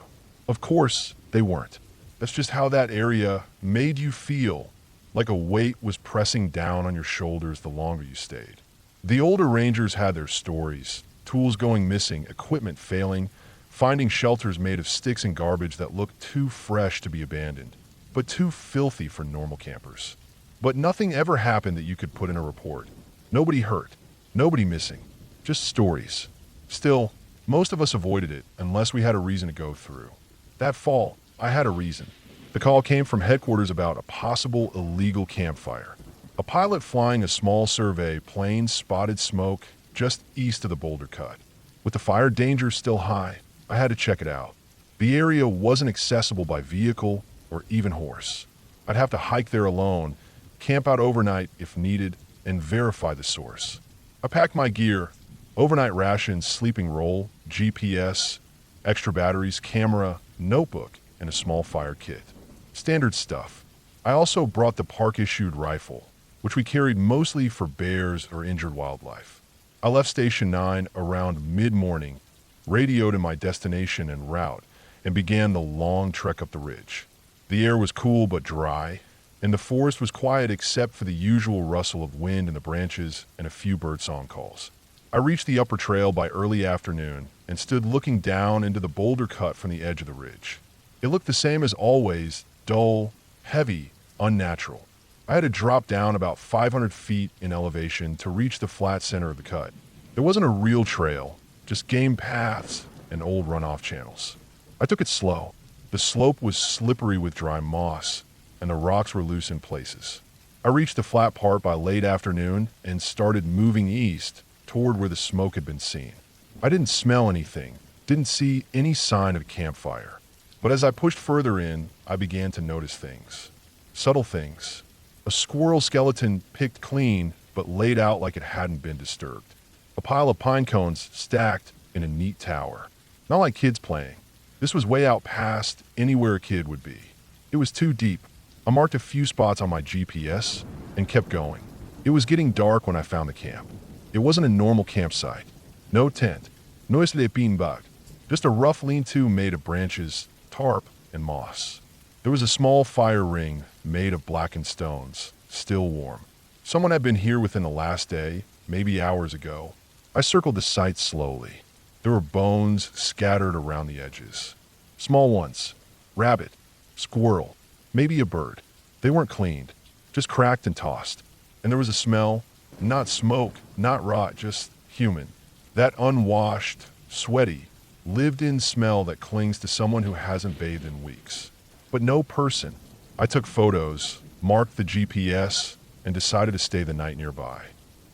Of course, they weren't. That's just how that area made you feel, like a weight was pressing down on your shoulders the longer you stayed. The older rangers had their stories, tools going missing, equipment failing, finding shelters made of sticks and garbage that looked too fresh to be abandoned, but too filthy for normal campers. But nothing ever happened that you could put in a report. Nobody hurt, nobody missing, just stories. Still, most of us avoided it unless we had a reason to go through. That fall, I had a reason. The call came from headquarters about a possible illegal campfire. A pilot flying a small survey plane spotted smoke just east of the Boulder Cut. With the fire danger still high, I had to check it out. The area wasn't accessible by vehicle or even horse. I'd have to hike there alone, camp out overnight if needed, and verify the source. I packed my gear, overnight rations, sleeping roll, GPS, extra batteries, camera, notebook, and a small fire kit. Standard stuff. I also brought the park-issued rifle, which we carried mostly for bears or injured wildlife. I left Station 9 around mid-morning, radioed in my destination and route, and began the long trek up the ridge. The air was cool but dry, and the forest was quiet except for the usual rustle of wind in the branches and a few birdsong calls. I reached the upper trail by early afternoon and stood looking down into the Boulder Cut from the edge of the ridge. It looked the same as always, dull, heavy, unnatural. I had to drop down about 500 feet in elevation to reach the flat center of the cut. There wasn't a real trail, just game paths and old runoff channels. I took it slow. The slope was slippery with dry moss, and the rocks were loose in places. I reached the flat part by late afternoon and started moving east toward where the smoke had been seen. I didn't smell anything, didn't see any sign of a campfire. But as I pushed further in, I began to notice things. Subtle things. A squirrel skeleton picked clean, but laid out like it hadn't been disturbed. A pile of pine cones stacked in a neat tower. Not like kids playing. This was way out past anywhere a kid would be. It was too deep. I marked a few spots on my GPS and kept going. It was getting dark when I found the camp. It wasn't a normal campsite. No tent. No isle beanbag. Just a rough lean-to made of branches, tarp, and moss. There was a small fire ring made of blackened stones, still warm. Someone had been here within the last day, maybe hours ago. I circled the site slowly. There were bones scattered around the edges. Small ones. Rabbit. Squirrel. Maybe a bird. They weren't cleaned, just cracked and tossed. And there was a smell, not smoke, not rot, just human. That unwashed, sweaty, lived-in smell that clings to someone who hasn't bathed in weeks. But no person. I took photos, marked the GPS, and decided to stay the night nearby.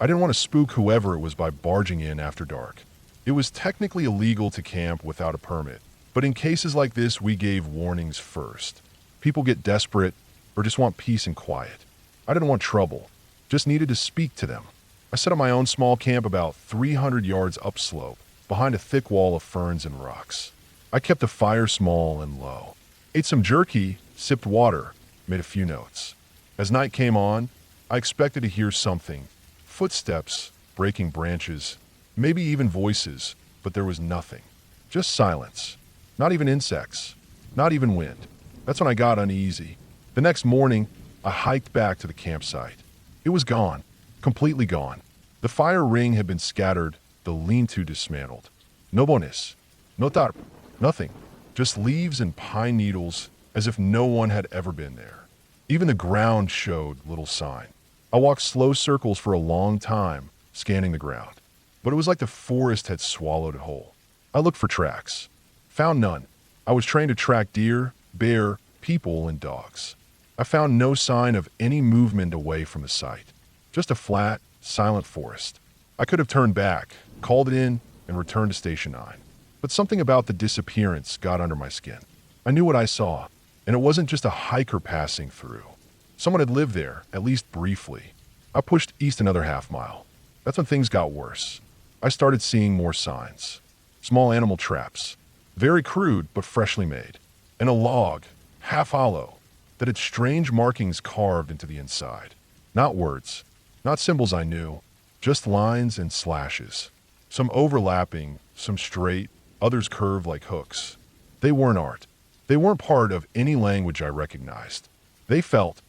I didn't want to spook whoever it was by barging in after dark. It was technically illegal to camp without a permit, but in cases like this, we gave warnings first. People get desperate or just want peace and quiet. I didn't want trouble, just needed to speak to them. I set up my own small camp about 300 yards upslope, behind a thick wall of ferns and rocks. I kept the fire small and low. Ate some jerky, sipped water, made a few notes. As night came on, I expected to hear something. Footsteps, breaking branches, maybe even voices, but there was nothing. Just silence. Not even insects. Not even wind. That's when I got uneasy. The next morning, I hiked back to the campsite. It was gone. Completely gone. The fire ring had been scattered, the lean-to dismantled. No bones. No tarp. Nothing. Just leaves and pine needles, as if no one had ever been there. Even the ground showed little sign. I walked slow circles for a long time, scanning the ground. But it was like the forest had swallowed it whole. I looked for tracks. Found none. I was trained to track deer, bear, people, and dogs. I found no sign of any movement away from the site. Just a flat, silent forest. I could have turned back, called it in, and returned to Station 9. But something about the disappearance got under my skin. I knew what I saw, and it wasn't just a hiker passing through. Someone had lived there, at least briefly. I pushed east another half-mile. That's when things got worse. I started seeing more signs. Small animal traps. Very crude, but freshly made. And a log, half hollow, that had strange markings carved into the inside. Not words, not symbols I knew, just lines and slashes. Some overlapping, some straight, others curved like hooks. They weren't art. They weren't part of any language I recognized. They felt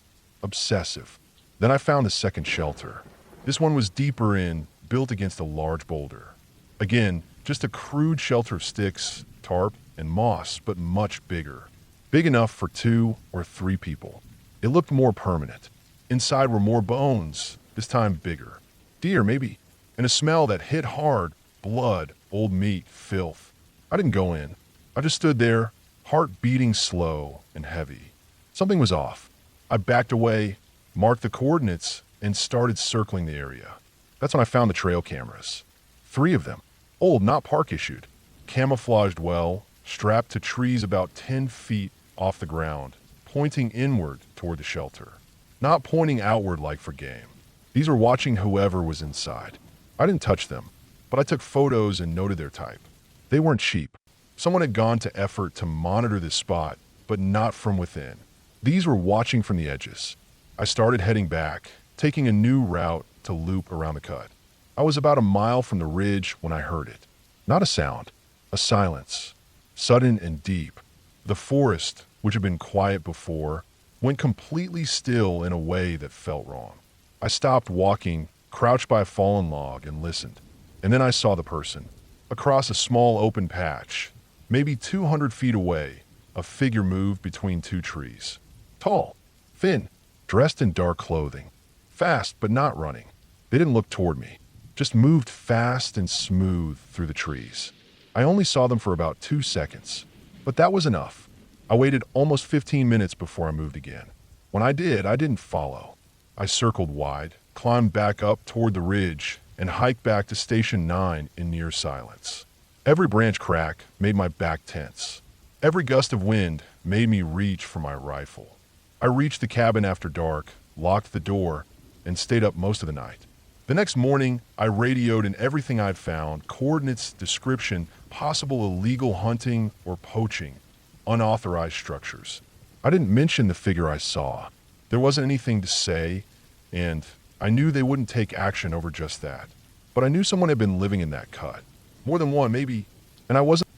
obsessive. Then I found a second shelter. This one was deeper in, built against a large boulder. Again, just a crude shelter of sticks, tarp, and moss, but much bigger. Big enough for 2 or 3 people. It looked more permanent. Inside were more bones, this time bigger. Deer, maybe. And a smell that hit hard, blood, old meat, filth. I didn't go in. I just stood there, heart beating slow and heavy. Something was off. I backed away, marked the coordinates, and started circling the area. That's when I found the trail cameras. 3 of them. Old, not park issued. Camouflaged well, strapped to trees about 10 feet off the ground, pointing inward toward the shelter. Not pointing outward like for game. These were watching whoever was inside. I didn't touch them, but I took photos and noted their type. They weren't cheap. Someone had gone to effort to monitor this spot, but not from within. These were watching from the edges. I started heading back, taking a new route to loop around the cut. I was about a mile from the ridge when I heard it. Not a sound, a silence. Sudden and deep. The forest, which had been quiet before, went completely still in a way that felt wrong. I stopped walking, crouched by a fallen log, and listened. And then I saw the person. Across a small open patch, maybe 200 feet away, a figure moved between 2 trees. Tall, thin, dressed in dark clothing. Fast, but not running. They didn't look toward me. Just moved fast and smooth through the trees. I only saw them for about 2 seconds, but that was enough. I waited almost 15 minutes before I moved again. When I did, I didn't follow. I circled wide, climbed back up toward the ridge, and hiked back to Station 9 in near silence. Every branch crack made my back tense. Every gust of wind made me reach for my rifle. I reached the cabin after dark, locked the door, and stayed up most of the night. The next morning, I radioed in everything I'd found, coordinates, description, possible illegal hunting or poaching, unauthorized structures. I didn't mention the figure I saw. There wasn't anything to say, and I knew they wouldn't take action over just that. But I knew someone had been living in that cut. More than one, maybe, and I wasn't